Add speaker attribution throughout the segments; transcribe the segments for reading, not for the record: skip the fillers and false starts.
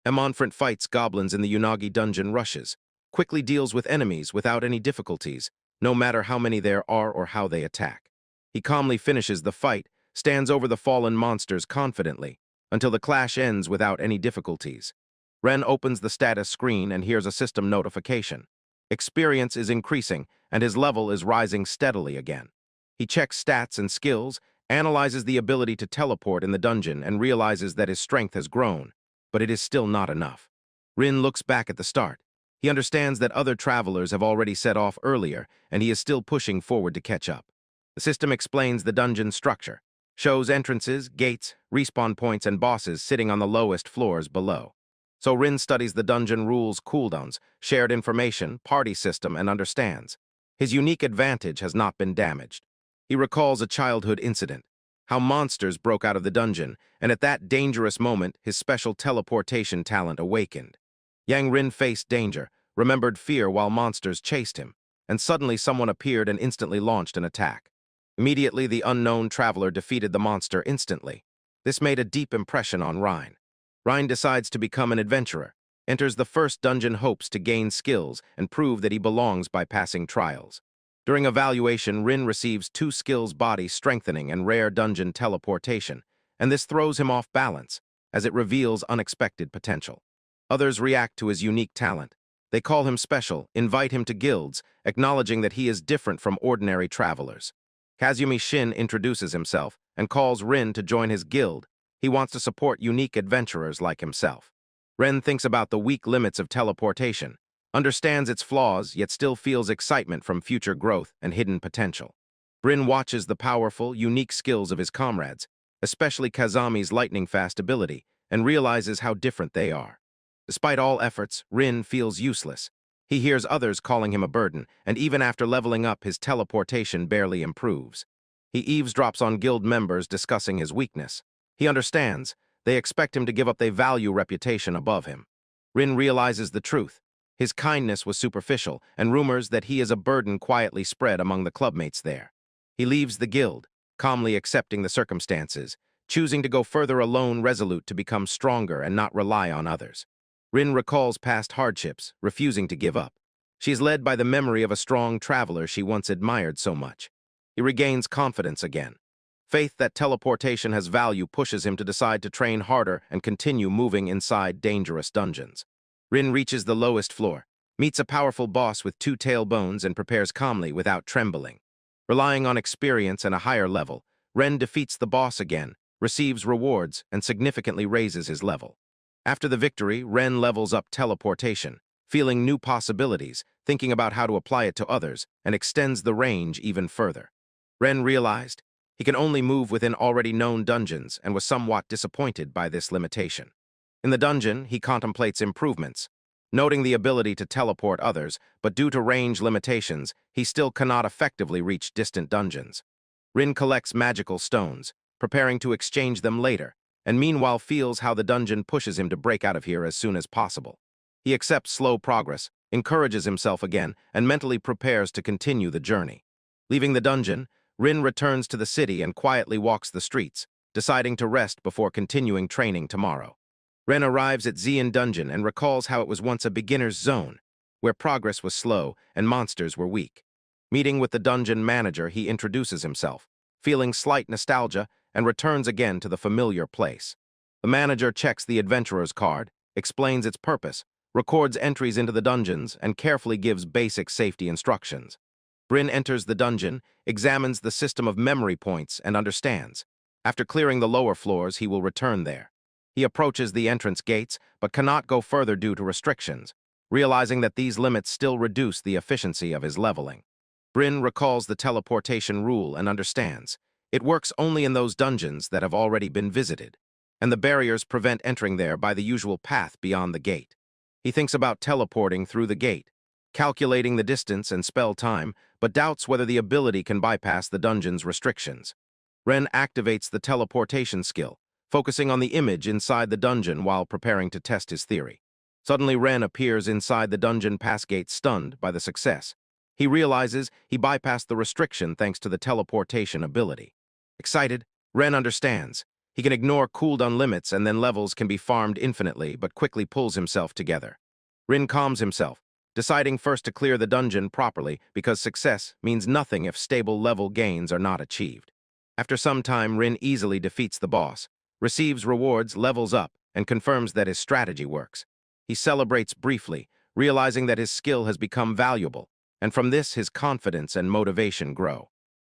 Speaker 1: Emonfront fights goblins in the Unagi dungeon rushes, quickly deals with enemies without any difficulties, no matter how many there are or how they attack. He calmly finishes the fight, stands over the fallen monsters confidently, until the clash ends without any difficulties. Ren opens the status screen and hears a system notification. Experience is increasing, and his level is rising steadily again. He checks stats and skills, analyzes the ability to teleport in the dungeon, and realizes that his strength has grown, but it is still not enough. Rin looks back at the start. He understands that other travelers have already set off earlier, and he is still pushing forward to catch up. The system explains the dungeon structure, shows entrances, gates, respawn points, and bosses sitting on the lowest floors below. So Rin studies the dungeon rules, cooldowns, shared information, party system, and understands. His unique advantage has not been damaged. He recalls a childhood incident, how monsters broke out of the dungeon, and at that dangerous moment, his special teleportation talent awakened. Yang Rin faced danger, remembered fear while monsters chased him, and suddenly someone appeared and instantly launched an attack. Immediately, the unknown traveler defeated the monster instantly. This made a deep impression on Rhine. Rhine decides to become an adventurer, enters the first dungeon hopes to gain skills and prove that he belongs by passing trials. During evaluation, Rin receives 2 skills: body strengthening and rare dungeon teleportation, and this throws him off balance, as it reveals unexpected potential. Others react to his unique talent. They call him special, invite him to guilds, acknowledging that he is different from ordinary travelers. Kazumi Shin introduces himself and calls Rin to join his guild. He wants to support unique adventurers like himself. Ren thinks about the weak limits of teleportation, understands its flaws, yet still feels excitement from future growth and hidden potential. Rin watches the powerful, unique skills of his comrades, especially Kazami's lightning-fast ability, and realizes how different they are. Despite all efforts, Rin feels useless. He hears others calling him a burden, and even after leveling up, his teleportation barely improves. He eavesdrops on guild members discussing his weakness. He understands. They expect him to give up their value reputation above him. Rin realizes the truth. His kindness was superficial, and rumors that he is a burden quietly spread among the clubmates there. He leaves the guild, calmly accepting the circumstances, choosing to go further alone, resolute to become stronger and not rely on others. Rin recalls past hardships, refusing to give up. She is led by the memory of a strong traveler she once admired so much. He regains confidence again. Faith that teleportation has value pushes him to decide to train harder and continue moving inside dangerous dungeons. Rin reaches the lowest floor, meets a powerful boss with 2 tailbones, and prepares calmly without trembling. Relying on experience and a higher level, Ren defeats the boss again, receives rewards, and significantly raises his level. After the victory, Ren levels up teleportation, feeling new possibilities, thinking about how to apply it to others, and extends the range even further. Ren realized he can only move within already known dungeons and was somewhat disappointed by this limitation. In the dungeon, he contemplates improvements, noting the ability to teleport others, but due to range limitations, he still cannot effectively reach distant dungeons. Rin collects magical stones, preparing to exchange them later, and meanwhile feels how the dungeon pushes him to break out of here as soon as possible. He accepts slow progress, encourages himself again, and mentally prepares to continue the journey. Leaving the dungeon, Rin returns to the city and quietly walks the streets, deciding to rest before continuing training tomorrow. Ren arrives at Xian Dungeon and recalls how it was once a beginner's zone, where progress was slow and monsters were weak. Meeting with the dungeon manager, he introduces himself, feeling slight nostalgia, and returns again to the familiar place. The manager checks the adventurer's card, explains its purpose, records entries into the dungeons, and carefully gives basic safety instructions. Bryn enters the dungeon, examines the system of memory points, and understands. After clearing the lower floors, he will return there. He approaches the entrance gates, but cannot go further due to restrictions, realizing that these limits still reduce the efficiency of his leveling. Bryn recalls the teleportation rule and understands. It works only in those dungeons that have already been visited, and the barriers prevent entering there by the usual path beyond the gate. He thinks about teleporting through the gate, calculating the distance and spell time, but doubts whether the ability can bypass the dungeon's restrictions. Ren activates the teleportation skill, focusing on the image inside the dungeon while preparing to test his theory. Suddenly, Ren appears inside the dungeon pass gate, stunned by the success. He realizes he bypassed the restriction thanks to the teleportation ability. Excited, Ren understands. He can ignore cooldown limits and then levels can be farmed infinitely, but quickly pulls himself together. Rin calms himself, deciding first to clear the dungeon properly because success means nothing if stable level gains are not achieved. After some time, Rin easily defeats the boss, receives rewards, levels up, and confirms that his strategy works. He celebrates briefly, realizing that his skill has become valuable, and from this his confidence and motivation grow.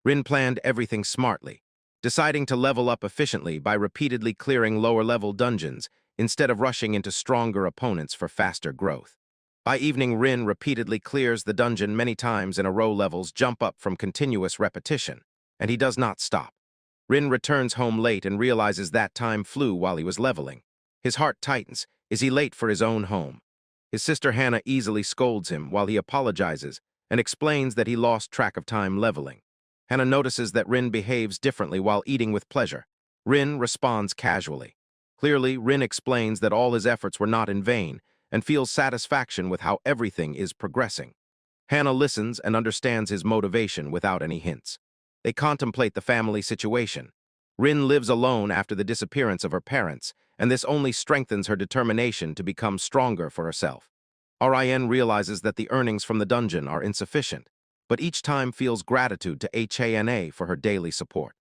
Speaker 1: Rin planned everything smartly, deciding to level up efficiently by repeatedly clearing lower-level dungeons instead of rushing into stronger opponents for faster growth. By evening, Rin repeatedly clears the dungeon many times in a row. Levels jump up from continuous repetition, and he does not stop. Rin returns home late and realizes that time flew while he was leveling. His heart tightens. Is he late for his own home? His sister Hannah easily scolds him while he apologizes and explains that he lost track of time leveling. Hannah notices that Rin behaves differently while eating with pleasure. Rin responds casually. Clearly, Rin explains that all his efforts were not in vain and feels satisfaction with how everything is progressing. Hannah listens and understands his motivation without any hints. They contemplate the family situation. Rin lives alone after the disappearance of her parents, and this only strengthens her determination to become stronger for herself. Rin realizes that the earnings from the dungeon are insufficient, but each time feels gratitude to Hana for her daily support.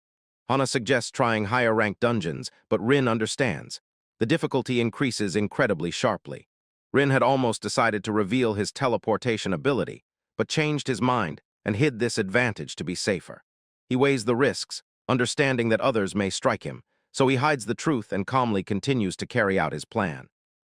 Speaker 1: Hana suggests trying higher-ranked dungeons, but Rin understands. The difficulty increases incredibly sharply. Rin had almost decided to reveal his teleportation ability, but changed his mind and hid this advantage to be safer. He weighs the risks, understanding that others may strike him, so he hides the truth and calmly continues to carry out his plan.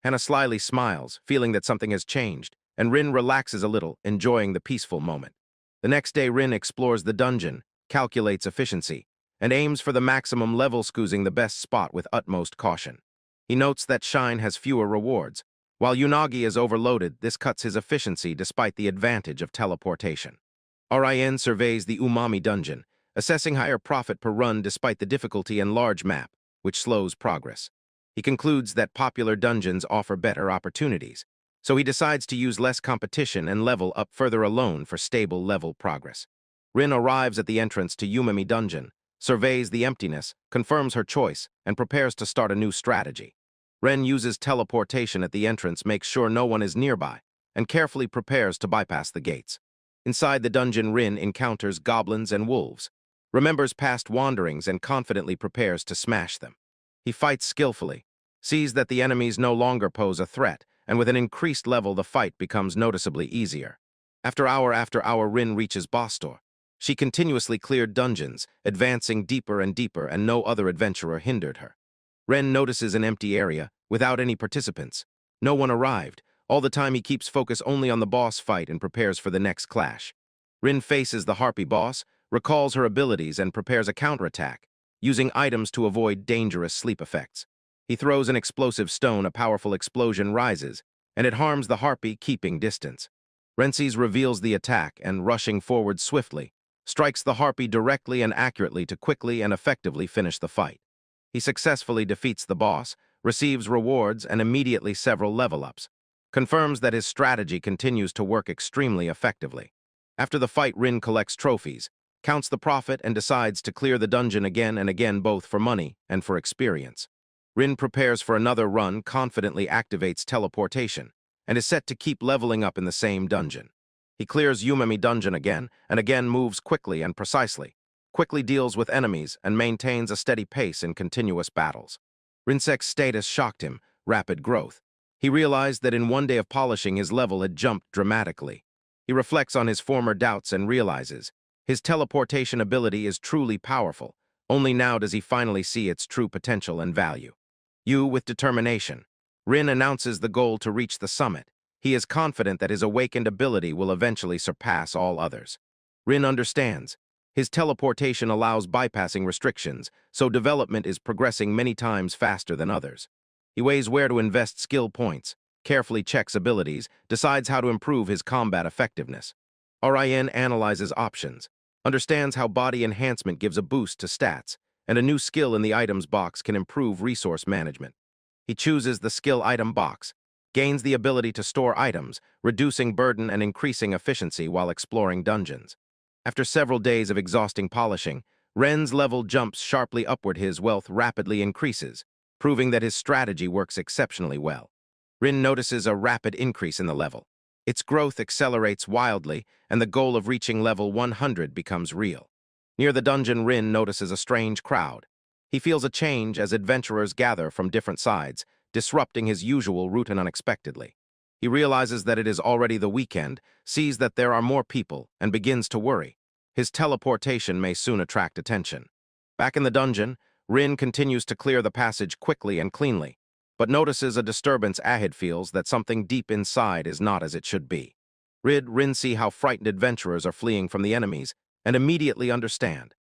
Speaker 1: Hannah slyly smiles, feeling that something has changed, and Rin relaxes a little, enjoying the peaceful moment. The next day, Rin explores the dungeon, calculates efficiency, and aims for the maximum level, choosing the best spot with utmost caution. He notes that Shine has fewer rewards. While Unagi is overloaded, this cuts his efficiency despite the advantage of teleportation. Rin surveys the Umami dungeon, assessing higher profit per run despite the difficulty and large map, which slows progress. He concludes that popular dungeons offer better opportunities, so he decides to use less competition and level up further alone for stable level progress. Rin arrives at the entrance to Umami dungeon, surveys the emptiness, confirms her choice, and prepares to start a new strategy. Ren uses teleportation at the entrance, makes sure no one is nearby, and carefully prepares to bypass the gates. Inside the dungeon, Rin encounters goblins and wolves, remembers past wanderings, and confidently prepares to smash them. He fights skillfully, sees that the enemies no longer pose a threat, and with an increased level the fight becomes noticeably easier. After hour, Rin reaches boss door. She continuously cleared dungeons, advancing deeper and deeper, and no other adventurer hindered her. Ren notices an empty area, without any participants. No one arrived. All the time he keeps focus only on the boss fight and prepares for the next clash. Rin faces the Harpy boss, recalls her abilities, and prepares a counterattack, using items to avoid dangerous sleep effects. He throws an explosive stone, a powerful explosion rises, and it harms the Harpy, keeping distance. Renses reveals the attack and, rushing forward swiftly, strikes the Harpy directly and accurately to quickly and effectively finish the fight. He successfully defeats the boss, receives rewards, and immediately several level-ups. Confirms that his strategy continues to work extremely effectively. After the fight, Rin collects trophies, counts the profit, and decides to clear the dungeon again and again, both for money and for experience. Rin prepares for another run, confidently activates teleportation, and is set to keep leveling up in the same dungeon. He clears Umami dungeon again and again, moves quickly and precisely, quickly deals with enemies, and maintains a steady pace in continuous battles. Rinsek's status shocked him, rapid growth. He realized that in one day of polishing, his level had jumped dramatically. He reflects on his former doubts and realizes his teleportation ability is truly powerful. Only now does he finally see its true potential and value. With determination, Rin announces the goal to reach the summit. He is confident that his awakened ability will eventually surpass all others. Rin understands. His teleportation allows bypassing restrictions, so development is progressing many times faster than others. He weighs where to invest skill points, carefully checks abilities, decides how to improve his combat effectiveness. Rin analyzes options, understands how body enhancement gives a boost to stats, and a new skill in the items box can improve resource management. He chooses the skill item box, gains the ability to store items, reducing burden and increasing efficiency while exploring dungeons. After several days of exhausting polishing, Ren's level jumps sharply upward. His wealth rapidly increases, proving that his strategy works exceptionally well. Rin notices a rapid increase in the level. Its growth accelerates wildly, and the goal of reaching level 100 becomes real. Near the dungeon, Rin notices a strange crowd. He feels a change as adventurers gather from different sides, disrupting his usual routine unexpectedly. He realizes that it is already the weekend, sees that there are more people, and begins to worry. His teleportation may soon attract attention. Back in the dungeon, Rin continues to clear the passage quickly and cleanly, but notices a disturbance. Ahid feels that something deep inside is not as it should be. Rin see how frightened adventurers are fleeing from the enemies, and immediately understand.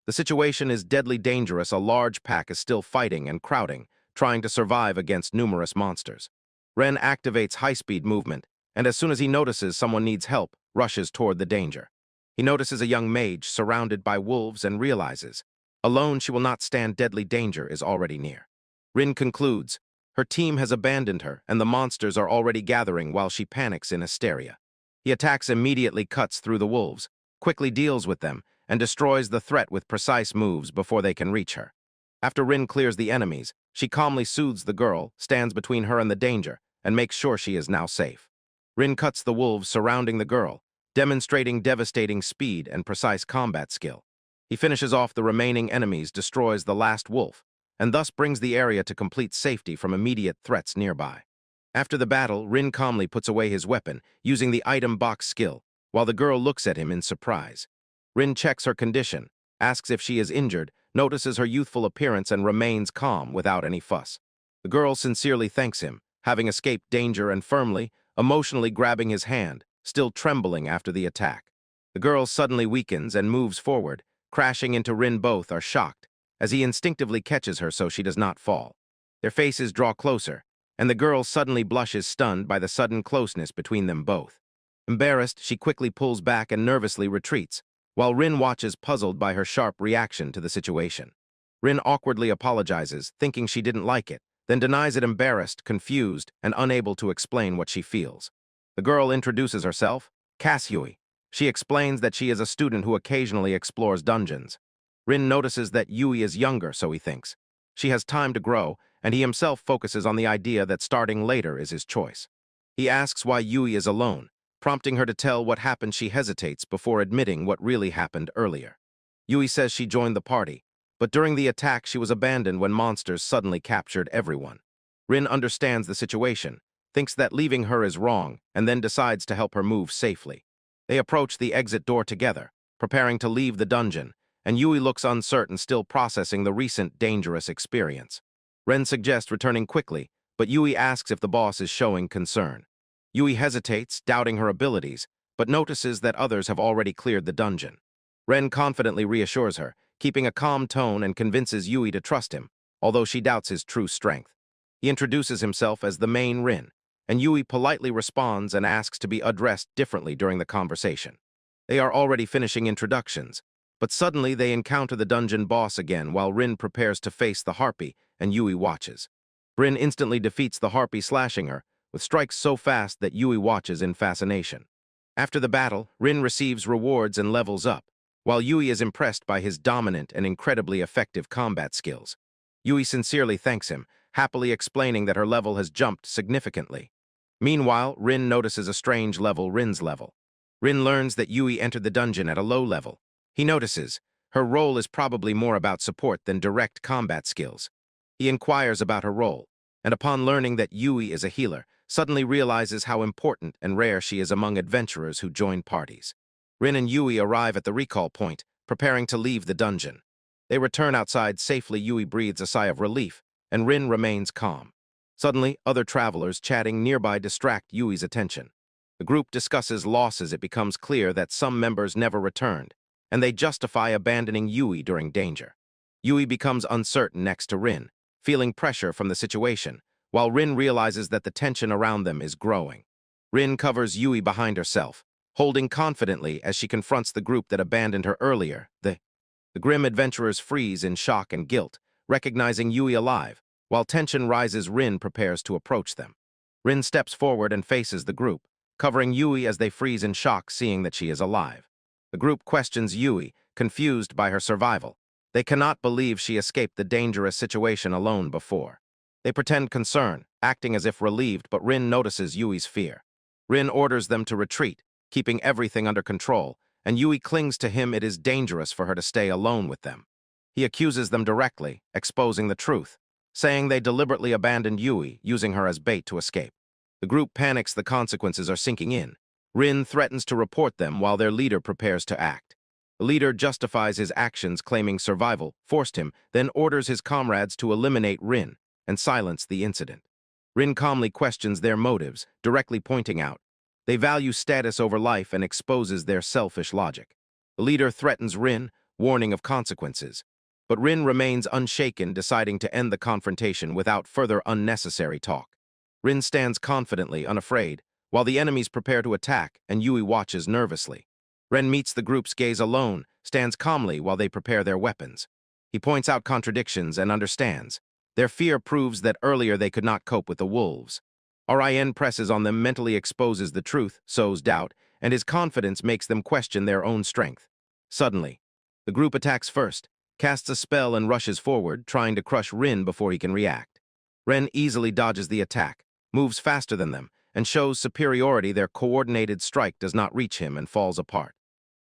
Speaker 1: The situation is deadly dangerous. A large pack is still fighting and crowding, trying to survive against numerous monsters. Ren activates high-speed movement, and as soon as he notices someone needs help, rushes toward the danger. He notices a young mage surrounded by wolves and realizes, alone she will not stand. Deadly danger is already near. Rin concludes, her team has abandoned her, and the monsters are already gathering while she panics in hysteria. He attacks immediately, cuts through the wolves, quickly deals with them, and destroys the threat with precise moves before they can reach her. After Rin clears the enemies, she calmly soothes the girl, stands between her and the danger, and makes sure she is now safe. Rin cuts the wolves surrounding the girl, demonstrating devastating speed and precise combat skill. He finishes off the remaining enemies, destroys the last wolf, and thus brings the area to complete safety from immediate threats nearby. After the battle, Rin calmly puts away his weapon, using the item box skill, while the girl looks at him in surprise. Rin checks her condition, asks if she is injured, notices her youthful appearance, and remains calm without any fuss. The girl sincerely thanks him, having escaped danger, and firmly, emotionally grabbing his hand, still trembling after the attack. The girl suddenly weakens and moves forward, crashing into Rin. Both are shocked, as he instinctively catches her so she does not fall. Their faces draw closer, and the girl suddenly blushes, stunned by the sudden closeness between them both. Embarrassed, she quickly pulls back and nervously retreats, while Rin watches, puzzled by her sharp reaction to the situation. Rin awkwardly apologizes, thinking she didn't like it, then denies it, embarrassed, confused, and unable to explain what she feels. The girl introduces herself, Yui. She explains that she is a student who occasionally explores dungeons. Rin notices that Yui is younger, so he thinks she has time to grow, and he himself focuses on the idea that starting later is his choice. He asks why Yui is alone, prompting her to tell what happened. She hesitates before admitting what really happened earlier. Yui says she joined the party, but during the attack she was abandoned when monsters suddenly captured everyone. Rin understands the situation, thinks that leaving her is wrong, and then decides to help her move safely. They approach the exit door together, preparing to leave the dungeon, and Yui looks uncertain, still processing the recent dangerous experience. Ren suggests returning quickly, but Yui asks if the boss is showing concern. Yui hesitates, doubting her abilities, but notices that others have already cleared the dungeon. Ren confidently reassures her, keeping a calm tone, and convinces Yui to trust him, although she doubts his true strength. He introduces himself as the main Rin, and Yui politely responds and asks to be addressed differently during the conversation. They are already finishing introductions, but suddenly they encounter the dungeon boss again while Rin prepares to face the harpy and Yui watches. Rin instantly defeats the harpy, slashing her, with strikes so fast that Yui watches in fascination. After the battle, Rin receives rewards and levels up, while Yui is impressed by his dominant and incredibly effective combat skills. Yui sincerely thanks him, happily explaining that her level has jumped significantly. Meanwhile, Rin notices a strange level, Rin's level. Rin learns that Yui entered the dungeon at a low level. He notices her role is probably more about support than direct combat skills. He inquires about her role, and upon learning that Yui is a healer, suddenly realizes how important and rare she is among adventurers who join parties. Rin and Yui arrive at the recall point, preparing to leave the dungeon. They return outside safely. Yui breathes a sigh of relief, and Rin remains calm. Suddenly, other travelers chatting nearby distract Yui's attention. The group discusses losses. It becomes clear that some members never returned, and they justify abandoning Yui during danger. Yui becomes uncertain next to Rin, feeling pressure from the situation, while Rin realizes that the tension around them is growing. Rin covers Yui behind herself, holding confidently as she confronts the group that abandoned her earlier. The grim adventurers freeze in shock and guilt, recognizing Yui alive. While tension rises, Rin prepares to approach them. Rin steps forward and faces the group, covering Yui as they freeze in shock, seeing that she is alive. The group questions Yui, confused by her survival, They cannot believe she escaped the dangerous situation alone before. They pretend concern, acting as if relieved, but Rin notices Yui's fear. Rin orders them to retreat, keeping everything under control, and Yui clings to him. It is dangerous for her to stay alone with them. He accuses them directly, exposing the truth, saying they deliberately abandoned Yui, using her as bait to escape. The group panics. The consequences are sinking in. Rin threatens to report them while their leader prepares to act. The leader justifies his actions, claiming survival forced him, then orders his comrades to eliminate Rin and silence the incident. Rin calmly questions their motives, directly pointing out they value status over life and exposes their selfish logic. The leader threatens Rin, warning of consequences. But Rin remains unshaken, deciding to end the confrontation without further unnecessary talk. Rin stands confidently, unafraid, while the enemies prepare to attack and Yui watches nervously. Ren meets the group's gaze alone, stands calmly while they prepare their weapons. He points out contradictions and understands. Their fear proves that earlier they could not cope with the wolves. Rin presses on them, mentally exposes the truth, sows doubt, and his confidence makes them question their own strength. Suddenly, the group attacks first, casts a spell and rushes forward, trying to crush Rin before he can react. Ren easily dodges the attack, moves faster than them, and shows superiority. Their coordinated strike does not reach him and falls apart.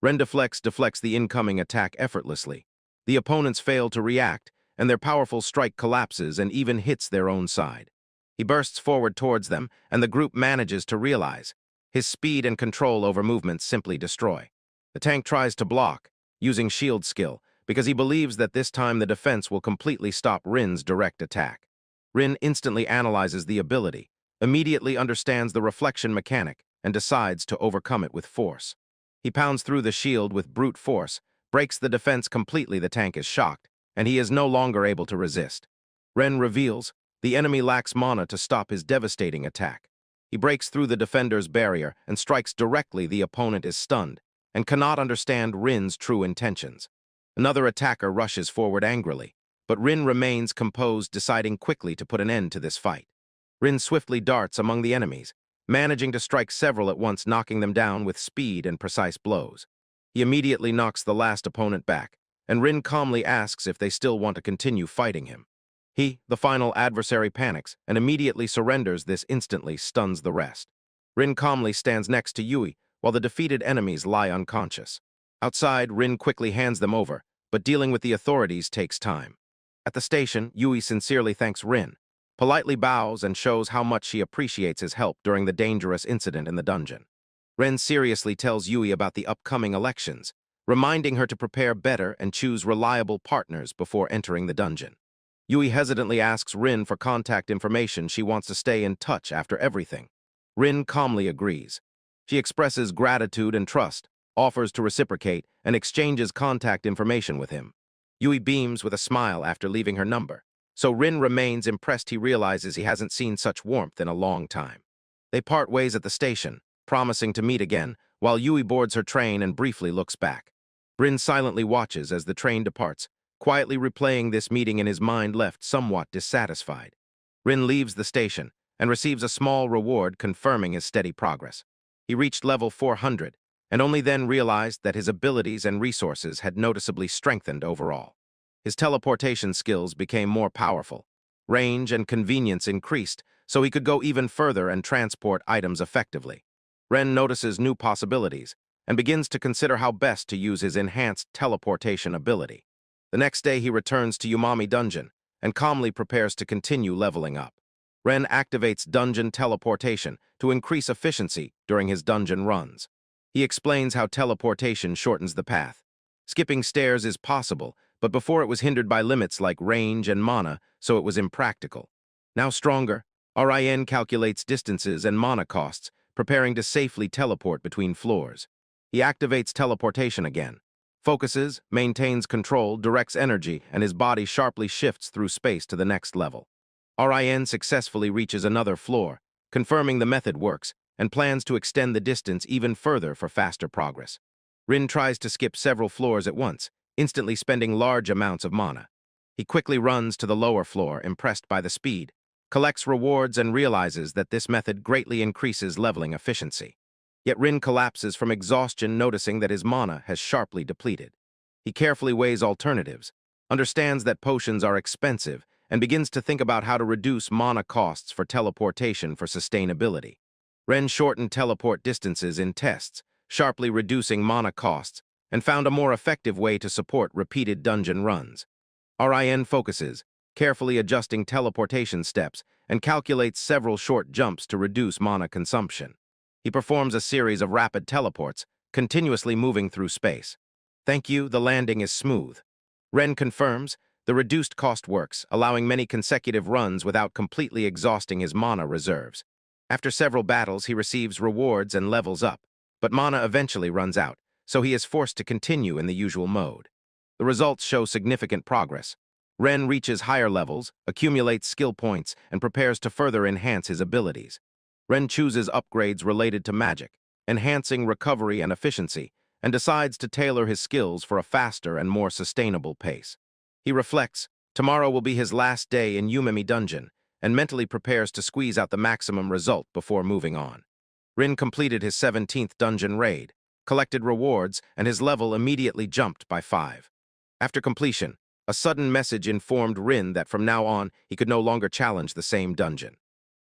Speaker 1: Ren deflects the incoming attack effortlessly. The opponents fail to react, and their powerful strike collapses and even hits their own side. He bursts forward towards them, and the group manages to realize. His speed and control over movements simply destroy. The tank tries to block, using shield skill, because he believes that this time the defense will completely stop Rin's direct attack. Rin instantly analyzes the ability, immediately understands the reflection mechanic, and decides to overcome it with force. He pounds through the shield with brute force, breaks the defense completely. The tank is shocked, and he is no longer able to resist. Ren reveals the enemy lacks mana to stop his devastating attack. He breaks through the defender's barrier and strikes directly. The opponent is stunned and cannot understand Rin's true intentions. Another attacker rushes forward angrily, but Rin remains composed, deciding quickly to put an end to this fight. Rin swiftly darts among the enemies, managing to strike several at once, knocking them down with speed and precise blows. He immediately knocks the last opponent back, and Rin calmly asks if they still want to continue fighting him. He, the final adversary, panics and immediately surrenders. This instantly stuns the rest. Rin calmly stands next to Yui, while the defeated enemies lie unconscious. Outside, Rin quickly hands them over, but dealing with the authorities takes time. At the station, Yui sincerely thanks Rin, politely bows, and shows how much she appreciates his help during the dangerous incident in the dungeon. Ren seriously tells Yui about the upcoming elections, reminding her to prepare better and choose reliable partners before entering the dungeon. Yui hesitantly asks Rin for contact information. She wants to stay in touch after everything. Rin calmly agrees. She expresses gratitude and trust, offers to reciprocate, and exchanges contact information with him. Yui beams with a smile after leaving her number, so Rin remains impressed. He realizes he hasn't seen such warmth in a long time. They part ways at the station, promising to meet again, while Yui boards her train and briefly looks back. Rin silently watches as the train departs, quietly replaying this meeting in his mind, left somewhat dissatisfied. Rin leaves the station and receives a small reward, confirming his steady progress. He reached level 400, and only then realized that his abilities and resources had noticeably strengthened overall. His teleportation skills became more powerful. Range and convenience increased, so he could go even further and transport items effectively. Ren notices new possibilities and begins to consider how best to use his enhanced teleportation ability. The next day, he returns to Umami Dungeon and calmly prepares to continue leveling up. Ren activates dungeon teleportation to increase efficiency during his dungeon runs. He explains how teleportation shortens the path. Skipping stairs is possible, but before it was hindered by limits like range and mana, so it was impractical. Now stronger, Rin calculates distances and mana costs, preparing to safely teleport between floors. He activates teleportation again, focuses, maintains control, directs energy, and his body sharply shifts through space to the next level. Rin successfully reaches another floor, confirming the method works, and plans to extend the distance even further for faster progress. Rin tries to skip several floors at once, instantly spending large amounts of mana. He quickly runs to the lower floor, impressed by the speed, collects rewards, and realizes that this method greatly increases leveling efficiency. Yet Rin collapses from exhaustion, noticing that his mana has sharply depleted. He carefully weighs alternatives, understands that potions are expensive, and begins to think about how to reduce mana costs for teleportation for sustainability. Ren shortened teleport distances in tests, sharply reducing mana costs, and found a more effective way to support repeated dungeon runs. Rin focuses, carefully adjusting teleportation steps, and calculates several short jumps to reduce mana consumption. He performs a series of rapid teleports, continuously moving through space. Thank you, the landing is smooth. Ren confirms, the reduced cost works, allowing many consecutive runs without completely exhausting his mana reserves. After several battles, he receives rewards and levels up, but mana eventually runs out, so he is forced to continue in the usual mode. The results show significant progress. Ren reaches higher levels, accumulates skill points, and prepares to further enhance his abilities. Ren chooses upgrades related to magic, enhancing recovery and efficiency, and decides to tailor his skills for a faster and more sustainable pace. He reflects, tomorrow will be his last day in Umimi Dungeon, and mentally prepares to squeeze out the maximum result before moving on. Rin completed his 17th dungeon raid, collected rewards, and his level immediately jumped by 5. After completion, a sudden message informed Rin that from now on he could no longer challenge the same dungeon.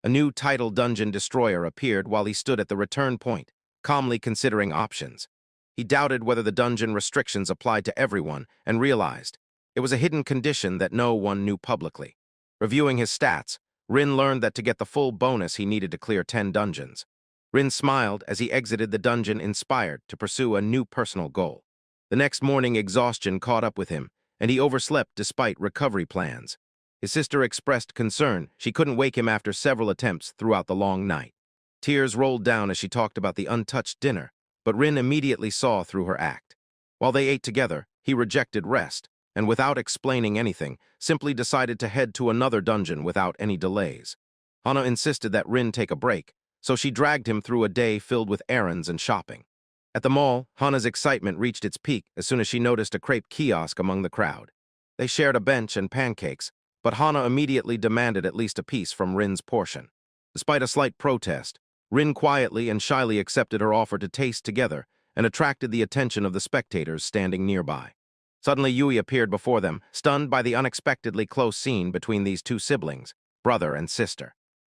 Speaker 1: A new title dungeon destroyer appeared while he stood at the return point, calmly considering options. He doubted whether the dungeon restrictions applied to everyone and realized it was a hidden condition that no one knew publicly. Reviewing his stats, Rin learned that to get the full bonus he needed to clear 10 dungeons. Rin smiled as he exited the dungeon inspired to pursue a new personal goal. The next morning exhaustion caught up with him, and he overslept despite recovery plans. His sister expressed concern she couldn't wake him after several attempts throughout the long night. Tears rolled down as she talked about the untouched dinner, but Rin immediately saw through her act. While they ate together, he rejected rest, and without explaining anything, simply decided to head to another dungeon without any delays. Hana insisted that Rin take a break, so she dragged him through a day filled with errands and shopping. At the mall, Hana's excitement reached its peak as soon as she noticed a crepe kiosk among the crowd. They shared a bench and pancakes, but Hana immediately demanded at least a piece from Rin's portion. Despite a slight protest, Rin quietly and shyly accepted her offer to taste together and attracted the attention of the spectators standing nearby. Suddenly, Yui appeared before them, stunned by the unexpectedly close scene between these two siblings, brother and sister.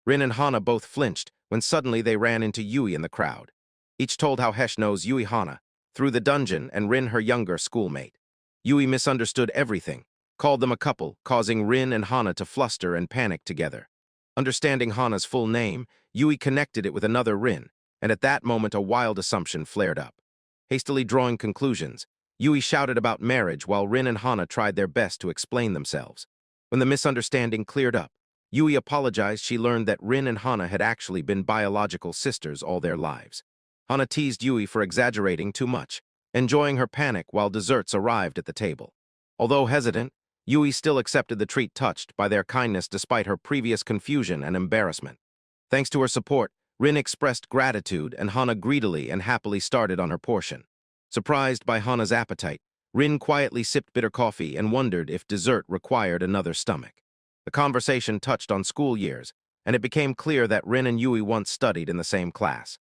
Speaker 1: Rin and Hana both flinched when suddenly they ran into Yui in the crowd. Each told how Hesh knows Yui Hana through the dungeon and Rin her younger schoolmate. Yui misunderstood everything, called them a couple, causing Rin and Hana to fluster and panic together. Understanding Hana's full name, Yui connected it with another Rin, and at that moment a wild assumption flared up. Hastily drawing conclusions, Yui shouted about marriage while Rin and Hana tried their best to explain themselves. When the misunderstanding cleared up, Yui apologized she learned that Rin and Hana had actually been biological sisters all their lives. Hana teased Yui for exaggerating too much, enjoying her panic while desserts arrived at the table. Although hesitant, Yui still accepted the treat touched by their kindness despite her previous confusion and embarrassment. Thanks to her support, Rin expressed gratitude and Hana greedily and happily started on her portion. Surprised by Hana's appetite, Rin quietly sipped bitter coffee and wondered if dessert required another stomach. The conversation touched on school years, and it became clear that Rin and Yui once studied in the same class.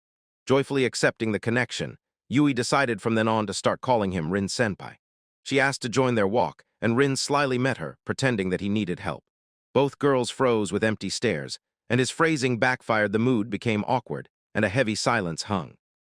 Speaker 1: Joyfully accepting the connection, Yui decided from then on to start calling him Rin Senpai. She asked to join their walk, and Rin slyly met her, pretending that he needed help. Both girls froze with empty stares, and his phrasing backfired. The mood became awkward, and a heavy silence hung.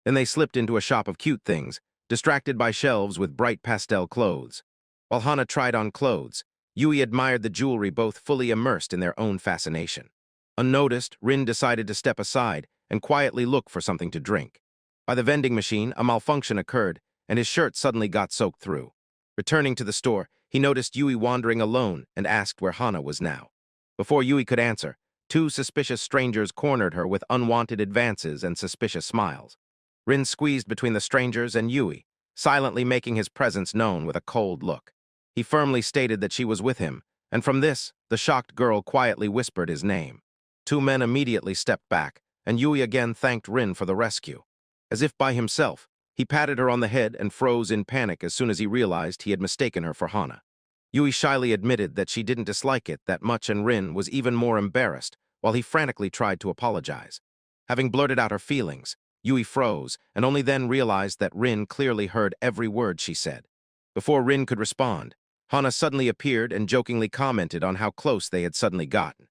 Speaker 1: Then they slipped into a shop of cute things, distracted by shelves with bright pastel clothes. While Hana tried on clothes, Yui admired the jewelry, both fully immersed in their own fascination. Unnoticed, Rin decided to step aside and quietly look for something to drink. By the vending machine, a malfunction occurred, and his shirt suddenly got soaked through. Returning to the store, he noticed Yui wandering alone and asked where Hana was now. Before Yui could answer, two suspicious strangers cornered her with unwanted advances and suspicious smiles. Rin squeezed between the strangers and Yui, silently making his presence known with a cold look. He firmly stated that she was with him, and from this, the shocked girl quietly whispered his name. Two men immediately stepped back, and Yui again thanked Rin for the rescue. As if by himself, he patted her on the head and froze in panic as soon as he realized he had mistaken her for Hana. Yui shyly admitted that she didn't dislike it that much, and Rin was even more embarrassed while he frantically tried to apologize. Having blurted out her feelings, Yui froze and only then realized that Rin clearly heard every word she said. Before Rin could respond, Hana suddenly appeared and jokingly commented on how close they had suddenly gotten.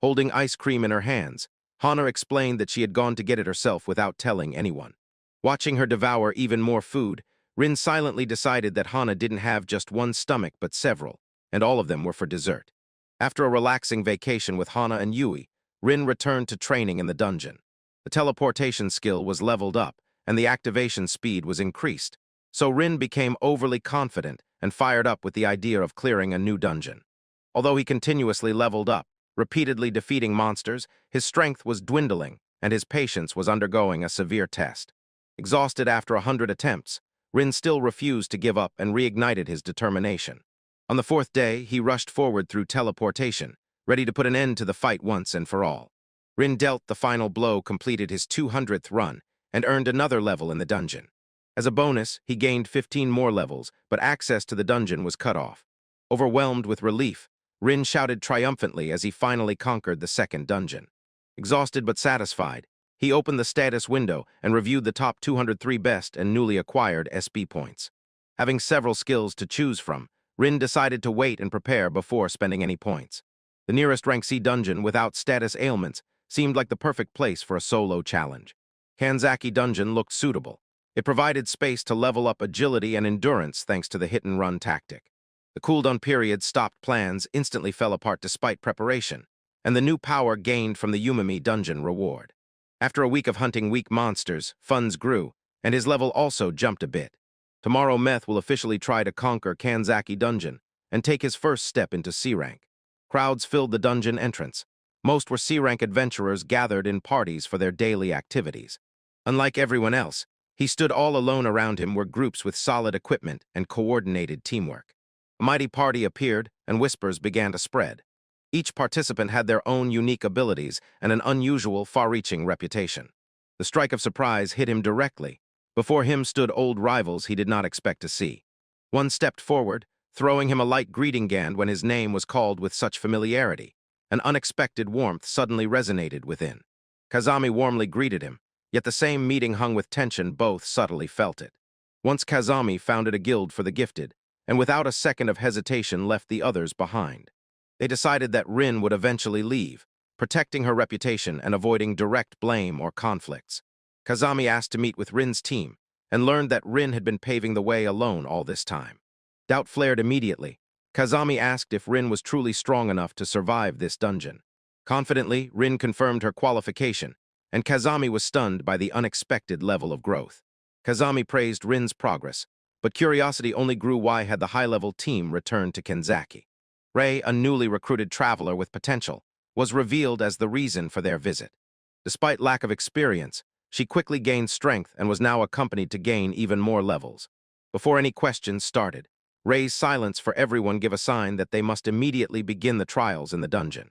Speaker 1: Holding ice cream in her hands, Hana explained that she had gone to get it herself without telling anyone. Watching her devour even more food, Rin silently decided that Hana didn't have just one stomach but several, and all of them were for dessert. After a relaxing vacation with Hana and Yui, Rin returned to training in the dungeon. The teleportation skill was leveled up, and the activation speed was increased, so Rin became overly confident and fired up with the idea of clearing a new dungeon. Although he continuously leveled up, repeatedly defeating monsters, his strength was dwindling, and his patience was undergoing a severe test. Exhausted after 100 attempts, Rin still refused to give up and reignited his determination. On the fourth day, he rushed forward through teleportation, ready to put an end to the fight once and for all. Rin dealt the final blow, completed his 200th run, and earned another level in the dungeon. As a bonus, he gained 15 more levels, but access to the dungeon was cut off. Overwhelmed with relief, Rin shouted triumphantly as he finally conquered the second dungeon. Exhausted but satisfied, he opened the status window and reviewed the top 203 best and newly acquired SB points. Having several skills to choose from, Rin decided to wait and prepare before spending any points. The nearest rank C dungeon without status ailments seemed like the perfect place for a solo challenge. Kanzaki Dungeon looked suitable. It provided space to level up agility and endurance thanks to the hit-and-run tactic. The cooldown period stopped plans instantly fell apart despite preparation, and the new power gained from the Umami dungeon reward. After a week of hunting weak monsters, funds grew, and his level also jumped a bit. Tomorrow Meth will officially try to conquer Kanzaki Dungeon and take his first step into C-rank. Crowds filled the dungeon entrance. Most were C-rank adventurers gathered in parties for their daily activities. Unlike everyone else, he stood all alone. Around him were groups with solid equipment and coordinated teamwork. A mighty party appeared, and whispers began to spread. Each participant had their own unique abilities and an unusual, far-reaching reputation. The strike of surprise hit him directly. Before him stood old rivals he did not expect to see. One stepped forward, throwing him a light greeting gand when his name was called with such familiarity. An unexpected warmth suddenly resonated within. Kazami warmly greeted him, yet the same meeting hung with tension. Both subtly felt it. Once Kazami founded a guild for the gifted, and without a second of hesitation left the others behind. They decided that Rin would eventually leave, protecting her reputation and avoiding direct blame or conflicts. Kazami asked to meet with Rin's team, and learned that Rin had been paving the way alone all this time. Doubt flared immediately. Kazami asked if Rin was truly strong enough to survive this dungeon. Confidently, Rin confirmed her qualification, and Kazami was stunned by the unexpected level of growth. Kazami praised Rin's progress, but curiosity only grew. Why had the high-level team returned to Kanzaki? Rei, a newly recruited traveler with potential, was revealed as the reason for their visit. Despite lack of experience, she quickly gained strength and was now accompanied to gain even more levels. Before any questions started, Rei's silence for everyone gave a sign that they must immediately begin the trials in the dungeon.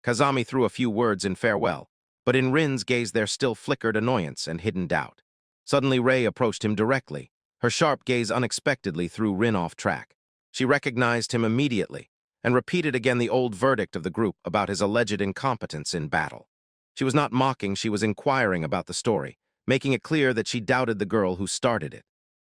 Speaker 1: Kazami threw a few words in farewell, but in Rin's gaze there still flickered annoyance and hidden doubt. Suddenly Rei approached him directly. Her sharp gaze unexpectedly threw Rin off track. She recognized him immediately, and repeated again the old verdict of the group about his alleged incompetence in battle. She was not mocking, she was inquiring about the story, making it clear that she doubted the girl who started it.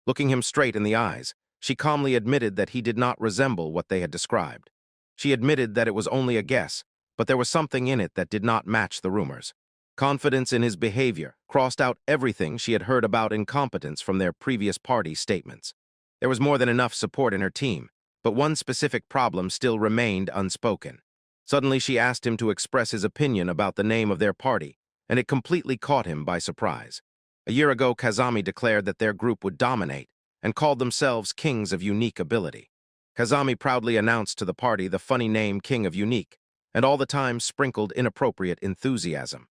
Speaker 1: Looking him straight in the eyes, she calmly admitted that he did not resemble what they had described. She admitted that it was only a guess, but there was something in it that did not match the rumors. Confidence in his behavior crossed out everything she had heard about incompetence from their previous party statements. There was more than enough support in her team, but one specific problem still remained unspoken. Suddenly she asked him to express his opinion about the name of their party, and it completely caught him by surprise. A year ago, Kazami declared that their group would dominate, and called themselves Kings of Unique Ability. Kazami proudly announced to the party the funny name King of Unique, and all the time sprinkled inappropriate enthusiasm.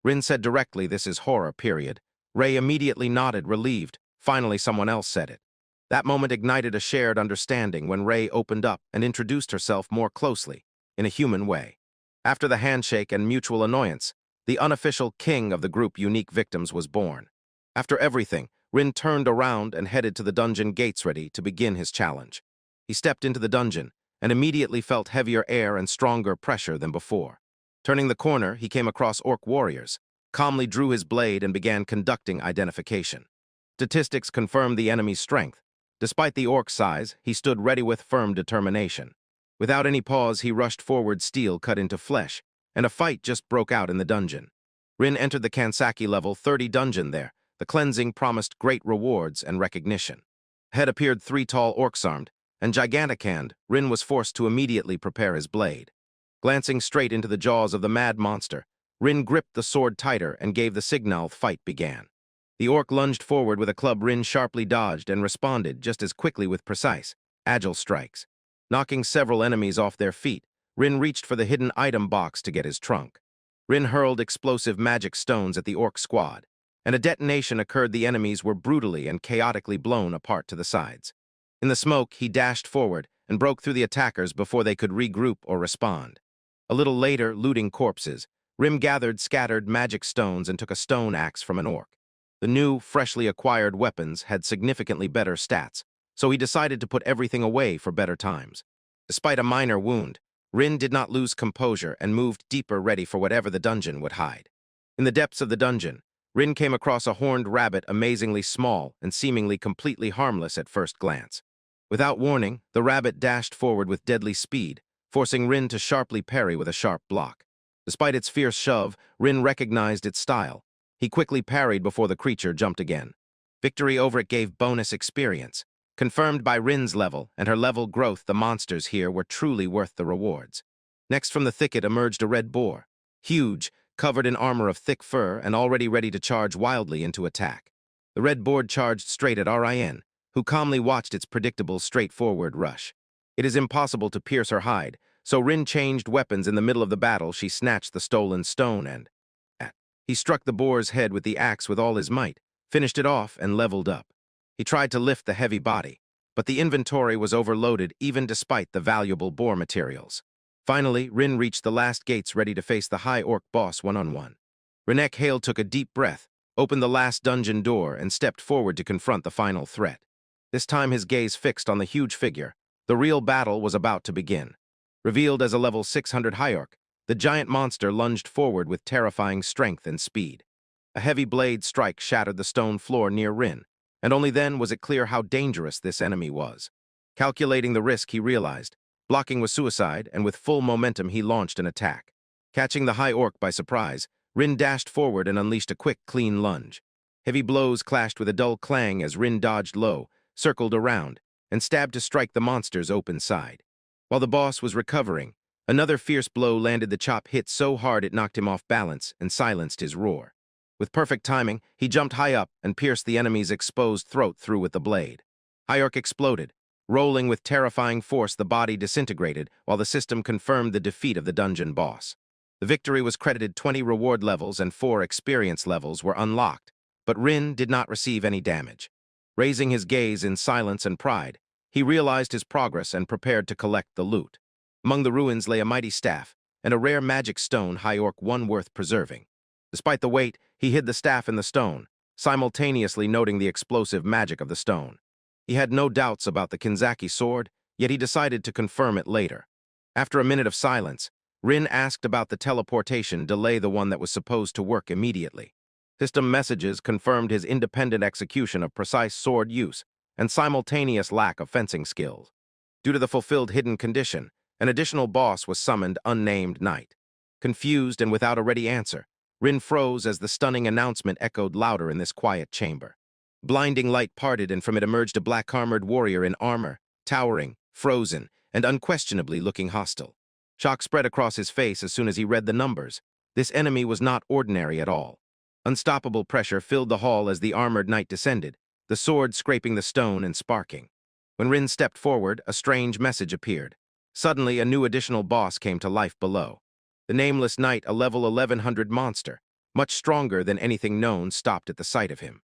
Speaker 1: Rin said directly, "This is horror, period." Rei immediately nodded, relieved. Finally, someone else said it. That moment ignited a shared understanding when Rei opened up and introduced herself more closely, in a human way. After the handshake and mutual annoyance, the unofficial king of the group Unique Victims was born. After everything, Rin turned around and headed to the dungeon gates ready to begin his challenge. He stepped into the dungeon and immediately felt heavier air and stronger pressure than before. Turning the corner, he came across orc warriors, calmly drew his blade and began conducting identification. Statistics confirmed the enemy's strength, Despite the orc's size, he stood ready with firm determination. Without any pause, he rushed forward, steel cut into flesh, and a fight just broke out in the dungeon. Rin entered the Kansaki level 30 dungeon there. The cleansing promised great rewards and recognition. Ahead appeared 3 tall orcs armed, and gigantic-hand, Rin was forced to immediately prepare his blade. Glancing straight into the jaws of the mad monster, Rin gripped the sword tighter and gave the signal. Fight began. The orc lunged forward with a club. Rin sharply dodged and responded just as quickly with precise, agile strikes. Knocking several enemies off their feet, Rin reached for the hidden item box to get his trunk. Rin hurled explosive magic stones at the orc squad, and a detonation occurred. The enemies were brutally and chaotically blown apart to the sides. In the smoke, he dashed forward and broke through the attackers before they could regroup or respond. A little later, looting corpses, Rin gathered scattered magic stones and took a stone axe from an orc. The new, freshly acquired weapons had significantly better stats, so he decided to put everything away for better times. Despite a minor wound, Rin did not lose composure and moved deeper, ready for whatever the dungeon would hide. In the depths of the dungeon, Rin came across a horned rabbit, amazingly small and seemingly completely harmless at first glance. Without warning, the rabbit dashed forward with deadly speed, forcing Rin to sharply parry with a sharp block. Despite its fierce shove, Rin recognized its style. He quickly parried before the creature jumped again. Victory over it gave bonus experience. Confirmed by Rin's level and her level growth, the monsters here were truly worth the rewards. Next from the thicket emerged a red boar. Huge, covered in armor of thick fur and already ready to charge wildly into attack. The red boar charged straight at Rin, who calmly watched its predictable, straightforward rush. It is impossible to pierce her hide, so Rin changed weapons in the middle of the battle. She snatched the stolen stone and he struck the boar's head with the axe with all his might, finished it off, and leveled up. He tried to lift the heavy body, but the inventory was overloaded even despite the valuable boar materials. Finally, Rin reached the last gates, ready to face the high orc boss one-on-one. Rinek Hale took a deep breath, opened the last dungeon door, and stepped forward to confront the final threat. This time his gaze fixed on the huge figure. The real battle was about to begin. Revealed as a level 600 high orc, the giant monster lunged forward with terrifying strength and speed. A heavy blade strike shattered the stone floor near Rin, and only then was it clear how dangerous this enemy was. Calculating the risk, he realized. Blocking was suicide, and with full momentum he launched an attack. Catching the high orc by surprise, Rin dashed forward and unleashed a quick, clean lunge. Heavy blows clashed with a dull clang as Rin dodged low, circled around, and stabbed to strike the monster's open side. While the boss was recovering, another fierce blow landed. The chop hit so hard it knocked him off balance and silenced his roar. With perfect timing, he jumped high up and pierced the enemy's exposed throat through with the blade. High orc exploded. Rolling with terrifying force, the body disintegrated while the system confirmed the defeat of the dungeon boss. The victory was credited. 20 reward levels and 4 experience levels were unlocked, but Rin did not receive any damage. Raising his gaze in silence and pride, he realized his progress and prepared to collect the loot. Among the ruins lay a mighty staff and a rare magic stone. High orc one worth preserving. Despite the weight, he hid the staff in the stone, simultaneously noting the explosive magic of the stone. He had no doubts about the Kinzaki sword, yet he decided to confirm it later. After a minute of silence, Rin asked about the teleportation delay, the one that was supposed to work immediately. System messages confirmed his independent execution of precise sword use and simultaneous lack of fencing skills. Due to the fulfilled hidden condition, an additional boss was summoned, unnamed Knight. Confused and without a ready answer, Rin froze as the stunning announcement echoed louder in this quiet chamber. Blinding light parted, and from it emerged a black-armored warrior in armor, towering, frozen, and unquestionably looking hostile. Shock spread across his face as soon as he read the numbers. This enemy was not ordinary at all. Unstoppable pressure filled the hall as the armored knight descended, the sword scraping the stone and sparking. When Rin stepped forward, a strange message appeared. Suddenly, a new additional boss came to life below. The nameless knight, a level 1100 monster, much stronger than anything known, stopped at the sight of him.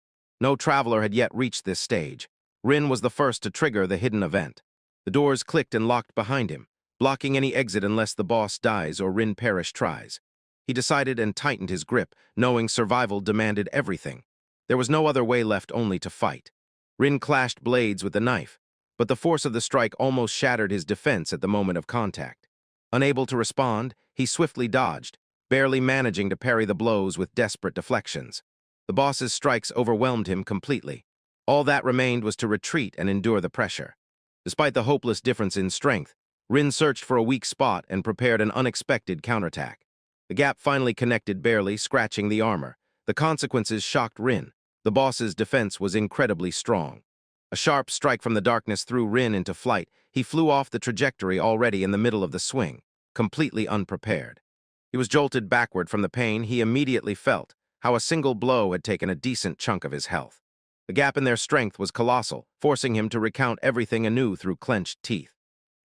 Speaker 1: No traveler had yet reached this stage. Rin was the first to trigger the hidden event. The doors clicked and locked behind him, blocking any exit unless the boss dies or Rin Parrish tries. He decided and tightened his grip, knowing survival demanded everything. There was no other way left, only to fight. Rin clashed blades with the knife, but the force of the strike almost shattered his defense at the moment of contact. Unable to respond, he swiftly dodged, barely managing to parry the blows with desperate deflections. The boss's strikes overwhelmed him completely. All that remained was to retreat and endure the pressure. Despite the hopeless difference in strength, Rin searched for a weak spot and prepared an unexpected counterattack. The gap finally connected barely, scratching the armor. The consequences shocked Rin. The boss's defense was incredibly strong. A sharp strike from the darkness threw Rin into flight. He flew off the trajectory already in the middle of the swing, completely unprepared. He was jolted backward from the pain he immediately felt, how a single blow had taken a decent chunk of his health. The gap in their strength was colossal, forcing him to recount everything anew through clenched teeth.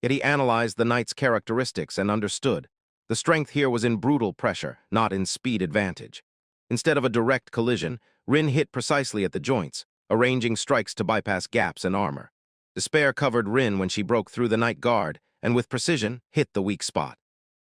Speaker 1: Yet he analyzed the knight's characteristics and understood. The strength here was in brutal pressure, not in speed advantage. Instead of a direct collision, Rin hit precisely at the joints, arranging strikes to bypass gaps in armor. Despair covered Rin when she broke through the knight guard and with precision hit the weak spot.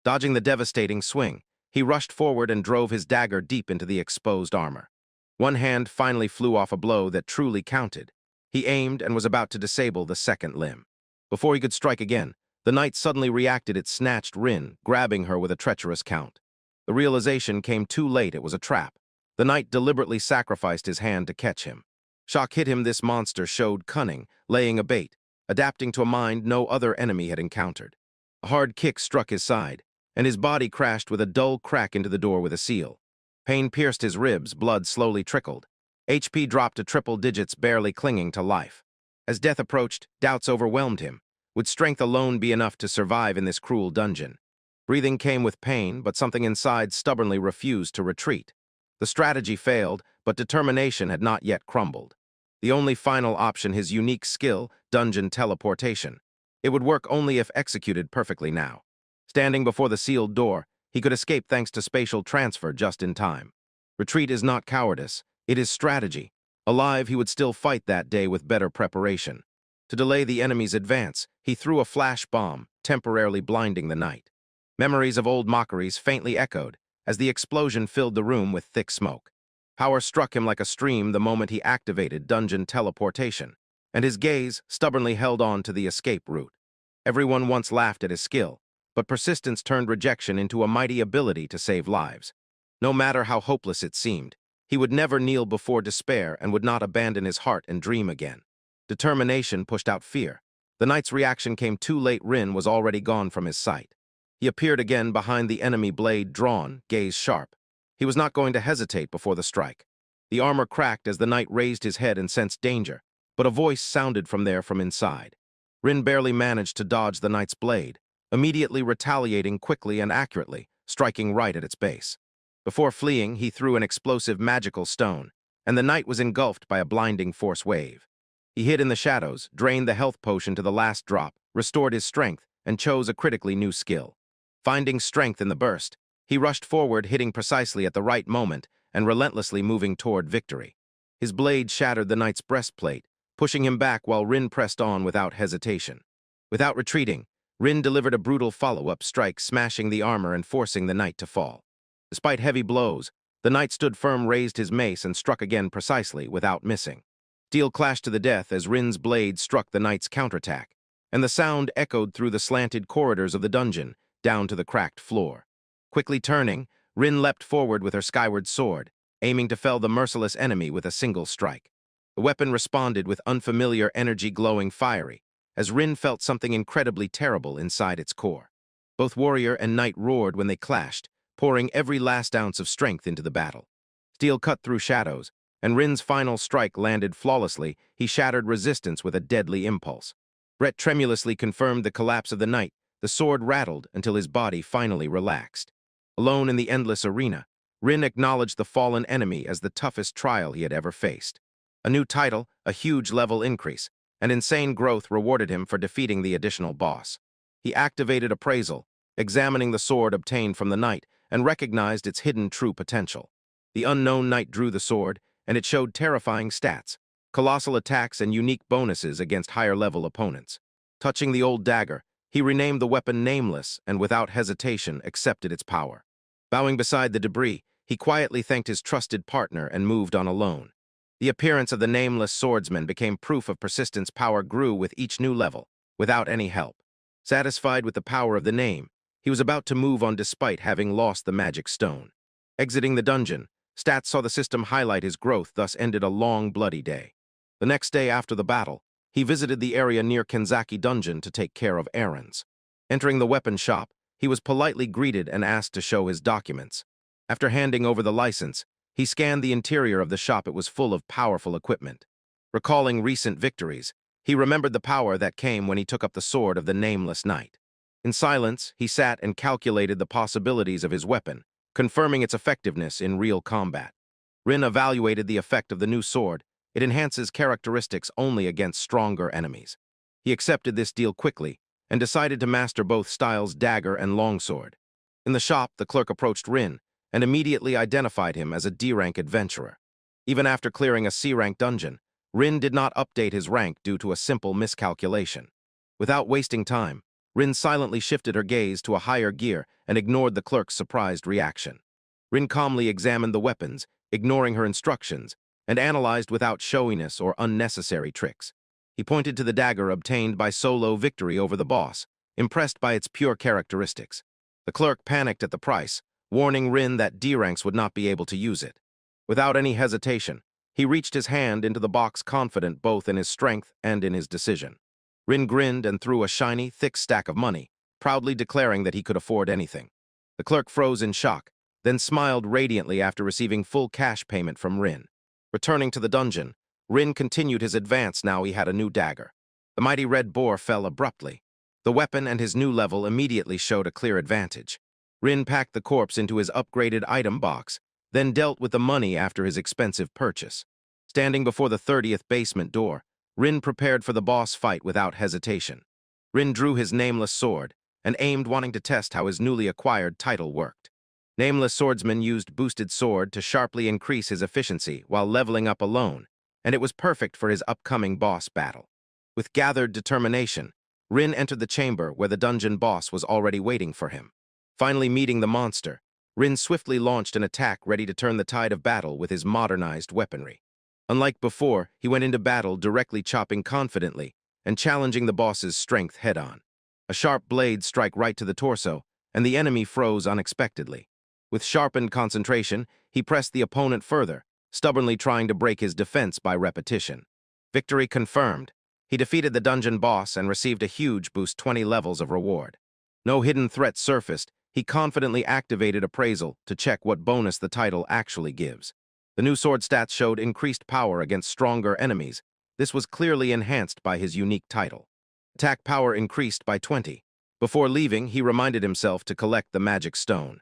Speaker 1: Dodging the devastating swing, he rushed forward and drove his dagger deep into the exposed armor. One hand finally flew off a blow that truly counted. He aimed and was about to disable the second limb. Before he could strike again, the knight suddenly reacted. It snatched Rin, grabbing her with a treacherous count. The realization came too late. It was a trap. The knight deliberately sacrificed his hand to catch him. Shock hit him. This monster showed cunning, laying a bait, adapting to a mind no other enemy had encountered. A hard kick struck his side, and his body crashed with a dull crack into the door with a seal. Pain pierced his ribs, blood slowly trickled. HP dropped to triple digits, barely clinging to life. As death approached, doubts overwhelmed him. Would strength alone be enough to survive in this cruel dungeon? Breathing came with pain, but something inside stubbornly refused to retreat. The strategy failed, but determination had not yet crumbled. The only final option, his unique skill, dungeon teleportation. It would work only if executed perfectly now. Standing before the sealed door, he could escape thanks to spatial transfer just in time. Retreat is not cowardice, it is strategy. Alive, he would still fight that day with better preparation. To delay the enemy's advance, he threw a flash bomb, temporarily blinding the knight. Memories of old mockeries faintly echoed as the explosion filled the room with thick smoke. Power struck him like a stream the moment he activated dungeon teleportation, and his gaze stubbornly held on to the escape route. Everyone once laughed at his skill, but persistence turned rejection into a mighty ability to save lives. No matter how hopeless it seemed, he would never kneel before despair and would not abandon his heart and dream again. Determination pushed out fear. The knight's reaction came too late. Rin was already gone from his sight. He appeared again behind the enemy, blade drawn, gaze sharp. He was not going to hesitate before the strike. The armor cracked as the knight raised his head and sensed danger, but a voice sounded from inside. Rin barely managed to dodge the knight's blade, immediately retaliating quickly and accurately, striking right at its base. Before fleeing, he threw an explosive magical stone, and the knight was engulfed by a blinding force wave. He hid in the shadows, drained the health potion to the last drop, restored his strength, and chose a critically new skill. Finding strength in the burst, he rushed forward, hitting precisely at the right moment and relentlessly moving toward victory. His blade shattered the knight's breastplate, pushing him back while Rin pressed on without hesitation. Without retreating, Rin delivered a brutal follow-up strike, smashing the armor and forcing the knight to fall. Despite heavy blows, the knight stood firm, raised his mace, and struck again precisely, without missing. Steel clashed to the death as Rin's blade struck the knight's counterattack, and the sound echoed through the slanted corridors of the dungeon, down to the cracked floor. Quickly turning, Rin leapt forward with her skyward sword, aiming to fell the merciless enemy with a single strike. The weapon responded with unfamiliar energy, glowing fiery, as Rin felt something incredibly terrible inside its core. Both warrior and knight roared when they clashed, pouring every last ounce of strength into the battle. Steel cut through shadows, and Rin's final strike landed flawlessly. He shattered resistance with a deadly impulse. Brett tremulously confirmed the collapse of the knight. The sword rattled until his body finally relaxed. Alone in the endless arena, Rin acknowledged the fallen enemy as the toughest trial he had ever faced. A new title, a huge level increase, and insane growth rewarded him for defeating the additional boss. He activated appraisal, examining the sword obtained from the knight, and recognized its hidden true potential. The unknown knight drew the sword, and it showed terrifying stats, colossal attacks and unique bonuses against higher-level opponents. Touching the old dagger, he renamed the weapon Nameless and without hesitation accepted its power. Bowing beside the debris, he quietly thanked his trusted partner and moved on alone. The appearance of the Nameless swordsman became proof of persistence. Power grew with each new level, without any help. Satisfied with the power of the name, he was about to move on despite having lost the magic stone. Exiting the dungeon, Stats saw the system highlight his growth, thus ended a long, bloody day. The next day after the battle, he visited the area near Kenzaki Dungeon to take care of errands. Entering the weapon shop, he was politely greeted and asked to show his documents. After handing over the license, he scanned the interior of the shop. It was full of powerful equipment. Recalling recent victories, he remembered the power that came when he took up the sword of the Nameless Knight. In silence, he sat and calculated the possibilities of his weapon, confirming its effectiveness in real combat. Rin evaluated the effect of the new sword. It enhances characteristics only against stronger enemies. He accepted this deal quickly and decided to master both styles, dagger and longsword. In the shop, the clerk approached Rin and immediately identified him as a D-rank adventurer. Even after clearing a C-rank dungeon, Rin did not update his rank due to a simple miscalculation. Without wasting time, Rin silently shifted her gaze to a higher gear and ignored the clerk's surprised reaction. Rin calmly examined the weapons, ignoring her instructions, and analyzed without showiness or unnecessary tricks. He pointed to the dagger obtained by solo victory over the boss, impressed by its pure characteristics. The clerk panicked at the price, warning Rin that D-ranks would not be able to use it. Without any hesitation, he reached his hand into the box, confident both in his strength and in his decision. Rin grinned and threw a shiny, thick stack of money, proudly declaring that he could afford anything. The clerk froze in shock, then smiled radiantly after receiving full cash payment from Rin. Returning to the dungeon, Rin continued his advance. Now he had a new dagger. The mighty red boar fell abruptly. The weapon and his new level immediately showed a clear advantage. Rin packed the corpse into his upgraded item box, then dealt with the money after his expensive purchase. Standing before the 30th basement door, Rin prepared for the boss fight without hesitation. Rin drew his Nameless sword and aimed, wanting to test how his newly acquired title worked. Nameless Swordsman used boosted sword to sharply increase his efficiency while leveling up alone, and it was perfect for his upcoming boss battle. With gathered determination, Rin entered the chamber where the dungeon boss was already waiting for him. Finally meeting the monster, Rin swiftly launched an attack ready to turn the tide of battle with his modernized weaponry. Unlike before, he went into battle directly, chopping confidently and challenging the boss's strength head-on. A sharp blade struck right to the torso, and the enemy froze unexpectedly. With sharpened concentration, he pressed the opponent further, stubbornly trying to break his defense by repetition. Victory confirmed. He defeated the dungeon boss and received a huge boost, 20 levels of reward. No hidden threat surfaced. He confidently activated appraisal to check what bonus the title actually gives. The new sword stats showed increased power against stronger enemies. This was clearly enhanced by his unique title. Attack power increased by 20. Before leaving, he reminded himself to collect the magic stone.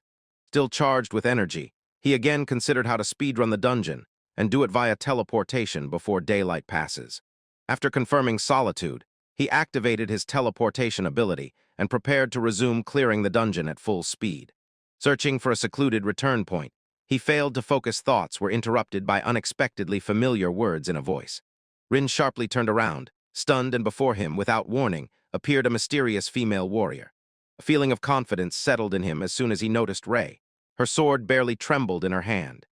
Speaker 1: Still charged with energy, he again considered how to speedrun the dungeon and do it via teleportation before daylight passes. After confirming solitude, he activated his teleportation ability and prepared to resume clearing the dungeon at full speed. Searching for a secluded return point, he failed to focus. Thoughts were interrupted by unexpectedly familiar words in a voice. Rin sharply turned around, stunned, and before him, without warning, appeared a mysterious female warrior. A feeling of confidence settled in him as soon as he noticed Rei. Her sword barely trembled in her hand.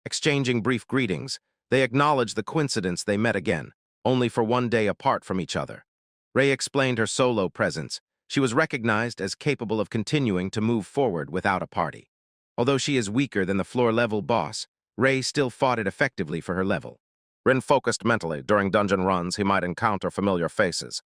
Speaker 1: Exchanging brief greetings, they acknowledged the coincidence they met again, only for one day apart from each other. Rei explained her solo presence. She was recognized as capable of continuing to move forward without a party. Although she is weaker than the floor-level boss, Rei still fought it effectively for her level. Rin focused mentally. During dungeon runs, he might encounter familiar faces.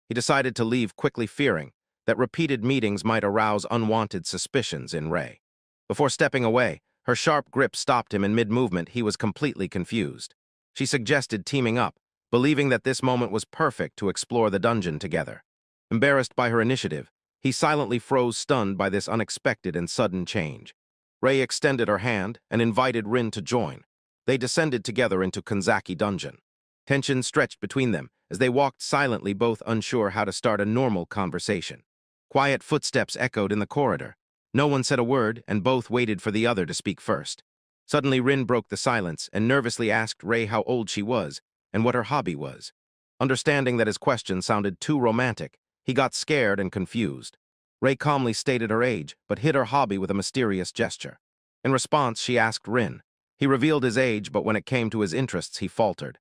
Speaker 1: He decided to leave quickly, fearing that repeated meetings might arouse unwanted suspicions in Rei. Before stepping away, her sharp grip stopped him in mid-movement. He was completely confused. She suggested teaming up, believing that this moment was perfect to explore the dungeon together. Embarrassed by her initiative, he silently froze, stunned by this unexpected and sudden change. Rei extended her hand and invited Rin to join. They descended together into Kenzaki Dungeon. Tension stretched between them as they walked silently, both unsure how to start a normal conversation. Quiet footsteps echoed in the corridor. No one said a word, and both waited for the other to speak first. Suddenly, Rin broke the silence and nervously asked Rei how old she was and what her hobby was. Understanding that his question sounded too romantic, he got scared and confused. Rei calmly stated her age, but hid her hobby with a mysterious gesture. In response, she asked Rin. He revealed his age, but when it came to his interests, he faltered.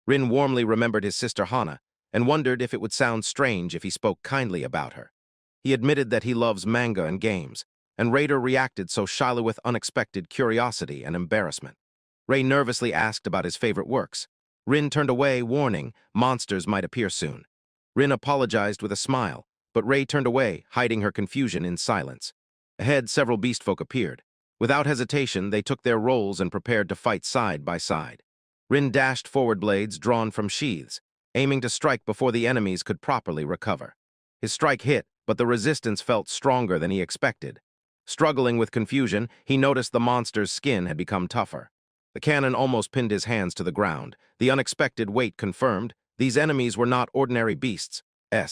Speaker 1: Rin warmly remembered his sister Hana and wondered if it would sound strange if he spoke kindly about her. He admitted that he loves manga and games, and Raider reacted so shyly with unexpected curiosity and embarrassment. Ray nervously asked about his favorite works. Rin turned away, warning monsters might appear soon. Rin apologized with a smile, but Ray turned away, hiding her confusion in silence. Ahead, several beastfolk appeared. Without hesitation, they took their roles and prepared to fight side by side. Rin dashed forward, blades drawn from sheaths, aiming to strike before the enemies could properly recover. His strike hit, but the resistance felt stronger than he expected. Struggling with confusion, he noticed the monster's skin had become tougher. The cannon almost pinned his hands to the ground. The unexpected weight confirmed these enemies were not ordinary beasts. A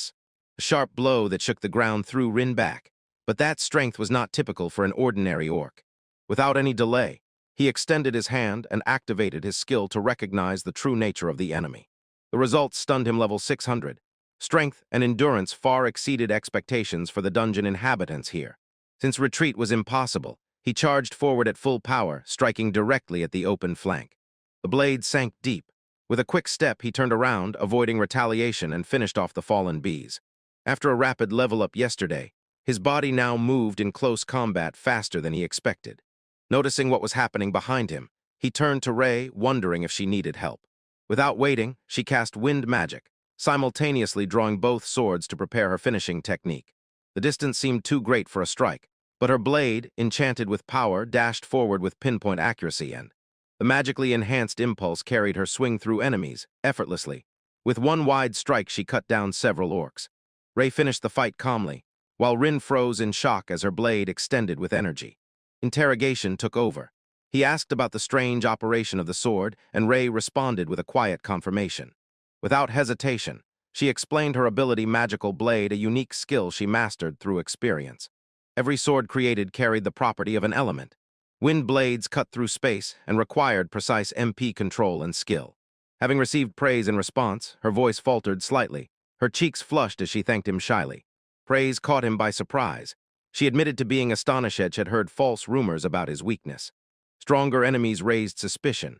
Speaker 1: sharp blow that shook the ground threw Rin back, but that strength was not typical for an ordinary orc. Without any delay, he extended his hand and activated his skill to recognize the true nature of the enemy. The result stunned him level 600. Strength and endurance far exceeded expectations for the dungeon inhabitants here. Since retreat was impossible, he charged forward at full power, striking directly at the open flank. The blade sank deep. With a quick step, he turned around, avoiding retaliation, and finished off the fallen bees. After a rapid level up yesterday, his body now moved in close combat faster than he expected. Noticing what was happening behind him, he turned to Ray, wondering if she needed help. Without waiting, she cast wind magic, simultaneously drawing both swords to prepare her finishing technique. The distance seemed too great for a strike, but her blade, enchanted with power, dashed forward with pinpoint accuracy, and the magically enhanced impulse carried her swing through enemies, effortlessly. With one wide strike, she cut down several orcs. Ray finished the fight calmly, while Rin froze in shock as her blade extended with energy. Interrogation took over. He asked about the strange operation of the sword, and Ray responded with a quiet confirmation. Without hesitation, she explained her ability magical blade, a unique skill she mastered through experience. Every sword created carried the property of an element. Wind blades cut through space and required precise MP control and skill. Having received praise in response, her voice faltered slightly. Her cheeks flushed as she thanked him shyly. Praise caught him by surprise. She admitted to being astonished she had heard false rumors about his weakness. Stronger enemies raised suspicion.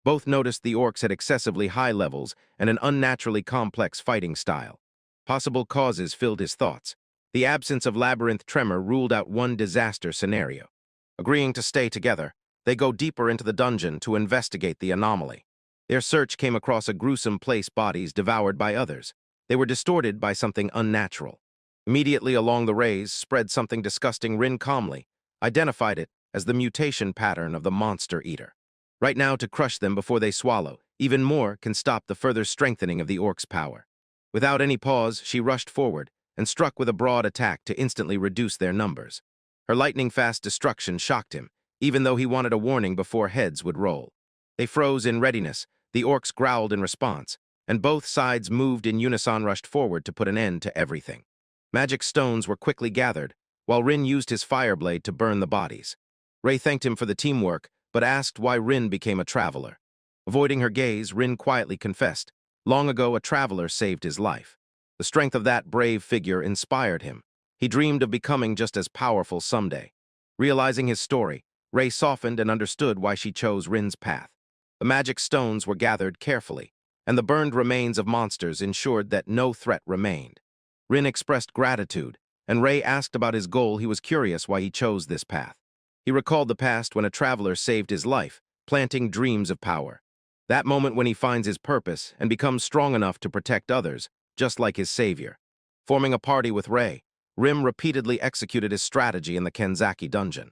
Speaker 1: Both noticed the orcs had excessively high levels and an unnaturally complex fighting style. Possible causes filled his thoughts. The absence of labyrinth tremor ruled out one disaster scenario. Agreeing to stay together, they go deeper into the dungeon to investigate the anomaly. Their search came across a gruesome place, bodies devoured by others. They were distorted by something unnatural. Immediately along the rays spread something disgusting. Rin calmly identified it as the mutation pattern of the monster eater. Right now, to crush them before they swallow, even more can stop the further strengthening of the orc's power. Without any pause, she rushed forward and struck with a broad attack to instantly reduce their numbers. Her lightning-fast destruction shocked him, even though he wanted a warning before heads would roll. They froze in readiness, the orcs growled in response, and both sides moved in unison, rushed forward to put an end to everything. Magic stones were quickly gathered, while Rin used his fireblade to burn the bodies. Ray thanked him for the teamwork, but asked why Rin became a traveler. Avoiding her gaze, Rin quietly confessed, long ago a traveler saved his life. The strength of that brave figure inspired him. He dreamed of becoming just as powerful someday. Realizing his story, Ray softened and understood why she chose Rin's path. The magic stones were gathered carefully, and the burned remains of monsters ensured that no threat remained. Rin expressed gratitude, and Ray asked about his goal. He was curious why he chose this path. He recalled the past when a traveler saved his life, planting dreams of power. That moment when he finds his purpose and becomes strong enough to protect others, just like his savior. Forming a party with Ray, Rim repeatedly executed his strategy in the Kenzaki dungeon.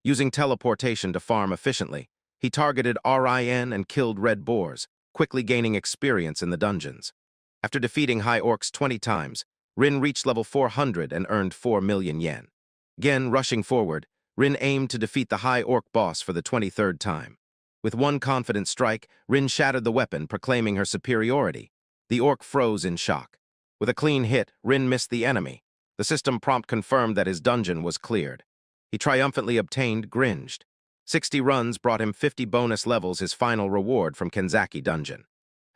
Speaker 1: Using teleportation to farm efficiently, he targeted Rin and killed red boars, quickly gaining experience in the dungeons. After defeating high orcs 20 times, Rin reached level 400 and earned 4 million yen. Again, rushing forward, Rin aimed to defeat the high orc boss for the 23rd time. With one confident strike, Rin shattered the weapon, proclaiming her superiority. The orc froze in shock. With a clean hit, Rin missed the enemy. The system prompt confirmed that his dungeon was cleared. He triumphantly obtained Gringed. 60 runs brought him 50 bonus levels, his final reward from Kenzaki dungeon.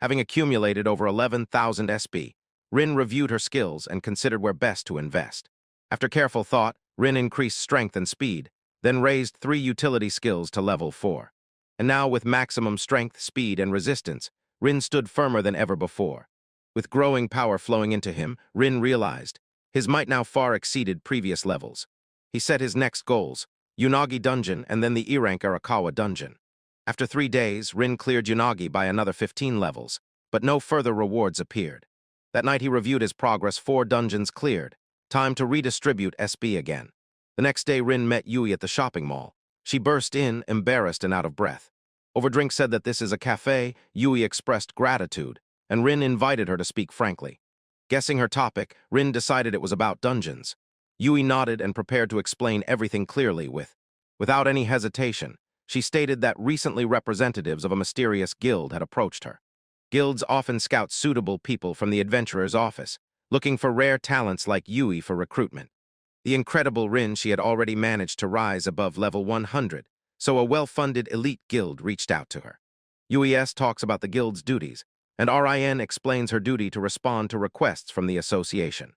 Speaker 1: Having accumulated over 11,000 SP, Rin reviewed her skills and considered where best to invest. After careful thought, Rin increased strength and speed, then raised 3 utility skills to level 4. And now, with maximum strength, speed, and resistance, Rin stood firmer than ever before. With growing power flowing into him, Rin realized his might now far exceeded previous levels. He set his next goals, Unagi Dungeon and then the E-rank Arakawa Dungeon. After 3 days, Rin cleared Unagi by another 15 levels, but no further rewards appeared. That night he reviewed his progress, 4 dungeons cleared. Time to redistribute SB again. The next day Rin met Yui at the shopping mall. She burst in, embarrassed and out of breath. Overdrink said that this is a cafe, Yui expressed gratitude, and Rin invited her to speak frankly. Guessing her topic, Rin decided it was about dungeons. Yui nodded and prepared to explain everything clearly without any hesitation. She stated that recently representatives of a mysterious guild had approached her. Guilds often scout suitable people from the adventurer's office, looking for rare talents like Yui for recruitment. The incredible Rin, she had already managed to rise above level 100, so a well-funded elite guild reached out to her. UES talks about the guild's duties, and RIN explains her duty to respond to requests from the association.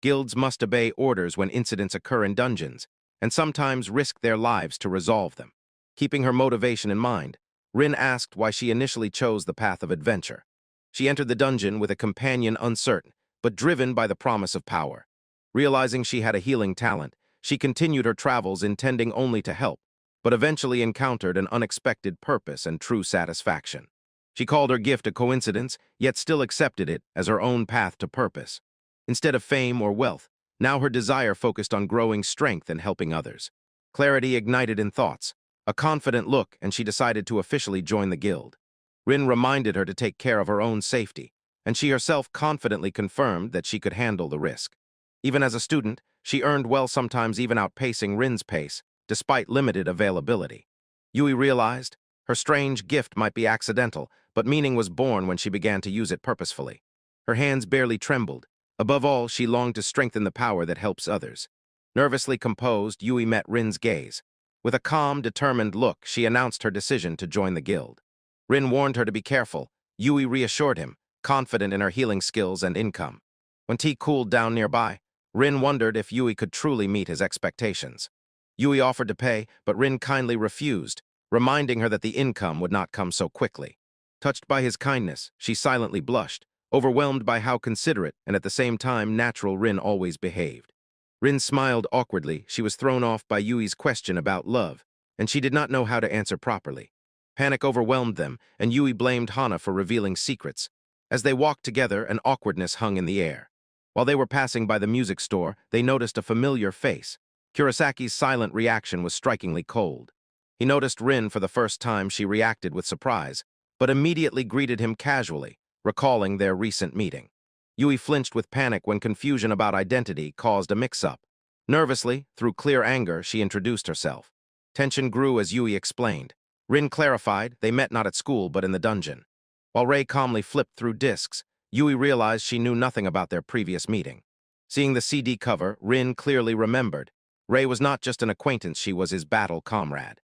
Speaker 1: Guilds must obey orders when incidents occur in dungeons, and sometimes risk their lives to resolve them. Keeping her motivation in mind, Rin asked why she initially chose the path of adventure. She entered the dungeon with a companion uncertain, but driven by the promise of power. Realizing she had a healing talent, she continued her travels intending only to help, but eventually encountered an unexpected purpose and true satisfaction. She called her gift a coincidence, yet still accepted it as her own path to purpose. Instead of fame or wealth, now her desire focused on growing strength and helping others. Clarity ignited in thoughts, a confident look, and she decided to officially join the guild. Rin reminded her to take care of her own safety, and she herself confidently confirmed that she could handle the risk. Even as a student, she earned well, sometimes even outpacing Rin's pace, despite limited availability. Yui realized her strange gift might be accidental, but meaning was born when she began to use it purposefully. Her hands barely trembled. Above all, she longed to strengthen the power that helps others. Nervously composed, Yui met Rin's gaze. With a calm, determined look, she announced her decision to join the guild. Rin warned her to be careful. Yui reassured him, confident in her healing skills and income. When tea cooled down nearby, Rin wondered if Yui could truly meet his expectations. Yui offered to pay, but Rin kindly refused, reminding her that the income would not come so quickly. Touched by his kindness, she silently blushed, overwhelmed by how considerate and at the same time natural Rin always behaved. Rin smiled awkwardly. She was thrown off by Yui's question about love, and she did not know how to answer properly. Panic overwhelmed them, and Yui blamed Hana for revealing secrets. As they walked together, an awkwardness hung in the air. While they were passing by the music store, they noticed a familiar face. Kurisaki's silent reaction was strikingly cold. He noticed Rin for the first time. She reacted with surprise, but immediately greeted him casually, recalling their recent meeting. Yui flinched with panic when confusion about identity caused a mix-up. Nervously, through clear anger, she introduced herself. Tension grew as Yui explained. Rin clarified they met not at school but in the dungeon. While Rei calmly flipped through discs, Yui realized she knew nothing about their previous meeting. Seeing the CD cover, Rin clearly remembered. Rei was not just an acquaintance, she was his battle comrade.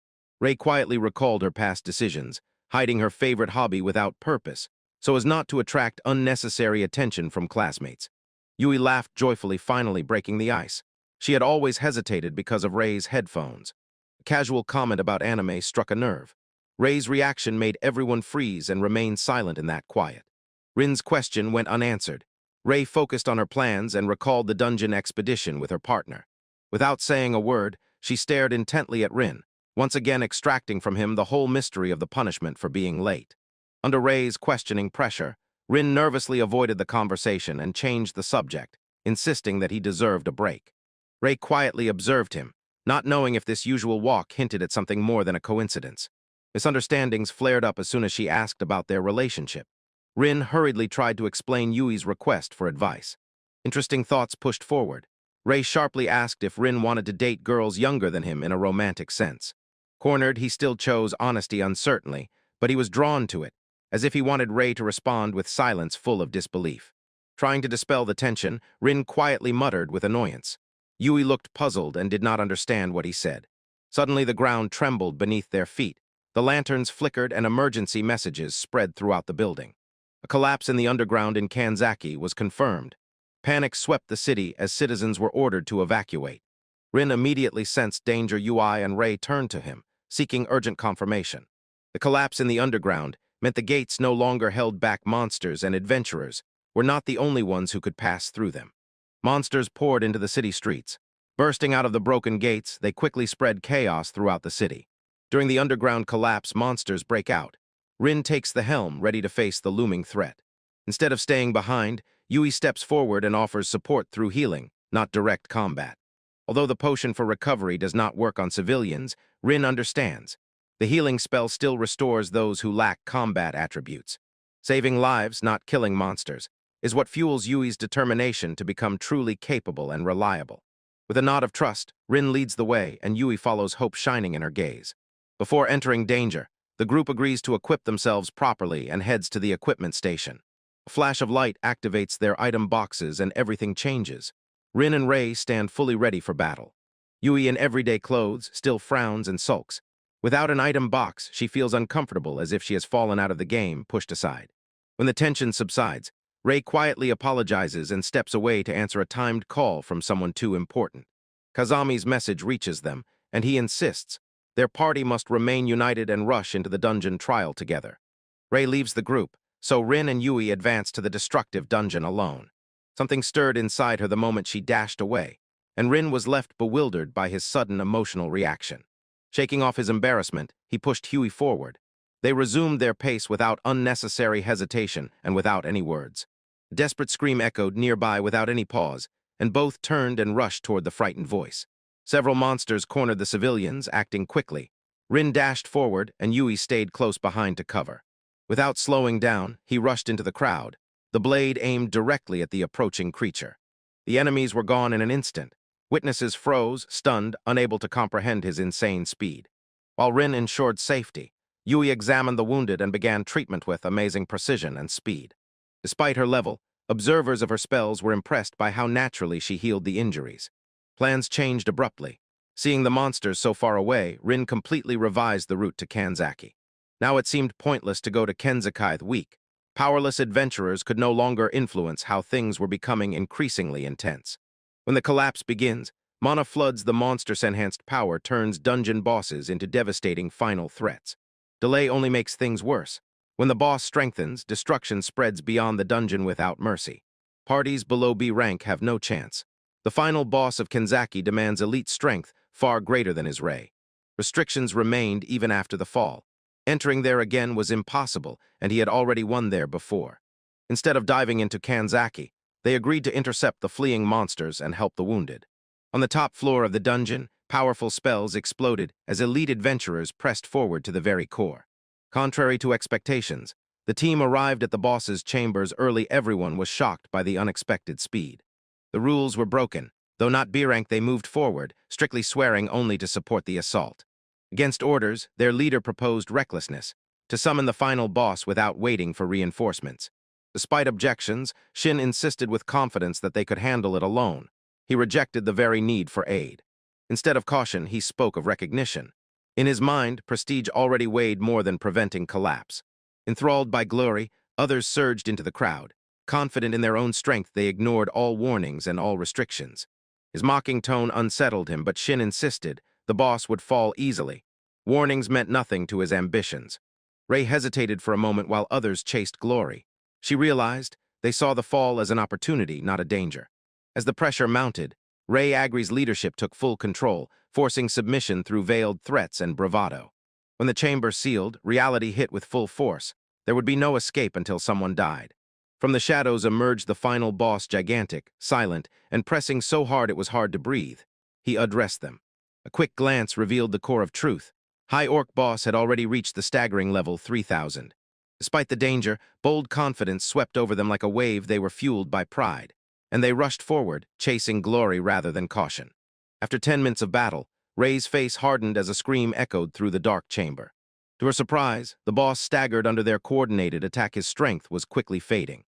Speaker 1: Rei quietly recalled her past decisions, hiding her favorite hobby without purpose, so as not to attract unnecessary attention from classmates. Yui laughed joyfully, finally breaking the ice. She had always hesitated because of Rei's headphones. A casual comment about anime struck a nerve. Rei's reaction made everyone freeze and remain silent in that quiet. Rin's question went unanswered. Rei focused on her plans and recalled the dungeon expedition with her partner. Without saying a word, she stared intently at Rin, once again extracting from him the whole mystery of the punishment for being late. Under Rei's questioning pressure, Rin nervously avoided the conversation and changed the subject, insisting that he deserved a break. Rei quietly observed him, not knowing if this usual walk hinted at something more than a coincidence. Misunderstandings flared up as soon as she asked about their relationship. Rin hurriedly tried to explain Yui's request for advice. Interesting thoughts pushed forward. Rei sharply asked if Rin wanted to date girls younger than him in a romantic sense. Cornered, he still chose honesty uncertainly, but he was drawn to it, as if he wanted Rei to respond with silence full of disbelief. Trying to dispel the tension, Rin quietly muttered with annoyance. Yui looked puzzled and did not understand what he said. Suddenly the ground trembled beneath their feet. The lanterns flickered and emergency messages spread throughout the building. A collapse in the underground in Kanzaki was confirmed. Panic swept the city as citizens were ordered to evacuate. Rin immediately sensed danger. Yui and Rei turned to him, seeking urgent confirmation. The collapse in the underground meant the gates no longer held back monsters, and adventurers were not the only ones who could pass through them. Monsters poured into the city streets, Bursting out of the broken gates, they quickly spread chaos throughout the city. During the underground collapse, monsters break out. Rin takes the helm, ready to face the looming threat. Instead of staying behind, Yui steps forward and offers support through healing, not direct combat. Although the potion for recovery does not work on civilians, Rin understands. The healing spell still restores those who lack combat attributes. Saving lives, not killing monsters, is what fuels Yui's determination to become truly capable and reliable. With a nod of trust, Rin leads the way, and Yui follows, hope shining in her gaze. Before entering danger, the group agrees to equip themselves properly and heads to the equipment station. A flash of light activates their item boxes and everything changes. Rin and Rei stand fully ready for battle. Yui, in everyday clothes, still frowns and sulks. Without an item box, she feels uncomfortable, as if she has fallen out of the game, pushed aside. When the tension subsides, Rei quietly apologizes and steps away to answer a timed call from someone too important. Kazami's message reaches them, and he insists their party must remain united and rush into the dungeon trial together. Rei leaves the group, so Rin and Yui advance to the destructive dungeon alone. Something stirred inside her the moment she dashed away, and Rin was left bewildered by his sudden emotional reaction. Shaking off his embarrassment, he pushed Yui forward. They resumed their pace without unnecessary hesitation and without any words. A desperate scream echoed nearby without any pause, and both turned and rushed toward the frightened voice. Several monsters cornered the civilians, acting quickly. Rin dashed forward, and Yui stayed close behind to cover. Without slowing down, he rushed into the crowd, the blade aimed directly at the approaching creature. The enemies were gone in an instant. Witnesses froze, stunned, unable to comprehend his insane speed. While Rin ensured safety, Yui examined the wounded and began treatment with amazing precision and speed. Despite her level, observers of her spells were impressed by how naturally she healed the injuries. Plans changed abruptly. Seeing the monsters so far away, Rin completely revised the route to Kanzaki. Now it seemed pointless to go to Kenzakai weak. Powerless adventurers could no longer influence how things were becoming increasingly intense. When the collapse begins, mana floods the monster's enhanced power turns dungeon bosses into devastating final threats. Delay only makes things worse. When the boss strengthens, destruction spreads beyond the dungeon without mercy. Parties below B rank have no chance. The final boss of Kanzaki demands elite strength far greater than his Rei. Restrictions remained even after the fall. Entering there again was impossible, and he had already won there before. Instead of diving into Kanzaki, they agreed to intercept the fleeing monsters and help the wounded. On the top floor of the dungeon, powerful spells exploded as elite adventurers pressed forward to the very core. Contrary to expectations, the team arrived at the boss's chambers early. Everyone was shocked by the unexpected speed. The rules were broken. Though not B rank, they moved forward, strictly swearing only to support the assault. Against orders, their leader proposed recklessness, to summon the final boss without waiting for reinforcements. Despite objections, Shin insisted with confidence that they could handle it alone. He rejected the very need for aid. Instead of caution, he spoke of recognition. In his mind, prestige already weighed more than preventing collapse. Enthralled by glory, others surged into the crowd. Confident in their own strength, they ignored all warnings and all restrictions. His mocking tone unsettled him, but Shin insisted the boss would fall easily. Warnings meant nothing to his ambitions. Rei hesitated for a moment while others chased glory. She realized they saw the fall as an opportunity, not a danger. As the pressure mounted, Rei Agri's leadership took full control, forcing submission through veiled threats and bravado. When the chamber sealed, reality hit with full force. There would be no escape until someone died. From the shadows emerged the final boss, gigantic, silent, and pressing so hard it was hard to breathe. He addressed them. A quick glance revealed the core of truth. High Orc boss had already reached the staggering level 3000. Despite the danger, bold confidence swept over them like a wave. They were fueled by pride, and they rushed forward, chasing glory rather than caution. After 10 minutes of battle, Rei's face hardened as a scream echoed through the dark chamber. To her surprise, the boss staggered under their coordinated attack. His strength was quickly fading.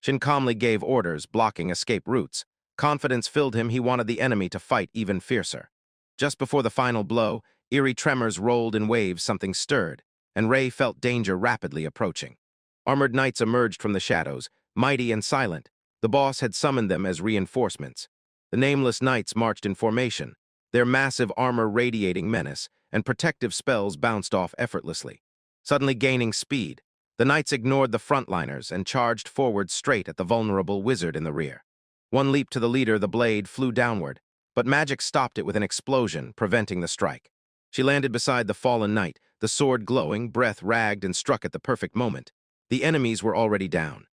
Speaker 1: Shin calmly gave orders, blocking escape routes. Confidence filled him. He wanted the enemy to fight even fiercer. Just before the final blow, eerie tremors rolled in waves. Something stirred, and Rei felt danger rapidly approaching. Armored knights emerged from the shadows, mighty and silent. The boss had summoned them as reinforcements. The nameless knights marched in formation, their massive armor radiating menace, and protective spells bounced off effortlessly. Suddenly gaining speed, the knights ignored the frontliners and charged forward straight at the vulnerable wizard in the rear. One leap to the leader, the blade flew downward, but magic stopped it with an explosion, preventing the strike. She landed beside the fallen knight, the sword glowing, breath ragged, and struck at the perfect moment. The enemies were already down.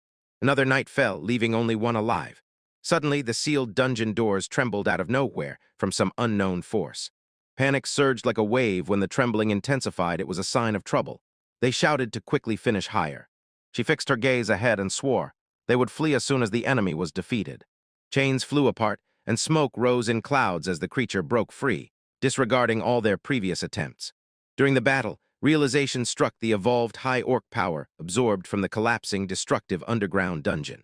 Speaker 1: Another knight fell, leaving only one alive. Suddenly, the sealed dungeon doors trembled out of nowhere from some unknown force. Panic surged like a wave. When the trembling intensified, it was a sign of trouble. They shouted to quickly finish higher. She fixed her gaze ahead and swore they would flee as soon as the enemy was defeated. Chains flew apart, and smoke rose in clouds as the creature broke free, disregarding all their previous attempts. During the battle, realization struck the evolved high orc power absorbed from the collapsing, destructive underground dungeon.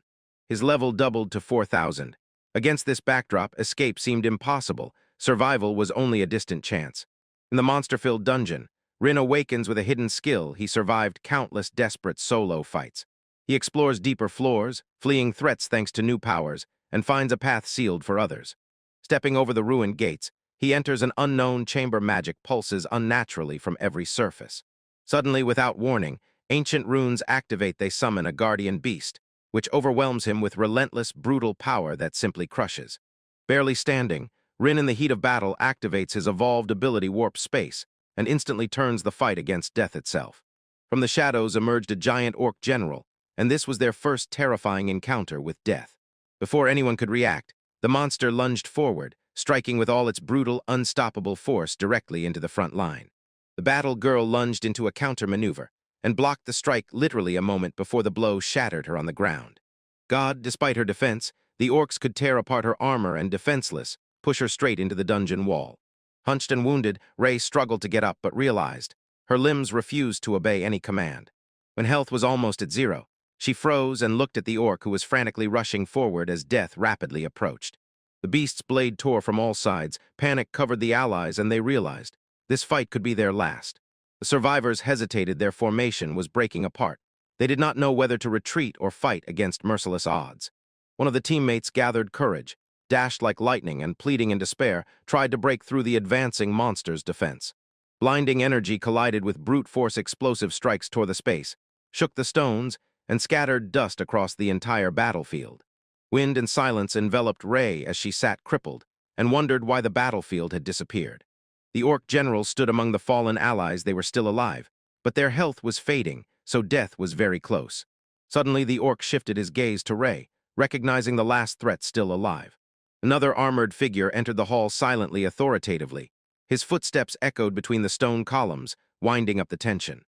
Speaker 1: His level doubled to 4,000. Against this backdrop, escape seemed impossible. Survival was only a distant chance. In the monster-filled dungeon, Rin awakens with a hidden skill. He survived countless desperate solo fights. He explores deeper floors, fleeing threats thanks to new powers, and finds a path sealed for others. Stepping over the ruined gates, he enters an unknown chamber. Magic pulses unnaturally from every surface. Suddenly, without warning, ancient runes activate. They summon a guardian beast, which overwhelms him with relentless, brutal power that simply crushes. Barely standing, Rin in the heat of battle activates his evolved ability Warp Space and instantly turns the fight against death itself. From the shadows emerged a giant orc general, and this was their first terrifying encounter with death. Before anyone could react, the monster lunged forward, striking with all its brutal, unstoppable force directly into the front line. The battle girl lunged into a counter-maneuver and blocked the strike literally a moment before the blow shattered her on the ground. Despite her defense, the orcs could tear apart her armor and, defenseless, push her straight into the dungeon wall. Hunched and wounded, Rei struggled to get up but realized her limbs refused to obey any command. When health was almost at zero, she froze and looked at the orc who was frantically rushing forward as death rapidly approached. The beast's blade tore from all sides, panic covered the allies, and they realized this fight could be their last. The survivors hesitated. Their formation was breaking apart. They did not know whether to retreat or fight against merciless odds. One of the teammates gathered courage, dashed like lightning, and, pleading in despair, tried to break through the advancing monster's defense. Blinding energy collided with brute force. Explosive strikes tore the space, shook the stones, and scattered dust across the entire battlefield. Wind and silence enveloped Rei as she sat crippled and wondered why the battlefield had disappeared. The orc general stood among the fallen allies. They were still alive, but their health was fading, so death was very close. Suddenly, the orc shifted his gaze to Rei, recognizing the last threat still alive. Another armored figure entered the hall silently, authoritatively. His footsteps echoed between the stone columns, winding up the tension.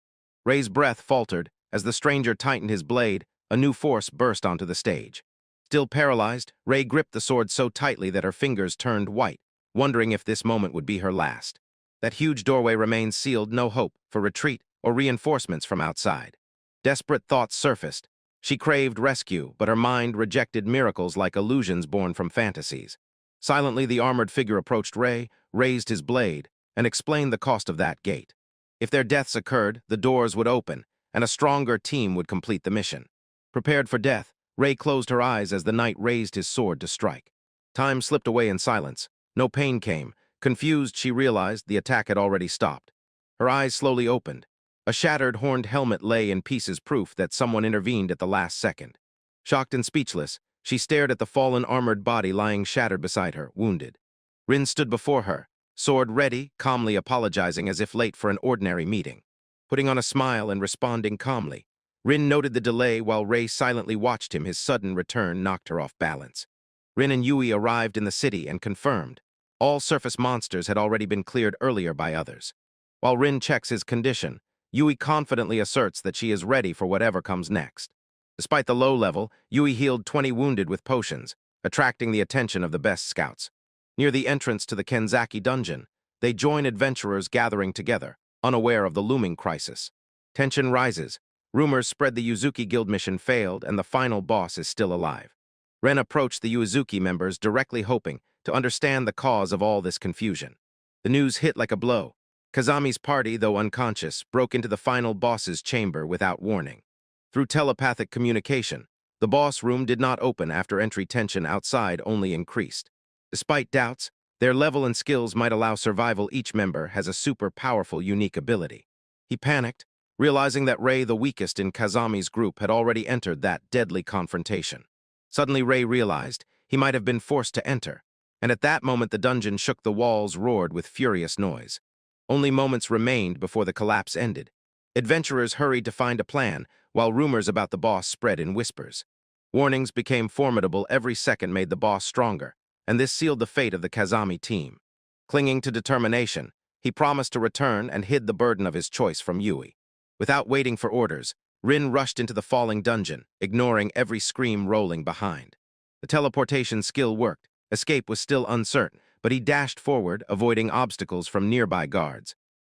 Speaker 1: Rei's breath faltered as the stranger tightened his blade. A new force burst onto the stage. Still paralyzed, Rei gripped the sword so tightly that her fingers turned white, wondering if this moment would be her last. That huge doorway remained sealed, no hope for retreat or reinforcements from outside. Desperate thoughts surfaced. She craved rescue, but her mind rejected miracles like illusions born from fantasies. Silently, the armored figure approached Rei, raised his blade, and explained the cost of that gate. If their deaths occurred, the doors would open, and a stronger team would complete the mission. Prepared for death, Rei closed her eyes as the knight raised his sword to strike. Time slipped away in silence. No pain came. Confused, she realized the attack had already stopped. Her eyes slowly opened. A shattered horned helmet lay in pieces, proof that someone intervened at the last second. Shocked and speechless, she stared at the fallen armored body lying shattered beside her, wounded. Rin stood before her, sword ready, calmly apologizing as if late for an ordinary meeting. Putting on a smile and responding calmly, Rin noted the delay while Rei silently watched him. His sudden return knocked her off balance. Rin and Yui arrived in the city and confirmed all surface monsters had already been cleared earlier by others. While Rin checks his condition, Yui confidently asserts that she is ready for whatever comes next. Despite the low level, Yui healed 20 wounded with potions, attracting the attention of the best scouts. Near the entrance to the Kenzaki dungeon, they join adventurers gathering together, unaware of the looming crisis. Tension rises. Rumors spread the Yuzuki Guild mission failed and the final boss is still alive. Ren approached the Yuzuki members directly, hoping to understand the cause of all this confusion. The news hit like a blow. Kazami's party, though unconscious, broke into the final boss's chamber without warning. Through telepathic communication, the boss room did not open after entry. Tension outside only increased. Despite doubts, their level and skills might allow survival. Each member has a super powerful, unique ability. He panicked, realizing that Rei, the weakest in Kazami's group, had already entered that deadly confrontation. Suddenly, Rei realized he might have been forced to enter. And at that moment the dungeon shook, the walls roared with furious noise. Only moments remained before the collapse ended. Adventurers hurried to find a plan, while rumors about the boss spread in whispers. Warnings became formidable, every second made the boss stronger, and this sealed the fate of the Kazami team. Clinging to determination, he promised to return and hid the burden of his choice from Yui. Without waiting for orders, Rin rushed into the falling dungeon, ignoring every scream rolling behind. The teleportation skill worked. Escape was still uncertain, but he dashed forward, avoiding obstacles from nearby guards.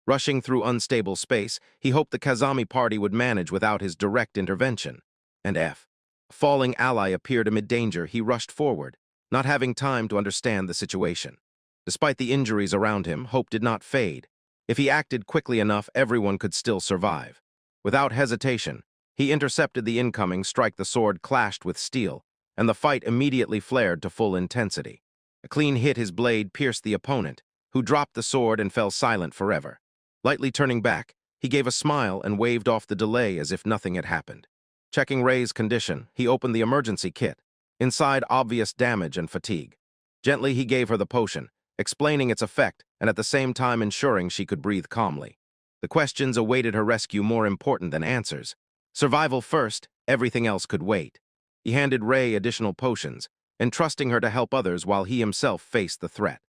Speaker 1: Rushing through unstable space, he hoped the Kazami party would manage without his direct intervention. And a falling ally appeared amid danger. He rushed forward, not having time to understand the situation. Despite the injuries around him, hope did not fade. If he acted quickly enough, everyone could still survive. Without hesitation, he intercepted the incoming strike. The sword clashed with steel, and the fight immediately flared to full intensity. A clean hit, his blade pierced the opponent, who dropped the sword and fell silent forever. Lightly turning back, he gave a smile and waved off the delay as if nothing had happened. Checking Rei's condition, he opened the emergency kit. Inside, obvious damage and fatigue. Gently, he gave her the potion, explaining its effect and at the same time ensuring she could breathe calmly. The questions awaited her rescue more important than answers. Survival first, everything else could wait. He handed Rei additional potions, entrusting her to help others while he himself faced the threat.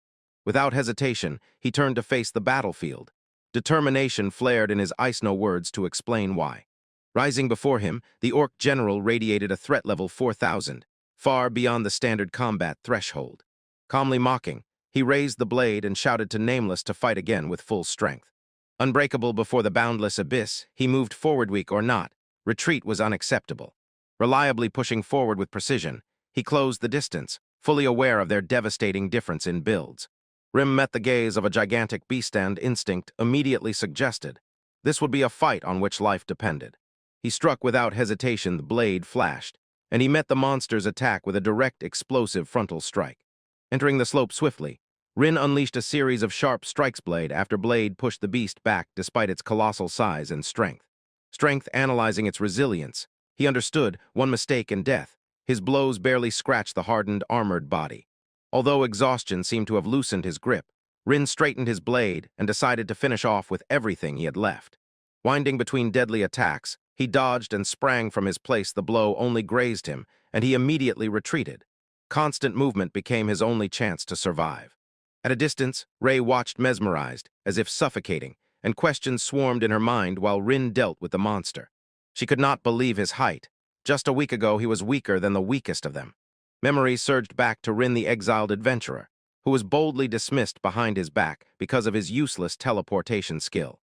Speaker 1: Without hesitation, he turned to face the battlefield. Determination flared in his eyes, no words to explain why. Rising before him, the orc general radiated a threat level 4000, far beyond the standard combat threshold. Calmly mocking, he raised the blade and shouted to Nameless to fight again with full strength. Unbreakable before the boundless abyss, he moved forward. Weak or not, retreat was unacceptable. Reliably pushing forward with precision, he closed the distance, fully aware of their devastating difference in builds. Rim met the gaze of a gigantic beast, and instinct immediately suggested this would be a fight on which life depended. He struck without hesitation. The blade flashed, and he met the monster's attack with a direct, explosive frontal strike. Entering the slope swiftly, Rin unleashed a series of sharp strikes. Blade after blade pushed the beast back despite its colossal size and strength. Analyzing its resilience, he understood one mistake and death. His blows barely scratched the hardened, armored body. Although exhaustion seemed to have loosened his grip, Rin straightened his blade and decided to finish off with everything he had left. Winding between deadly attacks, he dodged and sprang from his place. The blow only grazed him, and he immediately retreated. Constant movement became his only chance to survive. At a distance, Rei watched mesmerized, as if suffocating, and questions swarmed in her mind while Rin dealt with the monster. She could not believe his height. Just a week ago, he was weaker than the weakest of them. Memories surged back to Rin, the exiled adventurer, who was boldly dismissed behind his back because of his useless teleportation skill.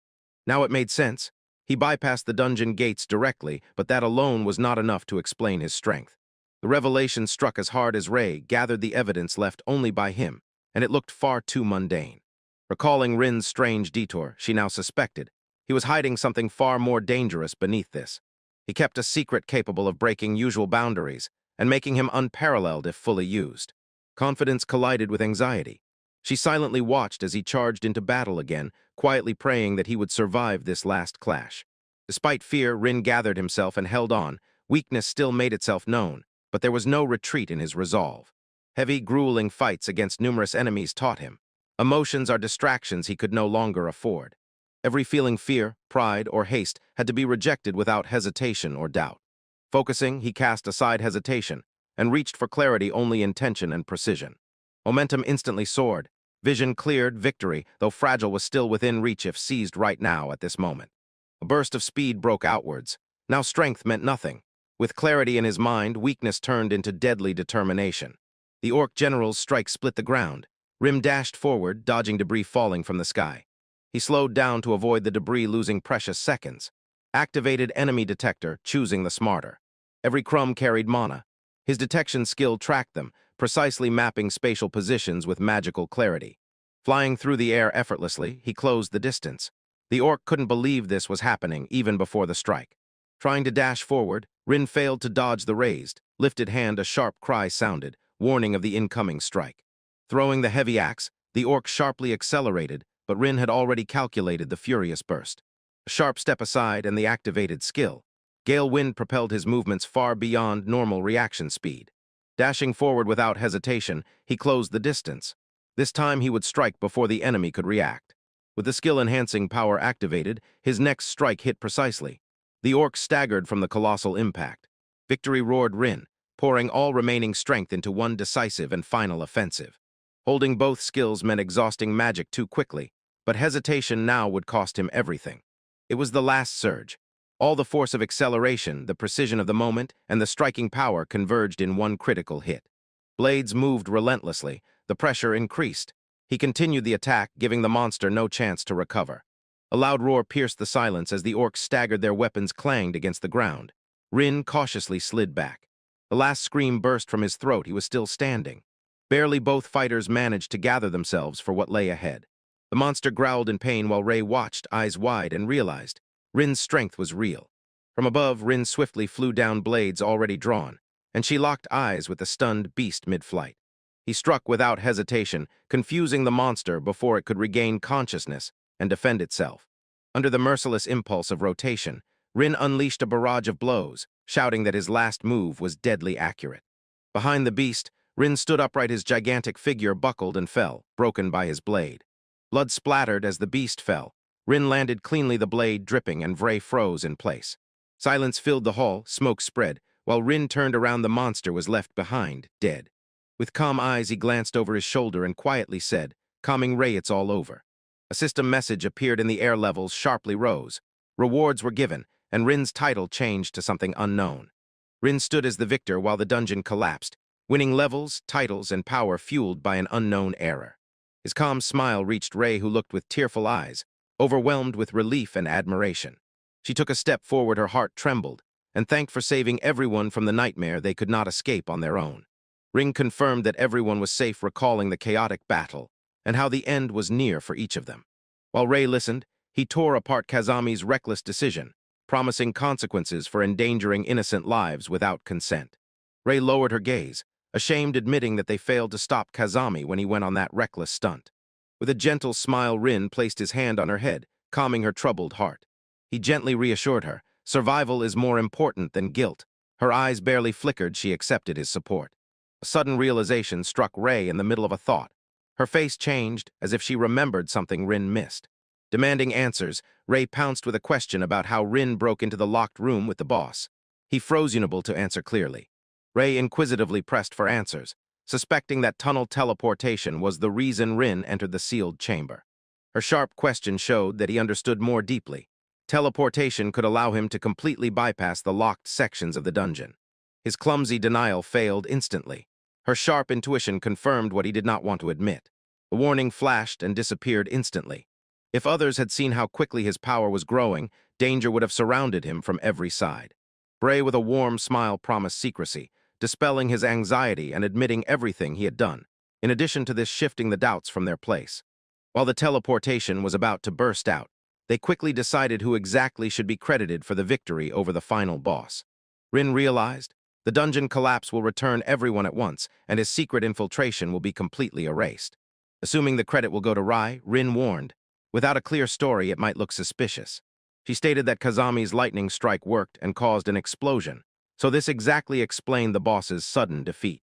Speaker 1: Now it made sense. He bypassed the dungeon gates directly, but that alone was not enough to explain his strength. The revelation struck as hard as Rei gathered the evidence left only by him, and it looked far too mundane. Recalling Rin's strange detour, she now suspected he was hiding something far more dangerous beneath this. He kept a secret capable of breaking usual boundaries and making him unparalleled if fully used. Confidence collided with anxiety. She silently watched as he charged into battle again, quietly praying that he would survive this last clash. Despite fear, Rin gathered himself and held on. Weakness still made itself known, but there was no retreat in his resolve. Heavy, grueling fights against numerous enemies taught him emotions are distractions he could no longer afford. Every feeling, fear, pride, or haste had to be rejected without hesitation or doubt. Focusing, he cast aside hesitation and reached for clarity, only intention and precision. Momentum instantly soared. Vision cleared. Victory, though fragile, was still within reach if seized right now at this moment. A burst of speed broke outwards. Now strength meant nothing. With clarity in his mind, weakness turned into deadly determination. The orc general's strike split the ground. Rim dashed forward, dodging debris falling from the sky. He slowed down to avoid the debris, losing precious seconds. Activated enemy detector, choosing the smarter. Every crumb carried mana. His detection skill tracked them, precisely mapping spatial positions with magical clarity. Flying through the air effortlessly, he closed the distance. The orc couldn't believe this was happening even before the strike. Trying to dash forward, Rin failed to dodge the raised, lifted hand. A sharp cry sounded, warning of the incoming strike. Throwing the heavy axe, the orc sharply accelerated, but Rin had already calculated the furious burst. A sharp step aside and the activated skill. Gale wind propelled his movements far beyond normal reaction speed. Dashing forward without hesitation, he closed the distance. This time he would strike before the enemy could react. With the skill-enhancing power activated, his next strike hit precisely. The orc staggered from the colossal impact. Victory roared Rin, pouring all remaining strength into one decisive and final offensive. Holding both skills meant exhausting magic too quickly, but hesitation now would cost him everything. It was the last surge. All the force of acceleration, the precision of the moment, and the striking power converged in one critical hit. Blades moved relentlessly. The pressure increased. He continued the attack, giving the monster no chance to recover. A loud roar pierced the silence as the orcs staggered, their weapons clanged against the ground. Rin cautiously slid back. The last scream burst from his throat. He was still standing. Barely both fighters managed to gather themselves for what lay ahead. The monster growled in pain while Ray watched, eyes wide, and realized Rin's strength was real. From above, Rin swiftly flew down, blades already drawn, and she locked eyes with the stunned beast mid-flight. He struck without hesitation, confusing the monster before it could regain consciousness and defend itself. Under the merciless impulse of rotation, Rin unleashed a barrage of blows, shouting that his last move was deadly accurate. Behind the beast, Rin stood upright, his gigantic figure buckled and fell, broken by his blade. Blood splattered as the beast fell. Rin landed cleanly, the blade dripping, and Vray froze in place. Silence filled the hall, smoke spread. While Rin turned around, the monster was left behind, dead. With calm eyes, he glanced over his shoulder and quietly said, "Calming Ray, it's all over." A system message appeared, and the air levels sharply rose. Rewards were given, and Rin's title changed to something unknown. Rin stood as the victor while the dungeon collapsed, winning levels, titles, and power fueled by an unknown error. His calm smile reached Ray, who looked with tearful eyes, overwhelmed with relief and admiration. She took a step forward, her heart trembled, and thanked for saving everyone from the nightmare they could not escape on their own. Ring confirmed that everyone was safe, recalling the chaotic battle and how the end was near for each of them. While Ray listened, he tore apart Kazami's reckless decision, promising consequences for endangering innocent lives without consent. Ray lowered her gaze, ashamed, admitting that they failed to stop Kazami when he went on that reckless stunt. With a gentle smile, Rin placed his hand on her head, calming her troubled heart. He gently reassured her, survival is more important than guilt. Her eyes barely flickered, she accepted his support. A sudden realization struck Ray in the middle of a thought. Her face changed, as if she remembered something Rin missed. Demanding answers, Ray pounced with a question about how Rin broke into the locked room with the boss. He froze, unable to answer clearly. Ray inquisitively pressed for answers, suspecting that tunnel teleportation was the reason Rin entered the sealed chamber. Her sharp question showed that he understood more deeply. Teleportation could allow him to completely bypass the locked sections of the dungeon. His clumsy denial failed instantly. Her sharp intuition confirmed what he did not want to admit. The warning flashed and disappeared instantly. If others had seen how quickly his power was growing, danger would have surrounded him from every side. Bray, with a warm smile, promised secrecy, dispelling his anxiety and admitting everything he had done, in addition to this shifting the doubts from their place. While the teleportation was about to burst out, they quickly decided who exactly should be credited for the victory over the final boss. Rin realized the dungeon collapse will return everyone at once, and his secret infiltration will be completely erased. Assuming the credit will go to Rai, Rin warned, without a clear story, it might look suspicious. She stated that Kazami's lightning strike worked and caused an explosion, so this exactly explained the boss's sudden defeat.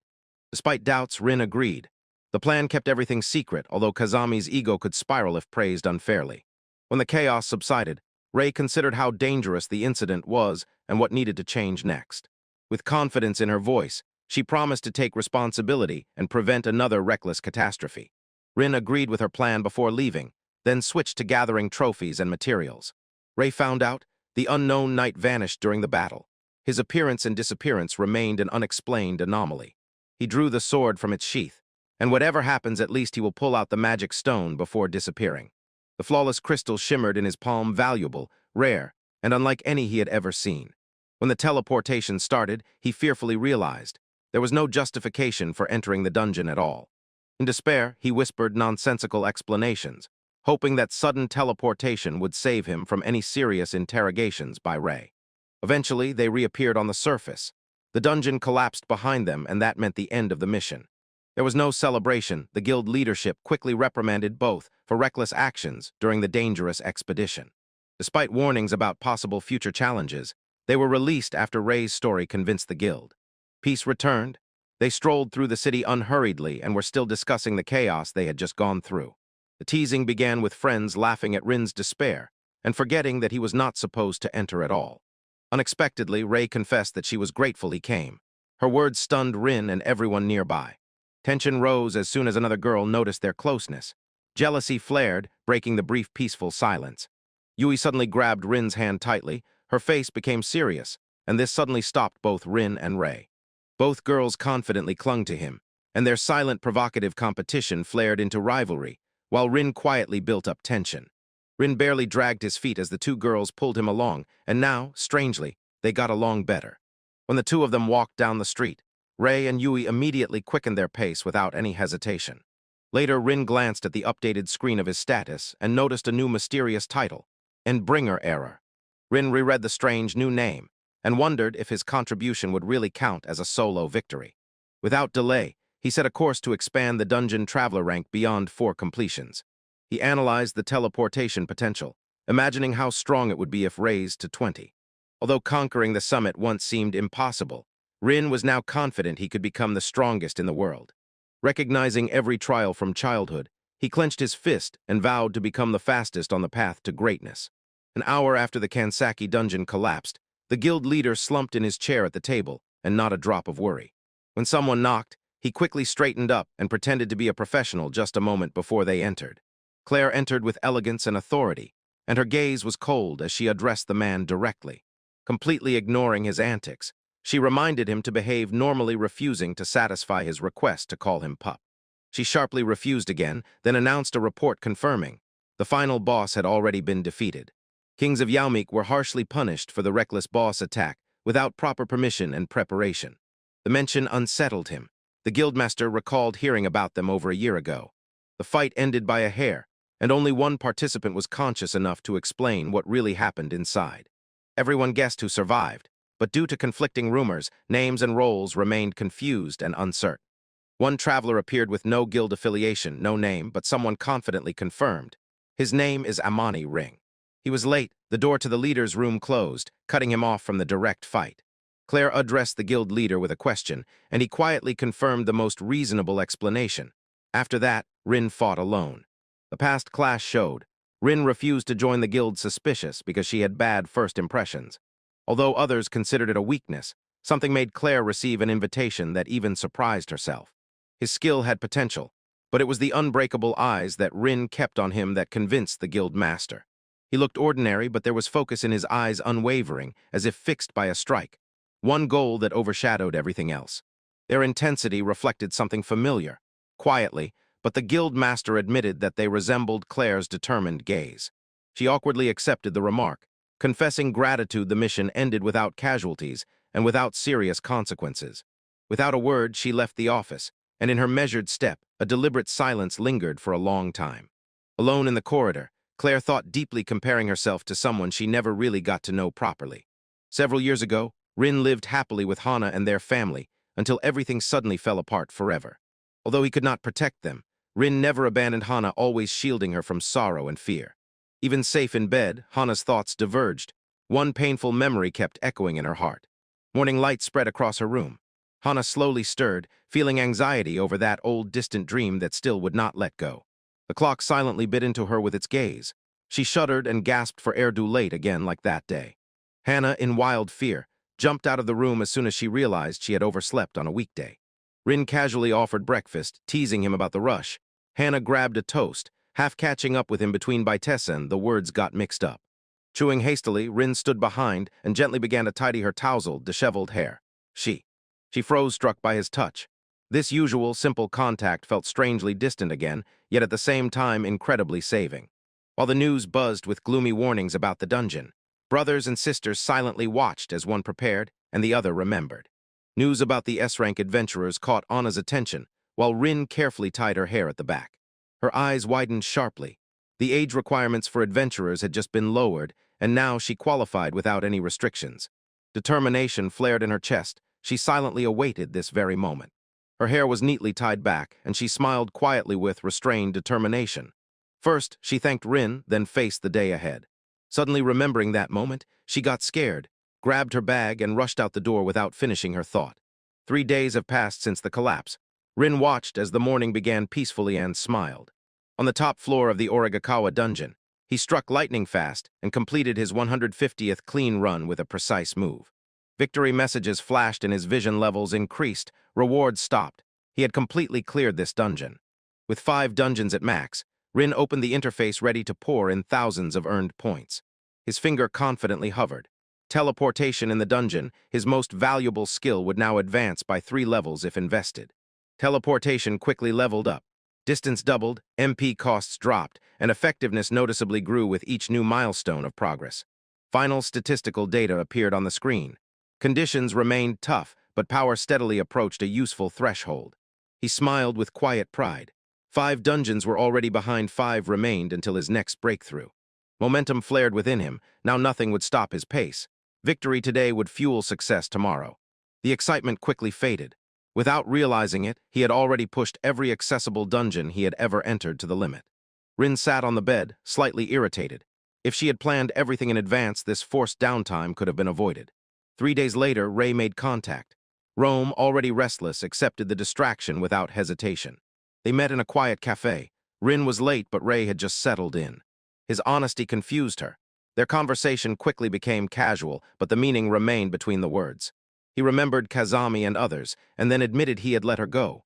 Speaker 1: Despite doubts, Rin agreed. The plan kept everything secret, although Kazami's ego could spiral if praised unfairly. When the chaos subsided, Ray considered how dangerous the incident was and what needed to change next. With confidence in her voice, she promised to take responsibility and prevent another reckless catastrophe. Rin agreed with her plan before leaving, then switched to gathering trophies and materials. Ray found out the unknown knight vanished during the battle. His appearance and disappearance remained an unexplained anomaly. He drew the sword from its sheath, and whatever happens, at least he will pull out the magic stone before disappearing. The flawless crystal shimmered in his palm, valuable, rare, and unlike any he had ever seen. When the teleportation started, he fearfully realized there was no justification for entering the dungeon at all. In despair, he whispered nonsensical explanations, hoping that sudden teleportation would save him from any serious interrogations by Ray. Eventually, they reappeared on the surface. The dungeon collapsed behind them, and that meant the end of the mission. There was no celebration. The guild leadership quickly reprimanded both for reckless actions during the dangerous expedition. Despite warnings about possible future challenges, they were released after Ray's story convinced the guild. Peace returned, They strolled through the city unhurriedly and were still discussing the chaos they had just gone through. The teasing began with friends laughing at Rin's despair and forgetting that he was not supposed to enter at all. Unexpectedly, Ray confessed that she was grateful he came. Her words stunned Rin and everyone nearby. Tension rose as soon as another girl noticed their closeness. Jealousy flared, breaking the brief peaceful silence. Yui suddenly grabbed Rin's hand tightly. Her face became serious, and this suddenly stopped both Rin and Ray. Both girls confidently clung to him, and their silent provocative competition flared into rivalry, while Rin quietly built up tension. Rin barely dragged his feet as the two girls pulled him along, and now, strangely, they got along better. When the two of them walked down the street, Ray and Yui immediately quickened their pace without any hesitation. Later, Rin glanced at the updated screen of his status and noticed a new mysterious title, Endbringer Error. Rin reread the strange new name and wondered if his contribution would really count as a solo victory. Without delay, he set a course to expand the dungeon traveler rank beyond 4 completions. He analyzed the teleportation potential, imagining how strong it would be if raised to 20. Although conquering the summit once seemed impossible, Rin was now confident he could become the strongest in the world. Recognizing every trial from childhood, he clenched his fist and vowed to become the fastest on the path to greatness. An hour after the Kansaki dungeon collapsed, the guild leader slumped in his chair at the table, and not a drop of worry. When someone knocked, he quickly straightened up and pretended to be a professional just a moment before they entered. Claire entered with elegance and authority, and her gaze was cold as she addressed the man directly. Completely ignoring his antics, she reminded him to behave normally, refusing to satisfy his request to call him pup. She sharply refused again, then announced a report confirming the final boss had already been defeated. Kings of Yaomik were harshly punished for the reckless boss attack without proper permission and preparation. The mention unsettled him. The guildmaster recalled hearing about them over a year ago. The fight ended by a hair, and only one participant was conscious enough to explain what really happened inside. Everyone guessed who survived, but due to conflicting rumors, names and roles remained confused and uncertain. One traveler appeared with no guild affiliation, no name, but someone confidently confirmed. His name is Amani Ring. He was late, the door to the leader's room closed, cutting him off from the direct fight. Claire addressed the guild leader with a question, and he quietly confirmed the most reasonable explanation. After that, Rin fought alone. The past clash showed. Rin refused to join the guild, suspicious because she had bad first impressions. Although others considered it a weakness, something made Claire receive an invitation that even surprised herself. His skill had potential, but it was the unbreakable eyes that Rin kept on him that convinced the guild master. He looked ordinary, but there was focus in his eyes, unwavering, as if fixed by a strike. One goal that overshadowed everything else. Their intensity reflected something familiar. Quietly, but the guild master admitted that they resembled Claire's determined gaze. She awkwardly accepted the remark, confessing gratitude. The mission ended without casualties and without serious consequences. Without a word, she left the office, and in her measured step, a deliberate silence lingered for a long time. Alone in the corridor, Claire thought deeply, comparing herself to someone she never really got to know properly. Several years ago, Rin lived happily with Hana and their family until everything suddenly fell apart forever. Although he could not protect them, Rin never abandoned Hana, always shielding her from sorrow and fear. Even safe in bed, Hana's thoughts diverged. One painful memory kept echoing in her heart. Morning light spread across her room. Hana slowly stirred, feeling anxiety over that old distant dream that still would not let go. The clock silently bit into her with its gaze. She shuddered and gasped for air. Too late again, like that day. Hana, in wild fear, jumped out of the room as soon as she realized she had overslept on a weekday. Rin casually offered breakfast, teasing him about the rush. Hana grabbed a toast, half catching up with him between bites, and the words got mixed up. Chewing hastily, Rin stood behind and gently began to tidy her tousled, disheveled hair. She froze, struck by his touch. This usual, simple contact felt strangely distant again, yet at the same time incredibly saving. While the news buzzed with gloomy warnings about the dungeon, brothers and sisters silently watched as one prepared and the other remembered. News about the S-rank adventurers caught Anna's attention, while Rin carefully tied her hair at the back. Her eyes widened sharply. The age requirements for adventurers had just been lowered, and now she qualified without any restrictions. Determination flared in her chest. She silently awaited this very moment. Her hair was neatly tied back, and she smiled quietly with restrained determination. First, she thanked Rin, then faced the day ahead. Suddenly remembering that moment, she got scared, grabbed her bag, and rushed out the door without finishing her thought. 3 days have passed since the collapse. Rin watched as the morning began peacefully and smiled. On the top floor of the Origakawa dungeon, he struck lightning fast and completed his 150th clean run with a precise move. Victory messages flashed and his vision levels increased. Rewards stopped. He had completely cleared this dungeon. With 5 dungeons at max, Rin opened the interface ready to pour in thousands of earned points. His finger confidently hovered. Teleportation in the dungeon, his most valuable skill, would now advance by 3 levels if invested. Teleportation quickly leveled up. Distance doubled, MP costs dropped, and effectiveness noticeably grew with each new milestone of progress. Final statistical data appeared on the screen. Conditions remained tough, but power steadily approached a useful threshold. He smiled with quiet pride. 5 dungeons were already behind, 5 remained until his next breakthrough. Momentum flared within him. Now nothing would stop his pace. Victory today would fuel success tomorrow. The excitement quickly faded. Without realizing it, he had already pushed every accessible dungeon he had ever entered to the limit. Rin sat on the bed, slightly irritated. If she had planned everything in advance, this forced downtime could have been avoided. 3 days later, Ray made contact. Rome, already restless, accepted the distraction without hesitation. They met in a quiet cafe. Rin was late, but Ray had just settled in. His honesty confused her. Their conversation quickly became casual, but the meaning remained between the words. He remembered Kazami and others, and then admitted he had let her go.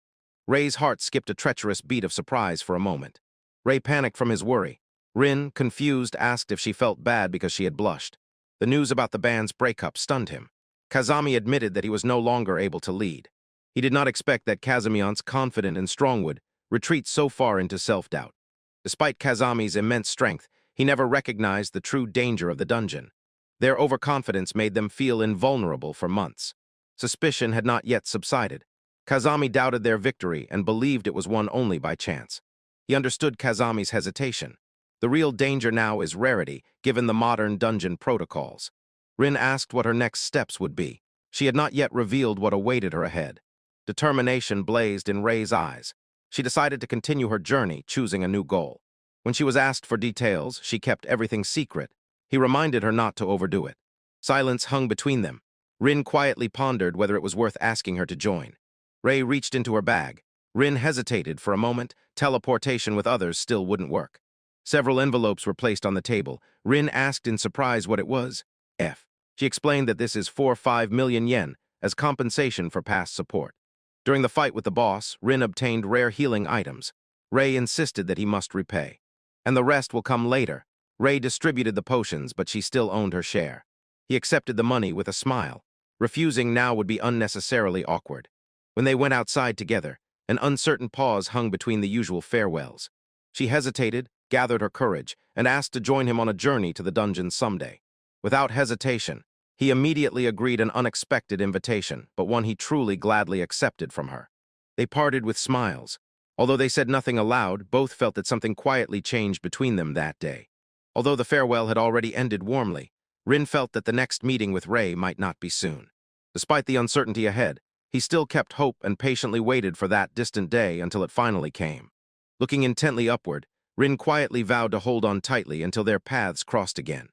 Speaker 1: Ray's heart skipped a treacherous beat of surprise for a moment. Ray panicked from his worry. Rin, confused, asked if she felt bad because she had blushed. The news about the band's breakup stunned him. Kazami admitted that he was no longer able to lead. He did not expect that Kazamian's confident and strong would retreat so far into self-doubt. Despite Kazami's immense strength, he never recognized the true danger of the dungeon. Their overconfidence made them feel invulnerable for months. Suspicion had not yet subsided. Kazami doubted their victory and believed it was won only by chance. He understood Kazami's hesitation. The real danger now is rarity, given the modern dungeon protocols. Rin asked what her next steps would be. She had not yet revealed what awaited her ahead. Determination blazed in Ray's eyes. She decided to continue her journey, choosing a new goal. When she was asked for details, she kept everything secret. He reminded her not to overdo it. Silence hung between them. Rin quietly pondered whether it was worth asking her to join. Ray reached into her bag. Rin hesitated for a moment. Teleportation with others still wouldn't work. Several envelopes were placed on the table. Rin asked in surprise what it was. She explained that this is 4-5 million yen as compensation for past support. During the fight with the boss, Rin obtained rare healing items. Ray insisted that he must repay. And the rest will come later. Ray distributed the potions, but she still owned her share. He accepted the money with a smile. Refusing now would be unnecessarily awkward. When they went outside together, an uncertain pause hung between the usual farewells. She hesitated, gathered her courage, and asked to join him on a journey to the dungeon someday. Without hesitation, he immediately agreed, an unexpected invitation, but one he truly gladly accepted from her. They parted with smiles. Although they said nothing aloud, both felt that something quietly changed between them that day. Although the farewell had already ended warmly, Rin felt that the next meeting with Ray might not be soon. Despite the uncertainty ahead, he still kept hope and patiently waited for that distant day until it finally came. Looking intently upward, Rin quietly vowed to hold on tightly until their paths crossed again.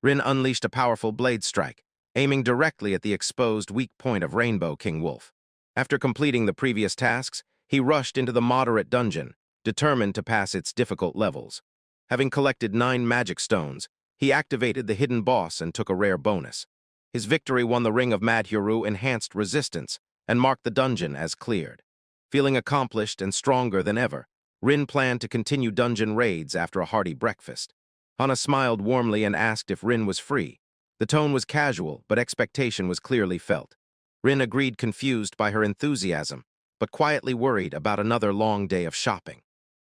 Speaker 1: Rin unleashed a powerful blade strike, aiming directly at the exposed weak point of Rainbow King Wolf. After completing the previous tasks, he rushed into the moderate dungeon, determined to pass its difficult levels. Having collected 9 magic stones, he activated the hidden boss and took a rare bonus. His victory won the Ring of Madhuru, enhanced resistance, and marked the dungeon as cleared. Feeling accomplished and stronger than ever, Rin planned to continue dungeon raids after a hearty breakfast. Hana smiled warmly and asked if Rin was free. The tone was casual, but expectation was clearly felt. Rin agreed, confused by her enthusiasm, but quietly worried about another long day of shopping.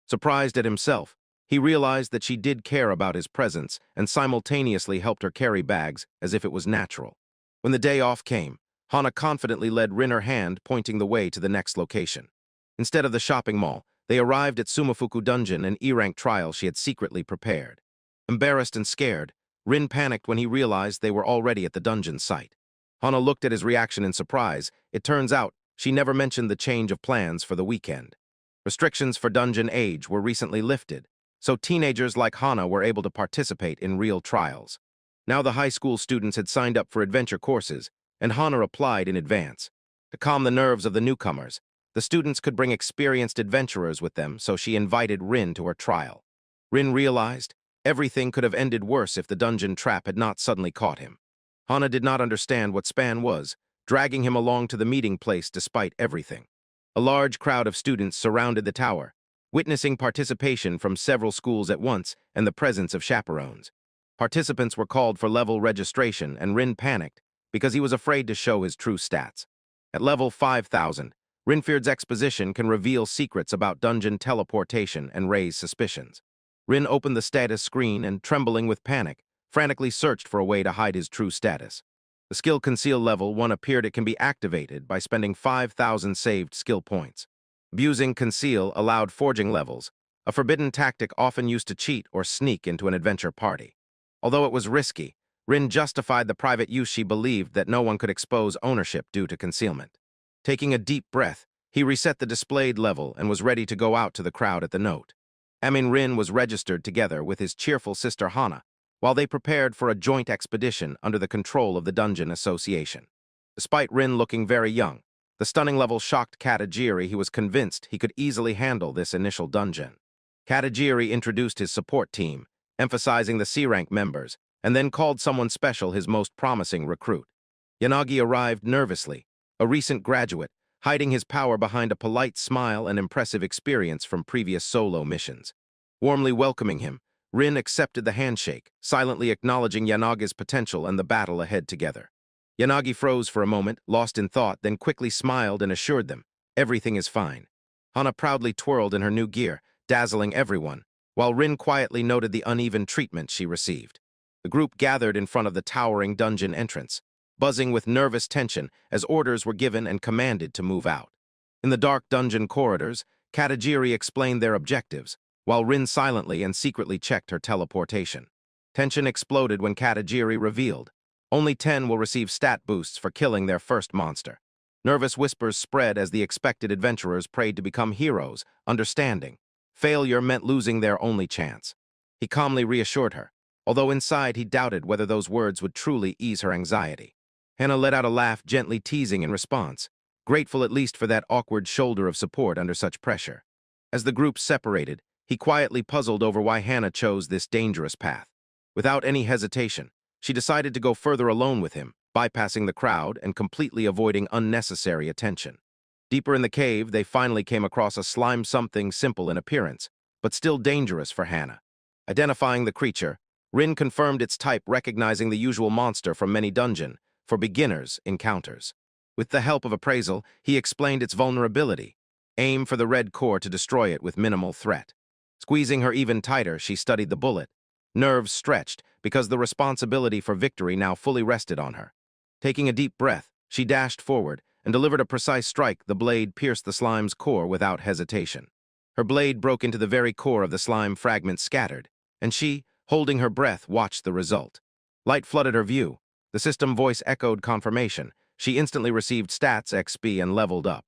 Speaker 1: Surprised at himself, he realized that she did care about his presence and simultaneously helped her carry bags as if it was natural. When the day off came, Hana confidently led Rin her hand, pointing the way to the next location. Instead of the shopping mall, they arrived at Sumafuku Dungeon, an E-rank trial she had secretly prepared. Embarrassed and scared, Rin panicked when he realized they were already at the dungeon site. Hana looked at his reaction in surprise. It turns out she never mentioned the change of plans for the weekend. Restrictions for dungeon age were recently lifted, so teenagers like Hana were able to participate in real trials. Now the high school students had signed up for adventure courses, and Hana applied in advance. To calm the nerves of the newcomers, the students could bring experienced adventurers with them, so she invited Rin to her trial. Rin realized everything could have ended worse if the dungeon trap had not suddenly caught him. Hana did not understand what Span was, dragging him along to the meeting place despite everything. A large crowd of students surrounded the tower, witnessing participation from several schools at once and the presence of chaperones. Participants were called for level registration, and Rin panicked because he was afraid to show his true stats. At level 5,000, Rinfield's exposition can reveal secrets about dungeon teleportation and raise suspicions. Rin opened the status screen and, trembling with panic, frantically searched for a way to hide his true status. The skill Conceal level 1 appeared it can be activated by spending 5,000 saved skill points. Abusing Conceal allowed forging levels, a forbidden tactic often used to cheat or sneak into an adventure party. Although it was risky, Rin justified the private use. She believed that no one could expose ownership due to concealment. Taking a deep breath, he reset the displayed level and was ready to go out to the crowd at the note. Rin was registered together with his cheerful sister Hana, while they prepared for a joint expedition under the control of the Dungeon Association. Despite Rin looking very young, the stunning level shocked Katagiri. He was convinced he could easily handle this initial dungeon. Katagiri introduced his support team, emphasizing the C-rank members, and then called someone special his most promising recruit. Yanagi arrived nervously, a recent graduate, hiding his power behind a polite smile and impressive experience from previous solo missions. Warmly welcoming him, Rin accepted the handshake, silently acknowledging Yanagi's potential and the battle ahead together. Yanagi froze for a moment, lost in thought, then quickly smiled and assured them, "Everything is fine." Hana proudly twirled in her new gear, dazzling everyone, while Rin quietly noted the uneven treatment she received. The group gathered in front of the towering dungeon entrance, buzzing with nervous tension as orders were given and commanded to move out. In the dark dungeon corridors, Katagiri explained their objectives, while Rin silently and secretly checked her teleportation. Tension exploded when Katagiri revealed, only 10 will receive stat boosts for killing their first monster. Nervous whispers spread as the expected adventurers prayed to become heroes, understanding failure meant losing their only chance. He calmly reassured her, although inside he doubted whether those words would truly ease her anxiety. Hannah let out a laugh, gently teasing in response, grateful at least for that awkward shoulder of support under such pressure. As the group separated, he quietly puzzled over why Hannah chose this dangerous path. Without any hesitation, she decided to go further alone with him, bypassing the crowd and completely avoiding unnecessary attention. Deeper in the cave, they finally came across a slime, something simple in appearance, but still dangerous for Hannah. Identifying the creature, Rin confirmed its type, recognizing the usual monster from many dungeon for beginners encounters. With the help of appraisal, he explained its vulnerability. Aim for the red core to destroy it with minimal threat. Squeezing her even tighter, she studied the bullet. Nerves stretched because the responsibility for victory now fully rested on her. Taking a deep breath, she dashed forward and delivered a precise strike. The blade pierced the slime's core without hesitation. Her blade broke into the very core of the slime, fragments scattered, and she, holding her breath, watched the result. Light flooded her view. The system voice echoed confirmation. She instantly received stats XP and leveled up.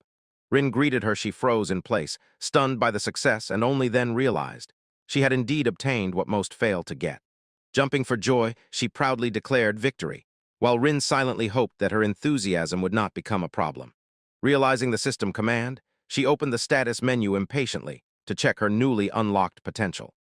Speaker 1: Rin greeted her. She froze in place, stunned by the success, and only then realized she had indeed obtained what most fail to get. Jumping for joy, she proudly declared victory, while Rin silently hoped that her enthusiasm would not become a problem. Realizing the system command, she opened the status menu impatiently to check her newly unlocked potential.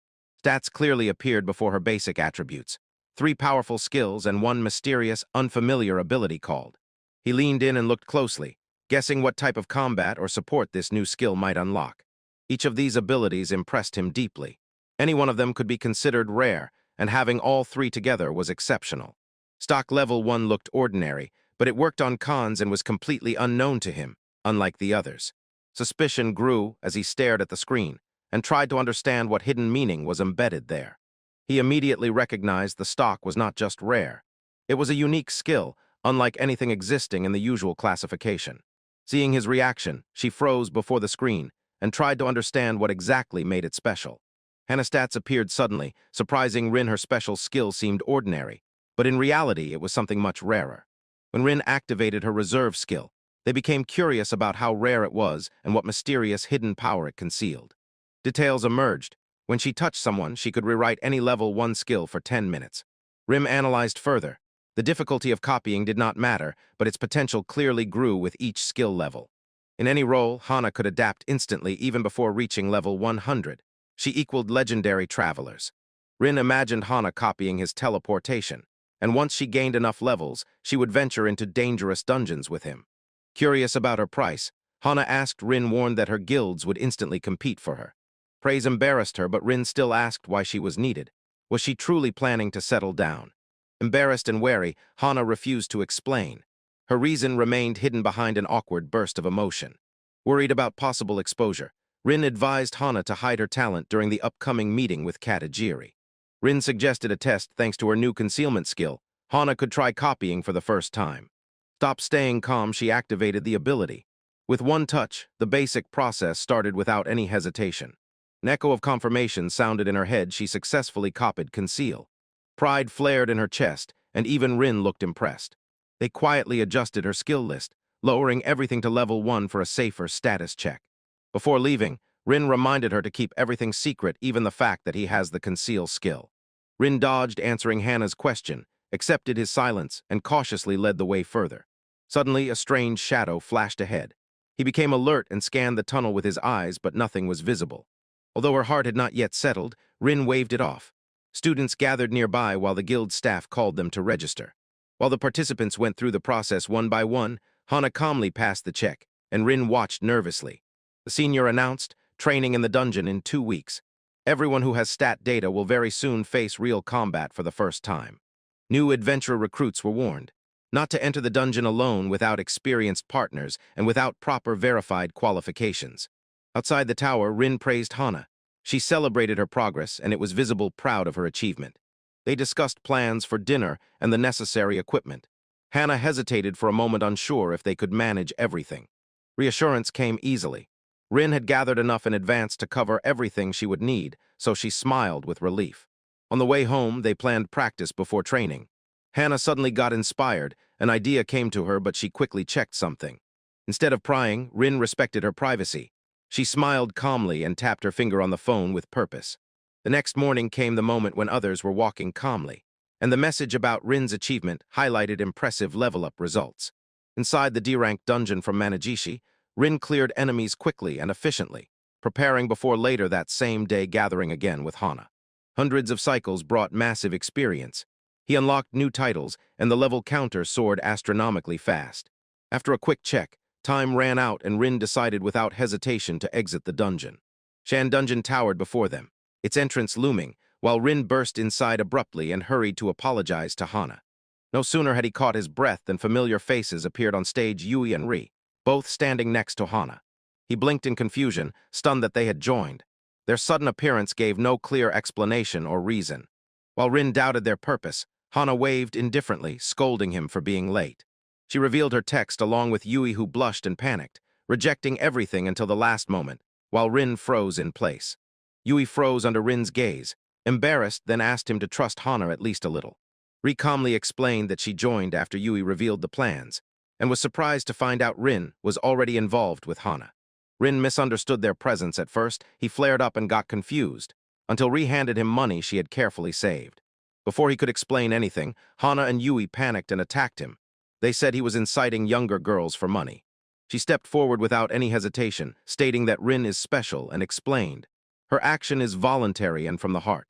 Speaker 1: Stats clearly appeared before her basic attributes, 3 powerful skills and 1 mysterious, unfamiliar ability called. He leaned in and looked closely, guessing what type of combat or support this new skill might unlock. Each of these abilities impressed him deeply. Any one of them could be considered rare, and having all 3 together was exceptional. Stock level 1 looked ordinary, but it worked on cons and was completely unknown to him, unlike the others. Suspicion grew as he stared at the screen and tried to understand what hidden meaning was embedded there. He immediately recognized the stock was not just rare. It was a unique skill, unlike anything existing in the usual classification. Seeing his reaction, she froze before the screen and tried to understand what exactly made it special. Hannah's stats appeared suddenly, surprising Rin. Her special skill seemed ordinary, but in reality it was something much rarer. When Rin activated her reserve skill, they became curious about how rare it was and what mysterious hidden power it concealed. Details emerged. When she touched someone, she could rewrite any level 1 skill for 10 minutes. Rim analyzed further. The difficulty of copying did not matter, but its potential clearly grew with each skill level. In any role, Hana could adapt instantly even before reaching level 100. She equaled legendary travelers. Rin imagined Hana copying his teleportation, and once she gained enough levels, she would venture into dangerous dungeons with him. Curious about her price, Hana asked Rin, warned that her guilds would instantly compete for her. Praise embarrassed her, but Rin still asked why she was needed. Was she truly planning to settle down? Embarrassed and wary, Hana refused to explain. Her reason remained hidden behind an awkward burst of emotion. Worried about possible exposure, Rin advised Hana to hide her talent during the upcoming meeting with Katajiri. Rin suggested a test thanks to her new concealment skill. Hana could try copying for the first time. Stop staying calm, she activated the ability. With one touch, the basic process started without any hesitation. An echo of confirmation sounded in her head. She successfully copied conceal. Pride flared in her chest, and even Rin looked impressed. They quietly adjusted her skill list, lowering everything to level 1 for a safer status check. Before leaving, Rin reminded her to keep everything secret, even the fact that he has the conceal skill. Rin dodged answering Hana's question, accepted his silence, and cautiously led the way further. Suddenly, a strange shadow flashed ahead. He became alert and scanned the tunnel with his eyes, but nothing was visible. Although her heart had not yet settled, Rin waved it off. Students gathered nearby while the guild staff called them to register. While the participants went through the process one by one, Hana calmly passed the check, and Rin watched nervously. The senior announced, training in the dungeon in 2 weeks. Everyone who has stat data will very soon face real combat for the first time. New adventurer recruits were warned not to enter the dungeon alone without experienced partners and without proper verified qualifications. Outside the tower, Rin praised Hana. She celebrated her progress, and it was visible proud of her achievement. They discussed plans for dinner and the necessary equipment. Hana hesitated for a moment, unsure if they could manage everything. Reassurance came easily. Rin had gathered enough in advance to cover everything she would need, so she smiled with relief. On the way home, they planned practice before training. Hana suddenly got inspired. An idea came to her, but she quickly checked something. Instead of prying, Rin respected her privacy. She smiled calmly and tapped her finger on the phone with purpose. The next morning came the moment when others were walking calmly, and the message about Rin's achievement highlighted impressive level-up results. Inside the D-rank dungeon from Manajishi, Rin cleared enemies quickly and efficiently, preparing before later that same day gathering again with Hana. Hundreds of cycles brought massive experience. He unlocked new titles, and the level counter soared astronomically fast. After a quick check, time ran out and Rin decided without hesitation to exit the dungeon. Shan Dungeon towered before them, its entrance looming, while Rin burst inside abruptly and hurried to apologize to Hana. No sooner had he caught his breath than familiar faces appeared on stage: Yui and Ri, both standing next to Hana. He blinked in confusion, stunned that they had joined. Their sudden appearance gave no clear explanation or reason. While Rin doubted their purpose, Hana waved indifferently, scolding him for being late. She revealed her text along with Yui, who blushed and panicked, rejecting everything until the last moment, while Rin froze in place. Yui froze under Rin's gaze, embarrassed, then asked him to trust Hana at least a little. Ri calmly explained that she joined after Yui revealed the plans, and was surprised to find out Rin was already involved with Hana. Rin misunderstood their presence at first. He flared up and got confused, until Ri handed him money she had carefully saved. Before he could explain anything, Hana and Yui panicked and attacked him. They said he was inciting younger girls for money. She stepped forward without any hesitation, stating that Rin is special, and explained, her action is voluntary and from the heart.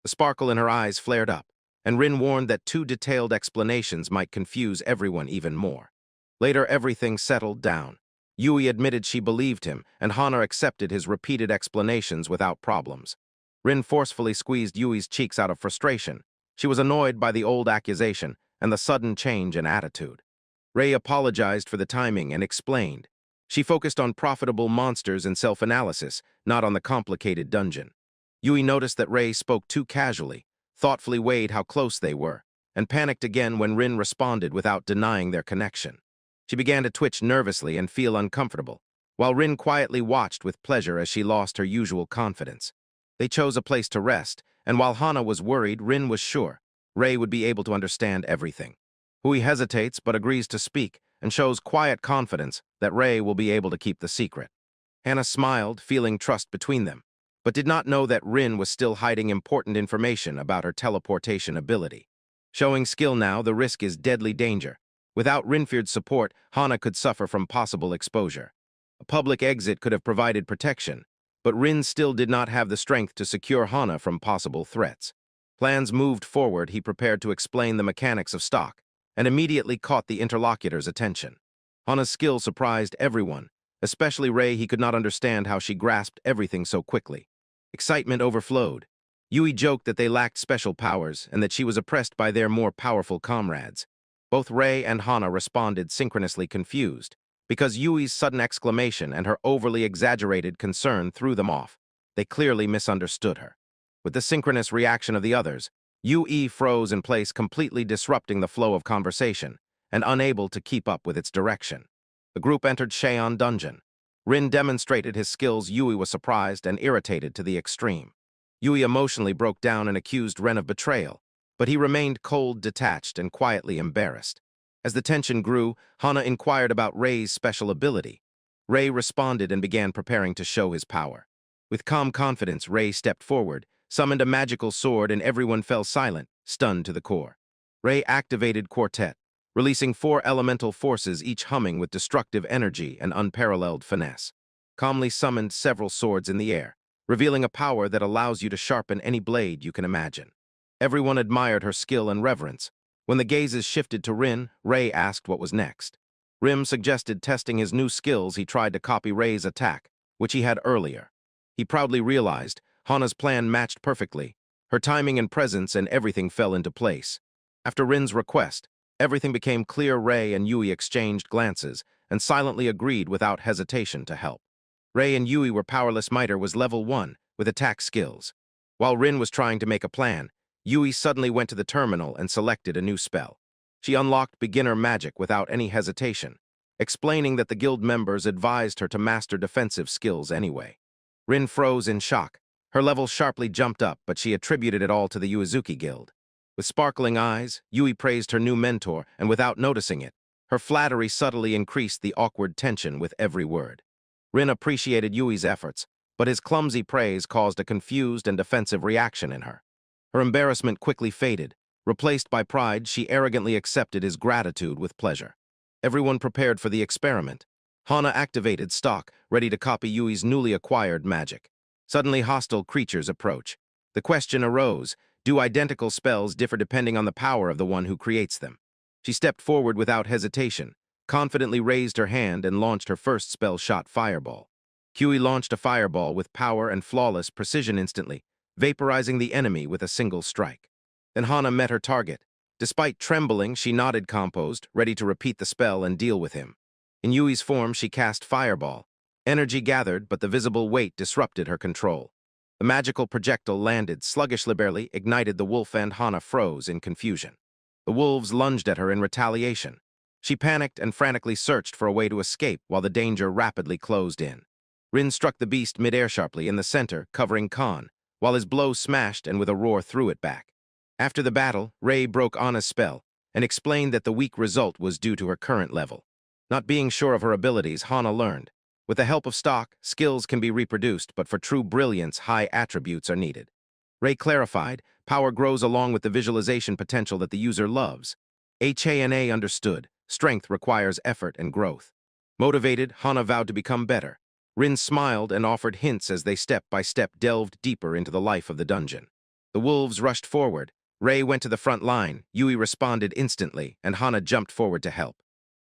Speaker 1: The sparkle in her eyes flared up, and Rin warned that too detailed explanations might confuse everyone even more. Later, everything settled down. Yui admitted she believed him, and Hana accepted his repeated explanations without problems. Rin forcefully squeezed Yui's cheeks out of frustration. She was annoyed by the old accusation and the sudden change in attitude. Ray apologized for the timing and explained. She focused on profitable monsters and self-analysis, not on the complicated dungeon. Yui noticed that Ray spoke too casually, thoughtfully weighed how close they were, and panicked again when Rin responded without denying their connection. She began to twitch nervously and feel uncomfortable, while Rin quietly watched with pleasure as she lost her usual confidence. They chose a place to rest, and while Hana was worried, Rin was sure Ray would be able to understand everything. Hui hesitates but agrees to speak and shows quiet confidence that Ray will be able to keep the secret. Hana smiled, feeling trust between them, but did not know that Rin was still hiding important information about her teleportation ability. Showing skill now, the risk is deadly danger. Without Rinfield's support, Hana could suffer from possible exposure. A public exit could have provided protection, but Rin still did not have the strength to secure Hana from possible threats. Plans moved forward, he prepared to explain the mechanics of stock, and immediately caught the interlocutor's attention. Hana's skill surprised everyone, especially Ray. He could not understand how she grasped everything so quickly. Excitement overflowed. Yui joked that they lacked special powers and that she was oppressed by their more powerful comrades. Both Ray and Hana responded synchronously, confused, because Yui's sudden exclamation and her overly exaggerated concern threw them off. They clearly misunderstood her. With the synchronous reaction of the others, Yui froze in place, completely disrupting the flow of conversation and unable to keep up with its direction. The group entered Cheon Dungeon. Rin demonstrated his skills. Yui was surprised and irritated to the extreme. Yui emotionally broke down and accused Ren of betrayal, but he remained cold, detached, and quietly embarrassed. As the tension grew, Hana inquired about Ray's special ability. Ray responded and began preparing to show his power. With calm confidence, Ray stepped forward, summoned a magical sword, and everyone fell silent, stunned to the core. Ray activated Quartet, releasing 4 elemental forces, each humming with destructive energy and unparalleled finesse. Calmly summoned several swords in the air, revealing a power that allows you to sharpen any blade you can imagine. Everyone admired her skill and reverence. When the gazes shifted to Rin, Ray asked what was next. Rim suggested testing his new skills. He tried to copy Ray's attack, which he had earlier. He proudly realized Hana's plan matched perfectly. Her timing and presence and everything fell into place. After Rin's request, everything became clear. Ray and Yui exchanged glances and silently agreed without hesitation to help. Ray and Yui were powerless. Miter was level 1 with attack skills. While Rin was trying to make a plan, Yui suddenly went to the terminal and selected a new spell. She unlocked beginner magic without any hesitation, explaining that the guild members advised her to master defensive skills anyway. Rin froze in shock. Her level sharply jumped up, but she attributed it all to the Uezuki Guild. With sparkling eyes, Yui praised her new mentor, and without noticing it, her flattery subtly increased the awkward tension with every word. Rin appreciated Yui's efforts, but his clumsy praise caused a confused and defensive reaction in her. Her embarrassment quickly faded. Replaced by pride, she arrogantly accepted his gratitude with pleasure. Everyone prepared for the experiment. Hana activated stock, ready to copy Yui's newly acquired magic. Suddenly, hostile creatures approach. The question arose, do identical spells differ depending on the power of the one who creates them? She stepped forward without hesitation, confidently raised her hand and launched her first spell shot, Fireball. Yui launched a fireball with power and flawless precision instantly, vaporizing the enemy with a single strike. Then Hana met her target. Despite trembling, she nodded, composed, ready to repeat the spell and deal with him. In Yui's form, she cast Fireball. Energy gathered, but the visible weight disrupted her control. The magical projectile landed sluggishly, barely ignited the wolf, and Hana froze in confusion. The wolves lunged at her in retaliation. She panicked and frantically searched for a way to escape while the danger rapidly closed in. Rin struck the beast midair sharply in the center, covering Khan, while his blow smashed and with a roar threw it back. After the battle, Ray broke Anna's spell and explained that the weak result was due to her current level. Not being sure of her abilities, Hana learned. With the help of stock, skills can be reproduced, but for true brilliance, high attributes are needed. Ray clarified, power grows along with the visualization potential that the user loves. Hana understood, strength requires effort and growth. Motivated, Hana vowed to become better. Rin smiled and offered hints as they step by step delved deeper into the life of the dungeon. The wolves rushed forward. Ray went to the front line. Yui responded instantly, and Hana jumped forward to help.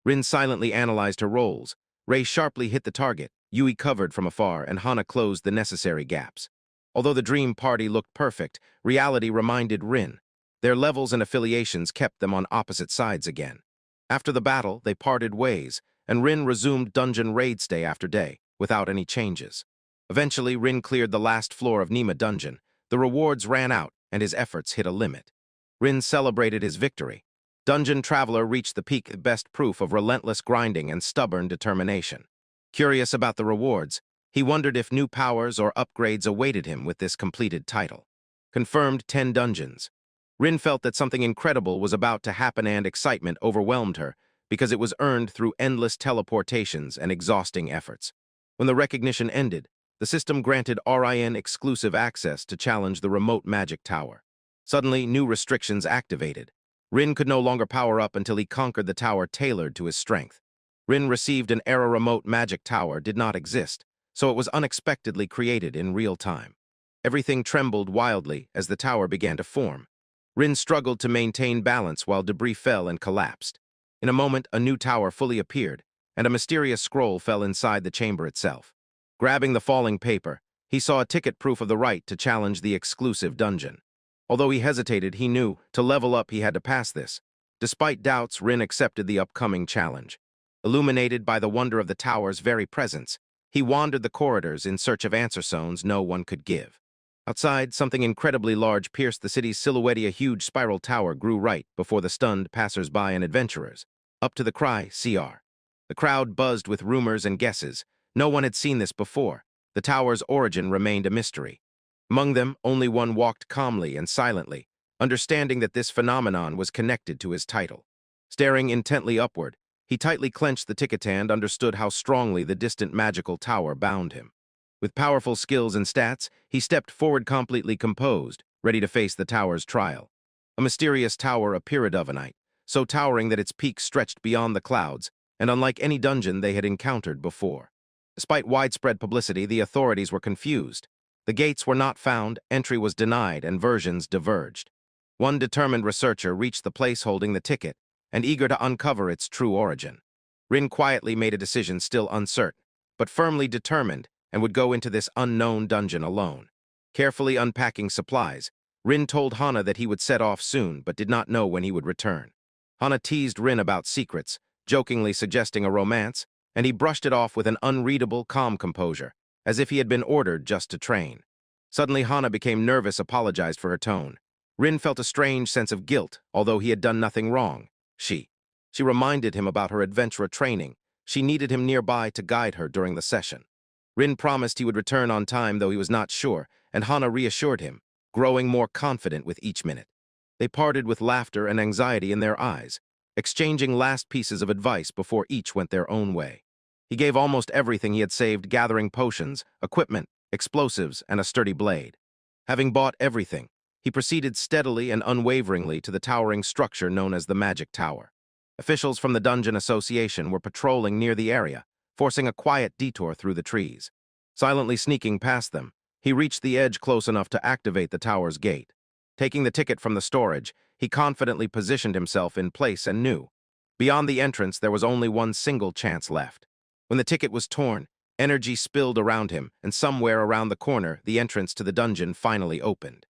Speaker 1: Rin silently analyzed her roles. Ray sharply hit the target. Yui covered from afar, and Hana closed the necessary gaps. Although the dream party looked perfect, reality reminded Rin. Their levels and affiliations kept them on opposite sides again. After the battle, they parted ways, and Rin resumed dungeon raids day after day, without any changes. Eventually, Rin cleared the last floor of Nima Dungeon. The rewards ran out, and his efforts hit a limit. Rin celebrated his victory. Dungeon Traveler reached the peak, best proof of relentless grinding and stubborn determination. Curious about the rewards, he wondered if new powers or upgrades awaited him with this completed title. Confirmed 10 dungeons. Rin felt that something incredible was about to happen, and excitement overwhelmed her because it was earned through endless teleportations and exhausting efforts. When the recognition ended, the system granted Rin exclusive access to challenge the remote magic tower. Suddenly, new restrictions activated. Rin could no longer power up until he conquered the tower tailored to his strength. Rin received an era remote magic tower did not exist, so it was unexpectedly created in real time. Everything trembled wildly as the tower began to form. Rin struggled to maintain balance while debris fell and collapsed. In a moment, a new tower fully appeared, and a mysterious scroll fell inside the chamber itself. Grabbing the falling paper, he saw a ticket proof of the right to challenge the exclusive dungeon. Although he hesitated, he knew to level up he had to pass this. Despite doubts, Rin accepted the upcoming challenge. Illuminated by the wonder of the tower's very presence, he wandered the corridors in search of answer stones no one could give. Outside, something incredibly large pierced the city's silhouette. A huge spiral tower grew right before the stunned passers-by and adventurers. Up to the cry, CR. The crowd buzzed with rumors and guesses. No one had seen this before. The tower's origin remained a mystery. Among them, only one walked calmly and silently, understanding that this phenomenon was connected to his title. Staring intently upward, he tightly clenched the ticket and understood how strongly the distant magical tower bound him. With powerful skills and stats, he stepped forward completely composed, ready to face the tower's trial. A mysterious tower appeared overnight, so towering that its peak stretched beyond the clouds, and unlike any dungeon they had encountered before. Despite widespread publicity, the authorities were confused. The gates were not found, entry was denied, and versions diverged. One determined researcher reached the place holding the ticket, and eager to uncover its true origin. Rin quietly made a decision, still uncertain, but firmly determined, and would go into this unknown dungeon alone. Carefully unpacking supplies, Rin told Hana that he would set off soon, but did not know when he would return. Hana teased Rin about secrets, jokingly suggesting a romance, and he brushed it off with an unreadable, calm composure, as if he had been ordered just to train. Suddenly, Hana became nervous, apologized for her tone. Rin felt a strange sense of guilt, although he had done nothing wrong. She reminded him about her adventurer training. She needed him nearby to guide her during the session. Rin promised he would return on time, though he was not sure, and Hana reassured him, growing more confident with each minute. They parted with laughter and anxiety in their eyes, exchanging last pieces of advice before each went their own way. He gave almost everything he had saved, gathering potions, equipment, explosives, and a sturdy blade. Having bought everything, he proceeded steadily and unwaveringly to the towering structure known as the Magic Tower. Officials from the Dungeon Association were patrolling near the area, forcing a quiet detour through the trees. Silently sneaking past them, he reached the edge close enough to activate the tower's gate. Taking the ticket from the storage, he confidently positioned himself in place and knew. Beyond the entrance, there was only one single chance left. When the ticket was torn, energy spilled around him, and somewhere around the corner, the entrance to the dungeon finally opened.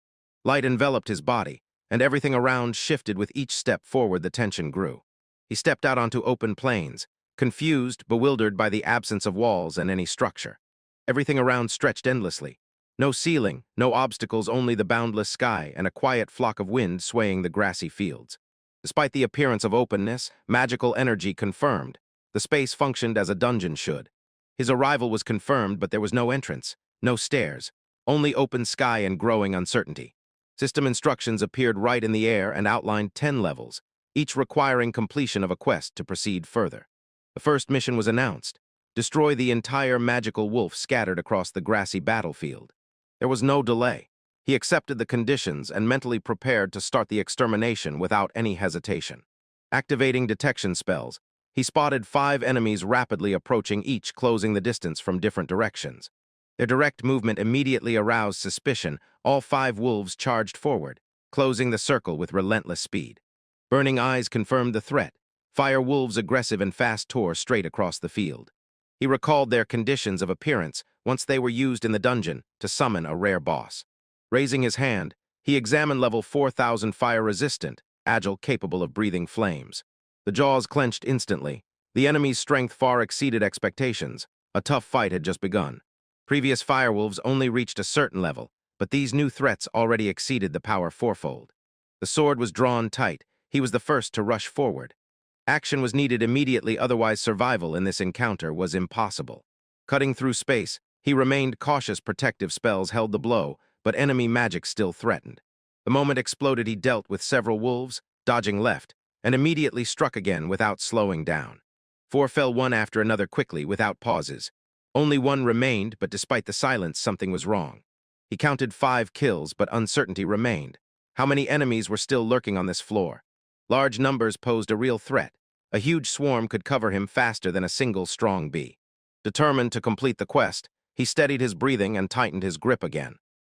Speaker 1: Light enveloped his body, and everything around shifted with each step forward. The tension grew. He stepped out onto open plains, confused, bewildered by the absence of walls and any structure. Everything around stretched endlessly. No ceiling, no obstacles, only the boundless sky and a quiet flock of wind swaying the grassy fields. Despite the appearance of openness, magical energy confirmed. The space functioned as a dungeon should. His arrival was confirmed, but there was no entrance, no stairs, only open sky and growing uncertainty. System instructions appeared right in the air and outlined 10 levels, each requiring completion of a quest to proceed further. The first mission was announced: destroy the entire magical wolf scattered across the grassy battlefield. There was no delay. He accepted the conditions and mentally prepared to start the extermination without any hesitation. Activating detection spells, he spotted 5 enemies rapidly approaching, each closing the distance from different directions. Their direct movement immediately aroused suspicion. All 5 wolves charged forward, closing the circle with relentless speed. Burning eyes confirmed the threat. Fire wolves, aggressive and fast, tore straight across the field. He recalled their conditions of appearance once they were used in the dungeon to summon a rare boss. Raising his hand, he examined level 4000, fire-resistant, agile, capable of breathing flames. The jaws clenched instantly. The enemy's strength far exceeded expectations. A tough fight had just begun. Previous firewolves only reached a certain level, but these new threats already exceeded the power fourfold. The sword was drawn tight. He was the first to rush forward. Action was needed immediately, otherwise survival in this encounter was impossible. Cutting through space, he remained cautious. Protective spells held the blow, but enemy magic still threatened. The moment exploded, he dealt with several wolves, dodging left, and immediately struck again without slowing down. 4 fell one after another quickly, without pauses. Only one remained, but despite the silence, something was wrong. He counted 5 kills, but uncertainty remained. How many enemies were still lurking on this floor? Large numbers posed a real threat. A huge swarm could cover him faster than a single strong bee. Determined to complete the quest, he steadied his breathing and tightened his grip again.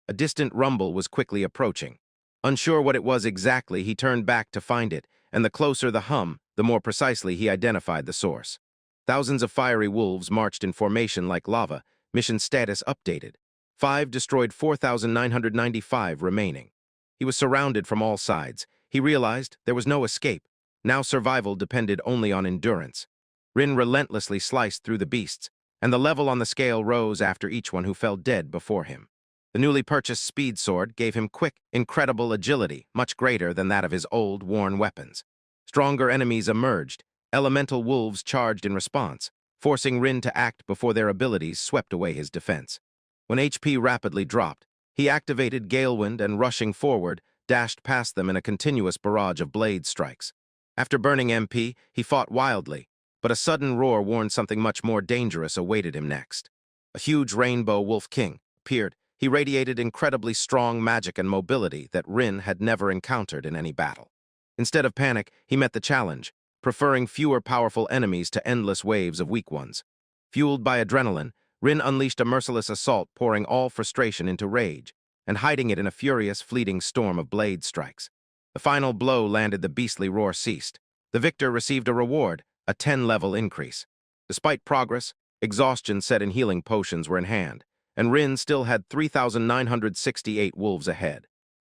Speaker 1: A distant rumble was quickly approaching. Unsure what it was exactly, he turned back to find it, and the closer the hum, the more precisely he identified the source. Thousands of fiery wolves marched in formation like lava, mission status updated. 5 destroyed, 4,995 remaining. He was surrounded from all sides. He realized there was no escape. Now survival depended only on endurance. Rin relentlessly sliced through the beasts, and the level on the scale rose after each one who fell dead before him. The newly purchased speed sword gave him quick, incredible agility, much greater than that of his old, worn weapons. Stronger enemies emerged. Elemental wolves charged in response, forcing Rin to act before their abilities swept away his defense. When HP rapidly dropped, he activated Galewind and, rushing forward, dashed past them in a continuous barrage of blade strikes. After burning MP, he fought wildly, but a sudden roar warned something much more dangerous awaited him next. A huge rainbow wolf king appeared. He radiated incredibly strong magic and mobility that Rin had never encountered in any battle. Instead of panic, he met the challenge, preferring fewer powerful enemies to endless waves of weak ones. Fueled by adrenaline, Rin unleashed a merciless assault, pouring all frustration into rage, and hiding it in a furious, fleeting storm of blade strikes. The final blow landed, the beastly roar ceased. The victor received a reward, a 10-level increase. Despite progress, exhaustion set and healing potions were in hand, and Rin still had 3,968 wolves ahead.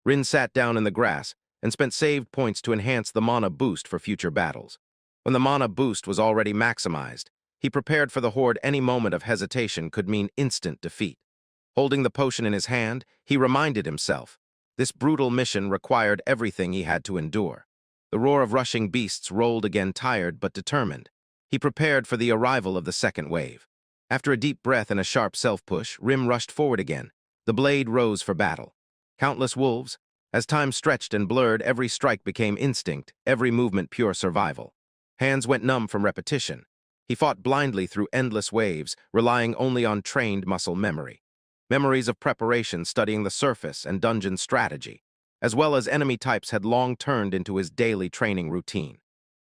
Speaker 1: Rin sat down in the grass and spent saved points to enhance the mana boost for future battles. When the mana boost was already maximized, he prepared for the horde. Any moment of hesitation could mean instant defeat. Holding the potion in his hand, he reminded himself, this brutal mission required everything he had to endure. The roar of rushing beasts rolled again, tired but determined. He prepared for the arrival of the second wave. After a deep breath and a sharp self-push, Rin rushed forward again. The blade rose for battle. Countless wolves. As time stretched and blurred, every strike became instinct, every movement pure survival. Hands went numb from repetition. He fought blindly through endless waves, relying only on trained muscle memory. Memories of preparation, studying the surface and dungeon strategy, as well as enemy types, had long turned into his daily training routine.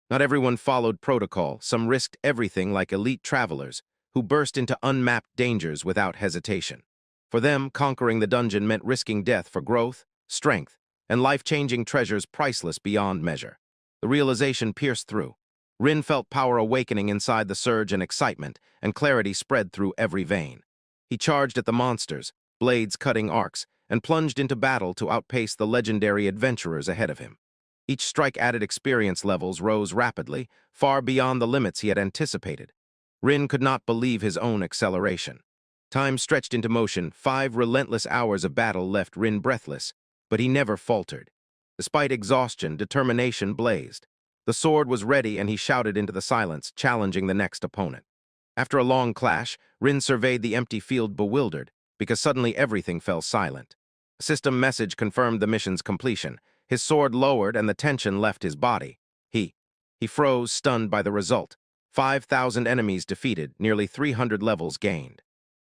Speaker 1: Not everyone followed protocol. Some risked everything like elite travelers, who burst into unmapped dangers without hesitation. For them, conquering the dungeon meant risking death for growth, strength, and life-changing treasures priceless beyond measure. The realization pierced through. Rin felt power awakening inside, the surge and excitement, and clarity spread through every vein. He charged at the monsters, blades cutting arcs, and plunged into battle to outpace the legendary adventurers ahead of him. Each strike added experience levels rose rapidly, far beyond the limits he had anticipated. Rin could not believe his own acceleration. Time stretched into motion. 5 relentless hours of battle left Rin breathless, but he never faltered. Despite exhaustion, determination blazed. The sword was ready, and he shouted into the silence, challenging the next opponent. After a long clash, Rin surveyed the empty field bewildered, because suddenly everything fell silent. A system message confirmed the mission's completion. His sword lowered, and the tension left his body. He froze, stunned by the result. 5,000 enemies defeated, nearly 300 levels gained.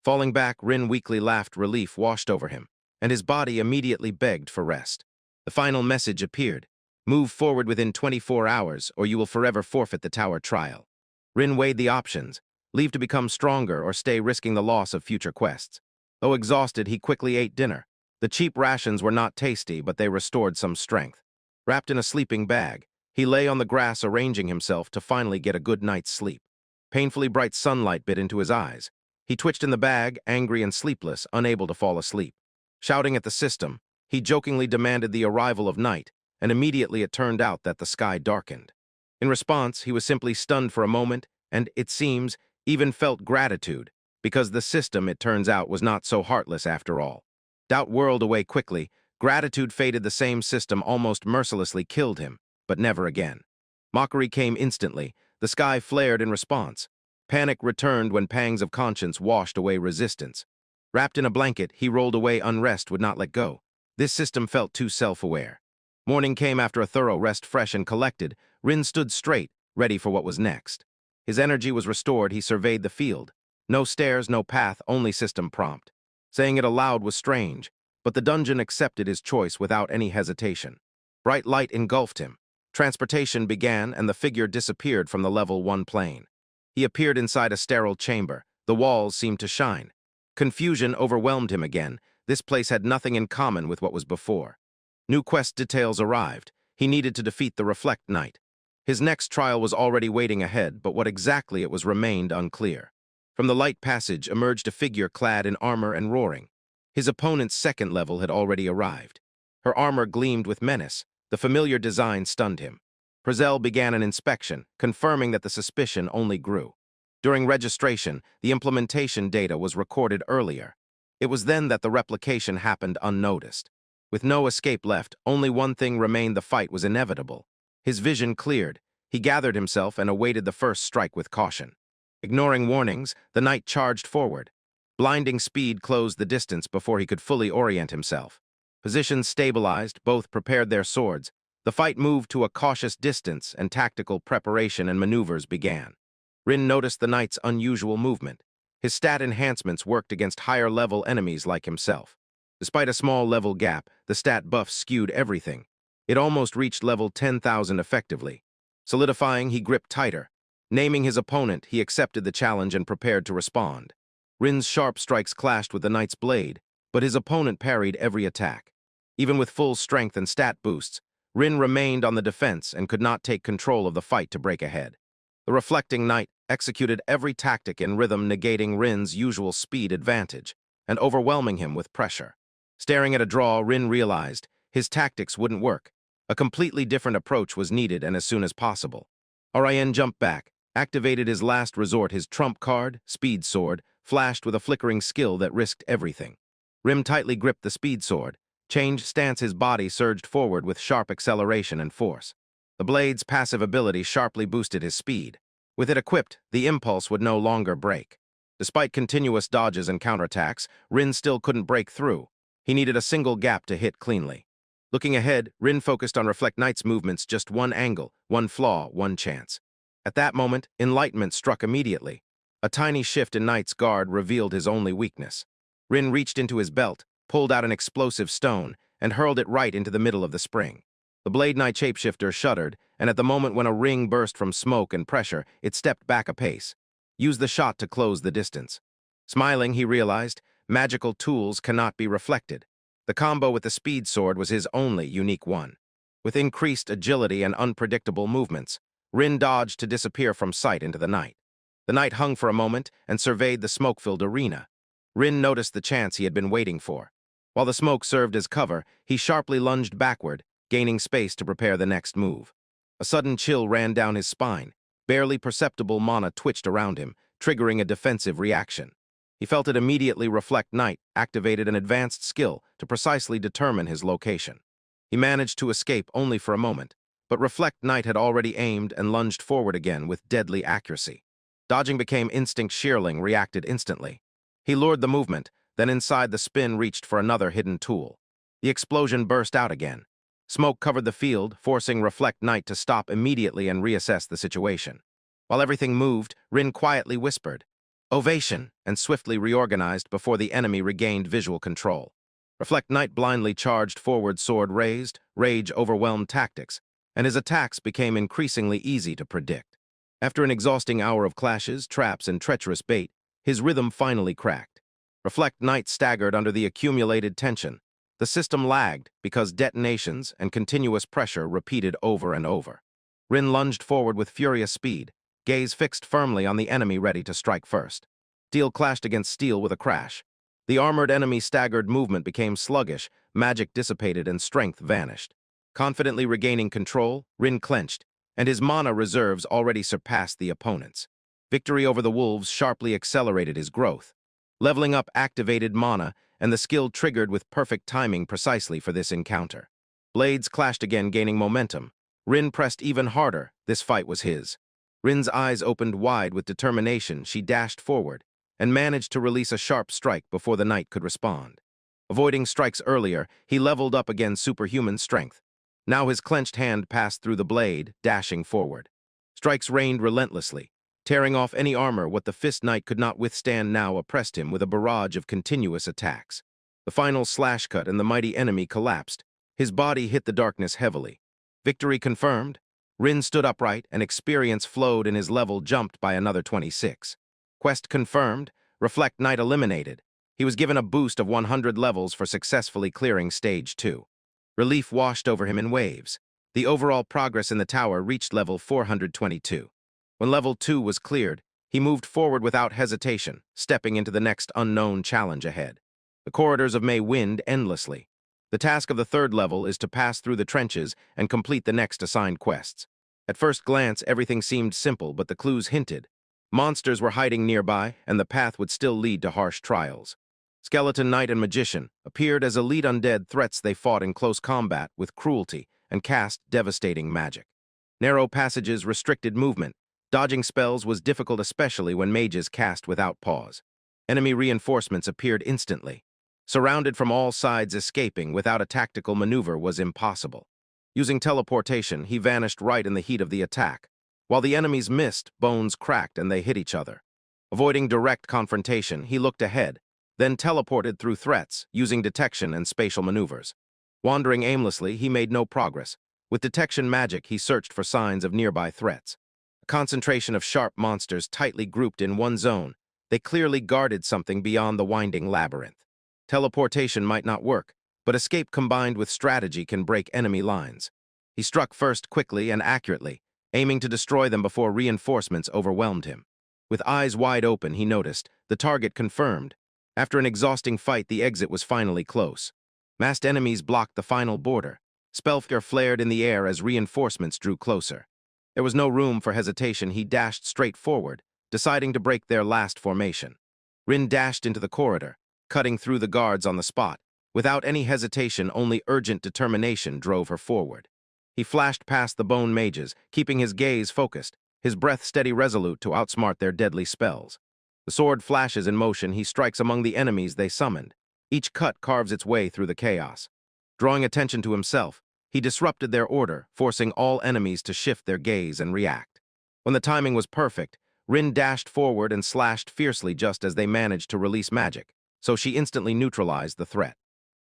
Speaker 1: Falling back, Rin weakly laughed. Relief washed over him, and his body immediately begged for rest. The final message appeared. Move forward within 24 hours, or you will forever forfeit the tower trial. Rin weighed the options: leave to become stronger or stay, risking the loss of future quests. Though exhausted, he quickly ate dinner. The cheap rations were not tasty, but they restored some strength. Wrapped in a sleeping bag, he lay on the grass, arranging himself to finally get a good night's sleep. Painfully bright sunlight bit into his eyes. He twitched in the bag, angry and sleepless, unable to fall asleep. Shouting at the system, he jokingly demanded the arrival of night, and immediately it turned out that the sky darkened. In response, he was simply stunned for a moment, and, it seems, even felt gratitude, because the system, it turns out, was not so heartless after all. Doubt whirled away quickly. Gratitude faded. The same system almost mercilessly killed him, but never again. Mockery came instantly. The sky flared in response. Panic returned when pangs of conscience washed away resistance. Wrapped in a blanket, he rolled away. Unrest would not let go. This system felt too self-aware. Morning came after a thorough rest. Fresh and collected, Rin stood straight, ready for what was next. His energy was restored. He surveyed the field. No stairs, no path, only system prompt. Saying it aloud was strange, but the dungeon accepted his choice without any hesitation. Bright light engulfed him. Transportation began and the figure disappeared from the level 1 plane. He appeared inside a sterile chamber. The walls seemed to shine. Confusion overwhelmed him again. This place had nothing in common with what was before. New quest details arrived. He needed to defeat the Reflect Knight. His next trial was already waiting ahead, but what exactly it was remained unclear. From the light passage emerged a figure clad in armor and roaring. His opponent's second level had already arrived. Her armor gleamed with menace. The familiar design stunned him. Frizzell began an inspection, confirming that the suspicion only grew. During registration, the implementation data was recorded earlier. It was then that the replication happened unnoticed. With no escape left, only one thing remained: the fight was inevitable. His vision cleared. He gathered himself and awaited the first strike with caution. Ignoring warnings, the knight charged forward. Blinding speed closed the distance before he could fully orient himself. Positions stabilized, both prepared their swords. The fight moved to a cautious distance and tactical preparation and maneuvers began. Rin noticed the knight's unusual movement. His stat enhancements worked against higher-level enemies like himself. Despite a small level gap, the stat buff skewed everything. It almost reached level 10,000 effectively. Solidifying, he gripped tighter. Naming his opponent, he accepted the challenge and prepared to respond. Rin's sharp strikes clashed with the knight's blade, but his opponent parried every attack. Even with full strength and stat boosts, Rin remained on the defense and could not take control of the fight to break ahead. The Reflecting Knight executed every tactic in rhythm, negating Rin's usual speed advantage and overwhelming him with pressure. Staring at a draw, Rin realized his tactics wouldn't work. A completely different approach was needed, and as soon as possible. Orion jumped back, activated his last resort. His trump card, Speed Sword, flashed with a flickering skill that risked everything. Rin tightly gripped the Speed Sword. Changed stance, his body surged forward with sharp acceleration and force. The blade's passive ability sharply boosted his speed. With it equipped, the impulse would no longer break. Despite continuous dodges and counterattacks, Rin still couldn't break through. He needed a single gap to hit cleanly. Looking ahead, Rin focused on Reflect Knight's movements, just one angle, one flaw, one chance. At that moment, enlightenment struck immediately. A tiny shift in Knight's guard revealed his only weakness. Rin reached into his belt, pulled out an explosive stone, and hurled it right into the middle of the spring. The Blade Knight shapeshifter shuddered, and at the moment when a ring burst from smoke and pressure, it stepped back a pace. Used the shot to close the distance. Smiling, he realized, magical tools cannot be reflected. The combo with the Speed Sword was his only unique one. With increased agility and unpredictable movements, Rin dodged to disappear from sight into the night. The knight hung for a moment and surveyed the smoke-filled arena. Rin noticed the chance he had been waiting for. While the smoke served as cover, he sharply lunged backward, gaining space to prepare the next move. A sudden chill ran down his spine. Barely perceptible mana twitched around him, triggering a defensive reaction. He felt it immediately. Reflect Knight activated an advanced skill to precisely determine his location. He managed to escape only for a moment, but Reflect Knight had already aimed and lunged forward again with deadly accuracy. Dodging became instinct. Shearling reacted instantly. He lured the movement, then inside the spin reached for another hidden tool. The explosion burst out again. Smoke covered the field, forcing Reflect Knight to stop immediately and reassess the situation. While everything moved, Rin quietly whispered, "Ovation," and swiftly reorganized before the enemy regained visual control. Reflect Knight blindly charged forward, sword raised. Rage overwhelmed tactics, and his attacks became increasingly easy to predict. After an exhausting hour of clashes, traps, and treacherous bait, his rhythm finally cracked. Reflect Knight staggered under the accumulated tension. The system lagged because detonations and continuous pressure repeated over and over. Rin lunged forward with furious speed, gaze fixed firmly on the enemy ready to strike first. Steel clashed against steel with a crash. The armored enemy's staggered movement became sluggish, magic dissipated, and strength vanished. Confidently regaining control, Rin clenched, and his mana reserves already surpassed the opponent's. Victory over the wolves sharply accelerated his growth. Leveling up activated mana, and the skill triggered with perfect timing precisely for this encounter. Blades clashed again, gaining momentum. Rin pressed even harder. This fight was his. Rin's eyes opened wide with determination. She dashed forward and managed to release a sharp strike before the knight could respond. Avoiding strikes earlier, he leveled up again superhuman strength. Now his clenched hand passed through the blade, dashing forward. Strikes rained relentlessly, tearing off any armor. What the Fist Knight could not withstand now oppressed him with a barrage of continuous attacks. The final slash cut and the mighty enemy collapsed. His body hit the darkness heavily. Victory confirmed? Rin stood upright, and experience flowed and his level jumped by another 26. Quest confirmed, Reflect Knight eliminated. He was given a boost of 100 levels for successfully clearing Stage 2. Relief washed over him in waves. The overall progress in the tower reached level 422. When level 2 was cleared, he moved forward without hesitation, stepping into the next unknown challenge ahead. The corridors of May wind endlessly. The task of the third level is to pass through the trenches and complete the next assigned quests. At first glance, everything seemed simple, but the clues hinted. Monsters were hiding nearby, and the path would still lead to harsh trials. Skeleton Knight and Magician appeared as elite undead threats. They fought in close combat with cruelty and cast devastating magic. Narrow passages restricted movement. Dodging spells was difficult, especially when mages cast without pause. Enemy reinforcements appeared instantly. Surrounded from all sides, escaping without a tactical maneuver was impossible. Using teleportation, he vanished right in the heat of the attack. While the enemies missed, bones cracked and they hit each other. Avoiding direct confrontation, he looked ahead, then teleported through threats, using detection and spatial maneuvers. Wandering aimlessly, he made no progress. With detection magic, he searched for signs of nearby threats. A concentration of sharp monsters tightly grouped in one zone. They clearly guarded something beyond the winding labyrinth. Teleportation might not work, but escape combined with strategy can break enemy lines. He struck first quickly and accurately, aiming to destroy them before reinforcements overwhelmed him. With eyes wide open, he noticed the target confirmed. After an exhausting fight, the exit was finally close. Massed enemies blocked the final border. Spellfire flared in the air as reinforcements drew closer. There was no room for hesitation. He dashed straight forward, deciding to break their last formation. Rin dashed into the corridor, cutting through the guards on the spot. Without any hesitation, only urgent determination drove her forward. He flashed past the bone mages, keeping his gaze focused, his breath steady, resolute to outsmart their deadly spells. The sword flashes in motion. He strikes among the enemies they summoned. Each cut carves its way through the chaos. Drawing attention to himself, he disrupted their order, forcing all enemies to shift their gaze and react. When the timing was perfect, Rin dashed forward and slashed fiercely just as they managed to release magic, so she instantly neutralized the threat.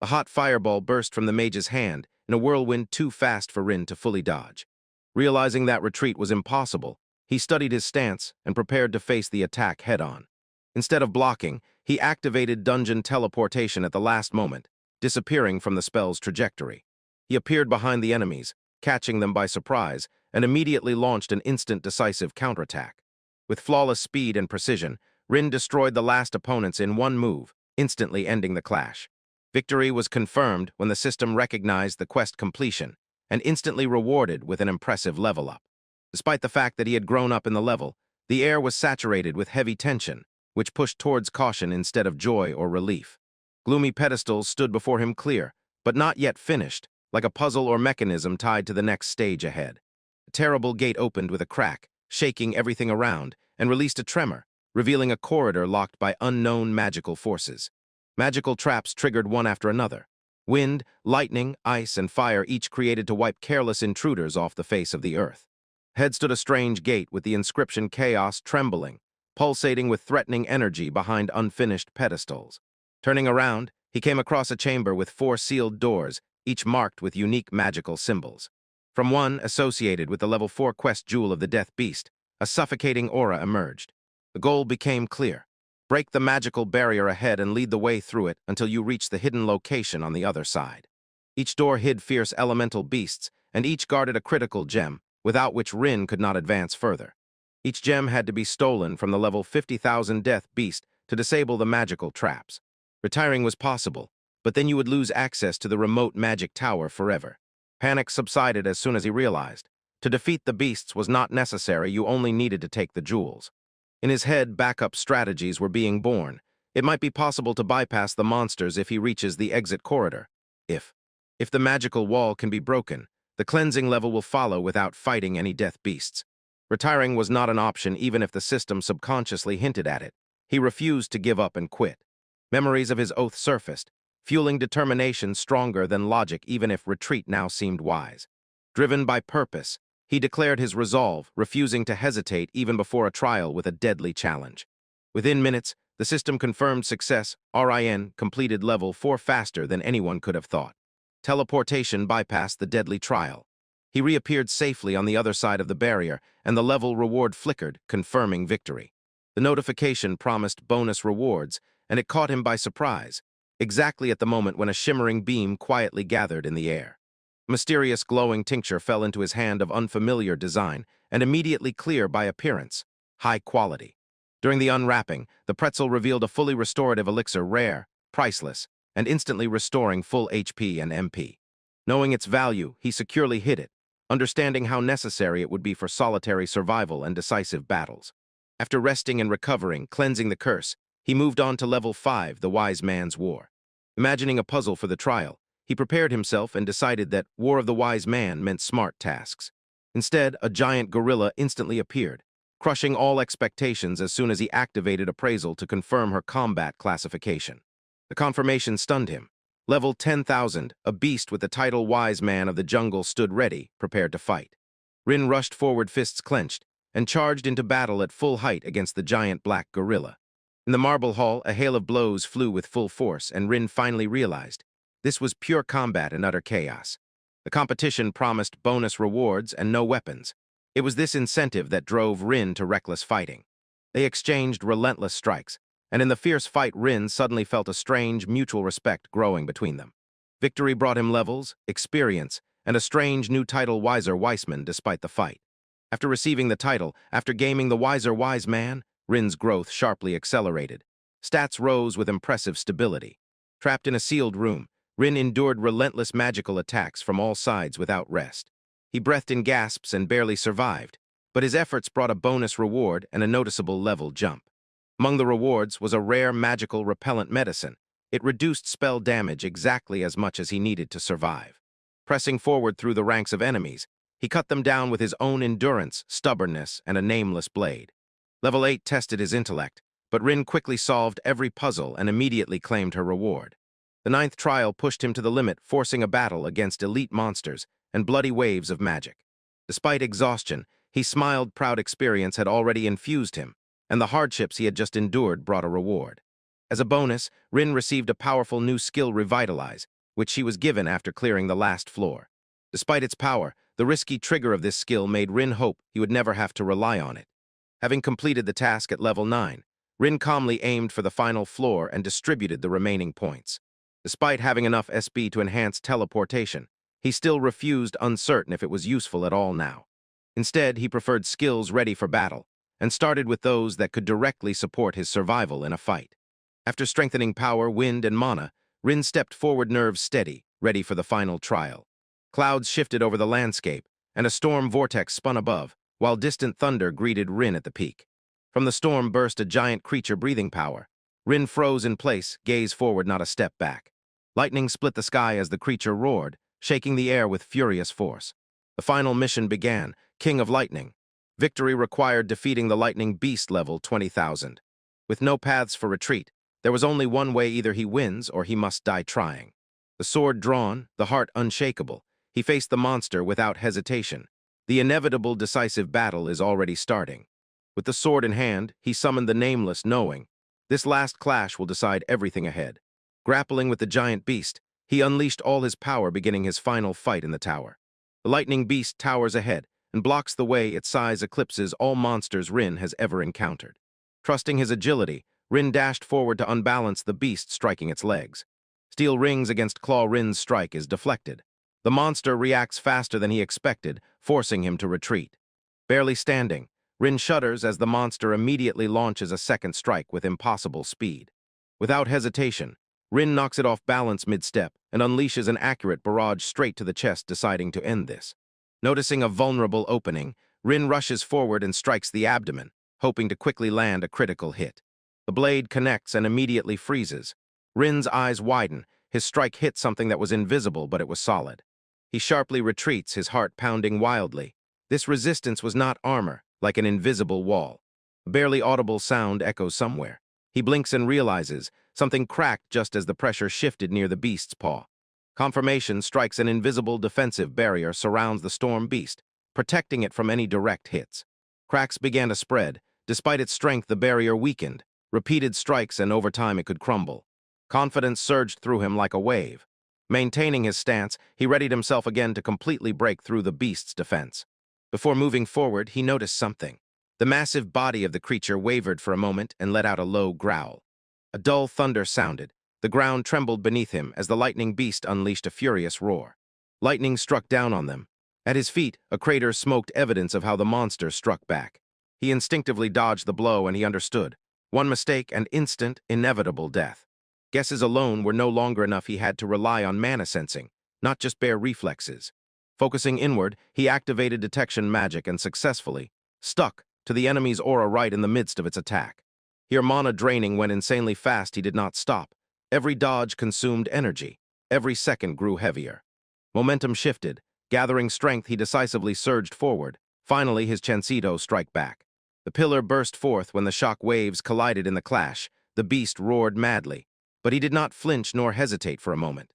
Speaker 1: A hot fireball burst from the mage's hand in a whirlwind too fast for Rin to fully dodge. Realizing that retreat was impossible, he studied his stance and prepared to face the attack head-on. Instead of blocking, he activated dungeon teleportation at the last moment, disappearing from the spell's trajectory. He appeared behind the enemies, catching them by surprise, and immediately launched an instant decisive counterattack. With flawless speed and precision, Rin destroyed the last opponents in one move, instantly ending the clash. Victory was confirmed when the system recognized the quest completion and instantly rewarded with an impressive level up. Despite the fact that he had grown up in the level, the air was saturated with heavy tension, which pushed towards caution instead of joy or relief. Gloomy pedestals stood before him, clear, but not yet finished, like a puzzle or mechanism tied to the next stage ahead. A terrible gate opened with a crack, shaking everything around, and released a tremor, revealing a corridor locked by unknown magical forces. Magical traps triggered one after another. Wind, lightning, ice, and fire each created to wipe careless intruders off the face of the earth. Ahead stood a strange gate with the inscription Chaos trembling, pulsating with threatening energy behind unfinished pedestals. Turning around, he came across a chamber with 4 sealed doors, each marked with unique magical symbols. From one, associated with the level 4 quest Jewel of the Death Beast, a suffocating aura emerged. The goal became clear. Break the magical barrier ahead and lead the way through it until you reach the hidden location on the other side. Each door hid fierce elemental beasts, and each guarded a critical gem, without which Rin could not advance further. Each gem had to be stolen from the level 50,000 Death Beast to disable the magical traps. Retiring was possible, but then you would lose access to the remote magic tower forever. Panic subsided as soon as he realized. To defeat the beasts was not necessary. You only needed to take the jewels. In his head, backup strategies were being born. It might be possible to bypass the monsters if he reaches the exit corridor. If the magical wall can be broken, the cleansing level will follow without fighting any death beasts. Retiring was not an option even if the system subconsciously hinted at it. He refused to give up and quit. Memories of his oath surfaced, fueling determination stronger than logic even if retreat now seemed wise. Driven by purpose, he declared his resolve, refusing to hesitate even before a trial with a deadly challenge. Within minutes, the system confirmed success. RIN completed level 4 faster than anyone could have thought. Teleportation bypassed the deadly trial. He reappeared safely on the other side of the barrier, and the level reward flickered, confirming victory. The notification promised bonus rewards, and it caught him by surprise, exactly at the moment when a shimmering beam quietly gathered in the air. A mysterious glowing tincture fell into his hand of unfamiliar design, and immediately clear by appearance, high quality. During the unwrapping, the pretzel revealed a fully restorative elixir, rare, priceless, and instantly restoring full HP and MP. Knowing its value, he securely hid it, understanding how necessary it would be for solitary survival and decisive battles. After resting and recovering, cleansing the curse, he moved on to level 5, the Wise Man's War. Imagining a puzzle for the trial, he prepared himself and decided that War of the Wise Man meant smart tasks. Instead, a giant gorilla instantly appeared, crushing all expectations as soon as he activated appraisal to confirm her combat classification. The confirmation stunned him. Level 10,000, a beast with the title Wise Man of the Jungle stood ready, prepared to fight. Rin rushed forward, fists clenched, and charged into battle at full height against the giant black gorilla. In the marble hall, a hail of blows flew with full force, and Rin finally realized this was pure combat and utter chaos. The competition promised bonus rewards and no weapons. It was this incentive that drove Rin to reckless fighting. They exchanged relentless strikes, and in the fierce fight Rin suddenly felt a strange mutual respect growing between them. Victory brought him levels, experience, and a strange new title, Wiser Weissman, despite the fight. After receiving the title, after gaming the Wiser Wise Man, Rin's growth sharply accelerated. Stats rose with impressive stability. Trapped in a sealed room, Rin endured relentless magical attacks from all sides without rest. He breathed in gasps and barely survived, but his efforts brought a bonus reward and a noticeable level jump. Among the rewards was a rare magical repellent medicine. It reduced spell damage exactly as much as he needed to survive. Pressing forward through the ranks of enemies, he cut them down with his own endurance, stubbornness, and a nameless blade. Level 8 tested his intellect, but Rin quickly solved every puzzle and immediately claimed her reward. The 9th trial pushed him to the limit, forcing a battle against elite monsters and bloody waves of magic. Despite exhaustion, he smiled. Proud experience had already infused him, and the hardships he had just endured brought a reward. As a bonus, Rin received a powerful new skill, Revitalize, which she was given after clearing the last floor. Despite its power, the risky trigger of this skill made Rin hope he would never have to rely on it. Having completed the task at level 9, Rin calmly aimed for the final floor and distributed the remaining points. Despite having enough SB to enhance teleportation, he still refused, uncertain if it was useful at all now. Instead, he preferred skills ready for battle, and started with those that could directly support his survival in a fight. After strengthening power, wind, and mana, Rin stepped forward, nerves steady, ready for the final trial. Clouds shifted over the landscape, and a storm vortex spun above, while distant thunder greeted Rin at the peak. From the storm burst a giant creature breathing power. Rin froze in place, gaze forward, not a step back. Lightning split the sky as the creature roared, shaking the air with furious force. The final mission began, King of Lightning. Victory required defeating the lightning beast, level 20,000. With no paths for retreat, there was only one way: either he wins or he must die trying. The sword drawn, the heart unshakable, he faced the monster without hesitation. The inevitable decisive battle is already starting. With the sword in hand, he summoned the Nameless, knowing this last clash will decide everything ahead. Grappling with the giant beast, he unleashed all his power, beginning his final fight in the tower. The lightning beast towers ahead and blocks the way. Its size eclipses all monsters Rin has ever encountered. Trusting his agility, Rin dashed forward to unbalance the beast, striking its legs. Steel rings against claw. Rin's strike is deflected. The monster reacts faster than he expected, forcing him to retreat. Barely standing, Rin shudders as the monster immediately launches a second strike with impossible speed. Without hesitation, Rin knocks it off balance mid-step and unleashes an accurate barrage straight to the chest, deciding to end this. Noticing a vulnerable opening, Rin rushes forward and strikes the abdomen, hoping to quickly land a critical hit. The blade connects and immediately freezes. Rin's eyes widen. His strike hit something that was invisible, but it was solid. He sharply retreats, his heart pounding wildly. This resistance was not armor, like an invisible wall. A barely audible sound echoes somewhere. He blinks and realizes something cracked just as the pressure shifted near the beast's paw. Confirmation strikes. An invisible defensive barrier surrounds the storm beast, protecting it from any direct hits. Cracks began to spread. Despite its strength, the barrier weakened. Repeated strikes, and over time it could crumble. Confidence surged through him like a wave. Maintaining his stance, he readied himself again to completely break through the beast's defense. Before moving forward, he noticed something. The massive body of the creature wavered for a moment and let out a low growl. A dull thunder sounded. The ground trembled beneath him as the lightning beast unleashed a furious roar. Lightning struck down on them. At his feet, a crater smoked evidence of how the monster struck back. He instinctively dodged the blow, and he understood. One mistake and instant, inevitable death. Guesses alone were no longer enough. He had to rely on mana sensing, not just bare reflexes. Focusing inward, he activated detection magic and successfully stuck to the enemy's aura right in the midst of its attack. Here mana draining went insanely fast. He did not stop. Every dodge consumed energy. Every second grew heavier. Momentum shifted. Gathering strength, he decisively surged forward. Finally, his Chansito struck back. The pillar burst forth when the shock waves collided in the clash. The beast roared madly. But he did not flinch nor hesitate for a moment.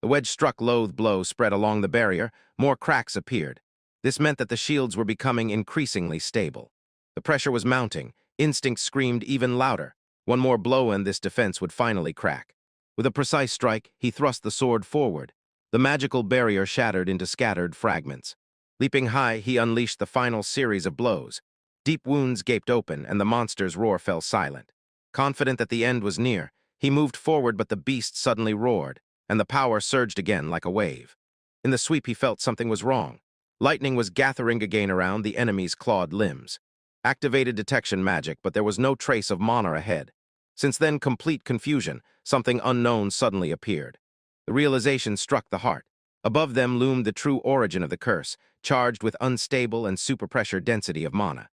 Speaker 1: The wedge-struck loathe blow spread along the barrier. More cracks appeared. This meant that the shields were becoming increasingly stable. The pressure was mounting. Instinct screamed even louder. One more blow and this defense would finally crack. With a precise strike, he thrust the sword forward. The magical barrier shattered into scattered fragments. Leaping high, he unleashed the final series of blows. Deep wounds gaped open, and the monster's roar fell silent. Confident that the end was near, he moved forward, but the beast suddenly roared, and the power surged again like a wave. In the sweep, he felt something was wrong. Lightning was gathering again around the enemy's clawed limbs. Activated detection magic, but there was no trace of mana ahead. Since then, complete confusion, something unknown suddenly appeared. The realization struck the heart. Above them loomed the true origin of the curse, charged with unstable and superpressure density of mana.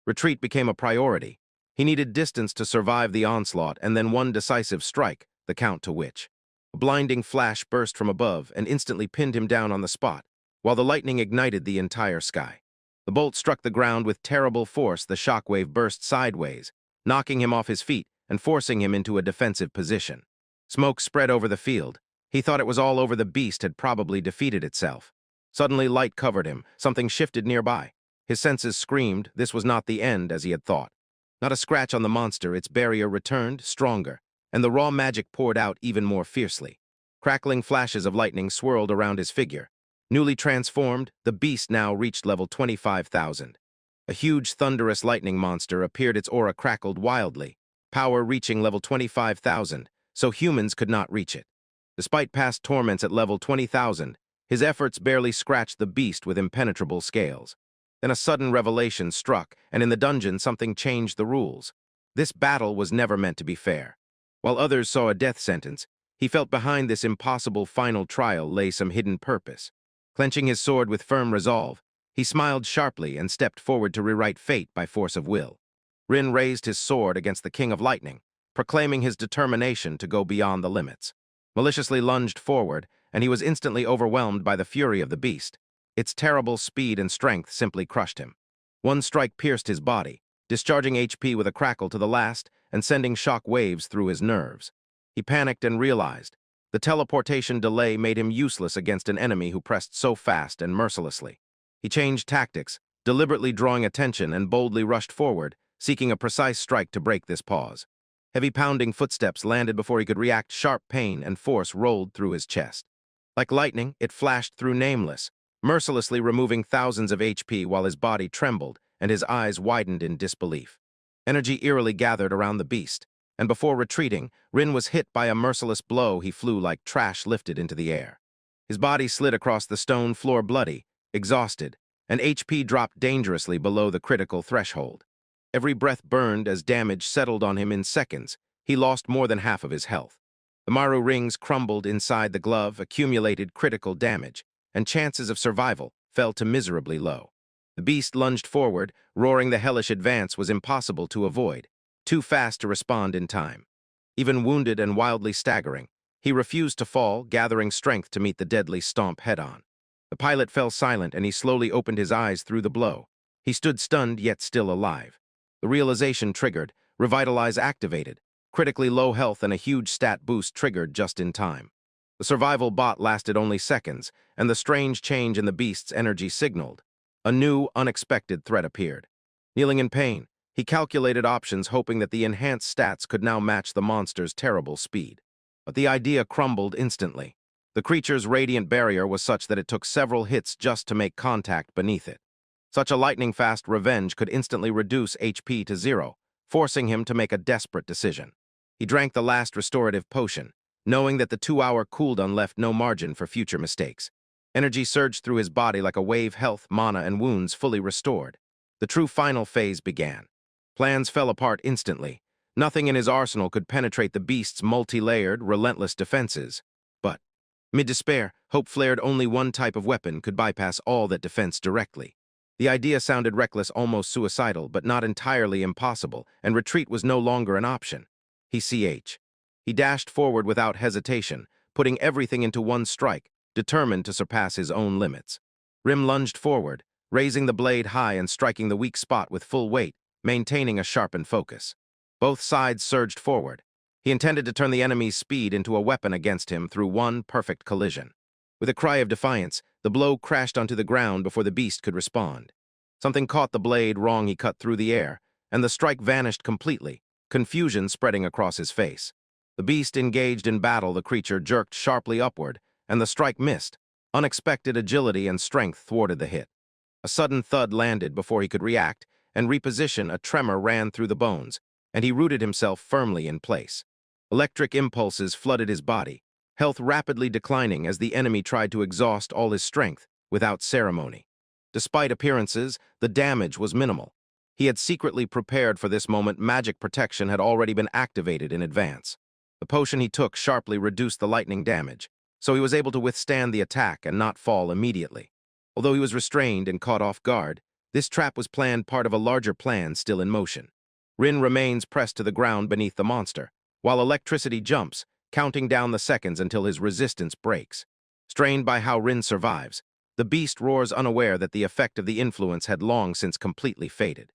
Speaker 1: Retreat became a priority. He needed distance to survive the onslaught, and then one decisive strike, the count to which. A blinding flash burst from above and instantly pinned him down on the spot, while the lightning ignited the entire sky. The bolt struck the ground with terrible force. The shockwave burst sideways, knocking him off his feet and forcing him into a defensive position. Smoke spread over the field. He thought it was all over. The beast had probably defeated itself. Suddenly, light covered him. Something shifted nearby. His senses screamed this was not the end as he had thought. Not a scratch on the monster. Its barrier returned, stronger, and the raw magic poured out even more fiercely. Crackling flashes of lightning swirled around his figure. Newly transformed, the beast now reached level 25,000. A huge, thunderous lightning monster appeared. Its aura crackled wildly, power reaching level 25,000, so humans could not reach it. Despite past torments at level 20,000, his efforts barely scratched the beast with impenetrable scales. Then a sudden revelation struck, and in the dungeon something changed the rules. This battle was never meant to be fair. While others saw a death sentence, he felt behind this impossible final trial lay some hidden purpose. Clenching his sword with firm resolve, he smiled sharply and stepped forward to rewrite fate by force of will. Rin raised his sword against the King of Lightning, proclaiming his determination to go beyond the limits. Maliciously lunged forward, and he was instantly overwhelmed by the fury of the beast. Its terrible speed and strength simply crushed him. One strike pierced his body, discharging HP with a crackle to the last and sending shock waves through his nerves. He panicked and realized the teleportation delay made him useless against an enemy who pressed so fast and mercilessly. He changed tactics, deliberately drawing attention, and boldly rushed forward, seeking a precise strike to break this pause. Heavy pounding footsteps landed before he could react. Sharp pain and force rolled through his chest. Like lightning, it flashed through Nameless, mercilessly removing thousands of HP while his body trembled and his eyes widened in disbelief. Energy eerily gathered around the beast, and before retreating, Rin was hit by a merciless blow. He flew like trash lifted into the air. His body slid across the stone floor bloody, exhausted, and HP dropped dangerously below the critical threshold. Every breath burned as damage settled on him in seconds. He lost more than half of his health. The Maru rings crumbled inside the glove, accumulated critical damage, and chances of survival fell to miserably low. The beast lunged forward, roaring. The hellish advance was impossible to avoid, too fast to respond in time. Even wounded and wildly staggering, he refused to fall, gathering strength to meet the deadly stomp head-on. The pilot fell silent, and he slowly opened his eyes through the blow. He stood stunned, yet still alive. The realization triggered, Revitalize activated, critically low health and a huge stat boost triggered just in time. The survival bot lasted only seconds, and the strange change in the beast's energy signaled. A new, unexpected threat appeared. Kneeling in pain, he calculated options, hoping that the enhanced stats could now match the monster's terrible speed. But the idea crumbled instantly. The creature's radiant barrier was such that it took several hits just to make contact beneath it. Such a lightning-fast revenge could instantly reduce HP to 0, forcing him to make a desperate decision. He drank the last restorative potion, knowing that the 2-hour cooldown left no margin for future mistakes. Energy surged through his body like a wave, health, mana, and wounds fully restored. The true final phase began. Plans fell apart instantly. Nothing in his arsenal could penetrate the beast's multi-layered, relentless defenses. But, mid-despair, hope flared. Only one type of weapon could bypass all that defense directly. The idea sounded reckless, almost suicidal, but not entirely impossible, and retreat was no longer an option. He dashed forward without hesitation, putting everything into one strike, determined to surpass his own limits. Rim lunged forward, raising the blade high and striking the weak spot with full weight, maintaining a sharpened focus. Both sides surged forward. He intended to turn the enemy's speed into a weapon against him through one perfect collision. With a cry of defiance, the blow crashed onto the ground before the beast could respond. Something caught the blade wrong. He cut through the air, and the strike vanished completely, confusion spreading across his face. The beast engaged in battle. The creature jerked sharply upward, and the strike missed. Unexpected agility and strength thwarted the hit. A sudden thud landed before he could react and reposition. A tremor ran through the bones, and he rooted himself firmly in place. Electric impulses flooded his body, health rapidly declining as the enemy tried to exhaust all his strength without ceremony. Despite appearances, the damage was minimal. He had secretly prepared for this moment. Magic protection had already been activated in advance. The potion he took sharply reduced the lightning damage, so he was able to withstand the attack and not fall immediately. Although he was restrained and caught off guard, this trap was planned, part of a larger plan still in motion. Rin remains pressed to the ground beneath the monster, while electricity jumps, counting down the seconds until his resistance breaks. Strained by how Rin survives, the beast roars, unaware that the effect of the influence had long since completely faded.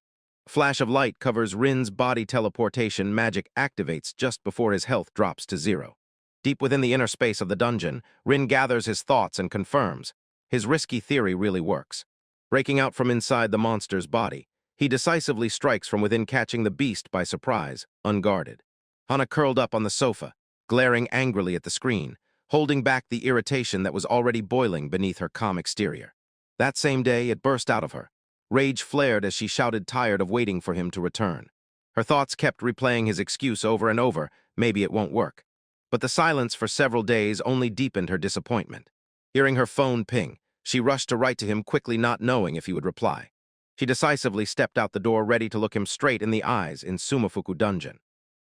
Speaker 1: A flash of light covers Rin's body. Teleportation magic activates just before his health drops to 0. Deep within the inner space of the dungeon, Rin gathers his thoughts and confirms his risky theory really works. Breaking out from inside the monster's body, he decisively strikes from within, catching the beast by surprise, unguarded. Hana curled up on the sofa, glaring angrily at the screen, holding back the irritation that was already boiling beneath her calm exterior. That same day, it burst out of her. Rage flared as she shouted, tired of waiting for him to return. Her thoughts kept replaying his excuse over and over, maybe it won't work. But the silence for several days only deepened her disappointment. Hearing her phone ping, she rushed to write to him quickly, not knowing if he would reply. She decisively stepped out the door, ready to look him straight in the eyes in Sumafuku Dungeon.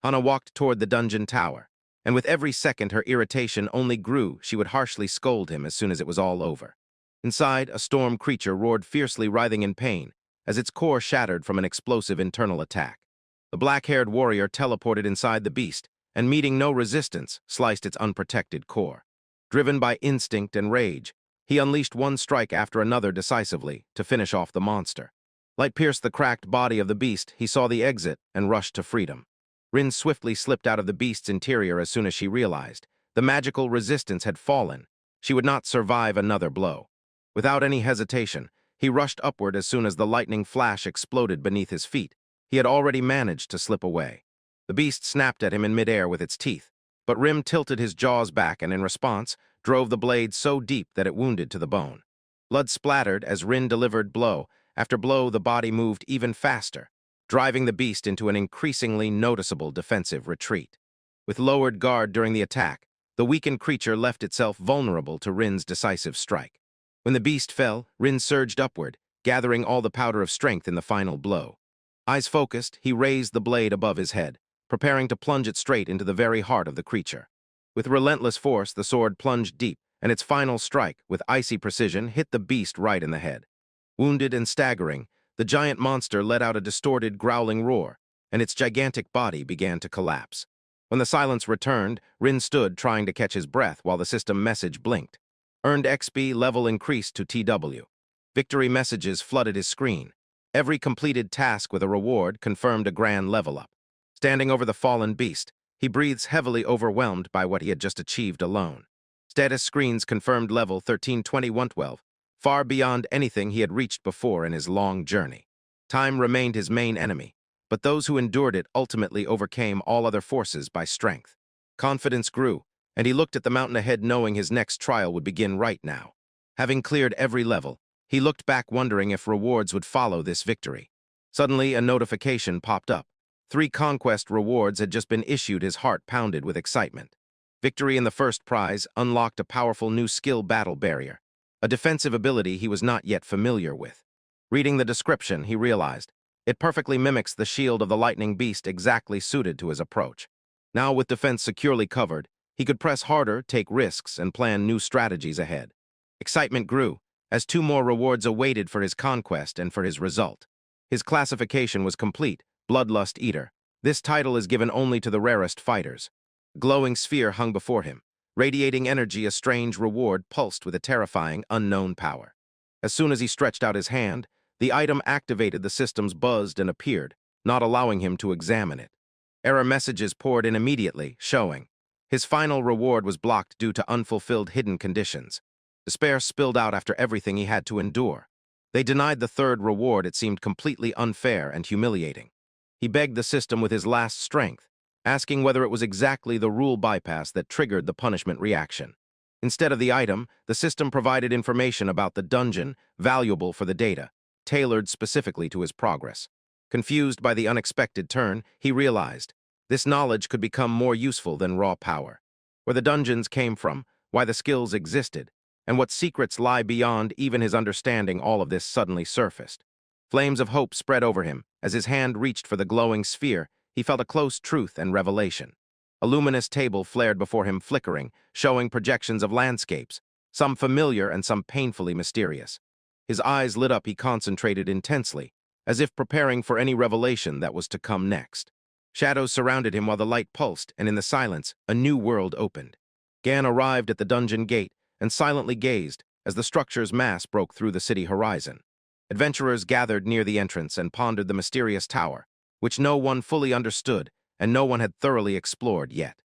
Speaker 1: Hana walked toward the dungeon tower, and with every second her irritation only grew. She would harshly scold him as soon as it was all over. Inside, a storm creature roared fiercely, writhing in pain, as its core shattered from an explosive internal attack. The black-haired warrior teleported inside the beast, and meeting no resistance, sliced its unprotected core. Driven by instinct and rage, he unleashed one strike after another decisively to finish off the monster. Light pierced the cracked body of the beast. He saw the exit and rushed to freedom. Rin swiftly slipped out of the beast's interior as soon as she realized the magical resistance had fallen. She would not survive another blow. Without any hesitation, he rushed upward. As soon as the lightning flash exploded beneath his feet, he had already managed to slip away. The beast snapped at him in midair with its teeth, but Rim tilted his jaws back and in response, drove the blade so deep that it wounded to the bone. Blood splattered as Rin delivered blow after blow. The body moved even faster, driving the beast into an increasingly noticeable defensive retreat. With lowered guard during the attack, the weakened creature left itself vulnerable to Rin's decisive strike. When the beast fell, Rin surged upward, gathering all the powder of strength in the final blow. Eyes focused, he raised the blade above his head, preparing to plunge it straight into the very heart of the creature. With relentless force, the sword plunged deep, and its final strike, with icy precision, hit the beast right in the head. Wounded and staggering, the giant monster let out a distorted, growling roar, and its gigantic body began to collapse. When the silence returned, Rin stood trying to catch his breath while the system message blinked. Earned XP level increased to TW. Victory messages flooded his screen. Every completed task with a reward confirmed a grand level up. Standing over the fallen beast, he breathes heavily, overwhelmed by what he had just achieved alone. Status screens confirmed level 132112, far beyond anything he had reached before in his long journey. Time remained his main enemy, but those who endured it ultimately overcame all other forces by strength. Confidence grew, and he looked at the mountain ahead knowing his next trial would begin right now. Having cleared every level, he looked back wondering if rewards would follow this victory. Suddenly, a notification popped up. 3 conquest rewards had just been issued. His heart pounded with excitement. Victory in the first prize unlocked a powerful new skill battle barrier, a defensive ability he was not yet familiar with. Reading the description, he realized it perfectly mimics the shield of the lightning beast, exactly suited to his approach. Now, with defense securely covered, he could press harder, take risks, and plan new strategies ahead. Excitement grew, as 2 more rewards awaited for his conquest and for his result. His classification was complete, Bloodlust Eater. This title is given only to the rarest fighters. A glowing sphere hung before him, radiating energy. A strange reward pulsed with a terrifying, unknown power. As soon as he stretched out his hand, the item activated. The systems buzzed and appeared, not allowing him to examine it. Error messages poured in immediately, showing his final reward was blocked due to unfulfilled hidden conditions. Despair spilled out after everything he had to endure. They denied the 3rd reward. It seemed completely unfair and humiliating. He begged the system with his last strength, asking whether it was exactly the rule bypass that triggered the punishment reaction. Instead of the item, the system provided information about the dungeon, valuable for the data, tailored specifically to his progress. Confused by the unexpected turn, he realized this knowledge could become more useful than raw power. Where the dungeons came from, why the skills existed, and what secrets lie beyond even his understanding. All of this suddenly surfaced. Flames of hope spread over him. As his hand reached for the glowing sphere, he felt a close truth and revelation. A luminous table flared before him, flickering, showing projections of landscapes, some familiar and some painfully mysterious. His eyes lit up. He concentrated intensely, as if preparing for any revelation that was to come next. Shadows surrounded him while the light pulsed, and in the silence, a new world opened. Gan arrived at the dungeon gate and silently gazed as the structure's mass broke through the city horizon. Adventurers gathered near the entrance and pondered the mysterious tower, which no one fully understood and no one had thoroughly explored yet.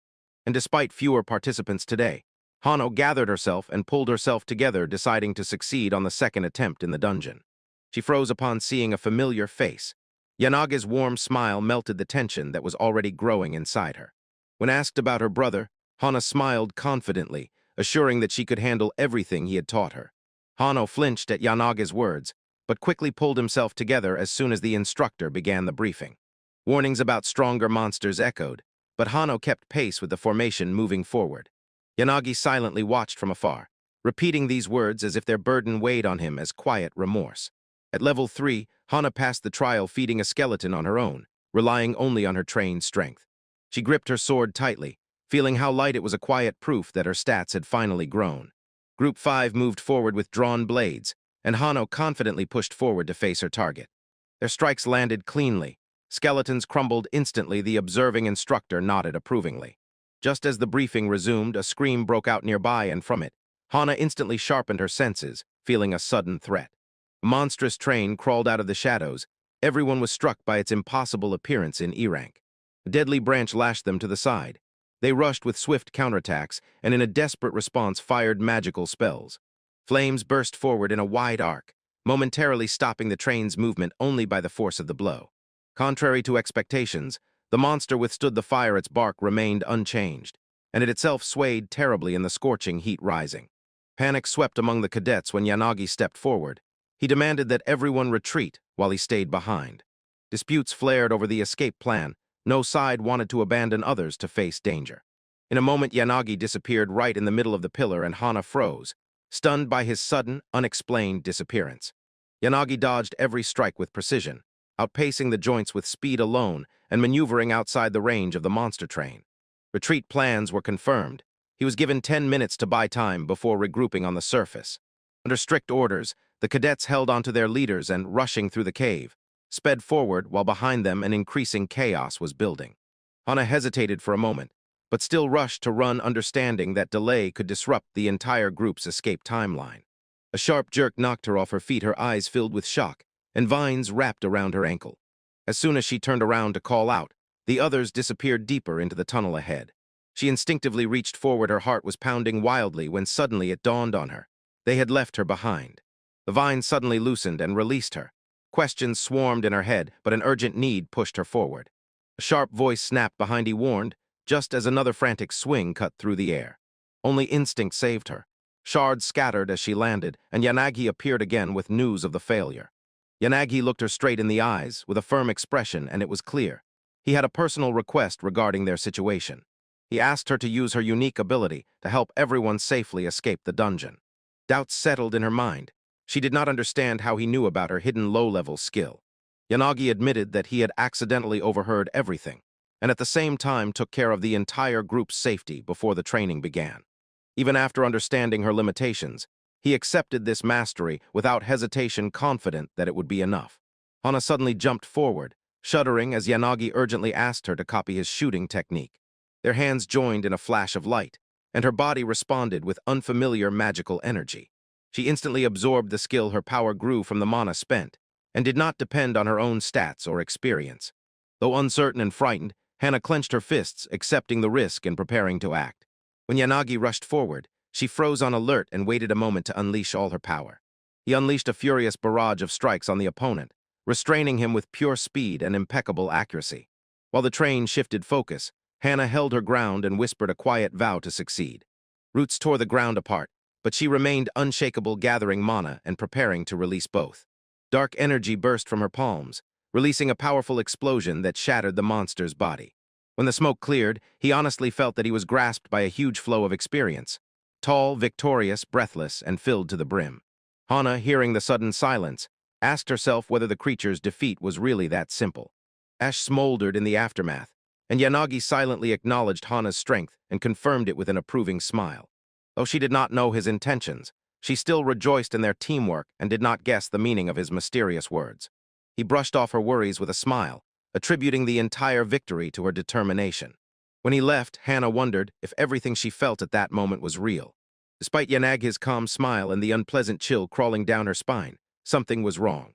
Speaker 1: And despite fewer participants today, Hano gathered herself and pulled herself together, deciding to succeed on the 2nd attempt in the dungeon. She froze upon seeing a familiar face. Yanagi's warm smile melted the tension that was already growing inside her. When asked about her brother, Hana smiled confidently, assuring that she could handle everything he had taught her. Hano flinched at Yanagi's words, but quickly pulled himself together as soon as the instructor began the briefing. Warnings about stronger monsters echoed, but Hano kept pace with the formation moving forward. Yanagi silently watched from afar, repeating these words as if their burden weighed on him as quiet remorse. At level 3, Hana passed the trial feeding a skeleton on her own, relying only on her trained strength. She gripped her sword tightly, feeling how light it was, a quiet proof that her stats had finally grown. Group 5 moved forward with drawn blades, and Hano confidently pushed forward to face her target. Their strikes landed cleanly. Skeletons crumbled instantly. The observing instructor nodded approvingly. Just as the briefing resumed, a scream broke out nearby, and from it, Hana instantly sharpened her senses, feeling a sudden threat. A monstrous train crawled out of the shadows. Everyone was struck by its impossible appearance in E rank. A deadly branch lashed them to the side. They rushed with swift counterattacks, and in a desperate response fired magical spells. Flames burst forward in a wide arc, momentarily stopping the train's movement only by the force of the blow. Contrary to expectations, the monster withstood the fire. Its bark remained unchanged, and it itself swayed terribly in the scorching heat rising. Panic swept among the cadets when Yanagi stepped forward. He demanded that everyone retreat while he stayed behind. Disputes flared over the escape plan. No side wanted to abandon others to face danger. In a moment, Yanagi disappeared right in the middle of the pillar, and Hana froze, stunned by his sudden, unexplained disappearance. Yanagi dodged every strike with precision, outpacing the joints with speed alone and maneuvering outside the range of the monster train. Retreat plans were confirmed. He was given 10 minutes to buy time before regrouping on the surface. Under strict orders, the cadets held onto their leaders and, rushing through the cave, sped forward while behind them an increasing chaos was building. Hana hesitated for a moment, but still rushed to run, understanding that delay could disrupt the entire group's escape timeline. A sharp jerk knocked her off her feet, her eyes filled with shock, and vines wrapped around her ankle. As soon as she turned around to call out, the others disappeared deeper into the tunnel ahead. She instinctively reached forward. Her heart was pounding wildly when suddenly it dawned on her. They had left her behind. The vine suddenly loosened and released her. Questions swarmed in her head, but an urgent need pushed her forward. A sharp voice snapped behind. He warned, just as another frantic swing cut through the air. Only instinct saved her. Shards scattered as she landed, and Yanagi appeared again with news of the failure. Yanagi looked her straight in the eyes, with a firm expression, and it was clear. He had a personal request regarding their situation. He asked her to use her unique ability to help everyone safely escape the dungeon. Doubts settled in her mind. She did not understand how he knew about her hidden low-level skill. Yanagi admitted that he had accidentally overheard everything, and at the same time took care of the entire group's safety before the training began. Even after understanding her limitations, he accepted this mastery without hesitation, confident that it would be enough. Hana suddenly jumped forward, shuddering as Yanagi urgently asked her to copy his shooting technique. Their hands joined in a flash of light, and her body responded with unfamiliar magical energy. She instantly absorbed the skill. Her power grew from the mana spent, and did not depend on her own stats or experience. Though uncertain and frightened, Hana clenched her fists, accepting the risk and preparing to act. When Yanagi rushed forward, she froze on alert and waited a moment to unleash all her power. He unleashed a furious barrage of strikes on the opponent, restraining him with pure speed and impeccable accuracy. While the train shifted focus, Hana held her ground and whispered a quiet vow to succeed. Roots tore the ground apart, but she remained unshakable, gathering mana and preparing to release both. Dark energy burst from her palms, releasing a powerful explosion that shattered the monster's body. When the smoke cleared, he honestly felt that he was grasped by a huge flow of experience. Tall, victorious, breathless, and filled to the brim. Hana, hearing the sudden silence, asked herself whether the creature's defeat was really that simple. Ash smoldered in the aftermath, and Yanagi silently acknowledged Hana's strength and confirmed it with an approving smile. Though she did not know his intentions, she still rejoiced in their teamwork and did not guess the meaning of his mysterious words. He brushed off her worries with a smile, attributing the entire victory to her determination. When he left, Hana wondered if everything she felt at that moment was real. Despite Yanagi's calm smile and the unpleasant chill crawling down her spine, something was wrong.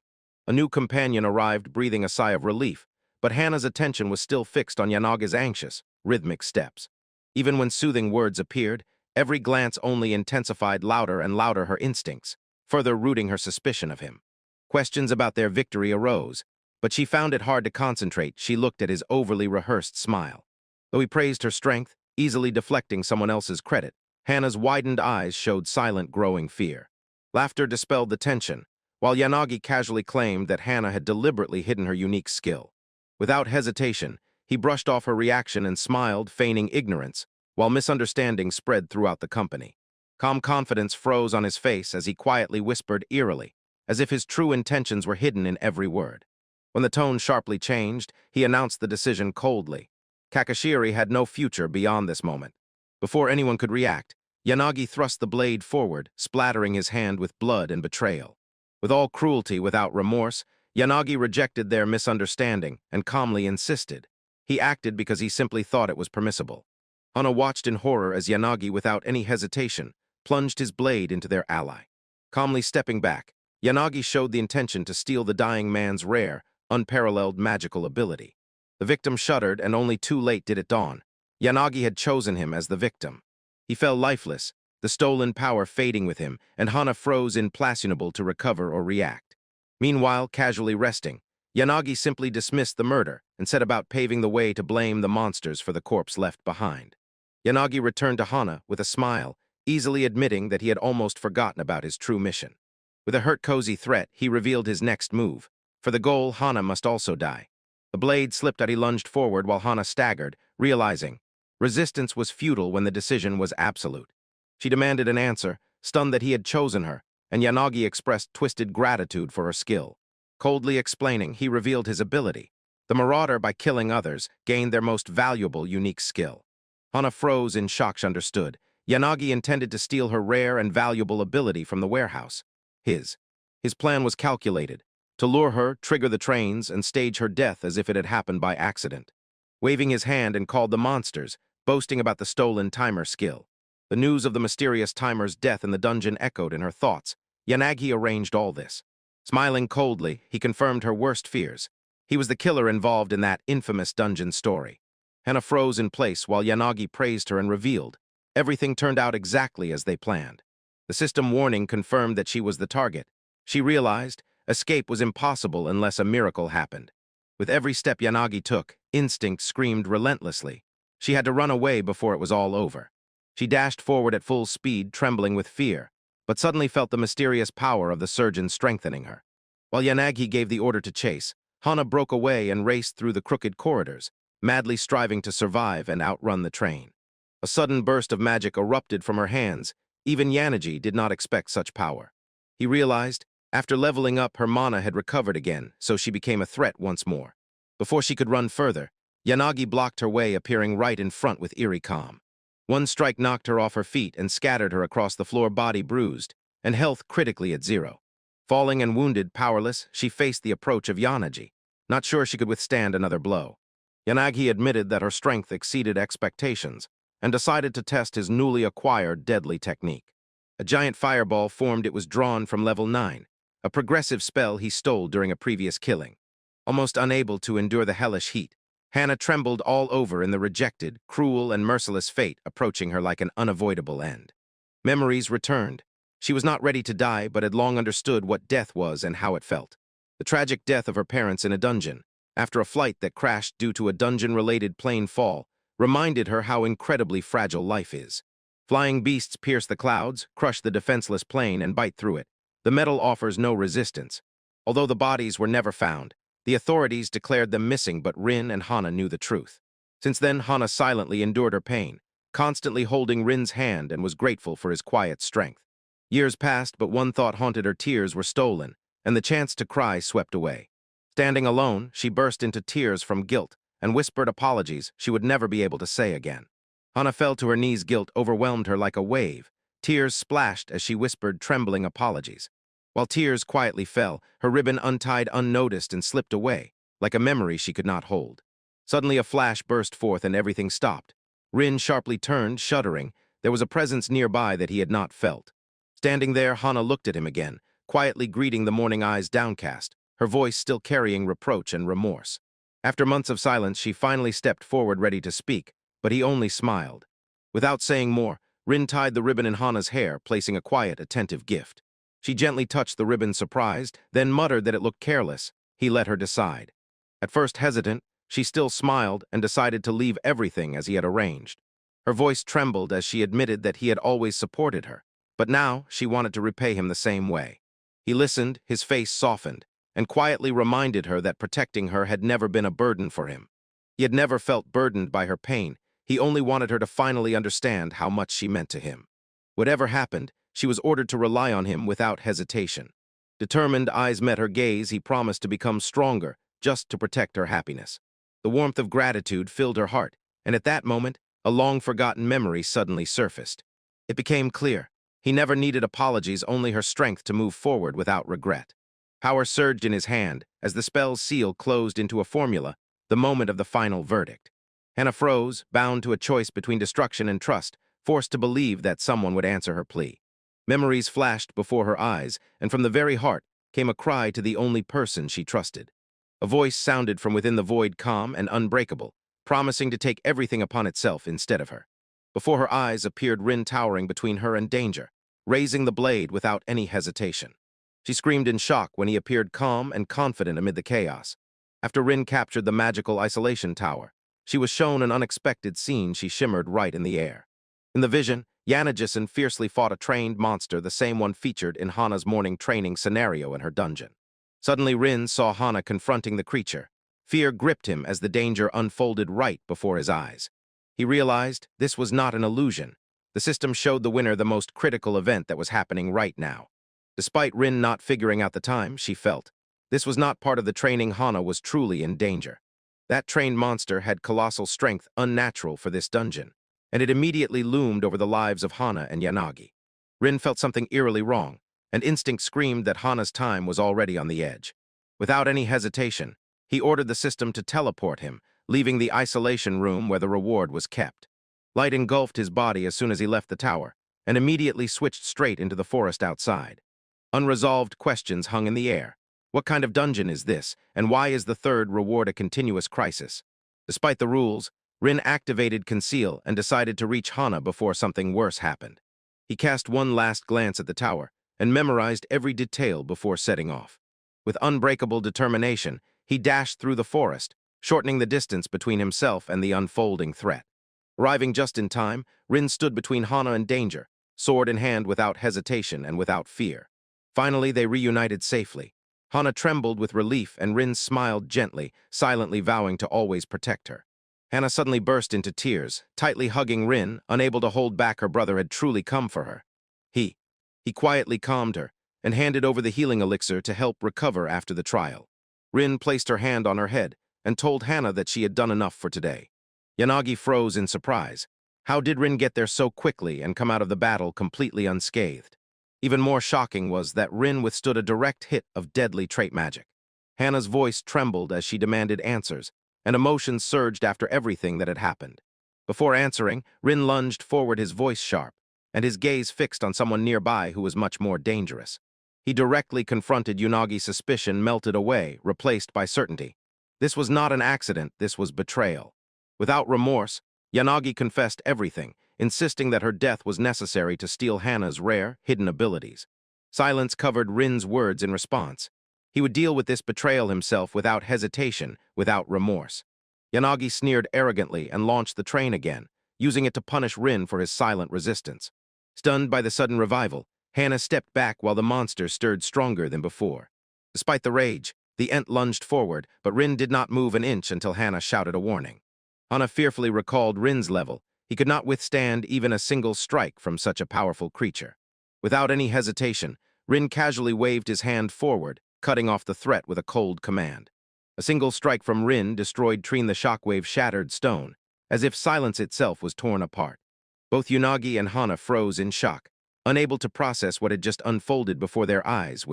Speaker 1: A new companion arrived, breathing a sigh of relief, but Hana's attention was still fixed on Yanagi's anxious, rhythmic steps. Even when soothing words appeared, every glance only intensified louder and louder her instincts, further rooting her suspicion of him. Questions about their victory arose, but she found it hard to concentrate. She looked at his overly rehearsed smile. Though he praised her strength, easily deflecting someone else's credit, Hana's widened eyes showed silent, growing fear. Laughter dispelled the tension, while Yanagi casually claimed that Hana had deliberately hidden her unique skill. Without hesitation, he brushed off her reaction and smiled, feigning ignorance, while misunderstanding spread throughout the company. Calm confidence froze on his face as he quietly whispered eerily, as if his true intentions were hidden in every word. When the tone sharply changed, he announced the decision coldly. Kakashiri had no future beyond this moment. Before anyone could react, Yanagi thrust the blade forward, splattering his hand with blood and betrayal. With all cruelty without remorse, Yanagi rejected their misunderstanding and calmly insisted. He acted because he simply thought it was permissible. Hana watched in horror as Yanagi, without any hesitation, plunged his blade into their ally. Calmly stepping back, Yanagi showed the intention to steal the dying man's rare, unparalleled magical ability. The victim shuddered, and only too late did it dawn. Yanagi had chosen him as the victim. He fell lifeless, the stolen power fading with him, and Hana froze, implacable to recover or react. Meanwhile, casually resting, Yanagi simply dismissed the murder and set about paving the way to blame the monsters for the corpse left behind. Yanagi returned to Hana with a smile, easily admitting that he had almost forgotten about his true mission. With a hurt-cozy threat, he revealed his next move. For the goal, Hana must also die. The blade slipped as he lunged forward while Hana staggered, realizing resistance was futile when the decision was absolute. She demanded an answer, stunned that he had chosen her, and Yanagi expressed twisted gratitude for her skill. Coldly explaining, he revealed his ability. The marauder, by killing others, gained their most valuable, unique skill. Hana froze in shock. She understood. Yanagi intended to steal her rare and valuable ability from the warehouse. His plan was calculated, to lure her, trigger the trains, and stage her death as if it had happened by accident. Waving his hand and called the monsters, boasting about the stolen timer skill. The news of the mysterious timer's death in the dungeon echoed in her thoughts. Yanagi arranged all this. Smiling coldly, he confirmed her worst fears. He was the killer involved in that infamous dungeon story. Hana froze in place while Yanagi praised her and revealed. Everything turned out exactly as they planned. The system warning confirmed that she was the target. She realized escape was impossible unless a miracle happened. With every step Yanagi took, instinct screamed relentlessly. She had to run away before it was all over. She dashed forward at full speed, trembling with fear, but suddenly felt the mysterious power of the surgeon strengthening her. While Yanagi gave the order to chase, Hana broke away and raced through the crooked corridors, madly striving to survive and outrun the train. A sudden burst of magic erupted from her hands. Even Yanagi did not expect such power. He realized, after leveling up, her mana had recovered again, so she became a threat once more. Before she could run further, Yanagi blocked her way, appearing right in front with eerie calm. One strike knocked her off her feet and scattered her across the floor, body bruised, and health critically at 0. Falling and wounded, powerless, she faced the approach of Yanagi, not sure she could withstand another blow. Yanagi admitted that her strength exceeded expectations and decided to test his newly acquired deadly technique. A giant fireball formed. It was drawn from level 9, a progressive spell he stole during a previous killing. Almost unable to endure the hellish heat, Hana trembled all over in the rejected, cruel, and merciless fate approaching her like an unavoidable end. Memories returned. She was not ready to die, but had long understood what death was and how it felt. The tragic death of her parents in a dungeon, after a flight that crashed due to a dungeon-related plane fall, reminded her how incredibly fragile life is. Flying beasts pierce the clouds, crush the defenseless plane, and bite through it. The metal offers no resistance. Although the bodies were never found, the authorities declared them missing, but Rin and Hana knew the truth. Since then, Hana silently endured her pain, constantly holding Rin's hand, and was grateful for his quiet strength. Years passed, but one thought haunted her: tears were stolen, and the chance to cry swept away. Standing alone, she burst into tears from guilt and whispered apologies she would never be able to say again. Hana fell to her knees. Guilt overwhelmed her like a wave. Tears splashed as she whispered trembling apologies. While tears quietly fell, her ribbon untied unnoticed and slipped away, like a memory she could not hold. Suddenly a flash burst forth and everything stopped. Rin sharply turned, shuddering. There was a presence nearby that he had not felt. Standing there, Hana looked at him again, quietly greeting the morning, eyes downcast, her voice still carrying reproach and remorse. After months of silence, she finally stepped forward, ready to speak, but he only smiled. Without saying more, Rin tied the ribbon in Hana's hair, placing a quiet, attentive gift. She gently touched the ribbon, surprised, then muttered that it looked careless. He let her decide. At first hesitant, she still smiled and decided to leave everything as he had arranged. Her voice trembled as she admitted that he had always supported her, but now she wanted to repay him the same way. He listened, his face softened, and quietly reminded her that protecting her had never been a burden for him. He had never felt burdened by her pain. He only wanted her to finally understand how much she meant to him. Whatever happened, she was ordered to rely on him without hesitation. Determined eyes met her gaze. He promised to become stronger, just to protect her happiness. The warmth of gratitude filled her heart, and at that moment, a long-forgotten memory suddenly surfaced. It became clear. He never needed apologies, only her strength to move forward without regret. Power surged in his hand as the spell's seal closed into a formula, the moment of the final verdict. Hana froze, bound to a choice between destruction and trust, forced to believe that someone would answer her plea. Memories flashed before her eyes, and from the very heart came a cry to the only person she trusted. A voice sounded from within the void, calm and unbreakable, promising to take everything upon itself instead of her. Before her eyes appeared Rin, towering between her and danger, raising the blade without any hesitation. She screamed in shock when he appeared calm and confident amid the chaos. After Rin captured the magical isolation tower, she was shown an unexpected scene. She shimmered right in the air. In the vision, Yanagi fiercely fought a trained monster, the same one featured in Hana's morning training scenario in her dungeon. Suddenly Rin saw Hana confronting the creature. Fear gripped him as the danger unfolded right before his eyes. He realized this was not an illusion. The system showed the winner the most critical event that was happening right now. Despite Rin not figuring out the time, she felt this was not part of the training. Hana was truly in danger. That trained monster had colossal strength, unnatural for this dungeon, and it immediately loomed over the lives of Hana and Yanagi. Rin felt something eerily wrong, and instinct screamed that Hana's time was already on the edge. Without any hesitation, he ordered the system to teleport him, leaving the isolation room where the reward was kept. Light engulfed his body as soon as he left the tower, and immediately switched straight into the forest outside. Unresolved questions hung in the air. What kind of dungeon is this, and why is the third reward a continuous crisis? Despite the rules, Rin activated Conceal and decided to reach Hana before something worse happened. He cast one last glance at the tower and memorized every detail before setting off. With unbreakable determination, he dashed through the forest, shortening the distance between himself and the unfolding threat. Arriving just in time, Rin stood between Hana and danger, sword in hand without hesitation and without fear. Finally, they reunited safely. Hana trembled with relief and Rin smiled gently, silently vowing to always protect her. Hana suddenly burst into tears, tightly hugging Rin, unable to hold back her brother had truly come for her. He quietly calmed her and handed over the healing elixir to help recover after the trial. Rin placed her hand on her head and told Hana that she had done enough for today. Yanagi froze in surprise. How did Rin get there so quickly and come out of the battle completely unscathed? Even more shocking was that Rin withstood a direct hit of deadly trait magic. Hana's voice trembled as she demanded answers, and emotions surged after everything that had happened. Before answering, Rin lunged forward, his voice sharp, and his gaze fixed on someone nearby who was much more dangerous. He directly confronted Unagi's suspicion, melted away, replaced by certainty. This was not an accident, this was betrayal. Without remorse, Yanagi confessed everything, insisting that her death was necessary to steal Hana's rare, hidden abilities. Silence covered Rin's words in response. He would deal with this betrayal himself without hesitation, without remorse. Yanagi sneered arrogantly and launched the train again, using it to punish Rin for his silent resistance. Stunned by the sudden revival, Hana stepped back while the monster stirred stronger than before. Despite the rage, the Ent lunged forward, but Rin did not move an inch until Hana shouted a warning. Hana fearfully recalled Rin's level. He could not withstand even a single strike from such a powerful creature. Without any hesitation, Rin casually waved his hand forward, cutting off the threat with a cold command. A single strike from Rin destroyed the shockwave shattered stone, as if silence itself was torn apart. Both Unagi and Hana froze in shock, unable to process what had just unfolded before their eyes.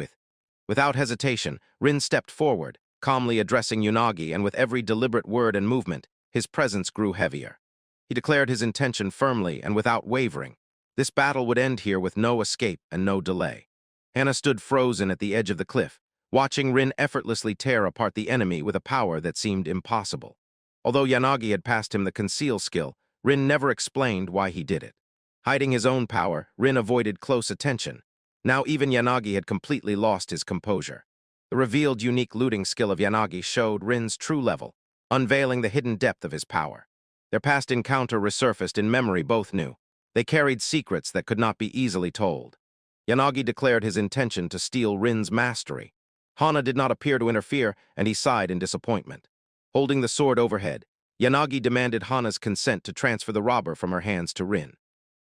Speaker 1: Without hesitation, Rin stepped forward, calmly addressing Unagi, and with every deliberate word and movement, his presence grew heavier. He declared his intention firmly and without wavering. This battle would end here with no escape and no delay. Hana stood frozen at the edge of the cliff, watching Rin effortlessly tear apart the enemy with a power that seemed impossible. Although Yanagi had passed him the conceal skill, Rin never explained why he did it. Hiding his own power, Rin avoided close attention. Now even Yanagi had completely lost his composure. The revealed unique looting skill of Yanagi showed Rin's true level, unveiling the hidden depth of his power. Their past encounter resurfaced in memory, both knew. They carried secrets that could not be easily told. Yanagi declared his intention to steal Rin's mastery. Hana did not appear to interfere, and he sighed in disappointment. Holding the sword overhead, Yanagi demanded Hana's consent to transfer the robber from her hands to Rin.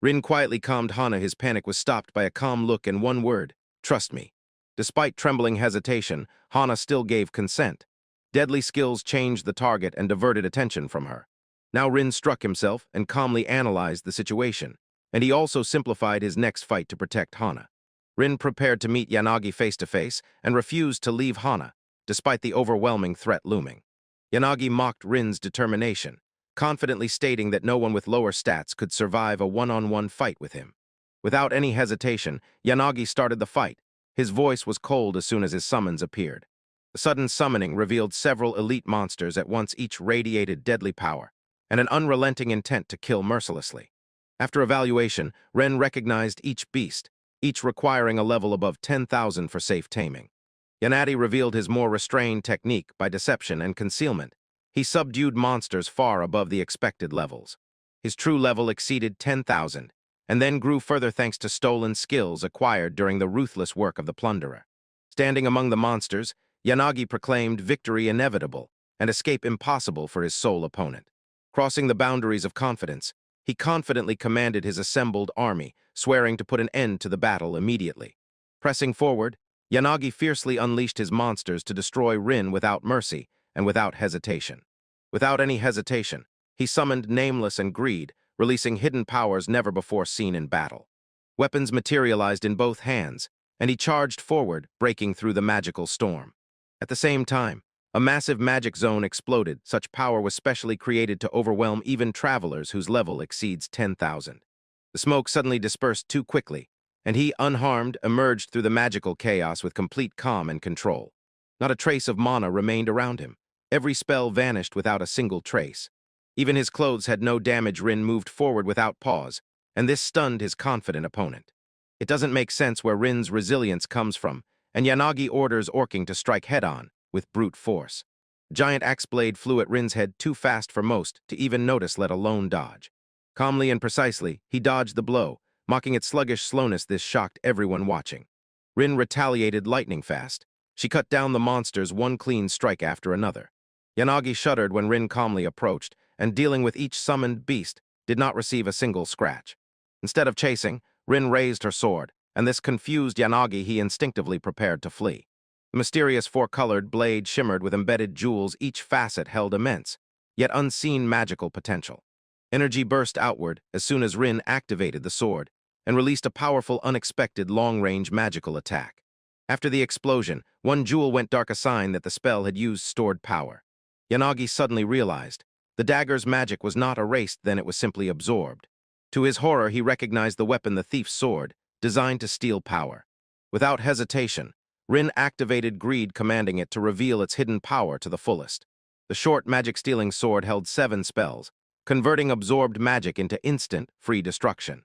Speaker 1: Rin quietly calmed Hana. His panic was stopped by a calm look and one word: trust me. Despite trembling hesitation, Hana still gave consent. Deadly skills changed the target and diverted attention from her. Now Rin struck himself and calmly analyzed the situation, and he also simplified his next fight to protect Hana. Rin prepared to meet Yanagi face-to-face and refused to leave Hana, despite the overwhelming threat looming. Yanagi mocked Rin's determination, confidently stating that no one with lower stats could survive a one-on-one fight with him. Without any hesitation, Yanagi started the fight. His voice was cold as soon as his summons appeared. The sudden summoning revealed several elite monsters at once, each radiated deadly power and an unrelenting intent to kill mercilessly. After evaluation, Ren recognized each beast, each requiring a level above 10,000 for safe taming. Yanagi revealed his more restrained technique by deception and concealment. He subdued monsters far above the expected levels. His true level exceeded 10,000, and then grew further thanks to stolen skills acquired during the ruthless work of the plunderer. Standing among the monsters, Yanagi proclaimed victory inevitable and escape impossible for his sole opponent. Crossing the boundaries of confidence, he confidently commanded his assembled army, swearing to put an end to the battle immediately. Pressing forward, Yanagi fiercely unleashed his monsters to destroy Rin without mercy and without hesitation. Without any hesitation, he summoned Nameless and Greed, releasing hidden powers never before seen in battle. Weapons materialized in both hands, and he charged forward, breaking through the magical storm. At the same time, a massive magic zone exploded. Such power was specially created to overwhelm even travelers whose level exceeds 10,000. The smoke suddenly dispersed too quickly, and he, unharmed, emerged through the magical chaos with complete calm and control. Not a trace of mana remained around him. Every spell vanished without a single trace. Even his clothes had no damage. Rin moved forward without pause, and this stunned his confident opponent. It doesn't make sense where Rin's resilience comes from, and Yanagi orders Orking to strike head-on, with brute force. A giant axe blade flew at Rin's head too fast for most to even notice, let alone dodge. Calmly and precisely, he dodged the blow, mocking its sluggish slowness. This shocked everyone watching. Rin retaliated lightning fast. She cut down the monsters one clean strike after another. Yanagi shuddered when Rin calmly approached, and dealing with each summoned beast, did not receive a single scratch. Instead of chasing, Rin raised her sword, and this confused Yanagi. He instinctively prepared to flee. The mysterious four-colored blade shimmered with embedded jewels. Each facet held immense, yet unseen magical potential. Energy burst outward as soon as Rin activated the sword, and released a powerful, unexpected, long-range magical attack. After the explosion, one jewel went dark, a sign that the spell had used stored power. Yanagi suddenly realized the dagger's magic was not erased, then it was simply absorbed. To his horror, he recognized the weapon, the thief's sword, designed to steal power. Without hesitation, Rin activated greed, commanding it to reveal its hidden power to the fullest. The short magic-stealing sword held 7 spells, converting absorbed magic into instant, free destruction.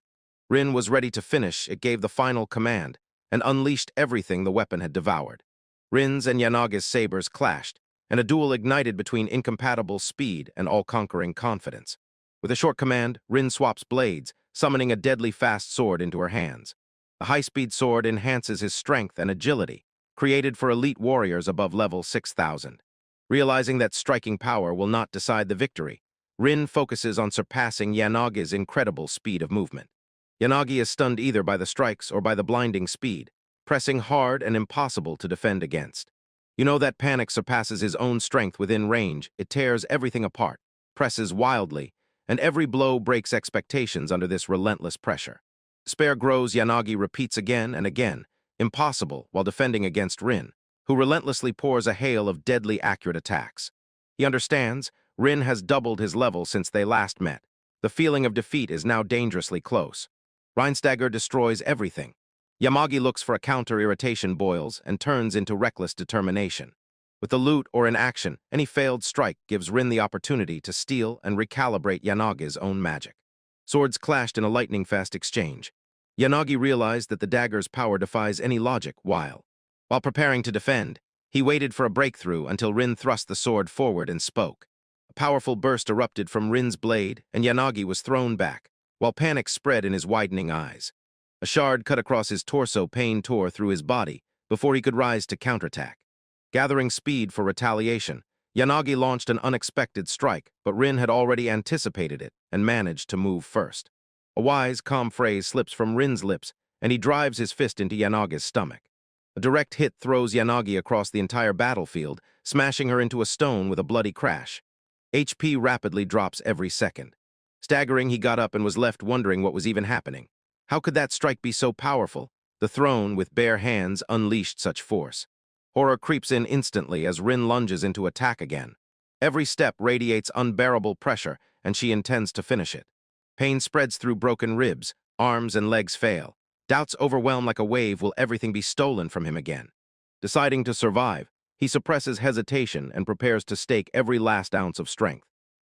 Speaker 1: Rin was ready to finish. It gave the final command, and unleashed everything the weapon had devoured. Rin's and Yanagi's sabers clashed, and a duel ignited between incompatible speed and all-conquering confidence. With a short command, Rin swaps blades, summoning a deadly fast sword into her hands. The high-speed sword enhances his strength and agility, created for elite warriors above level 6,000. Realizing that striking power will not decide the victory, Rin focuses on surpassing Yanagi's incredible speed of movement. Yanagi is stunned either by the strikes or by the blinding speed, pressing hard and impossible to defend against. That panic surpasses his own strength. Within range, it tears everything apart, presses wildly, and every blow breaks expectations under this relentless pressure. Despair grows. Yanagi repeats again and again, impossible, while defending against Rin, who relentlessly pours a hail of deadly accurate attacks. He understands Rin has doubled his level since they last met. The feeling of defeat is now dangerously close. Rin's dagger destroys everything. Yamagi looks for a counter. Irritation boils and turns into reckless determination. With the loot or in action, any failed strike gives Rin the opportunity to steal and recalibrate Yanagi's own magic. Swords clashed in a lightning-fast exchange. Yanagi realized that the dagger's power defies any logic. While preparing to defend, he waited for a breakthrough until Rin thrust the sword forward and spoke. A powerful burst erupted from Rin's blade, and Yanagi was thrown back, while panic spread in his widening eyes. A shard cut across his torso. Pain tore through his body before he could rise to counterattack. Gathering speed for retaliation, Yanagi launched an unexpected strike, but Rin had already anticipated it and managed to move first. A wise, calm phrase slips from Rin's lips, and he drives his fist into Yanagi's stomach. A direct hit throws Yanagi across the entire battlefield, smashing her into a stone with a bloody crash. HP rapidly drops every second. Staggering, he got up and was left wondering what was even happening. How could that strike be so powerful? The throne, with bare hands, unleashed such force. Horror creeps in instantly as Rin lunges into attack again. Every step radiates unbearable pressure, and she intends to finish it. Pain spreads through broken ribs, arms and legs fail. Doubts overwhelm like a wave. Will everything be stolen from him again? Deciding to survive, he suppresses hesitation and prepares to stake every last ounce of strength.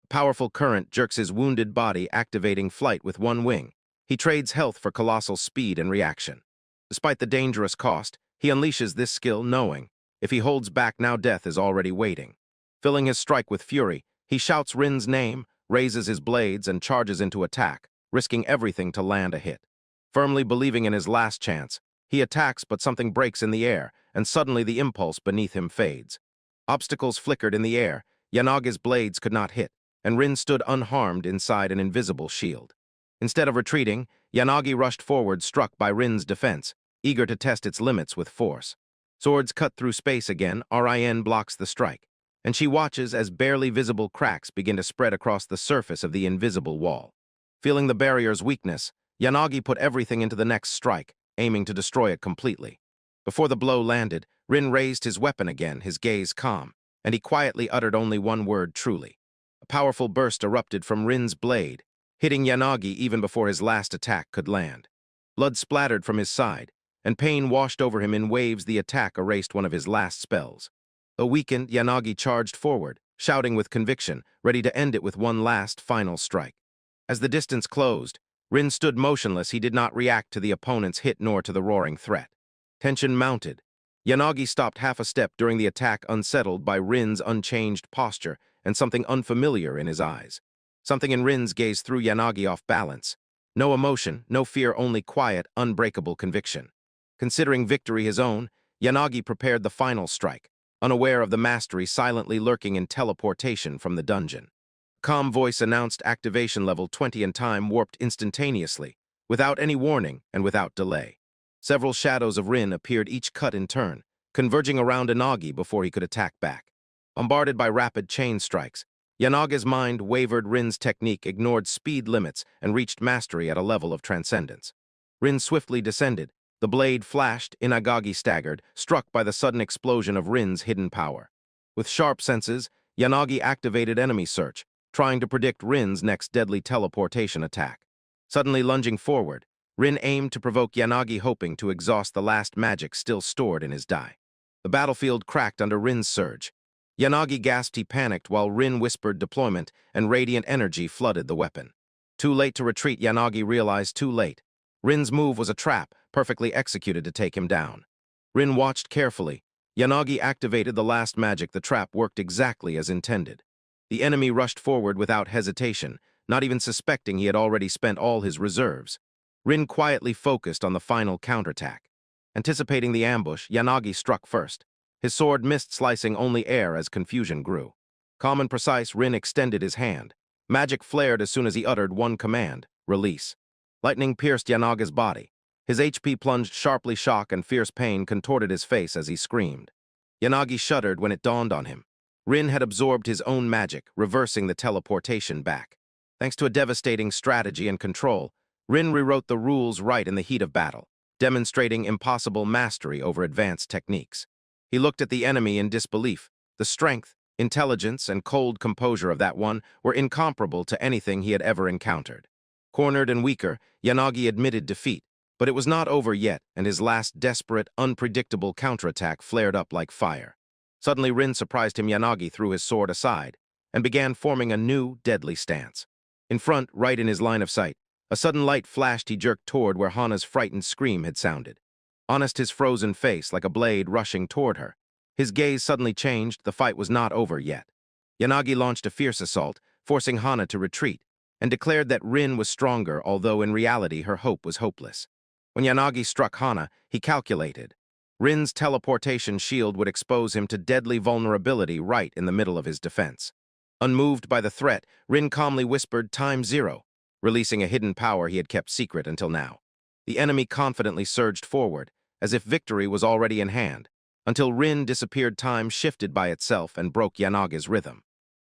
Speaker 1: A powerful current jerks his wounded body, activating flight with one wing. He trades health for colossal speed and reaction. Despite the dangerous cost, he unleashes this skill knowing, if he holds back now, death is already waiting. Filling his strike with fury, he shouts Rin's name, raises his blades, and charges into attack, risking everything to land a hit. Firmly believing in his last chance, he attacks, but something breaks in the air, and suddenly the impulse beneath him fades. Obstacles flickered in the air, Yanagi's blades could not hit, and Rin stood unharmed inside an invisible shield. Instead of retreating, Yanagi rushed forward, struck by Rin's defense, eager to test its limits with force. Swords cut through space again. Rin blocks the strike, and she watches as barely visible cracks begin to spread across the surface of the invisible wall. Feeling the barrier's weakness, Yanagi put everything into the next strike, aiming to destroy it completely. Before the blow landed, Rin raised his weapon again, his gaze calm, and he quietly uttered only one word: truly. A powerful burst erupted from Rin's blade, hitting Yanagi even before his last attack could land. Blood splattered from his side, and pain washed over him in waves. The attack erased one of his last spells. Though weakened, Yanagi charged forward, shouting with conviction, ready to end it with one last, final strike. As the distance closed, Rin stood motionless. He did not react to the opponent's hit nor to the roaring threat. Tension mounted. Yanagi stopped half a step during the attack, unsettled by Rin's unchanged posture and something unfamiliar in his eyes. Something in Rin's gaze threw Yanagi off balance. No emotion, no fear, only quiet, unbreakable conviction. Considering victory his own, Yanagi prepared the final strike, unaware of the mastery silently lurking in teleportation from the dungeon. Calm voice announced activation level 20 and time warped instantaneously, without any warning and without delay. Several shadows of Rin appeared, each cut in turn, converging around Yanagi before he could attack back. Bombarded by rapid chain strikes, Yanagi's mind wavered. Rin's technique ignored speed limits and reached mastery at a level of transcendence. Rin swiftly descended. The blade flashed. Inagagi staggered, struck by the sudden explosion of Rin's hidden power. With sharp senses, Yanagi activated enemy search, trying to predict Rin's next deadly teleportation attack. Suddenly lunging forward, Rin aimed to provoke Yanagi, hoping to exhaust the last magic still stored in his dai. The battlefield cracked under Rin's surge. Yanagi gasped. He panicked while Rin whispered deployment, and radiant energy flooded the weapon. Too late to retreat, Yanagi realized too late. Rin's move was a trap, perfectly executed to take him down. Rin watched carefully. Yanagi activated the last magic. The trap worked exactly as intended. The enemy rushed forward without hesitation, not even suspecting he had already spent all his reserves. Rin quietly focused on the final counterattack. Anticipating the ambush, Yanagi struck first. His sword missed, slicing only air as confusion grew. Calm and precise, Rin extended his hand. Magic flared as soon as he uttered one command: release. Lightning pierced Yanagi's body. His HP plunged sharply. Shock and fierce pain contorted his face as he screamed. Yanagi shuddered when it dawned on him. Rin had absorbed his own magic, reversing the teleportation back. Thanks to a devastating strategy and control, Rin rewrote the rules right in the heat of battle, demonstrating impossible mastery over advanced techniques. He looked at the enemy in disbelief. The strength, intelligence, and cold composure of that one were incomparable to anything he had ever encountered. Cornered and weaker, Yanagi admitted defeat, but it was not over yet, and his last desperate, unpredictable counterattack flared up like fire. Suddenly, Rin surprised him. Yanagi threw his sword aside and began forming a new, deadly stance. In front, right in his line of sight, a sudden light flashed. He jerked toward where Hana's frightened scream had sounded. Honest, his frozen face like a blade rushing toward her. His gaze suddenly changed. The fight was not over yet. Yanagi launched a fierce assault, forcing Hana to retreat, and declared that Rin was stronger, although in reality her hope was hopeless. When Yanagi struck Hana, he calculated. Rin's teleportation shield would expose him to deadly vulnerability right in the middle of his defense. Unmoved by the threat, Rin calmly whispered time 0, releasing a hidden power he had kept secret until now. The enemy confidently surged forward, as if victory was already in hand, until Rin disappeared. Time shifted by itself and broke Yanagi's rhythm.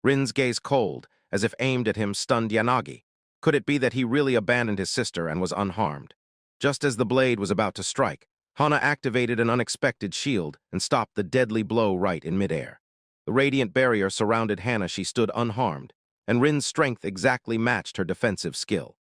Speaker 1: Rin's gaze cold, as if aimed at him, stunned Yanagi. Could it be that he really abandoned his sister and was unharmed? Just as the blade was about to strike, Hana activated an unexpected shield and stopped the deadly blow right in midair. The radiant barrier surrounded Hana. She stood unharmed, and Rin's strength exactly matched her defensive skill.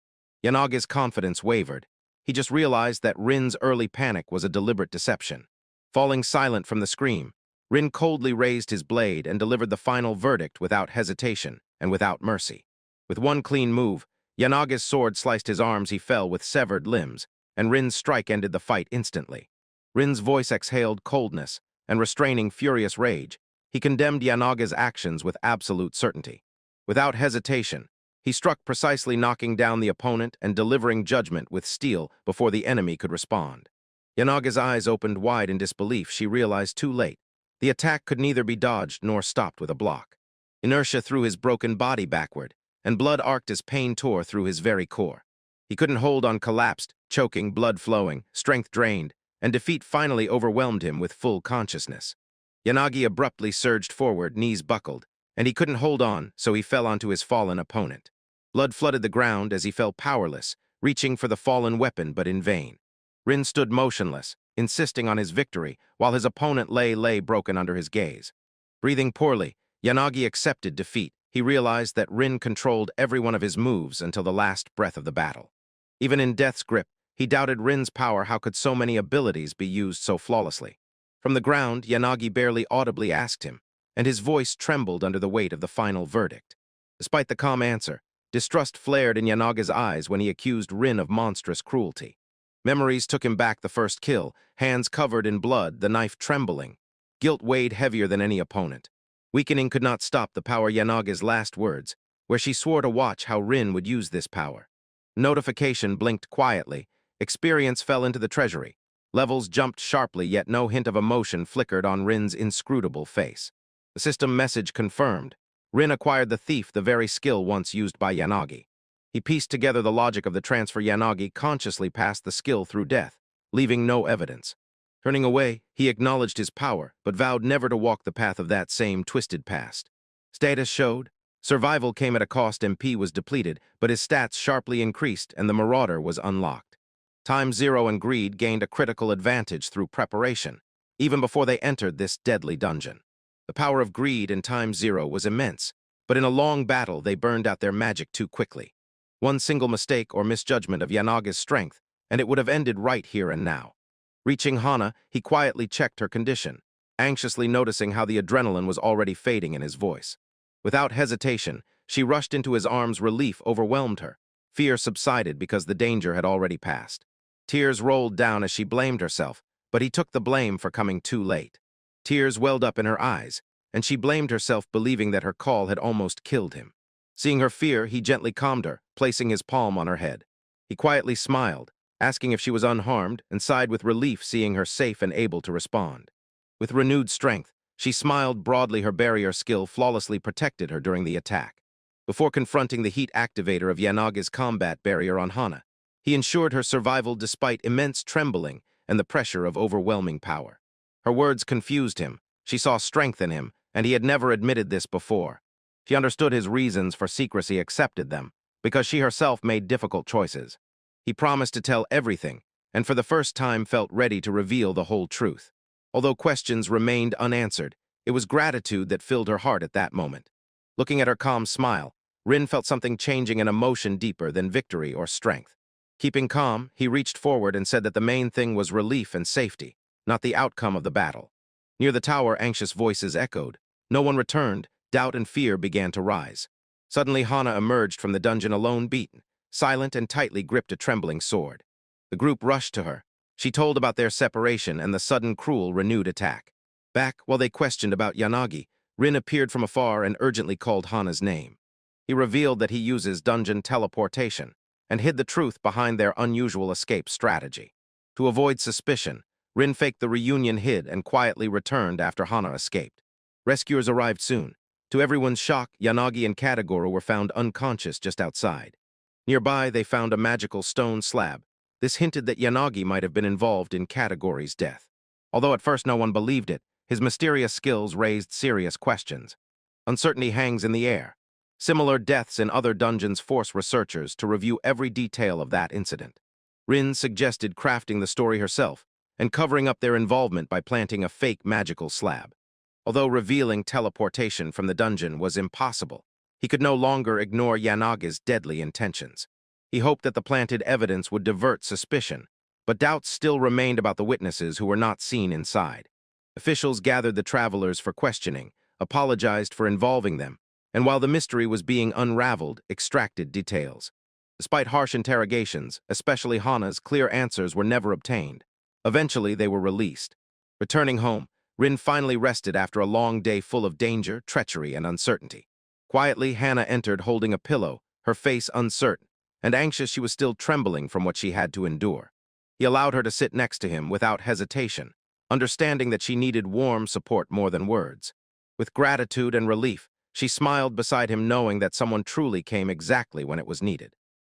Speaker 1: Yanagi's confidence wavered. He just realized that Rin's early panic was a deliberate deception. Falling silent from the scream, Rin coldly raised his blade and delivered the final verdict without hesitation and without mercy. With one clean move, Yanagi's sword sliced his arms. He fell with severed limbs, and Rin's strike ended the fight instantly. Rin's voice exhaled coldness, and restraining furious rage, he condemned Yanagi's actions with absolute certainty. Without hesitation, he struck precisely, knocking down the opponent and delivering judgment with steel before the enemy could respond. Yanagi's eyes opened wide in disbelief. She realized too late. The attack could neither be dodged nor stopped with a block. Inertia threw his broken body backward, and blood arced as pain tore through his very core. He couldn't hold on, collapsed, choking, blood flowing, strength drained, and defeat finally overwhelmed him with full consciousness. Yanagi abruptly surged forward, knees buckled, and he couldn't hold on, so he fell onto his fallen opponent. Blood flooded the ground as he fell powerless, reaching for the fallen weapon but in vain. Rin stood motionless, insisting on his victory, while his opponent lay broken under his gaze. Breathing poorly, Yanagi accepted defeat. He realized that Rin controlled every one of his moves until the last breath of the battle. Even in death's grip, he doubted Rin's power. How could so many abilities be used so flawlessly? From the ground, Yanagi barely audibly asked him, and his voice trembled under the weight of the final verdict. Despite the calm answer, distrust flared in Yanagi's eyes when he accused Rin of monstrous cruelty. Memories took him back. The first kill, hands covered in blood, the knife trembling. Guilt weighed heavier than any opponent. Weakening could not stop the power. Yanagi's last words, where she swore to watch how Rin would use this power. Notification blinked quietly. Experience fell into the treasury. Levels jumped sharply, yet no hint of emotion flickered on Rin's inscrutable face. The system message confirmed. Rin acquired the thief, the very skill once used by Yanagi. He pieced together the logic of the transfer. Yanagi consciously passed the skill through death, leaving no evidence. Turning away, he acknowledged his power, but vowed never to walk the path of that same twisted past. Status showed. Survival came at a cost. MP was depleted, but his stats sharply increased and the Marauder was unlocked. Time Zero and Greed gained a critical advantage through preparation, even before they entered this deadly dungeon. The power of Greed in Time Zero was immense, but in a long battle they burned out their magic too quickly. One single mistake or misjudgment of Yanaga's strength, and it would have ended right here and now. Reaching Hana, he quietly checked her condition, anxiously noticing how the adrenaline was already fading in his voice. Without hesitation, she rushed into his arms. Relief overwhelmed her. Fear subsided because the danger had already passed. Tears rolled down as she blamed herself, but he took the blame for coming too late. Tears welled up in her eyes, and she blamed herself, believing that her call had almost killed him. Seeing her fear, he gently calmed her, placing his palm on her head. He quietly smiled, asking if she was unharmed, and sighed with relief seeing her safe and able to respond. With renewed strength, she smiled broadly. Her barrier skill flawlessly protected her during the attack. Before confronting the heat activator of Yanaga's combat barrier on Hana, he ensured her survival despite immense trembling and the pressure of overwhelming power. Her words confused him. She saw strength in him, and he had never admitted this before. She understood his reasons for secrecy, accepted them, because she herself made difficult choices. He promised to tell everything, and for the first time felt ready to reveal the whole truth. Although questions remained unanswered, it was gratitude that filled her heart at that moment. Looking at her calm smile, Rin felt something changing, an emotion deeper than victory or strength. Keeping calm, he reached forward and said that the main thing was relief and safety, not the outcome of the battle. Near the tower, anxious voices echoed. No one returned. Doubt and fear began to rise. Suddenly, Hana emerged from the dungeon alone, beaten, silent, and tightly gripped a trembling sword. The group rushed to her. She told about their separation and the sudden, cruel, renewed attack. Back, while they questioned about Yanagi, Rin appeared from afar and urgently called Hana's name. He revealed that he uses dungeon teleportation and hid the truth behind their unusual escape strategy. To avoid suspicion, Rin faked the reunion, hid, and quietly returned after Hana escaped. Rescuers arrived soon. To everyone's shock, Yanagi and Kadagoro were found unconscious just outside. Nearby, they found a magical stone slab. This hinted that Yanagi might have been involved in Kadagori's death. Although at first no one believed it, his mysterious skills raised serious questions. Uncertainty hangs in the air. Similar deaths in other dungeons force researchers to review every detail of that incident. Rin suggested crafting the story herself and covering up their involvement by planting a fake magical slab. Although revealing teleportation from the dungeon was impossible, he could no longer ignore Yanaga's deadly intentions. He hoped that the planted evidence would divert suspicion, but doubts still remained about the witnesses who were not seen inside. Officials gathered the travelers for questioning, apologized for involving them, and while the mystery was being unraveled, extracted details. Despite harsh interrogations, especially Hana's, clear answers were never obtained. Eventually, they were released. Returning home, Rin finally rested after a long day full of danger, treachery, and uncertainty. Quietly, Hana entered holding a pillow, her face uncertain, and anxious. She was still trembling from what she had to endure. He allowed her to sit next to him without hesitation, understanding that she needed warm support more than words. With gratitude and relief, she smiled beside him, knowing that someone truly came exactly when it was needed.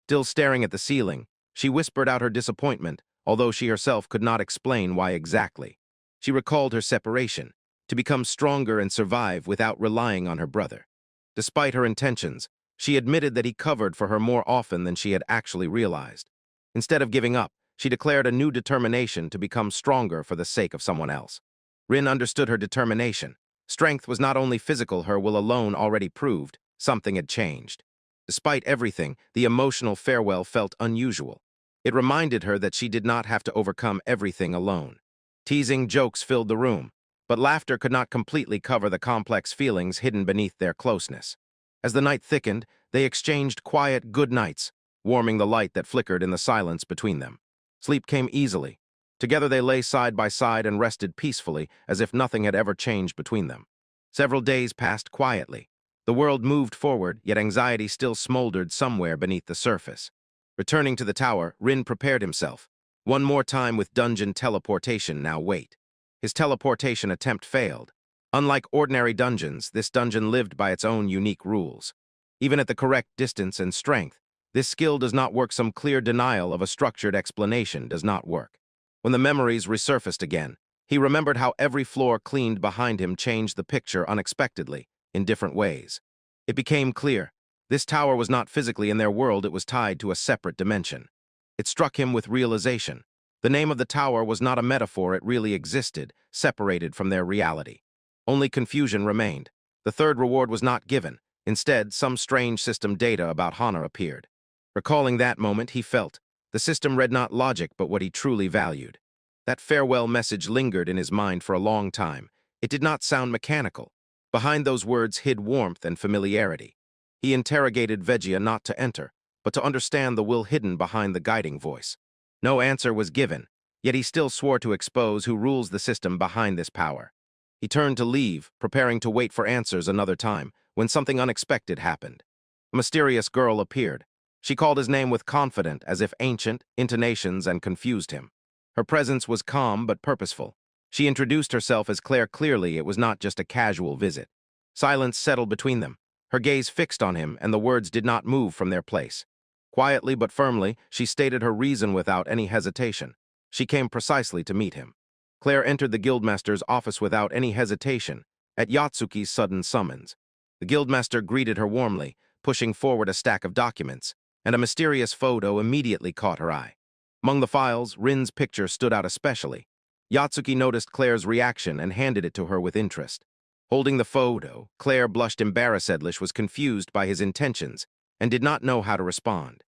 Speaker 1: Still staring at the ceiling, she whispered out her disappointment, although she herself could not explain why exactly. She recalled her separation, to become stronger and survive without relying on her brother. Despite her intentions, she admitted that he covered for her more often than she had actually realized. Instead of giving up, she declared a new determination to become stronger for the sake of someone else. Rin understood her determination. Strength was not only physical, her will alone already proved something had changed. Despite everything, the emotional farewell felt unusual. It reminded her that she did not have to overcome everything alone. Teasing jokes filled the room, but laughter could not completely cover the complex feelings hidden beneath their closeness. As the night thickened, they exchanged quiet good nights, warming the light that flickered in the silence between them. Sleep came easily. Together they lay side by side and rested peacefully, as if nothing had ever changed between them. Several days passed quietly. The world moved forward, yet anxiety still smoldered somewhere beneath the surface. Returning to the tower, Rin prepared himself. One more time with dungeon teleportation, now wait. His teleportation attempt failed. Unlike ordinary dungeons, this dungeon lived by its own unique rules. Even at the correct distance and strength, this skill does not work. Some clear denial of a structured explanation does not work. When the memories resurfaced again, he remembered how every floor cleaned behind him changed the picture unexpectedly, in different ways. It became clear. This tower was not physically in their world, it was tied to a separate dimension. It struck him with realization. The name of the tower was not a metaphor, it really existed, separated from their reality. Only confusion remained. The third reward was not given. Instead, some strange system data about Hana appeared. Recalling that moment, he felt. The system read not logic, but what he truly valued. That farewell message lingered in his mind for a long time. It did not sound mechanical. Behind those words hid warmth and familiarity. He interrogated Veggia not to enter, but to understand the will hidden behind the guiding voice. No answer was given, yet he still swore to expose who rules the system behind this power. He turned to leave, preparing to wait for answers another time, when something unexpected happened. A mysterious girl appeared. She called his name with confident, as if ancient, intonations and confused him. Her presence was calm but purposeful. She introduced herself as Claire. Clearly, it was not just a casual visit. Silence settled between them. Her gaze fixed on him, and the words did not move from their place. Quietly but firmly, she stated her reason without any hesitation. She came precisely to meet him. Claire entered the guildmaster's office without any hesitation, at Yatsuki's sudden summons. The guildmaster greeted her warmly, pushing forward a stack of documents, and a mysterious photo immediately caught her eye. Among the files, Rin's picture stood out especially. Yatsuki noticed Claire's reaction and handed it to her with interest. Holding the photo, Claire blushed embarrassedly, was confused by his intentions, and did not know how to respond.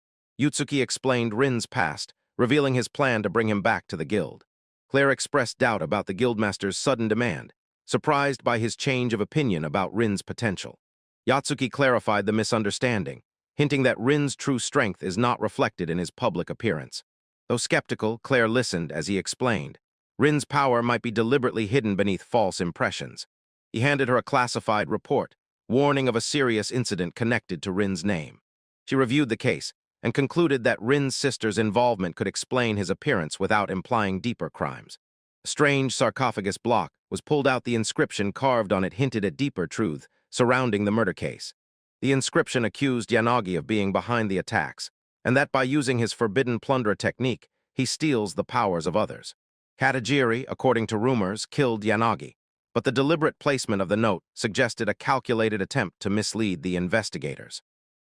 Speaker 1: Yatsuki explained Rin's past, revealing his plan to bring him back to the guild. Claire expressed doubt about the guildmaster's sudden demand, surprised by his change of opinion about Rin's potential. Yatsuki clarified the misunderstanding, hinting that Rin's true strength is not reflected in his public appearance. Though skeptical, Claire listened as he explained. Rin's power might be deliberately hidden beneath false impressions. He handed her a classified report, warning of a serious incident connected to Rin's name. She reviewed the case and concluded that Rin's sister's involvement could explain his appearance without implying deeper crimes. A strange sarcophagus block was pulled out. The inscription carved on it hinted at deeper truth surrounding the murder case. The inscription accused Yanagi of being behind the attacks, and that by using his forbidden plunderer technique, he steals the powers of others. Katajiri, according to rumors, killed Yanagi, but the deliberate placement of the note suggested a calculated attempt to mislead the investigators.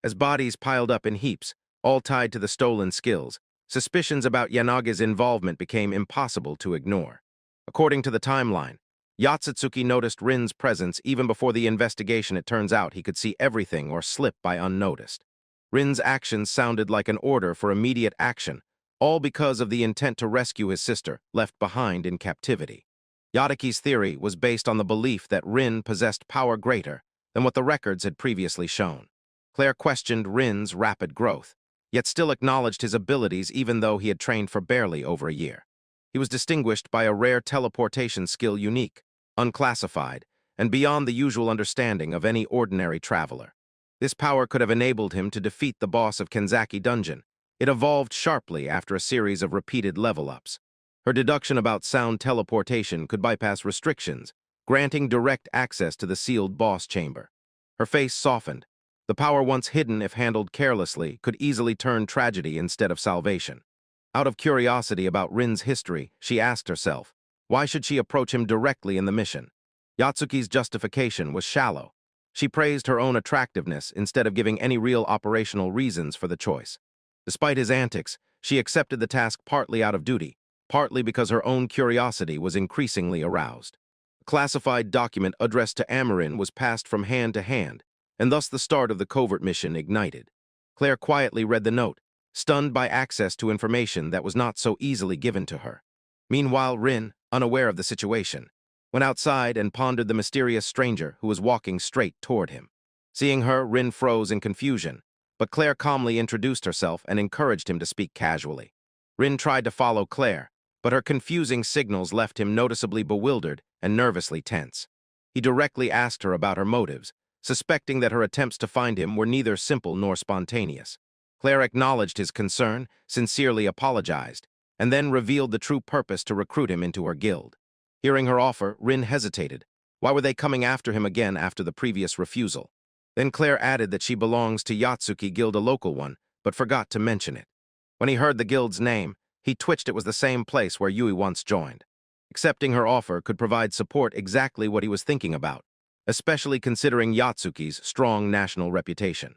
Speaker 1: As bodies piled up in heaps, all tied to the stolen skills, suspicions about Yanagi's involvement became impossible to ignore. According to the timeline, Yatsutsuki noticed Rin's presence even before the investigation. It turns out he could see everything or slip by unnoticed. Rin's actions sounded like an order for immediate action, all because of the intent to rescue his sister, left behind in captivity. Yataki's theory was based on the belief that Rin possessed power greater than what the records had previously shown. Claire questioned Rin's rapid growth, yet still acknowledged his abilities even though he had trained for barely over a year. He was distinguished by a rare teleportation skill unique, unclassified, and beyond the usual understanding of any ordinary traveler. This power could have enabled him to defeat the boss of Kenzaki Dungeon. It evolved sharply after a series of repeated level-ups. Her deduction about sound teleportation could bypass restrictions, granting direct access to the sealed boss chamber. Her face softened. The power once hidden, if handled carelessly, could easily turn tragedy instead of salvation. Out of curiosity about Rin's history, she asked herself, why should she approach him directly in the mission? Yatsuki's justification was shallow. She praised her own attractiveness instead of giving any real operational reasons for the choice. Despite his antics, she accepted the task partly out of duty, partly because her own curiosity was increasingly aroused. A classified document addressed to Amarin was passed from hand to hand, and thus the start of the covert mission ignited. Claire quietly read the note, stunned by access to information that was not so easily given to her. Meanwhile, Rin, unaware of the situation, went outside and pondered the mysterious stranger who was walking straight toward him. Seeing her, Rin froze in confusion, but Claire calmly introduced herself and encouraged him to speak casually. Rin tried to follow Claire, but her confusing signals left him noticeably bewildered and nervously tense. He directly asked her about her motives, suspecting that her attempts to find him were neither simple nor spontaneous. Claire acknowledged his concern, sincerely apologized, and then revealed the true purpose to recruit him into her guild. Hearing her offer, Rin hesitated. Why were they coming after him again after the previous refusal? Then Claire added that she belongs to Yatsuki Guild, a local one, but forgot to mention it. When he heard the guild's name, he twitched. It was the same place where Yui once joined. Accepting her offer could provide support, exactly what he was thinking about, especially considering Yatsuki's strong national reputation.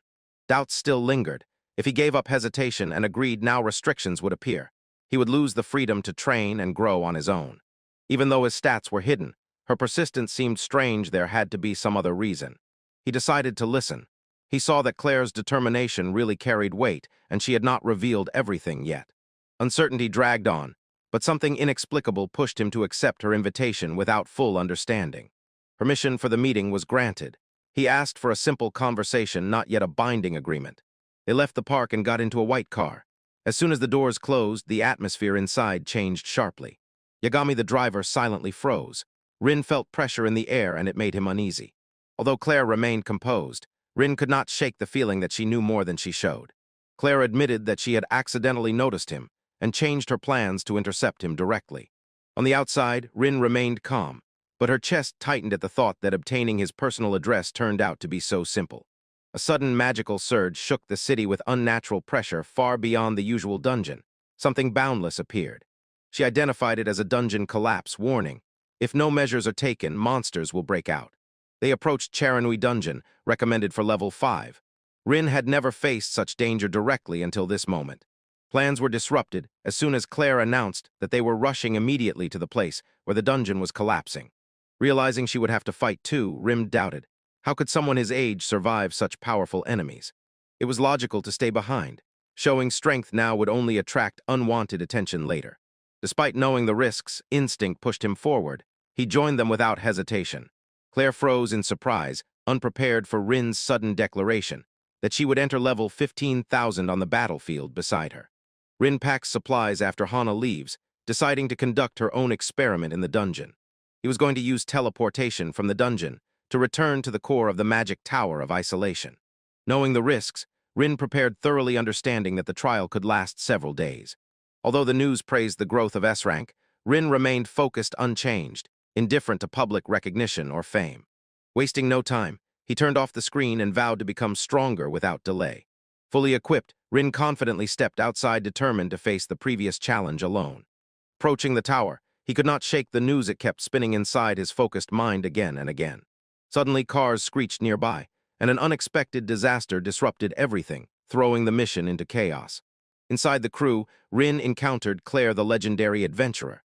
Speaker 1: Doubts still lingered. If he gave up hesitation and agreed, now restrictions would appear. He would lose the freedom to train and grow on his own. Even though his stats were hidden, her persistence seemed strange. There had to be some other reason. He decided to listen. He saw that Claire's determination really carried weight, and she had not revealed everything yet. Uncertainty dragged on, but something inexplicable pushed him to accept her invitation without full understanding. Permission for the meeting was granted. He asked for a simple conversation, not yet a binding agreement. They left the park and got into a white car. As soon as the doors closed, the atmosphere inside changed sharply. Yagami, the driver, silently froze. Rin felt pressure in the air, and it made him uneasy. Although Claire remained composed, Rin could not shake the feeling that she knew more than she showed. Claire admitted that she had accidentally noticed him and changed her plans to intercept him directly. On the outside, Rin remained calm, but her chest tightened at the thought that obtaining his personal address turned out to be so simple. A sudden magical surge shook the city with unnatural pressure far beyond the usual dungeon. Something boundless appeared. She identified it as a dungeon collapse warning. If no measures are taken, monsters will break out. They approached Charanui Dungeon, recommended for level 5. Rin had never faced such danger directly until this moment. Plans were disrupted as soon as Claire announced that they were rushing immediately to the place where the dungeon was collapsing. Realizing she would have to fight too, Rin doubted. How could someone his age survive such powerful enemies? It was logical to stay behind. Showing strength now would only attract unwanted attention later. Despite knowing the risks, instinct pushed him forward. He joined them without hesitation. Claire froze in surprise, unprepared for Rin's sudden declaration that she would enter level 15,000 on the battlefield beside her. Rin packs supplies after Hana leaves, deciding to conduct her own experiment in the dungeon. He was going to use teleportation from the dungeon to return to the core of the magic tower of isolation. Knowing the risks, Rin prepared, thoroughly understanding that the trial could last several days. Although the news praised the growth of S-rank, Rin remained focused, unchanged, indifferent to public recognition or fame. Wasting no time, he turned off the screen and vowed to become stronger without delay. Fully equipped, Rin confidently stepped outside, determined to face the previous challenge alone. Approaching the tower, he could not shake the news. It kept spinning inside his focused mind again and again. Suddenly, cars screeched nearby, and an unexpected disaster disrupted everything, throwing the mission into chaos. Inside the crew, Rin encountered Claire, the legendary adventurer.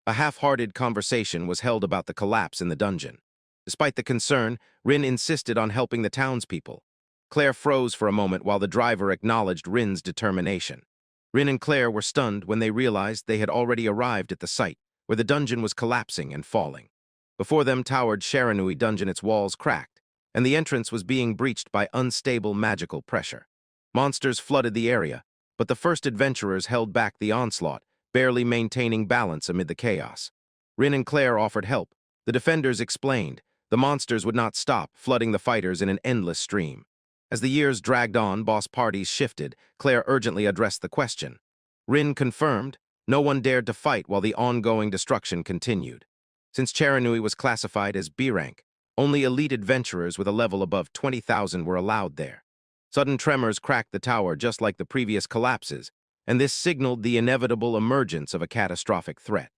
Speaker 1: A half-hearted conversation was held about the collapse in the dungeon. Despite the concern, Rin insisted on helping the townspeople. Claire froze for a moment while the driver acknowledged Rin's determination. Rin and Claire were stunned when they realized they had already arrived at the site, where the dungeon was collapsing and falling. Before them towered Charanui Dungeon, its walls cracked, and the entrance was being breached by unstable magical pressure. Monsters flooded the area, but the first adventurers held back the onslaught, barely maintaining balance amid the chaos. Rin and Claire offered help. The defenders explained the monsters would not stop, flooding the fighters in an endless stream. As the years dragged on, boss parties shifted. Claire urgently addressed the question. Rin confirmed no one dared to fight while the ongoing destruction continued. Since Charanui was classified as B rank, only elite adventurers with a level above 20,000 were allowed there. Sudden tremors cracked the tower just like the previous collapses, and this signaled the inevitable emergence of a catastrophic threat.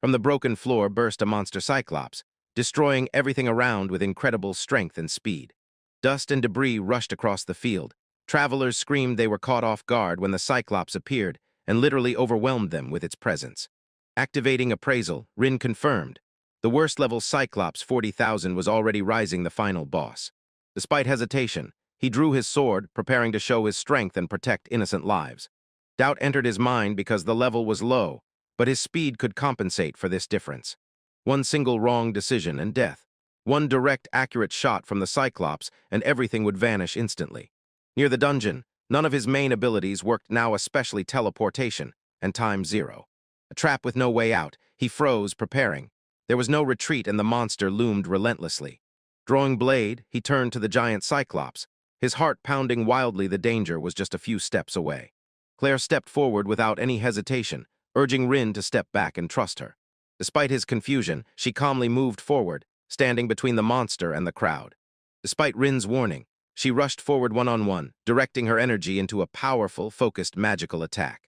Speaker 1: From the broken floor burst a monster Cyclops, destroying everything around with incredible strength and speed. Dust and debris rushed across the field. Travelers screamed they were caught off guard when the Cyclops appeared and literally overwhelmed them with its presence. Activating appraisal, Rin confirmed. The worst level Cyclops 40,000 was already rising, the final boss. Despite hesitation, he drew his sword, preparing to show his strength and protect innocent lives. Doubt entered his mind because the level was low, but his speed could compensate for this difference. One single wrong decision and death. One direct, accurate shot from the Cyclops and everything would vanish instantly. Near the dungeon, none of his main abilities worked now, especially teleportation and time zero. A trap with no way out, he froze, preparing. There was no retreat and the monster loomed relentlessly. Drawing blade, he turned to the giant Cyclops, his heart pounding wildly. The danger was just a few steps away. Claire stepped forward without any hesitation, urging Rin to step back and trust her. Despite his confusion, she calmly moved forward, standing between the monster and the crowd. Despite Rin's warning, she rushed forward one-on-one, directing her energy into a powerful, focused magical attack.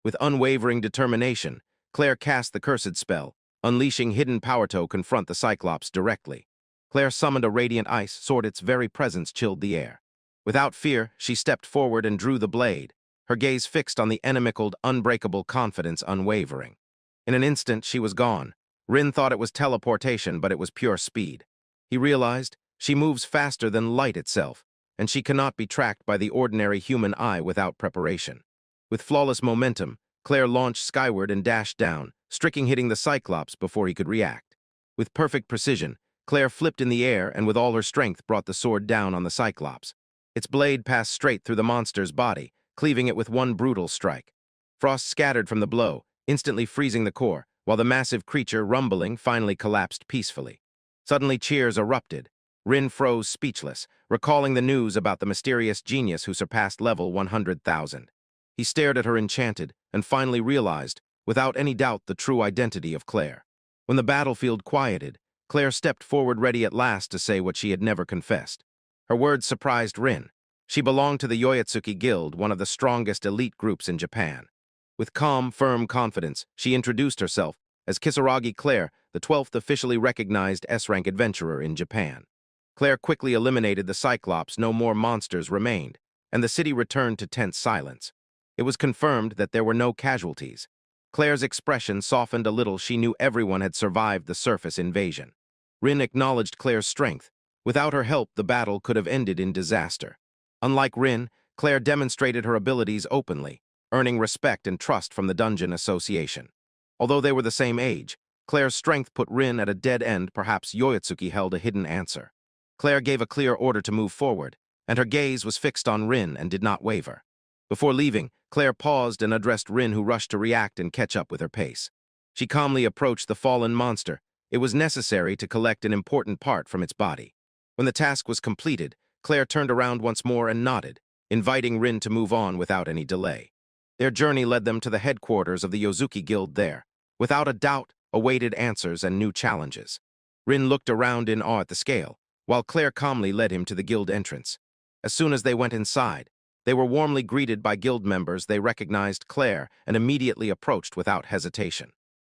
Speaker 1: With unwavering determination, Claire cast the cursed spell, unleashing hidden power to confront the Cyclops directly. Claire summoned a radiant ice sword. Its very presence chilled the air. Without fear, she stepped forward and drew the blade, her gaze fixed on the inimical, unbreakable confidence unwavering. In an instant, she was gone. Rin thought it was teleportation, but it was pure speed. He realized she moves faster than light itself, and she cannot be tracked by the ordinary human eye without preparation. With flawless momentum, Claire launched skyward and dashed down, striking hitting the Cyclops before he could react. With perfect precision, Claire flipped in the air and with all her strength brought the sword down on the Cyclops. Its blade passed straight through the monster's body, cleaving it with one brutal strike. Frost scattered from the blow, instantly freezing the core, while the massive creature, rumbling, finally collapsed peacefully. Suddenly cheers erupted. Rin froze speechless, recalling the news about the mysterious genius who surpassed level 100,000. He stared at her enchanted and finally realized, without any doubt, the true identity of Claire. When the battlefield quieted, Claire stepped forward ready at last to say what she had never confessed. Her words surprised Rin. She belonged to the Yoyatsuki Guild, one of the strongest elite groups in Japan. With calm, firm confidence, she introduced herself as Kisaragi Claire, the 12th officially recognized S-rank adventurer in Japan. Claire quickly eliminated the Cyclops. No more monsters remained, and the city returned to tense silence. It was confirmed that there were no casualties. Claire's expression softened a little. She knew everyone had survived the surface invasion. Rin acknowledged Claire's strength. Without her help, the battle could have ended in disaster. Unlike Rin, Claire demonstrated her abilities openly, earning respect and trust from the Dungeon Association. Although they were the same age, Claire's strength put Rin at a dead end. Perhaps Yoyatsuki held a hidden answer. Claire gave a clear order to move forward, and her gaze was fixed on Rin and did not waver. Before leaving, Claire paused and addressed Rin, who rushed to react and catch up with her pace. She calmly approached the fallen monster. It was necessary to collect an important part from its body. When the task was completed, Claire turned around once more and nodded, inviting Rin to move on without any delay. Their journey led them to the headquarters of the Yozuki Guild. There, without a doubt, awaited answers and new challenges. Rin looked around in awe at the scale, while Claire calmly led him to the guild entrance. As soon as they went inside, they were warmly greeted by guild members. They recognized Claire and immediately approached without hesitation.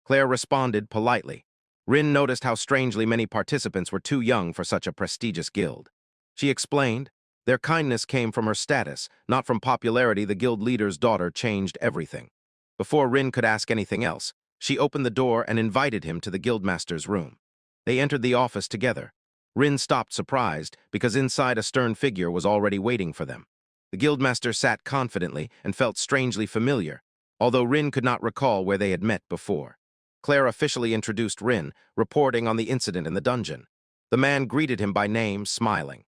Speaker 1: Claire responded politely. Rin noticed how strangely many participants were too young for such a prestigious guild. She explained, their kindness came from her status, not from popularity. The guild leader's daughter changed everything. Before Rin could ask anything else, she opened the door and invited him to the guildmaster's room. They entered the office together. Rin stopped surprised because inside a stern figure was already waiting for them. The guildmaster sat confidently and felt strangely familiar, although Rin could not recall where they had met before. Claire officially introduced Rin, reporting on the incident in the dungeon. The man greeted him by name, smiling.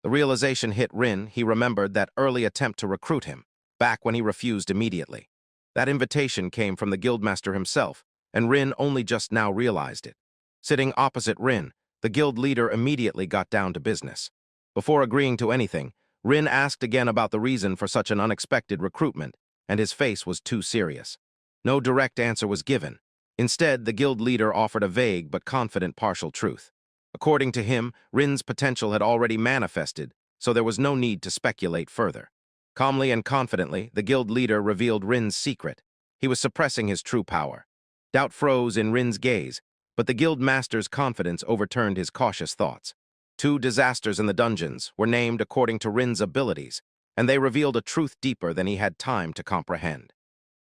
Speaker 1: The realization hit Rin. He remembered that early attempt to recruit him, back when he refused immediately. That invitation came from the guildmaster himself, and Rin only just now realized it. Sitting opposite Rin, the guild leader immediately got down to business. Before agreeing to anything, Rin asked again about the reason for such an unexpected recruitment, and his face was too serious. No direct answer was given. Instead, the guild leader offered a vague but confident partial truth. According to him, Rin's potential had already manifested, so there was no need to speculate further. Calmly and confidently, the guild leader revealed Rin's secret. He was suppressing his true power. Doubt froze in Rin's gaze, but the guild master's confidence overturned his cautious thoughts. 2 disasters in the dungeons were named according to Rin's abilities, and they revealed a truth deeper than he had time to comprehend.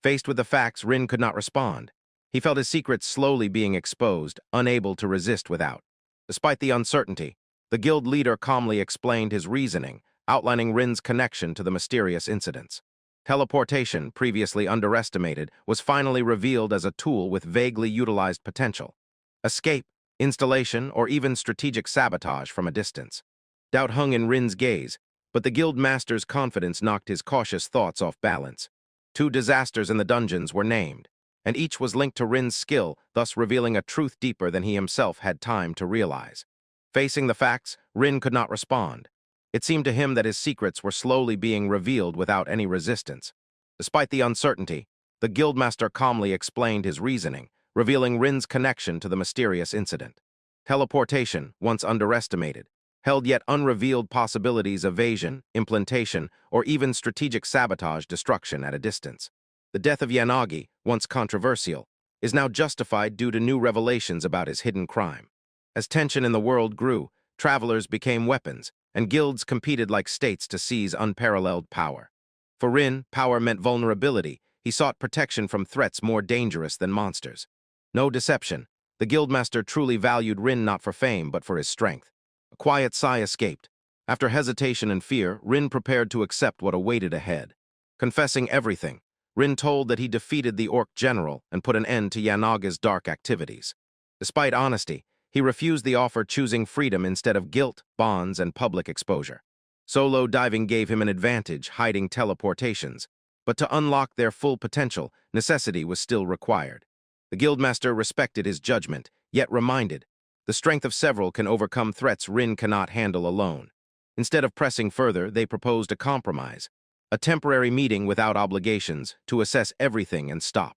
Speaker 1: Faced with the facts, Rin could not respond. He felt his secrets slowly being exposed, unable to resist without. Despite the uncertainty, the guild leader calmly explained his reasoning, outlining Rin's connection to the mysterious incidents. Teleportation, previously underestimated, was finally revealed as a tool with vaguely utilized potential. Escape, installation, or even strategic sabotage from a distance. Doubt hung in Rin's gaze, but the guild master's confidence knocked his cautious thoughts off balance. 2 disasters in the dungeons were named, and each was linked to Rin's skill, thus revealing a truth deeper than he himself had time to realize. Facing the facts, Rin could not respond. It seemed to him that his secrets were slowly being revealed without any resistance. Despite the uncertainty, the guildmaster calmly explained his reasoning, revealing Rin's connection to the mysterious incident. Teleportation, once underestimated, held yet unrevealed possibilities of evasion, implantation, or even strategic sabotage destruction at a distance. The death of Yanagi, once controversial, is now justified due to new revelations about his hidden crime. As tension in the world grew, travelers became weapons, and guilds competed like states to seize unparalleled power. For Rin, power meant vulnerability. He sought protection from threats more dangerous than monsters. No deception. The guildmaster truly valued Rin not for fame, but for his strength. A quiet sigh escaped. After hesitation and fear, Rin prepared to accept what awaited ahead. Confessing everything, Rin told that he defeated the orc general and put an end to Yanaga's dark activities. Despite honesty, he refused the offer, choosing freedom instead of guilt, bonds, and public exposure. Solo diving gave him an advantage, hiding teleportations, but to unlock their full potential, necessity was still required. The guildmaster respected his judgment, yet reminded, the strength of several can overcome threats Rin cannot handle alone. Instead of pressing further, they proposed a compromise, a temporary meeting without obligations to assess everything and stop.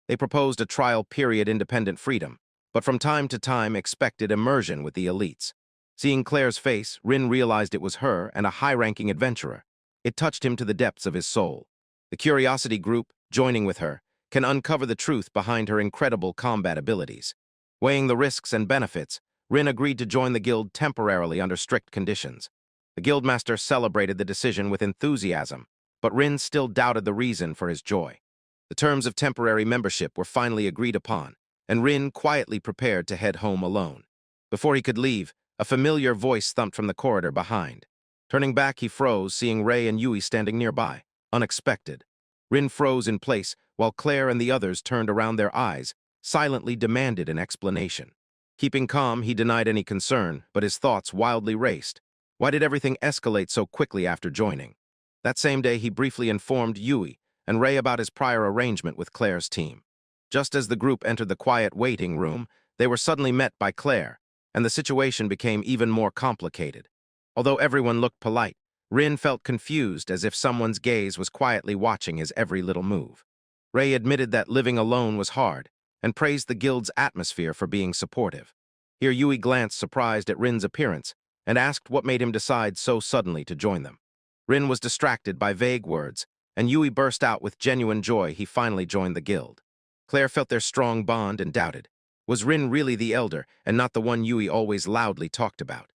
Speaker 1: They proposed a trial period independent freedom, but from time to time expected immersion with the elites. Seeing Claire's face, Rin realized it was her and a high-ranking adventurer. It touched him to the depths of his soul. The Curiosity Group, joining with her, can uncover the truth behind her incredible combat abilities. Weighing the risks and benefits, Rin agreed to join the guild temporarily under strict conditions. The guildmaster celebrated the decision with enthusiasm, but Rin still doubted the reason for his joy. The terms of temporary membership were finally agreed upon, and Rin quietly prepared to head home alone. Before he could leave, a familiar voice thumped from the corridor behind. Turning back, he froze, seeing Ray and Yui standing nearby. Unexpected. Rin froze in place, while Claire and the others turned around, their eyes, silently demanded an explanation. Keeping calm, he denied any concern, but his thoughts wildly raced. Why did everything escalate so quickly after joining? That same day, he briefly informed Yui and Ray about his prior arrangement with Claire's team. Just as the group entered the quiet waiting room, they were suddenly met by Claire, and the situation became even more complicated. Although everyone looked polite, Rin felt confused, as if someone's gaze was quietly watching his every little move. Ray admitted that living alone was hard, and praised the guild's atmosphere for being supportive. Here Yui glanced surprised at Rin's appearance, and asked what made him decide so suddenly to join them. Rin was distracted by vague words, and Yui burst out with genuine joy he finally joined the guild. Claire felt their strong bond and doubted. Was Rin really the elder, and not the one Yui always loudly talked about?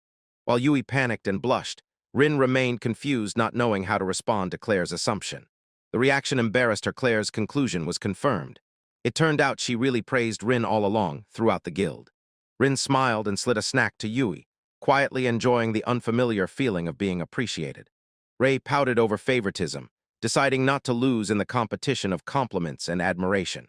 Speaker 1: While Yui panicked and blushed, Rin remained confused, not knowing how to respond to Claire's assumption. The reaction embarrassed her. Claire's conclusion was confirmed. It turned out she really praised Rin all along, throughout the guild. Rin smiled and slid a snack to Yui, quietly enjoying the unfamiliar feeling of being appreciated. Ray pouted over favoritism, deciding not to lose in the competition of compliments and admiration.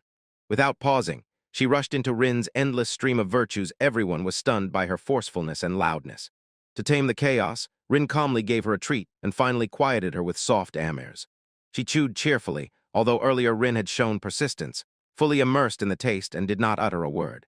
Speaker 1: Without pausing, she rushed into Rin's endless stream of virtues. Everyone was stunned by her forcefulness and loudness. To tame the chaos, Rin calmly gave her a treat and finally quieted her with soft amers. She chewed cheerfully, although earlier Rin had shown persistence, fully immersed in the taste and did not utter a word.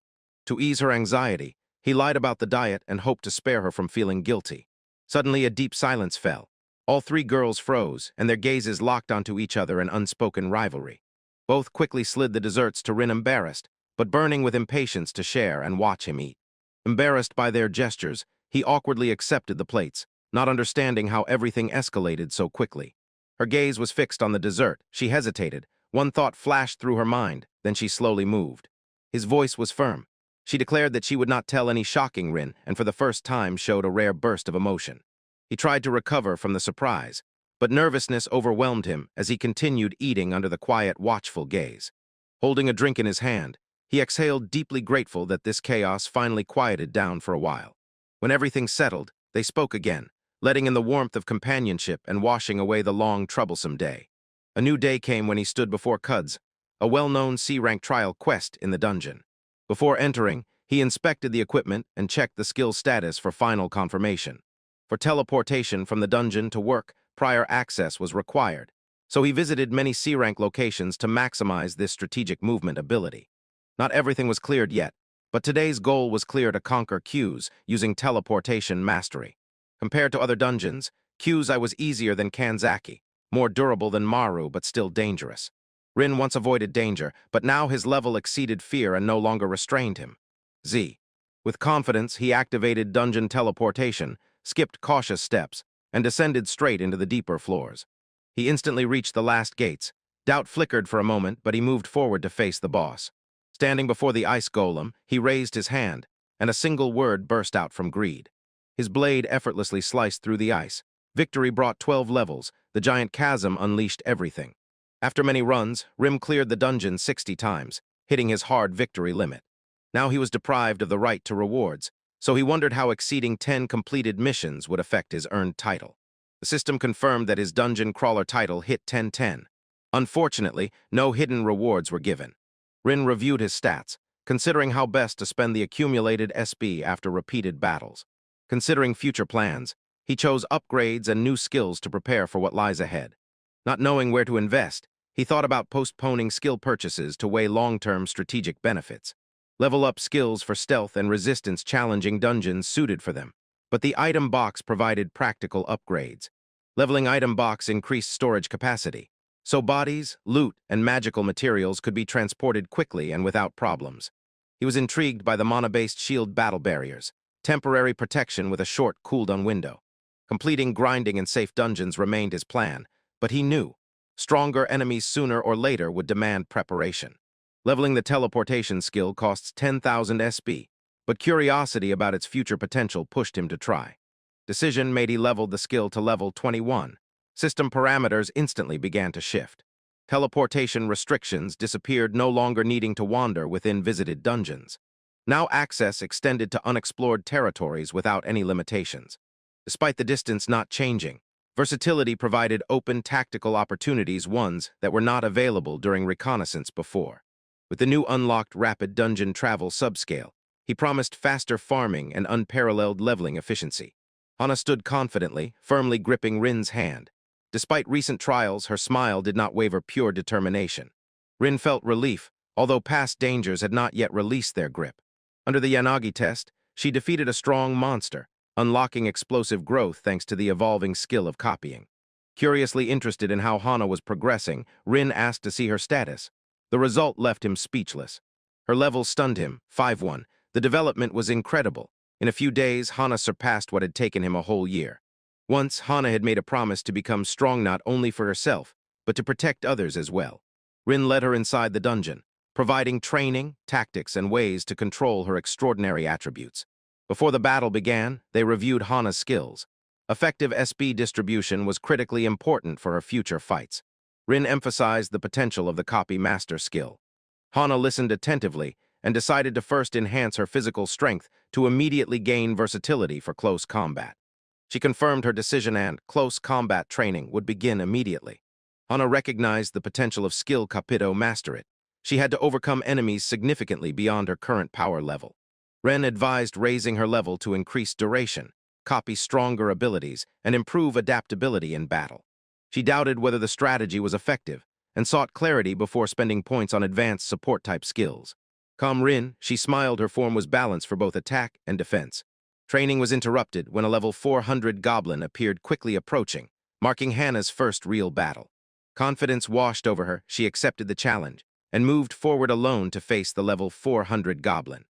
Speaker 1: To ease her anxiety, he lied about the diet and hoped to spare her from feeling guilty. Suddenly, a deep silence fell. All three girls froze, and their gazes locked onto each other in unspoken rivalry. Both quickly slid the desserts to Rin, embarrassed, but burning with impatience to share and watch him eat. Embarrassed by their gestures, he awkwardly accepted the plates, not understanding how everything escalated so quickly. Her gaze was fixed on the dessert. She hesitated. One thought flashed through her mind, then she slowly moved. His voice was firm. She declared that she would not tell any, shocking Rin, and for the first time showed a rare burst of emotion. He tried to recover from the surprise, but nervousness overwhelmed him as he continued eating under the quiet, watchful gaze. Holding a drink in his hand, he exhaled, deeply grateful that this chaos finally quieted down for a while. When everything settled, they spoke again, letting in the warmth of companionship and washing away the long, troublesome day. A new day came when he stood before Cuds, a well-known C-rank trial quest in the dungeon. Before entering, he inspected the equipment and checked the skill status for final confirmation. For teleportation from the dungeon to work, prior access was required, so he visited many C-rank locations to maximize this strategic movement ability. Not everything was cleared yet, But today's goal was clear: to conquer Q's using teleportation mastery. Compared to other dungeons, Q's was easier than Kanzaki, more durable than Maru but still dangerous. Rin once avoided danger, but now his level exceeded fear and no longer restrained him. With confidence, he activated dungeon teleportation, skipped cautious steps, and descended straight into the deeper floors. He instantly reached the last gates. Doubt flickered for a moment, but he moved forward to face the boss. Standing before the ice golem, he raised his hand, and a single word burst out from Greed. His blade effortlessly sliced through the ice. Victory brought 12 levels. The giant chasm unleashed everything. After many runs, Rim cleared the dungeon 60 times, hitting his hard victory limit. Now he was deprived of the right to rewards, so he wondered how exceeding 10 completed missions would affect his earned title. The system confirmed that his dungeon crawler title hit 1010. Unfortunately, no hidden rewards were given. Rin reviewed his stats, considering how best to spend the accumulated SB after repeated battles. Considering future plans, he chose upgrades and new skills to prepare for what lies ahead. Not knowing where to invest, he thought about postponing skill purchases to weigh long-term strategic benefits. Level up skills for stealth and resistance-challenging dungeons suited for them, but the item box provided practical upgrades. Leveling item box increased storage capacity, so bodies, loot, and magical materials could be transported quickly and without problems. He was intrigued by the mana-based shield battle barriers, temporary protection with a short cooldown window. Completing grinding in safe dungeons remained his plan, but he knew stronger enemies sooner or later would demand preparation. Leveling the teleportation skill costs 10,000 SB, but curiosity about its future potential pushed him to try. Decision made. He leveled the skill to level 21. System parameters instantly began to shift. Teleportation restrictions disappeared, no longer needing to wander within visited dungeons. Now access extended to unexplored territories without any limitations. Despite the distance not changing, versatility provided open tactical opportunities, ones that were not available during reconnaissance before. With the new unlocked rapid dungeon travel subscale, he promised faster farming and unparalleled leveling efficiency. Hana stood confidently, firmly gripping Rin's hand. Despite recent trials, her smile did not waver, pure determination. Rin felt relief, although past dangers had not yet released their grip. Under the Yanagi test, she defeated a strong monster, unlocking explosive growth thanks to the evolving skill of copying. Curiously interested in how Hana was progressing, Rin asked to see her status. The result left him speechless. Her level stunned him, 5-1. The development was incredible. In a few days, Hana surpassed what had taken him a whole year. Once, Hana had made a promise to become strong not only for herself, but to protect others as well. Rin led her inside the dungeon, providing training, tactics, and ways to control her extraordinary attributes. Before the battle began, they reviewed Hana's skills. Effective SB distribution was critically important for her future fights. Rin emphasized the potential of the copy master skill. Hana listened attentively and decided to first enhance her physical strength to immediately gain versatility for close combat. She confirmed her decision, and close combat training would begin immediately. Hana recognized the potential of skill Capito master it. She had to overcome enemies significantly beyond her current power level. Ren advised raising her level to increase duration, copy stronger abilities, and improve adaptability in battle. She doubted whether the strategy was effective and sought clarity before spending points on advanced support-type skills. Calm Rin, she smiled. Her form was balanced for both attack and defense. Training was interrupted when a level 400 goblin appeared, quickly approaching, marking Hana's first real battle. Confidence washed over her. She accepted the challenge and moved forward alone to face the level 400 goblin.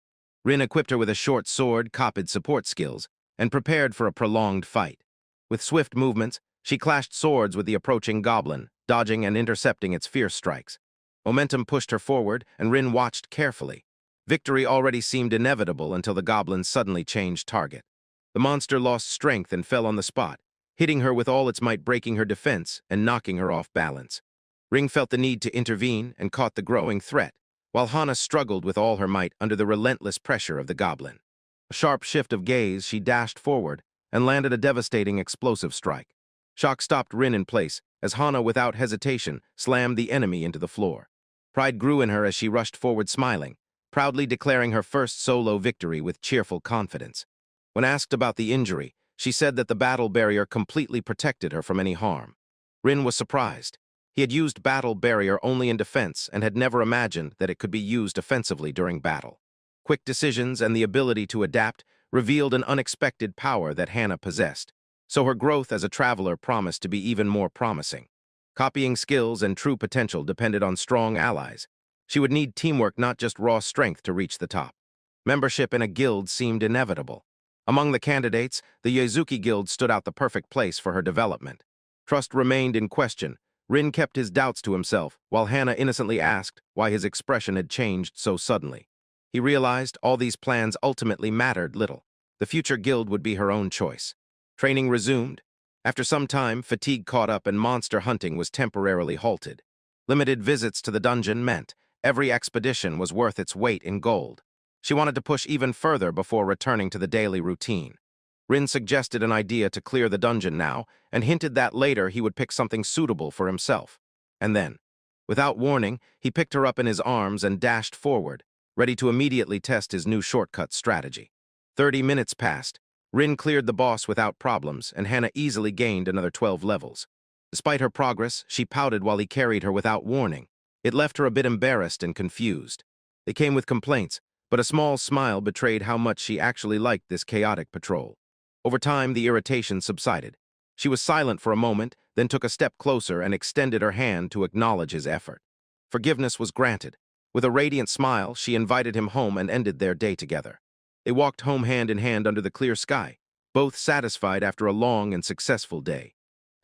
Speaker 1: Rin equipped her with a short sword, copied support skills, and prepared for a prolonged fight. With swift movements, she clashed swords with the approaching goblin, dodging and intercepting its fierce strikes. Momentum pushed her forward, and Rin watched carefully. Victory already seemed inevitable until the goblin suddenly changed target. The monster lost strength and fell on the spot, hitting her with all its might, breaking her defense and knocking her off balance. Ring felt the need to intervene and caught the growing threat, while Hana struggled with all her might under the relentless pressure of the goblin. A sharp shift of gaze, she dashed forward and landed a devastating explosive strike. Shock stopped Rin in place as Hana, without hesitation, slammed the enemy into the floor. Pride grew in her as she rushed forward, smiling, proudly declaring her first solo victory with cheerful confidence. When asked about the injury, she said that the battle barrier completely protected her from any harm. Rin was surprised. He had used battle barrier only in defense and had never imagined that it could be used offensively during battle. Quick decisions and the ability to adapt revealed an unexpected power that Hana possessed, so her growth as a traveler promised to be even more promising. Copying skills and true potential depended on strong allies. She would need teamwork, not just raw strength, to reach the top. Membership in a guild seemed inevitable. Among the candidates, the Yazuki Guild stood out the perfect place for her development. Trust remained in question. Rin kept his doubts to himself, while Hana innocently asked why his expression had changed so suddenly. He realized all these plans ultimately mattered little. The future guild would be her own choice. Training resumed. After some time, fatigue caught up and monster hunting was temporarily halted. Limited visits to the dungeon meant every expedition was worth its weight in gold. She wanted to push even further before returning to the daily routine. Rin suggested an idea to clear the dungeon now, and hinted that later he would pick something suitable for himself. And then, without warning, he picked her up in his arms and dashed forward, ready to immediately test his new shortcut strategy. 30 minutes passed. Rin cleared the boss without problems, and Hana easily gained another 12 levels. Despite her progress, she pouted while he carried her without warning. It left her a bit embarrassed and confused. They came with complaints, but a small smile betrayed how much she actually liked this chaotic patrol. Over time, the irritation subsided. She was silent for a moment, then took a step closer and extended her hand to acknowledge his effort. Forgiveness was granted. With a radiant smile, she invited him home and ended their day together. They walked home hand in hand under the clear sky, both satisfied after a long and successful day.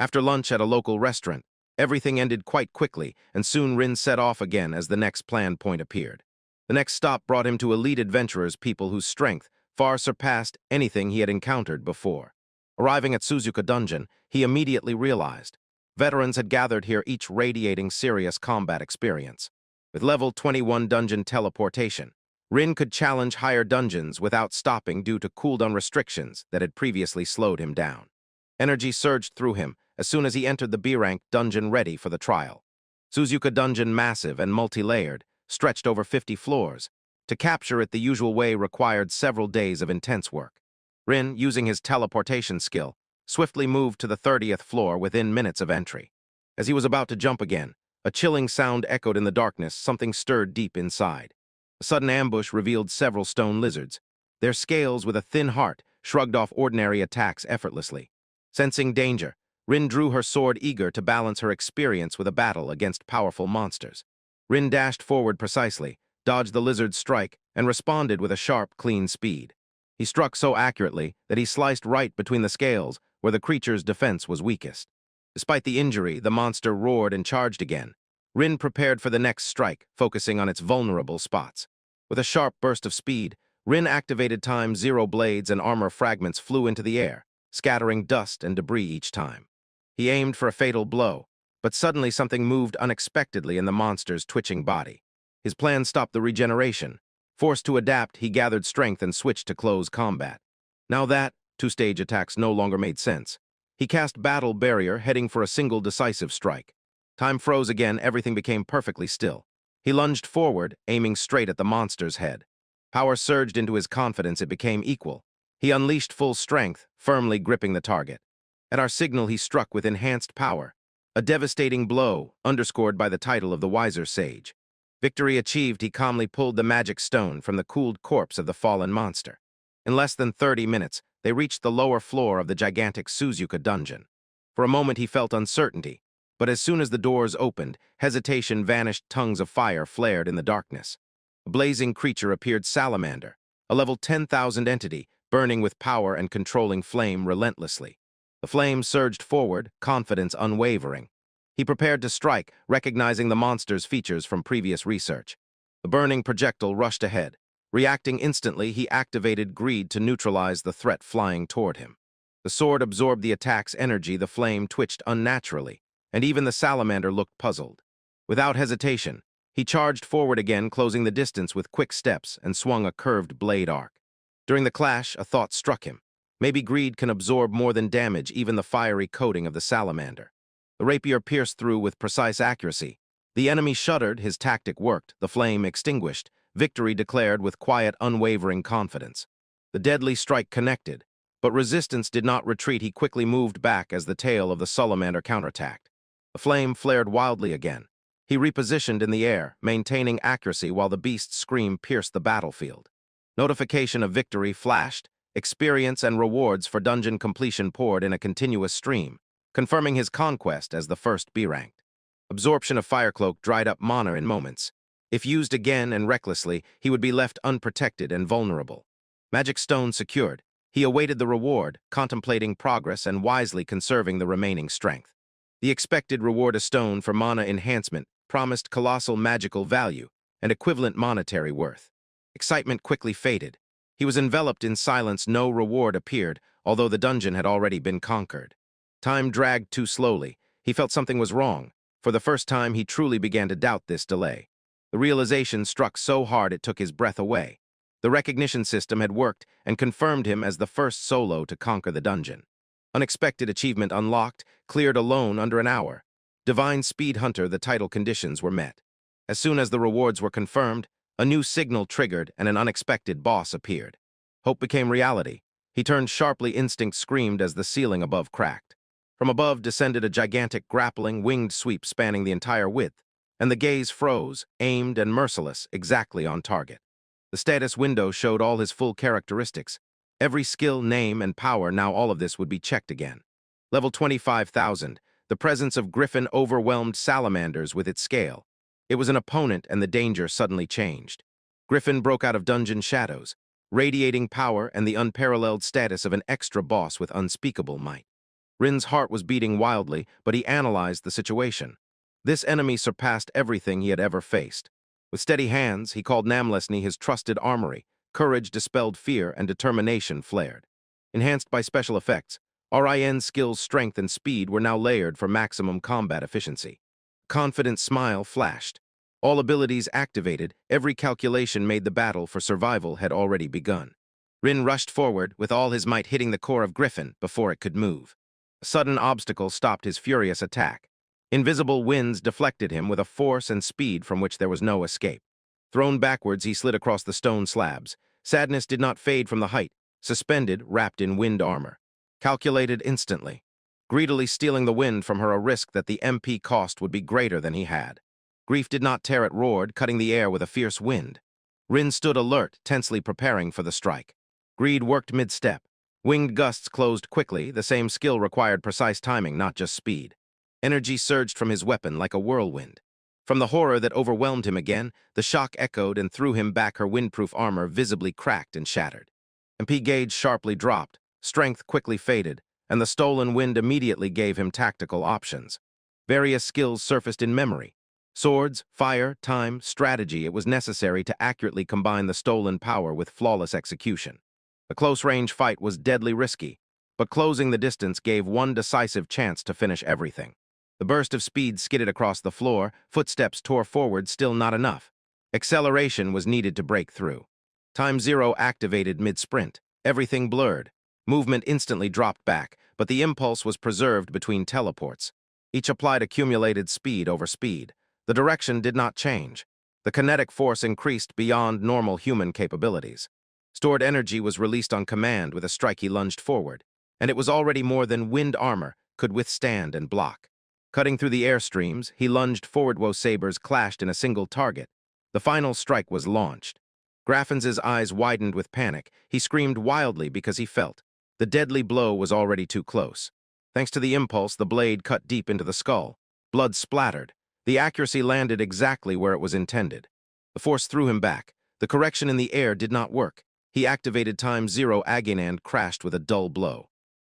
Speaker 1: After lunch at a local restaurant, everything ended quite quickly, and soon Rin set off again as the next planned point appeared. The next stop brought him to elite adventurers, people whose strength far surpassed anything he had encountered before. Arriving at Suzuka Dungeon, he immediately realized veterans had gathered here, each radiating serious combat experience. With level 21 dungeon teleportation, Rin could challenge higher dungeons without stopping due to cooldown restrictions that had previously slowed him down. Energy surged through him as soon as he entered the B-rank dungeon ready for the trial. Suzuka Dungeon, massive and multi-layered, stretched over 50 floors. To capture it the usual way required several days of intense work. Rin, using his teleportation skill, swiftly moved to the 30th floor within minutes of entry. As he was about to jump again, a chilling sound echoed in the darkness. Something stirred deep inside. A sudden ambush revealed several stone lizards. Their scales, with a thin heart, shrugged off ordinary attacks effortlessly. Sensing danger, Rin drew her sword, eager to balance her experience with a battle against powerful monsters. Rin dashed forward precisely, dodged the lizard's strike, and responded with a sharp, clean speed. He struck so accurately that he sliced right between the scales, where the creature's defense was weakest. Despite the injury, the monster roared and charged again. Rin prepared for the next strike, focusing on its vulnerable spots. With a sharp burst of speed, Rin activated Time Zero blades, and armor fragments flew into the air, scattering dust and debris each time. He aimed for a fatal blow, but suddenly something moved unexpectedly in the monster's twitching body. His plan stopped the regeneration. Forced to adapt, he gathered strength and switched to close combat. Now that two-stage attacks no longer made sense, he cast Battle Barrier, heading for a single decisive strike. Time froze again, everything became perfectly still. He lunged forward, aiming straight at the monster's head. Power surged into his confidence, it became equal. He unleashed full strength, firmly gripping the target. At our signal, he struck with enhanced power. A devastating blow, underscored by the title of the Wiser Sage. Victory achieved, he calmly pulled the magic stone from the cooled corpse of the fallen monster. In less than 30 minutes, they reached the lower floor of the gigantic Suzuka Dungeon. For a moment he felt uncertainty, but as soon as the doors opened, hesitation vanished. Tongues of fire flared in the darkness. A blazing creature appeared, Salamander, a level 10,000 entity, burning with power and controlling flame relentlessly. The flame surged forward, confidence unwavering. He prepared to strike, recognizing the monster's features from previous research. The burning projectile rushed ahead. Reacting instantly, he activated Greed to neutralize the threat flying toward him. The sword absorbed the attack's energy, the flame twitched unnaturally, and even the salamander looked puzzled. Without hesitation, he charged forward again, closing the distance with quick steps, and swung a curved blade arc. During the clash, a thought struck him. Maybe greed can absorb more than damage, even the fiery coating of the salamander. The rapier pierced through with precise accuracy. The enemy shuddered, his tactic worked, the flame extinguished, victory declared with quiet, unwavering confidence. The deadly strike connected, but resistance did not retreat. He quickly moved back as the tail of the salamander counterattacked. The flame flared wildly again. He repositioned in the air, maintaining accuracy while the beast's scream pierced the battlefield. Notification of victory flashed. Experience and rewards for dungeon completion poured in a continuous stream, confirming his conquest as the first B-ranked. Absorption of Firecloak dried up mana in moments. If used again and recklessly, he would be left unprotected and vulnerable. Magic Stone secured. He awaited the reward, contemplating progress and wisely conserving the remaining strength. The expected reward, a stone for mana enhancement, promised colossal magical value and equivalent monetary worth. Excitement quickly faded. He was enveloped in silence. No reward appeared, although the dungeon had already been conquered. Time dragged too slowly. He felt something was wrong. For the first time, he truly began to doubt this delay. The realization struck so hard it took his breath away. The recognition system had worked and confirmed him as the first solo to conquer the dungeon. Unexpected achievement unlocked, cleared alone under an hour. Divine Speed Hunter, the title conditions were met. As soon as the rewards were confirmed, a new signal triggered and an unexpected boss appeared. Hope became reality. He turned sharply. Instinct screamed as the ceiling above cracked. From above descended a gigantic grappling, winged sweep spanning the entire width, and the gaze froze, aimed and merciless, exactly on target. The status window showed all his full characteristics. Every skill, name, and power. Now all of this would be checked again. Level 25,000. The presence of Griffin overwhelmed salamanders with its scale. It was an opponent, and the danger suddenly changed. Griffin broke out of dungeon shadows, radiating power and the unparalleled status of an extra boss with unspeakable might. Rin's heart was beating wildly, but he analyzed the situation. This enemy surpassed everything he had ever faced. With steady hands, he called Namlesny his trusted armory. Courage dispelled fear, and determination flared. Enhanced by special effects, Rin's skills, strength, and speed were now layered for maximum combat efficiency. Confident smile flashed. All abilities activated. Every calculation made. The battle for survival had already begun. Rin rushed forward, with all his might hitting the core of Griffin before it could move. A sudden obstacle stopped his furious attack. Invisible winds deflected him with a force and speed from which there was no escape. Thrown backwards, he slid across the stone slabs. Sadness did not fade from the height, suspended, wrapped in wind armor. Calculated instantly. Greedily stealing the wind from her, a risk that the MP cost would be greater than he had. Grief did not tear. It roared, cutting the air with a fierce wind. Rin stood alert, tensely preparing for the strike. Greed worked mid-step. Winged gusts closed quickly. The same skill required precise timing, not just speed. Energy surged from his weapon like a whirlwind. From the horror that overwhelmed him again, the shock echoed and threw him back. Her windproof armor visibly cracked and shattered. MP gauge sharply dropped, strength quickly faded, and the stolen wind immediately gave him tactical options. Various skills surfaced in memory. Swords, fire, time, strategy. It was necessary to accurately combine the stolen power with flawless execution. A close-range fight was deadly risky, but closing the distance gave one decisive chance to finish everything. The burst of speed skidded across the floor. Footsteps tore forward. Still not enough. Acceleration was needed to break through. Time Zero activated mid-sprint. Everything blurred. Movement instantly dropped back, but the impulse was preserved between teleports. Each applied accumulated speed over speed. The direction did not change. The kinetic force increased beyond normal human capabilities. Stored energy was released on command. With a strike, he lunged forward, and it was already more than wind armor could withstand and block. Cutting through the airstreams, he lunged forward. Woe sabers clashed in a single target. The final strike was launched. Graffins's eyes widened with panic. He screamed wildly because he felt the deadly blow was already too close. Thanks to the impulse, the blade cut deep into the skull. Blood splattered. The accuracy landed exactly where it was intended. The force threw him back. The correction in the air did not work. He activated Time Zero. Aginand crashed with a dull blow.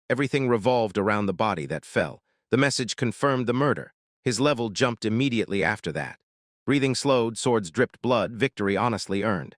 Speaker 1: Everything revolved around the body that fell. The message confirmed the murder. His level jumped immediately after that. Breathing slowed, swords dripped blood. Victory honestly earned.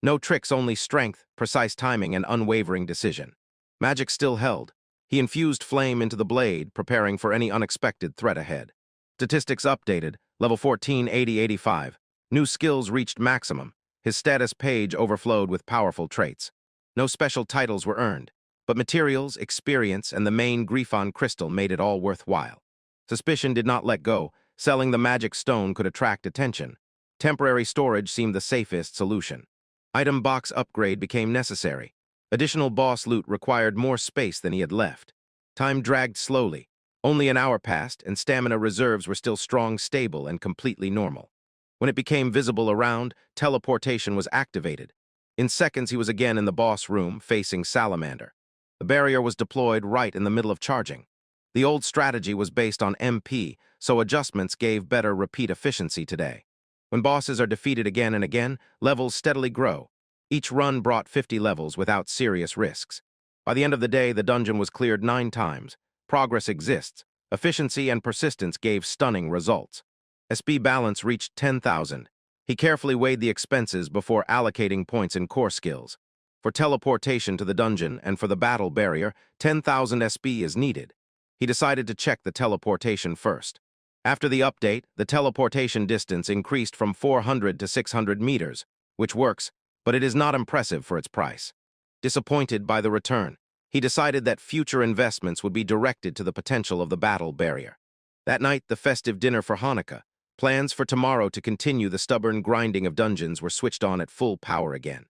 Speaker 1: No tricks, only strength, precise timing, and unwavering decision. Magic still held. He infused flame into the blade, preparing for any unexpected threat ahead. Statistics updated. Level 14, 80-85. New skills reached maximum. His status page overflowed with powerful traits. No special titles were earned, but materials, experience, and the main Griffon crystal made it all worthwhile. Suspicion did not let go. Selling the magic stone could attract attention. Temporary storage seemed the safest solution. Item box upgrade became necessary. Additional boss loot required more space than he had left. Time dragged slowly. Only an hour passed, and stamina reserves were still strong, stable, and completely normal. When it became visible around, teleportation was activated. In seconds, he was again in the boss room, facing Salamander. The barrier was deployed right in the middle of charging. The old strategy was based on MP, so adjustments gave better repeat efficiency today. When bosses are defeated again and again, levels steadily grow. Each run brought 50 levels without serious risks. By the end of the day, the dungeon was cleared 9 times. Progress exists. Efficiency and persistence gave stunning results. SP balance reached 10,000. He carefully weighed the expenses before allocating points in core skills. For teleportation to the dungeon and for the battle barrier, 10,000 SP is needed. He decided to check the teleportation first. After the update, the teleportation distance increased from 400 to 600 meters, which works, but it is not impressive for its price. Disappointed by the return, he decided that future investments would be directed to the potential of the battle barrier. That night, the festive dinner for Hanukkah. Plans for tomorrow to continue the stubborn grinding of dungeons were switched on at full power again.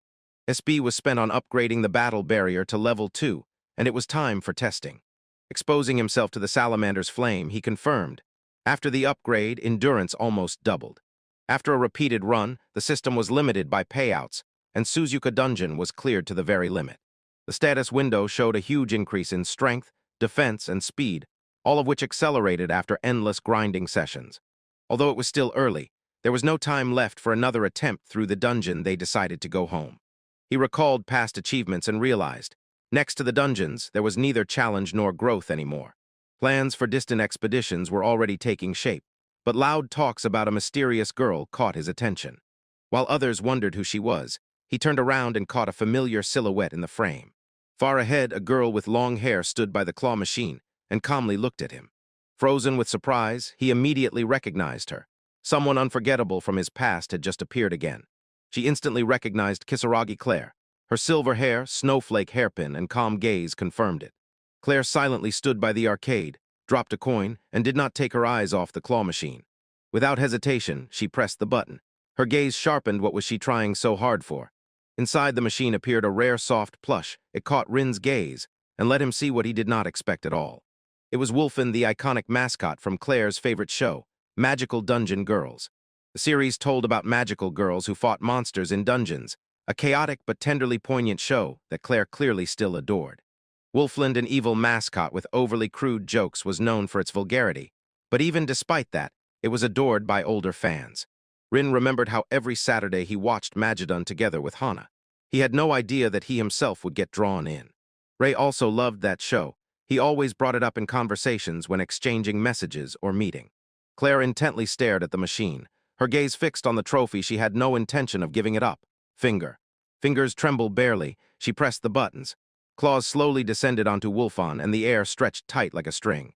Speaker 1: SP was spent on upgrading the battle barrier to level 2, and it was time for testing. Exposing himself to the Salamander's flame, he confirmed. After the upgrade, endurance almost doubled. After a repeated run, the system was limited by payouts, and Suzuka Dungeon was cleared to the very limit. The status window showed a huge increase in strength, defense, and speed, all of which accelerated after endless grinding sessions. Although it was still early, there was no time left for another attempt through the dungeon. They decided to go home. He recalled past achievements and realized, next to the dungeons, there was neither challenge nor growth anymore. Plans for distant expeditions were already taking shape, but loud talks about a mysterious girl caught his attention. While others wondered who she was, he turned around and caught a familiar silhouette in the frame. Far ahead, a girl with long hair stood by the claw machine and calmly looked at him. Frozen with surprise, he immediately recognized her. Someone unforgettable from his past had just appeared again. She instantly recognized Kisaragi Claire. Her silver hair, snowflake hairpin, and calm gaze confirmed it. Claire silently stood by the arcade, dropped a coin, and did not take her eyes off the claw machine. Without hesitation, she pressed the button. Her gaze sharpened. What was she trying so hard for? Inside the machine appeared a rare soft plush. It caught Rin's gaze and let him see what he did not expect at all. It was Wolfen, the iconic mascot from Claire's favorite show, Magical Dungeon Girls. The series told about magical girls who fought monsters in dungeons, a chaotic but tenderly poignant show that Claire clearly still adored. Wolfland, an evil mascot with overly crude jokes, was known for its vulgarity, but even despite that, it was adored by older fans. Rin remembered how every Saturday he watched Magidon together with Hana. He had no idea that he himself would get drawn in. Ray also loved that show. He always brought it up in conversations when exchanging messages or meeting. Claire intently stared at the machine, her gaze fixed on the trophy. She had no intention of giving it up. Fingers trembled barely. She pressed the buttons. Claws slowly descended onto Wolfon, and the air stretched tight like a string.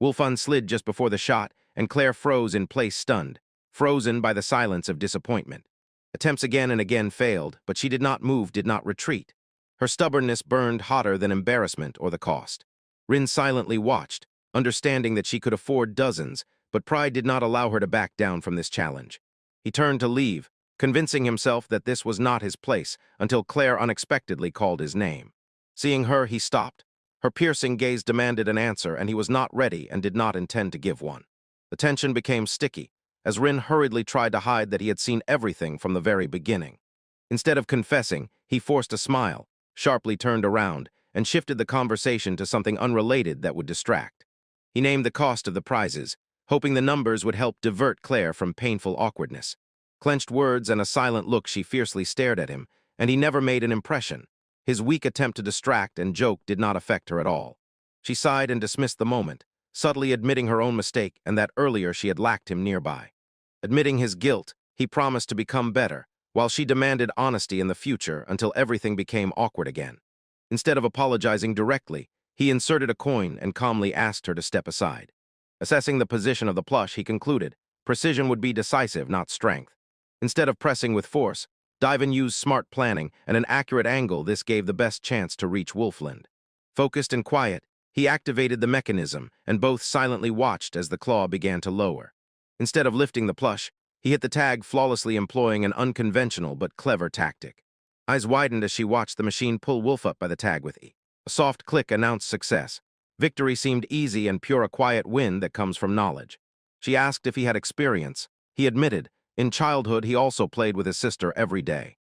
Speaker 1: Wolfon slid just before the shot, and Claire froze in place, stunned, frozen by the silence of disappointment. Attempts again and again failed, but she did not move, did not retreat. Her stubbornness burned hotter than embarrassment or the cost. Rin silently watched, understanding that she could afford dozens, but pride did not allow her to back down from this challenge. He turned to leave, convincing himself that this was not his place, until Claire unexpectedly called his name. Seeing her, he stopped. Her piercing gaze demanded an answer, and he was not ready and did not intend to give one. The tension became sticky, as Rin hurriedly tried to hide that he had seen everything from the very beginning. Instead of confessing, he forced a smile, sharply turned around, and shifted the conversation to something unrelated that would distract. He named the cost of the prizes, hoping the numbers would help divert Claire from painful awkwardness. Clenched words and a silent look, she fiercely stared at him, and he never made an impression. His weak attempt to distract and joke did not affect her at all. She sighed and dismissed the moment, subtly admitting her own mistake and that earlier she had lacked him nearby. Admitting his guilt, he promised to become better, while she demanded honesty in the future until everything became awkward again. Instead of apologizing directly, he inserted a coin and calmly asked her to step aside. Assessing the position of the plush, he concluded, precision would be decisive, not strength. Instead of pressing with force, Divan used smart planning and an accurate angle. This gave the best chance to reach Wolfland. Focused and quiet, he activated the mechanism, and both silently watched as the claw began to lower. Instead of lifting the plush, he hit the tag flawlessly, employing an unconventional but clever tactic. Eyes widened as she watched the machine pull Wolf up by the tag with E. A soft click announced success. Victory seemed easy and pure, a quiet win that comes from knowledge. She asked if he had experience. He admitted, in childhood he also played with his sister every day.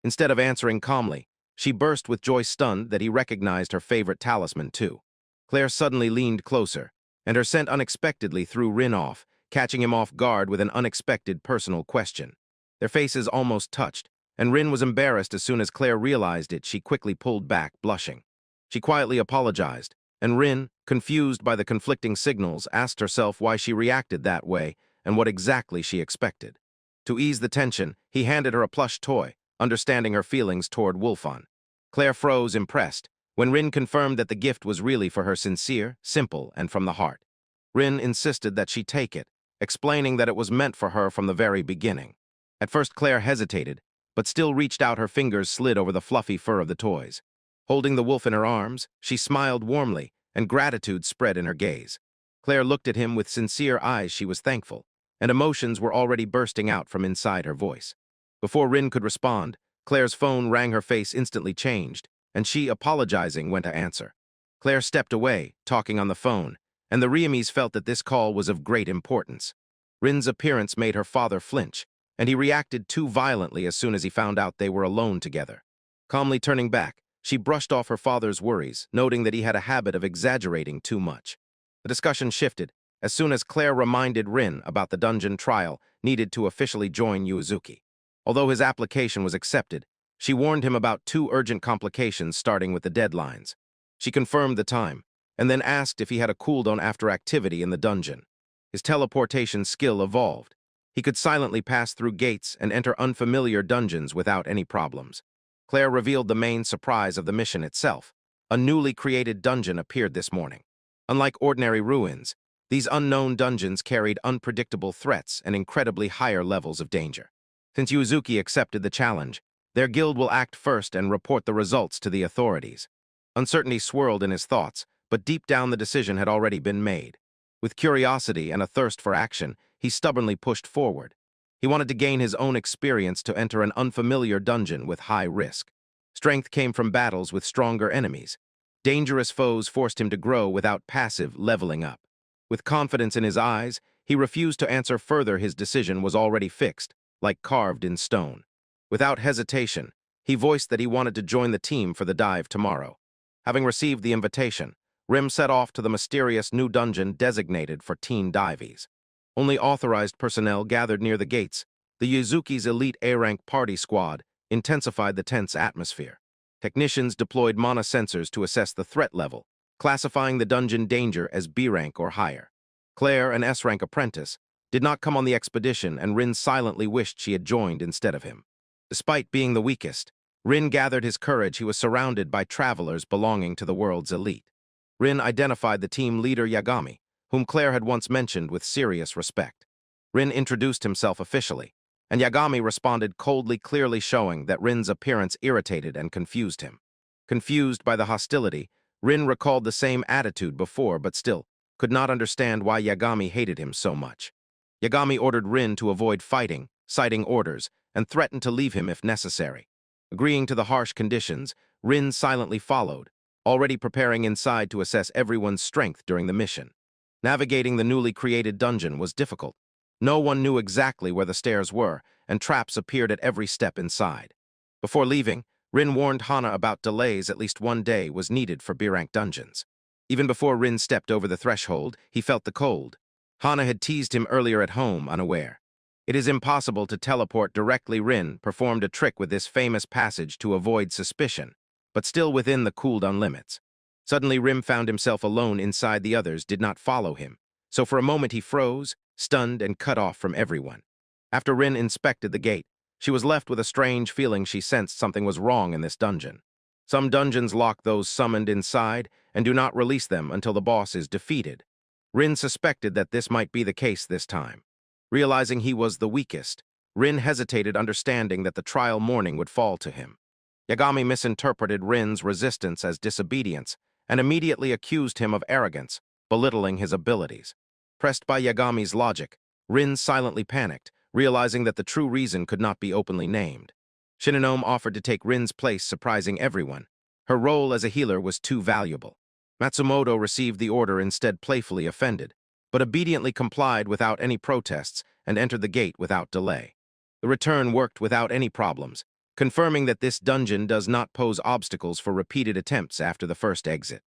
Speaker 1: Instead of answering calmly, she burst with joy, stunned that he recognized her favorite talisman too. Claire suddenly leaned closer, and her scent unexpectedly threw Rin off, catching him off guard with an unexpected personal question. Their faces almost touched, and Rin was embarrassed. As soon as Claire realized it, she quickly pulled back, blushing. She quietly apologized, and Rin, confused by the conflicting signals, asked herself why she reacted that way and what exactly she expected. To ease the tension, he handed her a plush toy, understanding her feelings toward Wolfon. Claire froze, impressed, when Rin confirmed that the gift was really for her, sincere, simple, and from the heart. Rin insisted that she take it, explaining that it was meant for her from the very beginning. At first Claire hesitated, but still reached out. Her fingers slid over the fluffy fur of the toys. Holding the wolf in her arms, she smiled warmly, and gratitude spread in her gaze. Claire looked at him with sincere eyes. She was thankful, and emotions were already bursting out from inside her voice. Before Rin could respond, Claire's phone rang. Her face instantly changed, and she, apologizing, went to answer. Claire stepped away, talking on the phone, and the Riemies felt that this call was of great importance. Rin's appearance made her father flinch, and he reacted too violently as soon as he found out they were alone together. Calmly turning back, she brushed off her father's worries, noting that he had a habit of exaggerating too much. The discussion shifted as soon as Claire reminded Rin about the dungeon trial needed to officially join Yuzuki. Although his application was accepted, she warned him about 2 urgent complications starting with the deadlines. She confirmed the time, and then asked if he had a cooldown after activity in the dungeon. His teleportation skill evolved. He could silently pass through gates and enter unfamiliar dungeons without any problems. Claire revealed the main surprise of the mission itself. A newly created dungeon appeared this morning. Unlike ordinary ruins, these unknown dungeons carried unpredictable threats and incredibly higher levels of danger. Since Yuzuki accepted the challenge, their guild will act first and report the results to the authorities. Uncertainty swirled in his thoughts, but deep down the decision had already been made. With curiosity and a thirst for action, he stubbornly pushed forward. He wanted to gain his own experience to enter an unfamiliar dungeon with high risk. Strength came from battles with stronger enemies. Dangerous foes forced him to grow without passive leveling up. With confidence in his eyes, he refused to answer further. His decision was already fixed, like carved in stone. Without hesitation, he voiced that he wanted to join the team for the dive tomorrow. Having received the invitation, Rim set off to the mysterious new dungeon designated for teen divies. Only authorized personnel gathered near the gates. The Yuzuki's elite A-rank party squad intensified the tense atmosphere. Technicians deployed mana sensors to assess the threat level, classifying the dungeon danger as B-rank or higher. Claire, an S-rank apprentice, did not come on the expedition, and Rin silently wished she had joined instead of him. Despite being the weakest, Rin gathered his courage. He was surrounded by travelers belonging to the world's elite. Rin identified the team leader Yagami, whom Claire had once mentioned with serious respect. Rin introduced himself officially, and Yagami responded coldly, clearly showing that Rin's appearance irritated and confused him. Confused by the hostility, Rin recalled the same attitude before, but still could not understand why Yagami hated him so much. Yagami ordered Rin to avoid fighting, citing orders, and threatened to leave him if necessary. Agreeing to the harsh conditions, Rin silently followed, already preparing inside to assess everyone's strength during the mission. Navigating the newly created dungeon was difficult. No one knew exactly where the stairs were, and traps appeared at every step inside. Before leaving, Rin warned Hana about delays. At least 1 day was needed for B-rank dungeons. Even before Rin stepped over the threshold, he felt the cold. Hana had teased him earlier at home, unaware. It is impossible to teleport directly. Rin performed a trick with this famous passage to avoid suspicion, but still within the cooldown limits. Suddenly, Rim found himself alone inside. The others did not follow him, so for a moment he froze, stunned and cut off from everyone. After Rin inspected the gate, she was left with a strange feeling. She sensed something was wrong in this dungeon. Some dungeons lock those summoned inside and do not release them until the boss is defeated. Rin suspected that this might be the case this time. Realizing he was the weakest, Rin hesitated, understanding that the trial morning would fall to him. Yagami misinterpreted Rin's resistance as disobedience and immediately accused him of arrogance, belittling his abilities. Pressed by Yagami's logic, Rin silently panicked, realizing that the true reason could not be openly named. Shinonome offered to take Rin's place, surprising everyone. Her role as a healer was too valuable. Matsumoto received the order, instead playfully offended, but obediently complied without any protests and entered the gate without delay. The return worked without any problems, confirming that this dungeon does not pose obstacles for repeated attempts after the first exit.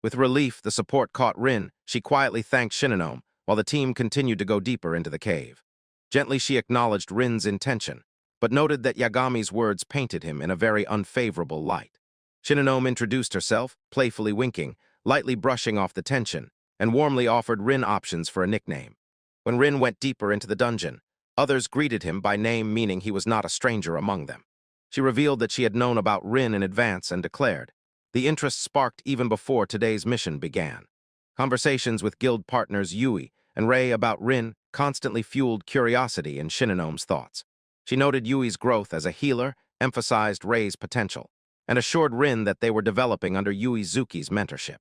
Speaker 1: With relief, the support caught Rin. She quietly thanked Shinonome, while the team continued to go deeper into the cave. Gently, she acknowledged Rin's intention, but noted that Yagami's words painted him in a very unfavorable light. Shinonome introduced herself, playfully winking, lightly brushing off the tension, and warmly offered Rin options for a nickname. When Rin went deeper into the dungeon, others greeted him by name, meaning he was not a stranger among them. She revealed that she had known about Rin in advance and declared, the interest sparked even before today's mission began. Conversations with guild partners Yui and Rei about Rin constantly fueled curiosity in Shinonome's thoughts. She noted Yui's growth as a healer, emphasized Rei's potential, and assured Rin that they were developing under Yui Zuki's mentorship.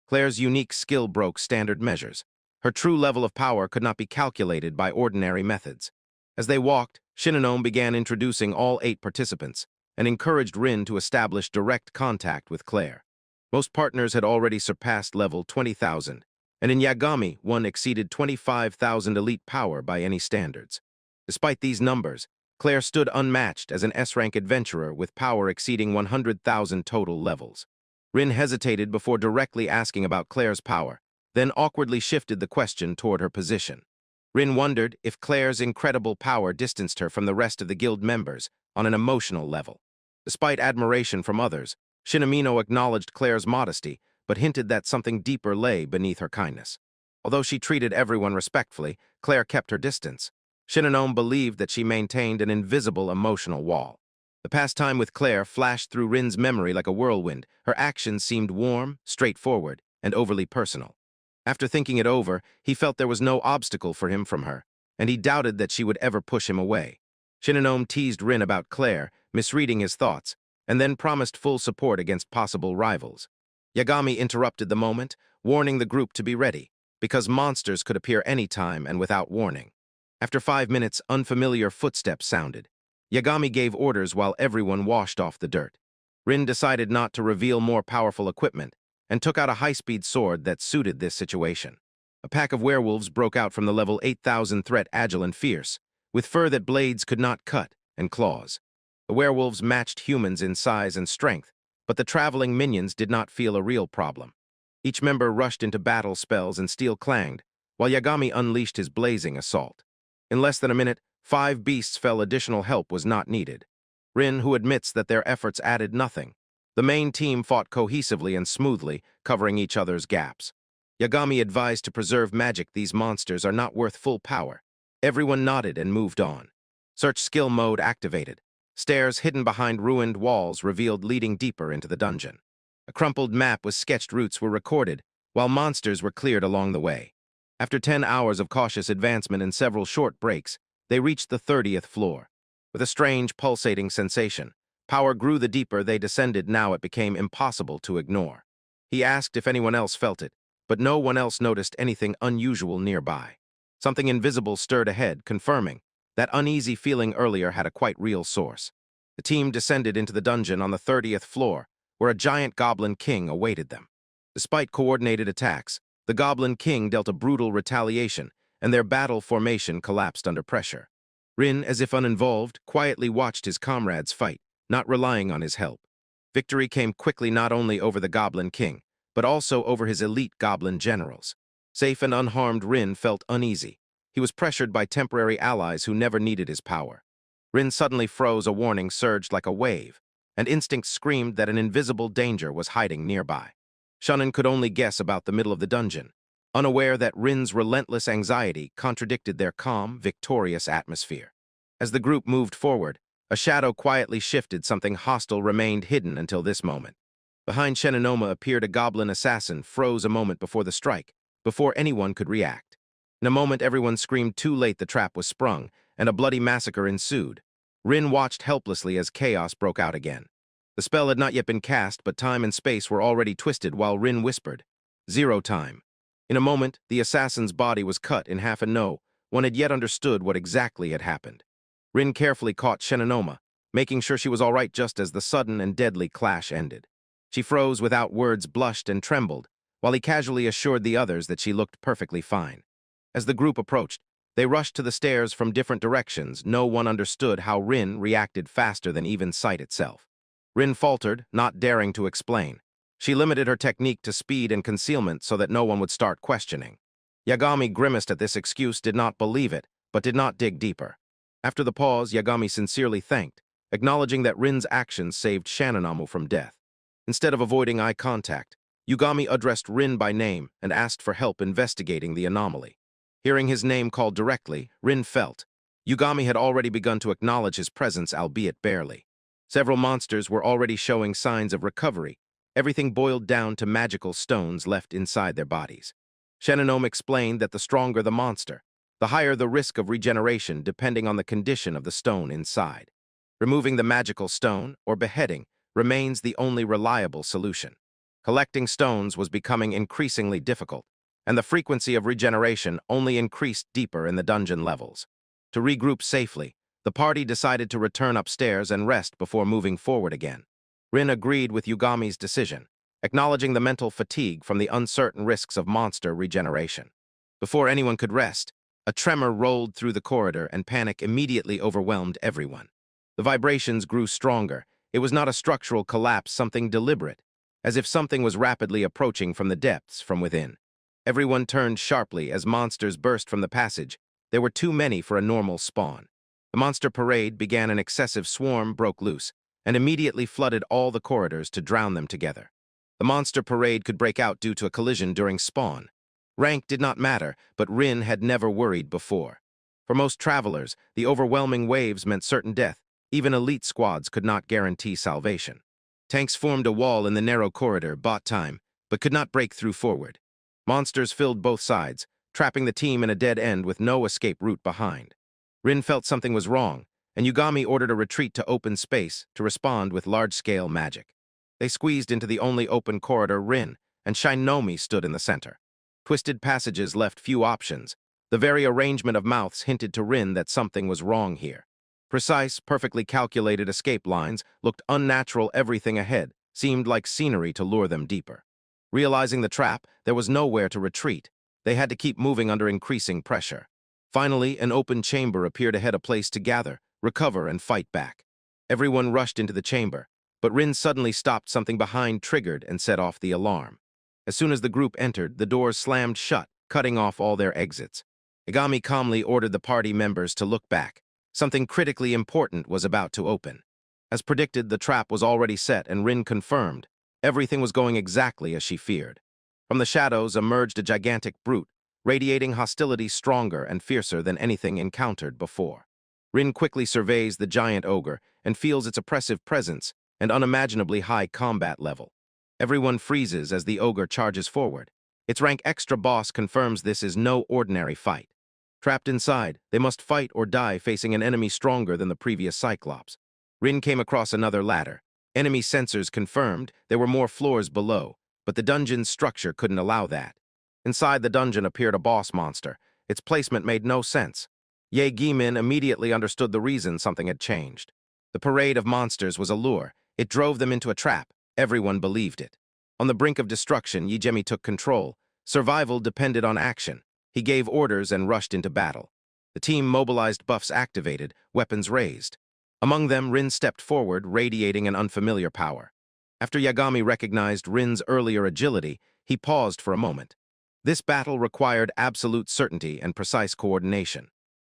Speaker 1: Claire's unique skill broke standard measures. Her true level of power could not be calculated by ordinary methods. As they walked, Shinonome began introducing all 8 participants and encouraged Rin to establish direct contact with Claire. Most partners had already surpassed level 20,000, and in Yagami, one exceeded 25,000 elite power by any standards. Despite these numbers, Claire stood unmatched as an S-rank adventurer with power exceeding 100,000 total levels. Rin hesitated before directly asking about Claire's power, then awkwardly shifted the question toward her position. Rin wondered if Claire's incredible power distanced her from the rest of the guild members on an emotional level. Despite admiration from others, Shinomino acknowledged Claire's modesty, but hinted that something deeper lay beneath her kindness. Although she treated everyone respectfully, Claire kept her distance. Shinonome believed that she maintained an invisible emotional wall. The past time with Claire flashed through Rin's memory like a whirlwind. Her actions seemed warm, straightforward, and overly personal. After thinking it over, he felt there was no obstacle for him from her, and he doubted that she would ever push him away. Shinonome teased Rin about Claire, misreading his thoughts, and then promised full support against possible rivals. Yagami interrupted the moment, warning the group to be ready, because monsters could appear anytime and without warning. After 5 minutes, unfamiliar footsteps sounded. Yagami gave orders while everyone washed off the dirt. Rin decided not to reveal more powerful equipment and took out a high-speed sword that suited this situation. A pack of werewolves broke out from the level 8,000 threat, agile and fierce, with fur that blades could not cut and claws. The werewolves matched humans in size and strength, but the traveling minions did not feel a real problem. Each member rushed into battle spells and steel clanged, while Yagami unleashed his blazing assault. In less than a minute, 5 beasts fell. Additional help was not needed. Rin, who admits that their efforts added nothing. The main team fought cohesively and smoothly, covering each other's gaps. Yagami advised to preserve magic. These monsters are not worth full power. Everyone nodded and moved on. Search skill mode activated. Stairs hidden behind ruined walls revealed leading deeper into the dungeon. A crumpled map with sketched routes were recorded, while monsters were cleared along the way. After 10 hours of cautious advancement and several short breaks, they reached the 30th floor. With a strange, pulsating sensation, power grew the deeper they descended. Now it became impossible to ignore. He asked if anyone else felt it, but no one else noticed anything unusual nearby. Something invisible stirred ahead, confirming that uneasy feeling earlier had a quite real source. The team descended into the dungeon on the 30th floor, where a giant Goblin King awaited them. Despite coordinated attacks, the Goblin King dealt a brutal retaliation, and their battle formation collapsed under pressure. Rin, as if uninvolved, quietly watched his comrades fight, not relying on his help. Victory came quickly not only over the Goblin King, but also over his elite Goblin generals. Safe and unharmed, Rin felt uneasy. He was pressured by temporary allies who never needed his power. Rin suddenly froze. A warning surged like a wave, and instinct screamed that an invisible danger was hiding nearby. Shunin could only guess about the middle of the dungeon, unaware that Rin's relentless anxiety contradicted their calm, victorious atmosphere. As the group moved forward, a shadow quietly shifted. Something hostile remained hidden until this moment. Behind Shinonoma appeared a goblin assassin. Froze a moment before the strike, before anyone could react. In a moment, everyone screamed. Too late, the trap was sprung, and a bloody massacre ensued. Rin watched helplessly as chaos broke out again. The spell had not yet been cast, but time and space were already twisted while Rin whispered, "Zero time." In a moment, the assassin's body was cut in half, and no one had yet understood what exactly had happened. Rin carefully caught Shinonoma, making sure she was all right just as the sudden and deadly clash ended. She froze without words, blushed and trembled, while he casually assured the others that she looked perfectly fine. As the group approached, They rushed to the stairs from different directions. No one understood how Rin reacted faster than even sight itself. Rin faltered, not daring to explain. She limited her technique to speed and concealment so that no one would start questioning. Yagami grimaced at this excuse, did not believe it, but did not dig deeper. After the pause, Yagami sincerely thanked, acknowledging that Rin's actions saved Shananamu from death. Instead of avoiding eye contact, Yagami addressed Rin by name and asked for help investigating the anomaly. Hearing his name called directly, Rin felt. Yagami had already begun to acknowledge his presence, albeit barely. Several monsters were already showing signs of recovery. Everything boiled down to magical stones left inside their bodies. Shananome explained that the stronger the monster, the higher the risk of regeneration depending on the condition of the stone inside. Removing the magical stone, or beheading, remains the only reliable solution. Collecting stones was becoming increasingly difficult, and the frequency of regeneration only increased deeper in the dungeon levels. To regroup safely, the party decided to return upstairs and rest before moving forward again. Rin agreed with Yagami's decision, acknowledging the mental fatigue from the uncertain risks of monster regeneration. Before anyone could rest, a tremor rolled through the corridor and panic immediately overwhelmed everyone. The vibrations grew stronger. It was not a structural collapse, something deliberate, as if something was rapidly approaching from the depths from within. Everyone turned sharply as monsters burst from the passage. There were too many for a normal spawn. The monster parade began. An excessive swarm broke loose and immediately flooded all the corridors to drown them together. The monster parade could break out due to a collision during spawn. Rank did not matter, but Rin had never worried before. For most travelers, the overwhelming waves meant certain death. Even elite squads could not guarantee salvation. Tanks formed a wall in the narrow corridor, bought time, but could not break through forward. Monsters filled both sides, trapping the team in a dead end with no escape route behind. Rin felt something was wrong, and Yagami ordered a retreat to open space to respond with large-scale magic. They squeezed into the only open corridor. Rin and Shinomi stood in the center. Twisted passages left few options. The very arrangement of mouths hinted to Rin that something was wrong here. Precise, perfectly calculated escape lines looked unnatural. Everything ahead seemed like scenery to lure them deeper. Realizing the trap, there was nowhere to retreat. They had to keep moving under increasing pressure. Finally, an open chamber appeared ahead, a place to gather, recover, and fight back. Everyone rushed into the chamber, but Rin suddenly stopped. Something behind triggered and set off the alarm. As soon as the group entered, the doors slammed shut, cutting off all their exits. Yagami calmly ordered the party members to look back. Something critically important was about to open. As predicted, the trap was already set, and Rin confirmed. Everything was going exactly as she feared. From the shadows emerged a gigantic brute, radiating hostility stronger and fiercer than anything encountered before. Rin quickly surveys the giant ogre and feels its oppressive presence and unimaginably high combat level. Everyone freezes as the ogre charges forward. Its rank extra boss confirms this is no ordinary fight. Trapped inside, they must fight or die facing an enemy stronger than the previous Cyclops. Rin came across another ladder. Enemy sensors confirmed there were more floors below, but the dungeon's structure couldn't allow that. Inside the dungeon appeared a boss monster. Its placement made no sense. Ye Gimin immediately understood the reason. Something had changed. The parade of monsters was a lure. It drove them into a trap. Everyone believed it. On the brink of destruction, Yigemi took control. Survival depended on action. He gave orders and rushed into battle. The team mobilized, buffs activated, weapons raised. Among them, Rin stepped forward, radiating an unfamiliar power. After Yagami recognized Rin's earlier agility, he paused for a moment. This battle required absolute certainty and precise coordination.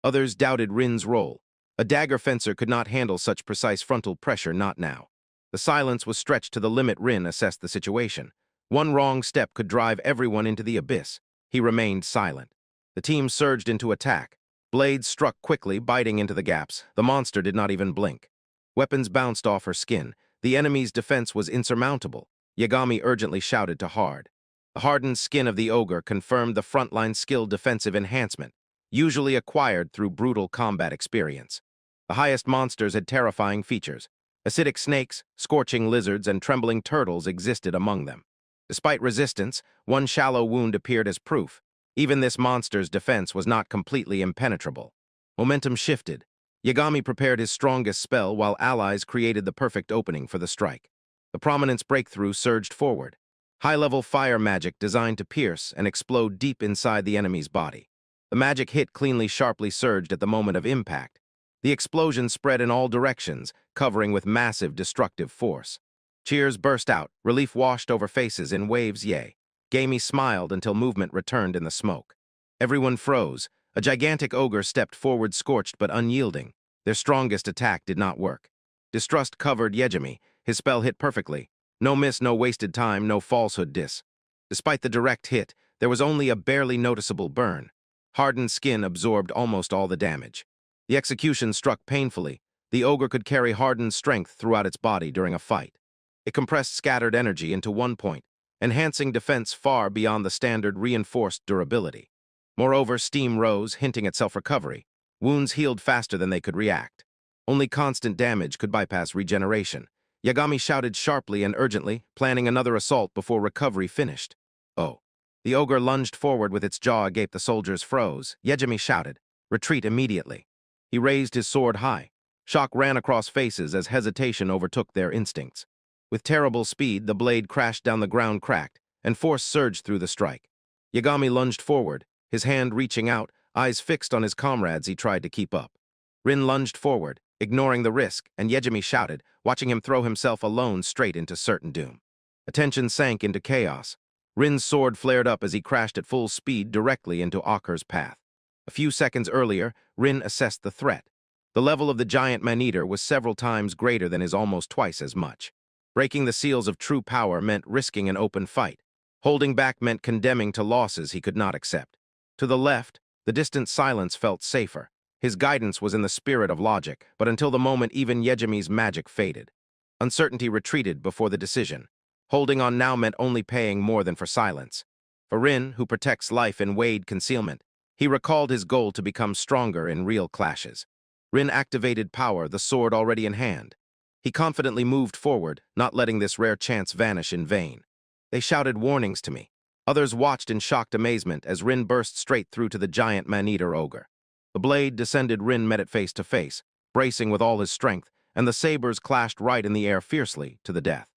Speaker 1: Others doubted Rin's role. A dagger fencer could not handle such precise frontal pressure, not now. The silence was stretched to the limit. Rin assessed the situation. One wrong step could drive everyone into the abyss. He remained silent. The team surged into attack. Blades struck quickly, biting into the gaps. The monster did not even blink. Weapons bounced off her skin. The enemy's defense was insurmountable. Yagami urgently shouted to Hard. The hardened skin of the ogre confirmed the frontline skill defensive enhancement, usually acquired through brutal combat experience. The highest monsters had terrifying features. Acidic snakes, scorching lizards, and trembling turtles existed among them. Despite resistance, one shallow wound appeared as proof. Even this monster's defense was not completely impenetrable. Momentum shifted. Yagami prepared his strongest spell while allies created the perfect opening for the strike. The Prominence breakthrough surged forward. High-level fire magic designed to pierce and explode deep inside the enemy's body. The magic hit sharply surged at the moment of impact. The explosion spread in all directions, covering with massive destructive force. Cheers burst out, relief washed over faces in waves, yay. Gamey smiled until movement returned in the smoke. Everyone froze. A gigantic ogre stepped forward, scorched but unyielding. Their strongest attack did not work. Distrust covered Yejimi. His spell hit perfectly. No miss, no wasted time, no falsehood diss. Despite the direct hit, there was only a barely noticeable burn. Hardened skin absorbed almost all the damage. The execution struck painfully. The ogre could carry hardened strength throughout its body during a fight. It compressed scattered energy into one point, enhancing defense far beyond the standard reinforced durability. Moreover, steam rose, hinting at self-recovery. Wounds healed faster than they could react. Only constant damage could bypass regeneration. Yagami shouted sharply and urgently, planning another assault before recovery finished. Oh. The ogre lunged forward with its jaw agape. The soldiers froze. Yejimi shouted, "Retreat immediately." He raised his sword high. Shock ran across faces as hesitation overtook their instincts. With terrible speed, the blade crashed down the ground, cracked, and force surged through the strike. Yagami lunged forward, his hand reaching out, eyes fixed on his comrades. He tried to keep up. Rin lunged forward, ignoring the risk, and Yejimi shouted, watching him throw himself alone straight into certain doom. Attention sank into chaos. Rin's sword flared up as he crashed at full speed directly into Aker's path. A few seconds earlier, Rin assessed the threat. The level of the giant man-eater was several times greater than his almost twice as much. Breaking the seals of true power meant risking an open fight. Holding back meant condemning to losses he could not accept. To the left, the distant silence felt safer. His guidance was in the spirit of logic, but until the moment even Yejimi's magic faded. Uncertainty retreated before the decision. Holding on now meant only paying more than for silence. For Rin, who protects life in Wade concealment, he recalled his goal to become stronger in real clashes. Rin activated power, the sword already in hand. He confidently moved forward, not letting this rare chance vanish in vain. They shouted warnings to me. Others watched in shocked amazement as Rin burst straight through to the giant man-eater ogre. The blade descended. Rin met it face to face, bracing with all his strength, and the sabers clashed right in the air fiercely to the death.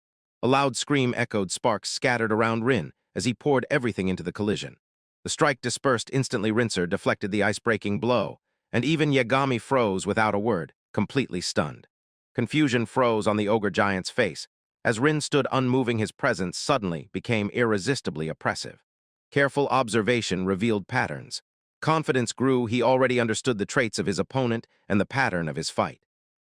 Speaker 1: A loud scream echoed, sparks scattered around Rin as he poured everything into the collision. The strike dispersed instantly. Rincer deflected the ice-breaking blow, and even Yagami froze without a word, completely stunned. Confusion froze on the ogre giant's face. As Rin stood unmoving, his presence suddenly became irresistibly oppressive. Careful observation revealed patterns. Confidence grew. He already understood the traits of his opponent and the pattern of his fight.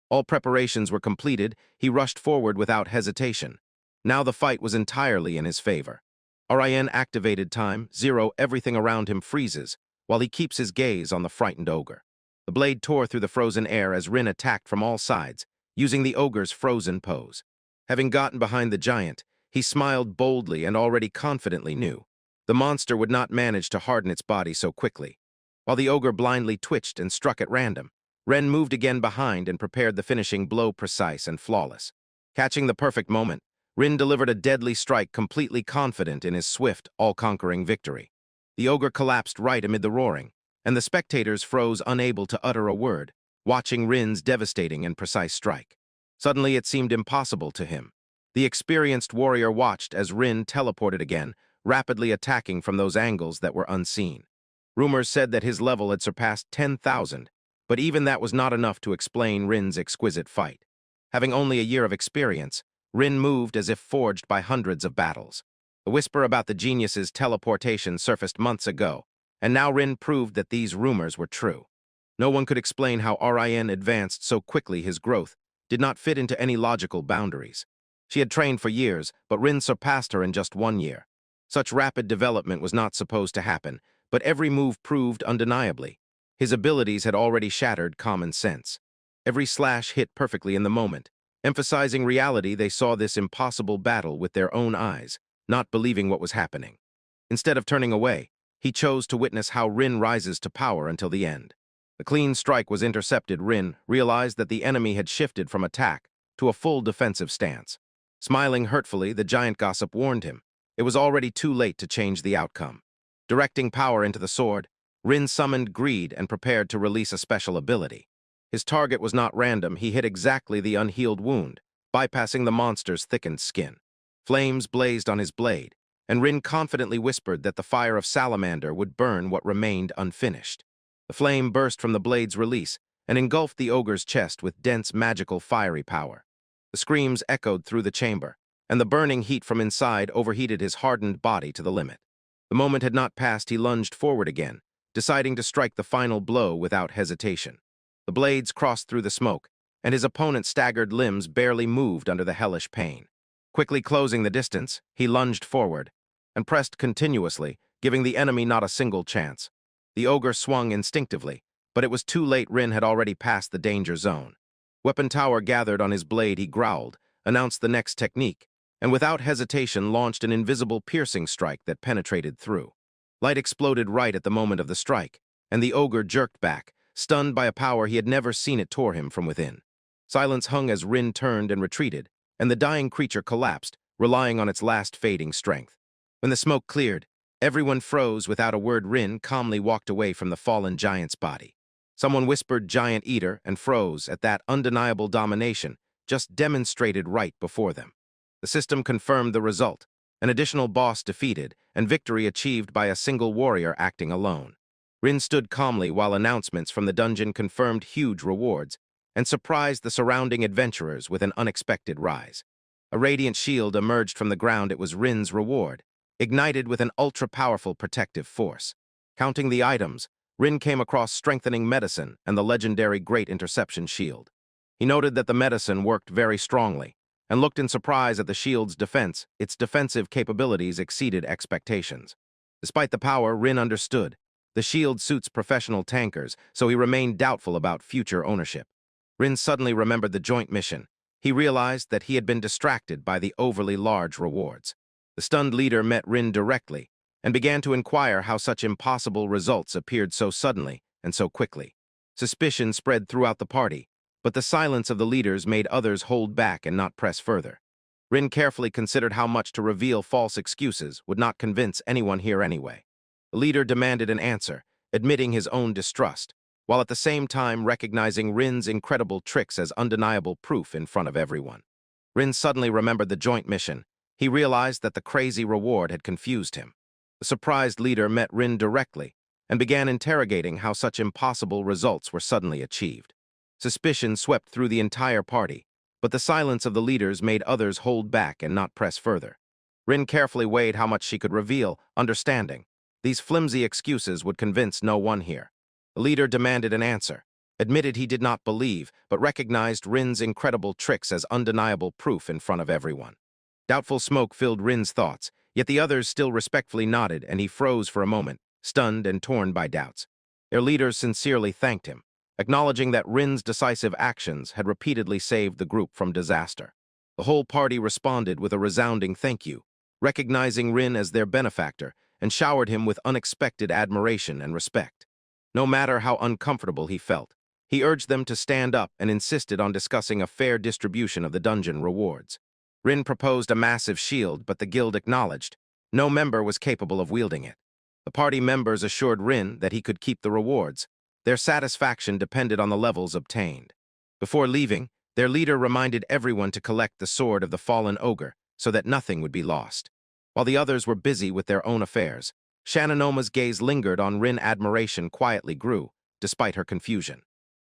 Speaker 1: All preparations were completed. He rushed forward without hesitation. Now the fight was entirely in his favor. Rin activated time, 0, everything around him freezes, while he keeps his gaze on the frightened ogre. The blade tore through the frozen air as Rin attacked from all sides, using the ogre's frozen pose. Having gotten behind the giant, he smiled boldly and already confidently knew the monster would not manage to harden its body so quickly. While the ogre blindly twitched and struck at random, Ren moved again behind and prepared the finishing blow, precise and flawless. Catching the perfect moment, Rin delivered a deadly strike, completely confident in his swift, all-conquering victory. The ogre collapsed right amid the roaring, and the spectators froze, unable to utter a word, watching Rin's devastating and precise strike. Suddenly it seemed impossible to him. The experienced warrior watched as Rin teleported again, rapidly attacking from those angles that were unseen. Rumors said that his level had surpassed 10,000, but even that was not enough to explain Rin's exquisite fight. Having only a year of experience, Rin moved as if forged by hundreds of battles. The whisper about the genius's teleportation surfaced months ago, and now Rin proved that these rumors were true. No one could explain how Rin advanced so quickly. His growth did not fit into any logical boundaries. She had trained for years, but Rin surpassed her in just 1 year. Such rapid development was not supposed to happen, but every move proved undeniably. His abilities had already shattered common sense. Every slash hit perfectly in the moment. Emphasizing reality, they saw this impossible battle with their own eyes, not believing what was happening. Instead of turning away, he chose to witness how Rin rises to power until the end. The clean strike was intercepted. Rin realized that the enemy had shifted from attack to a full defensive stance. Smiling hurtfully, the giant gossip warned him. It was already too late to change the outcome. Directing power into the sword, Rin summoned greed and prepared to release a special ability. His target was not random. He hit exactly the unhealed wound, bypassing the monster's thickened skin. Flames blazed on his blade, and Rin confidently whispered that the fire of salamander would burn what remained unfinished. The flame burst from the blade's release and engulfed the ogre's chest with dense magical fiery power. The screams echoed through the chamber, and the burning heat from inside overheated his hardened body to the limit. The moment had not passed, he lunged forward again, deciding to strike the final blow without hesitation. The blades crossed through the smoke, and his opponent's staggered limbs barely moved under the hellish pain. Quickly closing the distance, he lunged forward and pressed continuously, giving the enemy not a single chance. The ogre swung instinctively, but it was too late. Rin had already passed the danger zone. Weapon tower gathered on his blade, he growled, announced the next technique, and without hesitation launched an invisible piercing strike that penetrated through. Light exploded right at the moment of the strike, and the ogre jerked back, stunned by a power he had never seen. It tore him from within. Silence hung as Rin turned and retreated, and the dying creature collapsed, relying on its last fading strength. When the smoke cleared, everyone froze. Without a word, Rin calmly walked away from the fallen giant's body. Someone whispered "Giant Eater" and froze at that undeniable domination just demonstrated right before them. The system confirmed the result: an additional boss defeated and victory achieved by a single warrior acting alone. Rin stood calmly while announcements from the dungeon confirmed huge rewards and surprised the surrounding adventurers with an unexpected rise. A radiant shield emerged from the ground. It was Rin's reward, ignited with an ultra-powerful protective force. Counting the items, Rin came across strengthening medicine and the legendary Great Interception Shield. He noted that the medicine worked very strongly, and looked in surprise at the shield's defense. Its defensive capabilities exceeded expectations. Despite the power, Rin understood. The shield suits professional tankers, so he remained doubtful about future ownership. Rin suddenly remembered the joint mission. He realized that he had been distracted by the overly large rewards. The stunned leader met Rin directly and began to inquire how such impossible results appeared so suddenly and so quickly. Suspicion spread throughout the party, but the silence of the leaders made others hold back and not press further. Rin carefully considered how much to reveal. False excuses would not convince anyone here anyway. The leader demanded an answer, admitting his own distrust, while at the same time recognizing Rin's incredible tricks as undeniable proof in front of everyone. Rin suddenly remembered the joint mission. He realized that the crazy reward had confused him. The surprised leader met Rin directly and began interrogating how such impossible results were suddenly achieved. Suspicion swept through the entire party, but the silence of the leaders made others hold back and not press further. Rin carefully weighed how much she could reveal, understanding these flimsy excuses would convince no one here. The leader demanded an answer, admitted he did not believe, but recognized Rin's incredible tricks as undeniable proof in front of everyone. Doubtful smoke filled Rin's thoughts, yet the others still respectfully nodded, and he froze for a moment, stunned and torn by doubts. Their leaders sincerely thanked him, acknowledging that Rin's decisive actions had repeatedly saved the group from disaster. The whole party responded with a resounding thank you, recognizing Rin as their benefactor, and showered him with unexpected admiration and respect. No matter how uncomfortable he felt, he urged them to stand up and insisted on discussing a fair distribution of the dungeon rewards. Rin proposed a massive shield, but the guild acknowledged no member was capable of wielding it. The party members assured Rin that he could keep the rewards. Their satisfaction depended on the levels obtained. Before leaving, their leader reminded everyone to collect the sword of the fallen ogre so that nothing would be lost. While the others were busy with their own affairs, Shannanoma's gaze lingered on Rin. Admiration quietly grew, despite her confusion.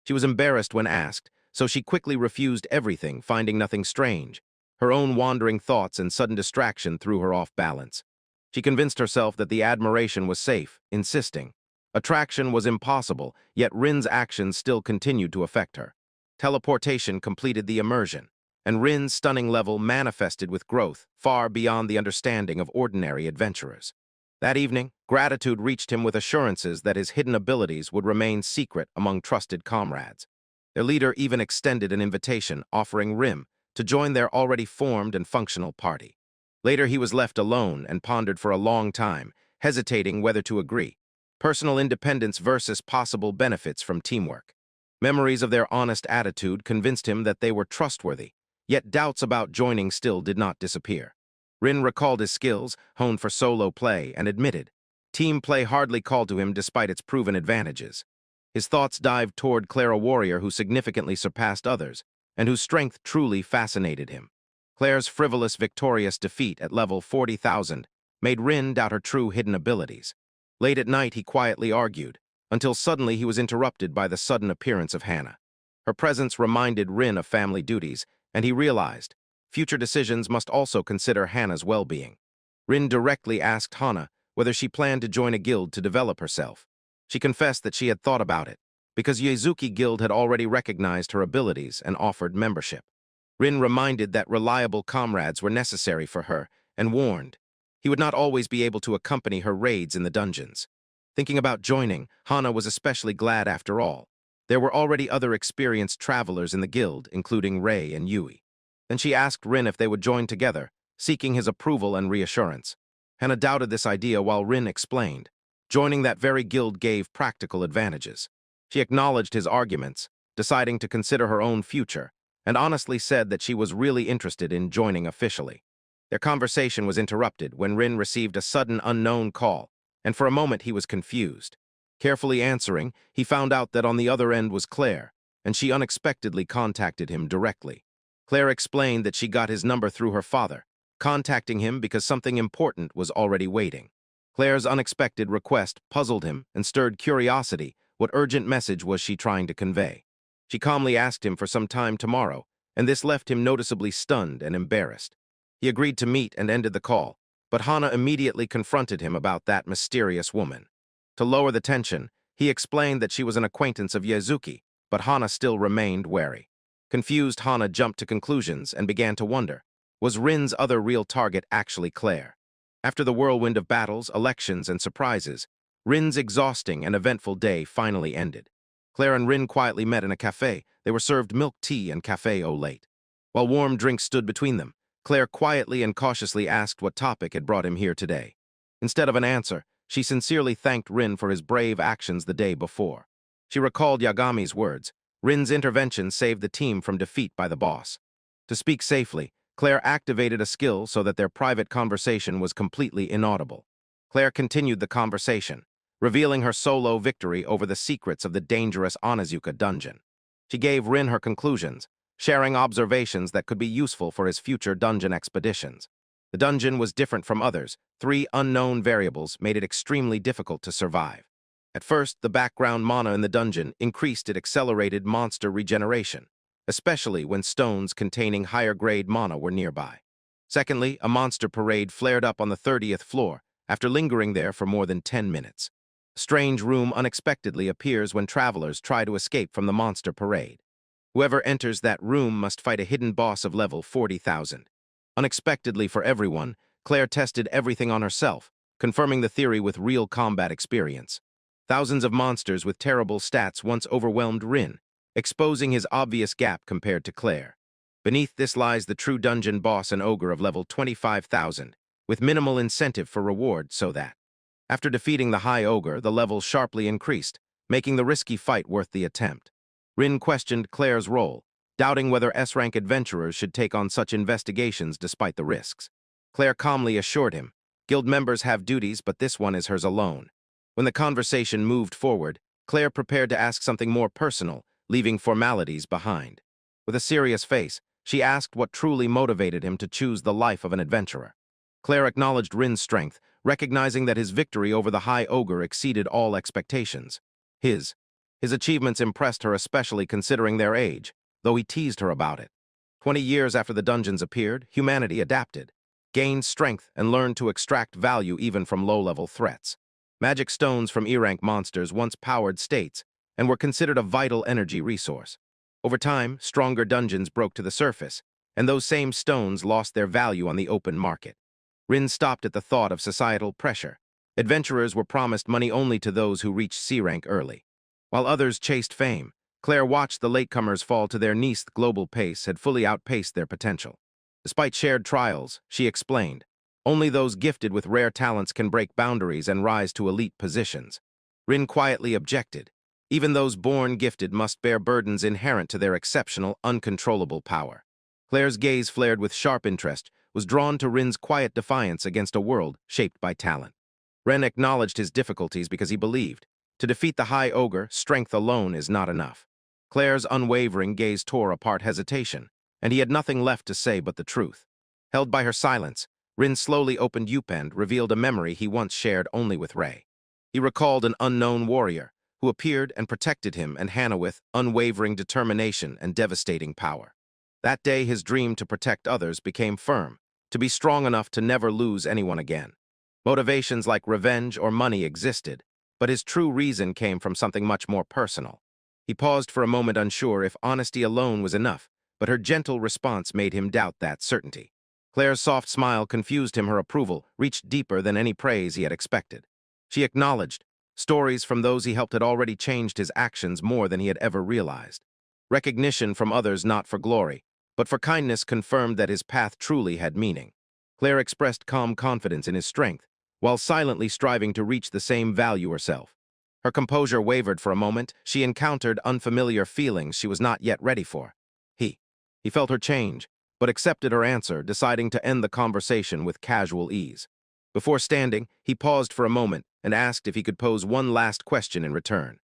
Speaker 1: She was embarrassed when asked, so she quickly refused everything, finding nothing strange. Her own wandering thoughts and sudden distraction threw her off balance. She convinced herself that the admiration was safe, insisting. Attraction was impossible, yet Rin's actions still continued to affect her. Teleportation completed the immersion, and Rin's stunning level manifested with growth far beyond the understanding of ordinary adventurers. That evening, gratitude reached him with assurances that his hidden abilities would remain secret among trusted comrades. Their leader even extended an invitation, offering Rin to join their already formed and functional party. Later, he was left alone and pondered for a long time, hesitating whether to agree. Personal independence versus possible benefits from teamwork. Memories of their honest attitude convinced him that they were trustworthy, yet doubts about joining still did not disappear. Rin recalled his skills, honed for solo play, and admitted team play hardly called to him despite its proven advantages. His thoughts dived toward Claire, a warrior who significantly surpassed others, and whose strength truly fascinated him. Claire's frivolous victorious defeat at level 40,000 made Rin doubt her true hidden abilities. Late at night, he quietly argued, until suddenly he was interrupted by the sudden appearance of Hannah. Her presence reminded Rin of family duties, and he realized future decisions must also consider Hannah's well-being. Rin directly asked Hannah whether she planned to join a guild to develop herself. She confessed that she had thought about it, because Yuzuki Guild had already recognized her abilities and offered membership. Rin reminded that reliable comrades were necessary for her, and warned he would not always be able to accompany her raids in the dungeons. Thinking about joining, Hannah was especially glad after all. There were already other experienced travelers in the guild, including Rei and Yui. Then she asked Rin if they would join together, seeking his approval and reassurance. Hannah doubted this idea while Rin explained. Joining that very guild gave practical advantages. She acknowledged his arguments, deciding to consider her own future, and honestly said that she was really interested in joining officially. Their conversation was interrupted when Rin received a sudden unknown call, and for a moment he was confused. Carefully answering, he found out that on the other end was Claire, and she unexpectedly contacted him directly. Claire explained that she got his number through her father, contacting him because something important was already waiting. Claire's unexpected request puzzled him and stirred curiosity. What urgent message was she trying to convey? She calmly asked him for some time tomorrow, and this left him noticeably stunned and embarrassed. He agreed to meet and ended the call, but Hannah immediately confronted him about that mysterious woman. To lower the tension, he explained that she was an acquaintance of Yuzuki, but Hannah still remained wary. Confused, Hannah jumped to conclusions and began to wonder, was Rin's other real target actually Claire? After the whirlwind of battles, elections, and surprises, Rin's exhausting and eventful day finally ended. Claire and Rin quietly met in a cafe. They were served milk tea and café au lait. While warm drinks stood between them, Claire quietly and cautiously asked what topic had brought him here today. Instead of an answer, she sincerely thanked Rin for his brave actions the day before. She recalled Yagami's words, Rin's intervention saved the team from defeat by the boss. To speak safely, Claire activated a skill so that their private conversation was completely inaudible. Claire continued the conversation, revealing her solo victory over the secrets of the dangerous Onizuka dungeon. She gave Rin her conclusions, sharing observations that could be useful for his future dungeon expeditions. The dungeon was different from others. 3 unknown variables made it extremely difficult to survive. At first, the background mana in the dungeon increased at accelerated monster regeneration, especially when stones containing higher-grade mana were nearby. Secondly, a monster parade flared up on the 30th floor after lingering there for more than 10 minutes. A strange room unexpectedly appears when travelers try to escape from the monster parade. Whoever enters that room must fight a hidden boss of level 40,000. Unexpectedly for everyone, Claire tested everything on herself, confirming the theory with real combat experience. Thousands of monsters with terrible stats once overwhelmed Rin, exposing his obvious gap compared to Claire. Beneath this lies the true dungeon boss and ogre of level 25,000, with minimal incentive for reward so that, after defeating the high ogre, the level sharply increased, making the risky fight worth the attempt. Rin questioned Claire's role, doubting whether S-rank adventurers should take on such investigations despite the risks. Claire calmly assured him, guild members have duties, but this one is hers alone. When the conversation moved forward, Claire prepared to ask something more personal, leaving formalities behind. With a serious face, she asked what truly motivated him to choose the life of an adventurer. Claire acknowledged Rin's strength, recognizing that his victory over the high ogre exceeded all expectations. His achievements impressed her, especially considering their age, though he teased her about it. 20 years after the dungeons appeared, humanity adapted, gained strength, and learned to extract value even from low-level threats. Magic stones from E-rank monsters once powered states and were considered a vital energy resource. Over time, stronger dungeons broke to the surface, and those same stones lost their value on the open market. Rin stopped at the thought of societal pressure. Adventurers were promised money only to those who reached C-rank early. While others chased fame, Claire watched the latecomers fall to their niche. Global pace had fully outpaced their potential. Despite shared trials, she explained, only those gifted with rare talents can break boundaries and rise to elite positions. Rin quietly objected. Even those born gifted must bear burdens inherent to their exceptional, uncontrollable power. Claire's gaze, flared with sharp interest, was drawn to Rin's quiet defiance against a world shaped by talent. Rin acknowledged his difficulties because he believed, to defeat the high ogre, strength alone is not enough. Claire's unwavering gaze tore apart hesitation, and he had nothing left to say but the truth. Held by her silence, Rin slowly opened Upend, revealed a memory he once shared only with Ray. He recalled an unknown warrior who appeared and protected him and Hannah with unwavering determination and devastating power. That day, his dream to protect others became firm, to be strong enough to never lose anyone again. Motivations like revenge or money existed, but his true reason came from something much more personal. He paused for a moment, unsure if honesty alone was enough, but her gentle response made him doubt that certainty. Claire's soft smile confused him. Her approval reached deeper than any praise he had expected. She acknowledged. Stories from those he helped had already changed his actions more than he had ever realized. Recognition from others, not for glory, but for kindness, confirmed that his path truly had meaning. Claire expressed calm confidence in his strength, while silently striving to reach the same value herself. Her composure wavered for a moment. She encountered unfamiliar feelings she was not yet ready for. He felt her change, but accepted her answer, deciding to end the conversation with casual ease. Before standing, he paused for a moment and asked if he could pose one last question in return.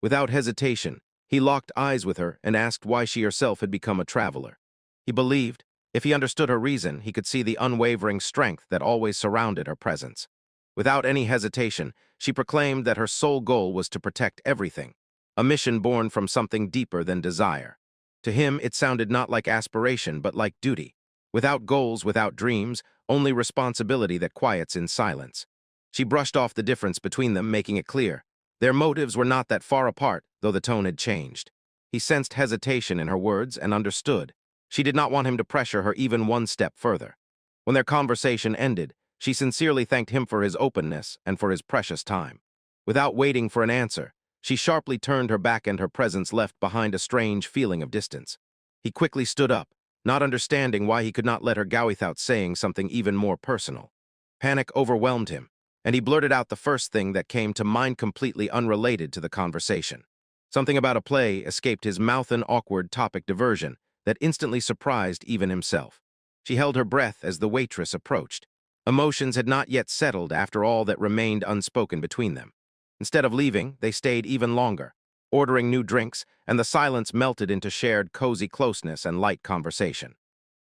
Speaker 1: Without hesitation, he locked eyes with her and asked why she herself had become a traveler. He believed, if he understood her reason, he could see the unwavering strength that always surrounded her presence. Without any hesitation, she proclaimed that her sole goal was to protect everything, a mission born from something deeper than desire. To him, it sounded not like aspiration, but like duty. Without goals, without dreams, only responsibility that quiets in silence. She brushed off the difference between them, making it clear. Their motives were not that far apart, though the tone had changed. He sensed hesitation in her words and understood. She did not want him to pressure her even one step further. When their conversation ended, she sincerely thanked him for his openness and for his precious time. Without waiting for an answer, she sharply turned her back, and her presence left behind a strange feeling of distance. He quickly stood up, not understanding why he could not let her go without saying something even more personal. Panic overwhelmed him, and he blurted out the first thing that came to mind, completely unrelated to the conversation. Something about a play escaped his mouth, an awkward topic diversion that instantly surprised even himself. She held her breath as the waitress approached. Emotions had not yet settled after all that remained unspoken between them. Instead of leaving, they stayed even longer, ordering new drinks, and the silence melted into shared cozy closeness and light conversation.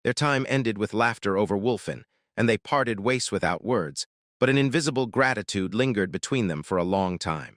Speaker 1: Their time ended with laughter over Wolfen, and they parted ways without words, but an invisible gratitude lingered between them for a long time.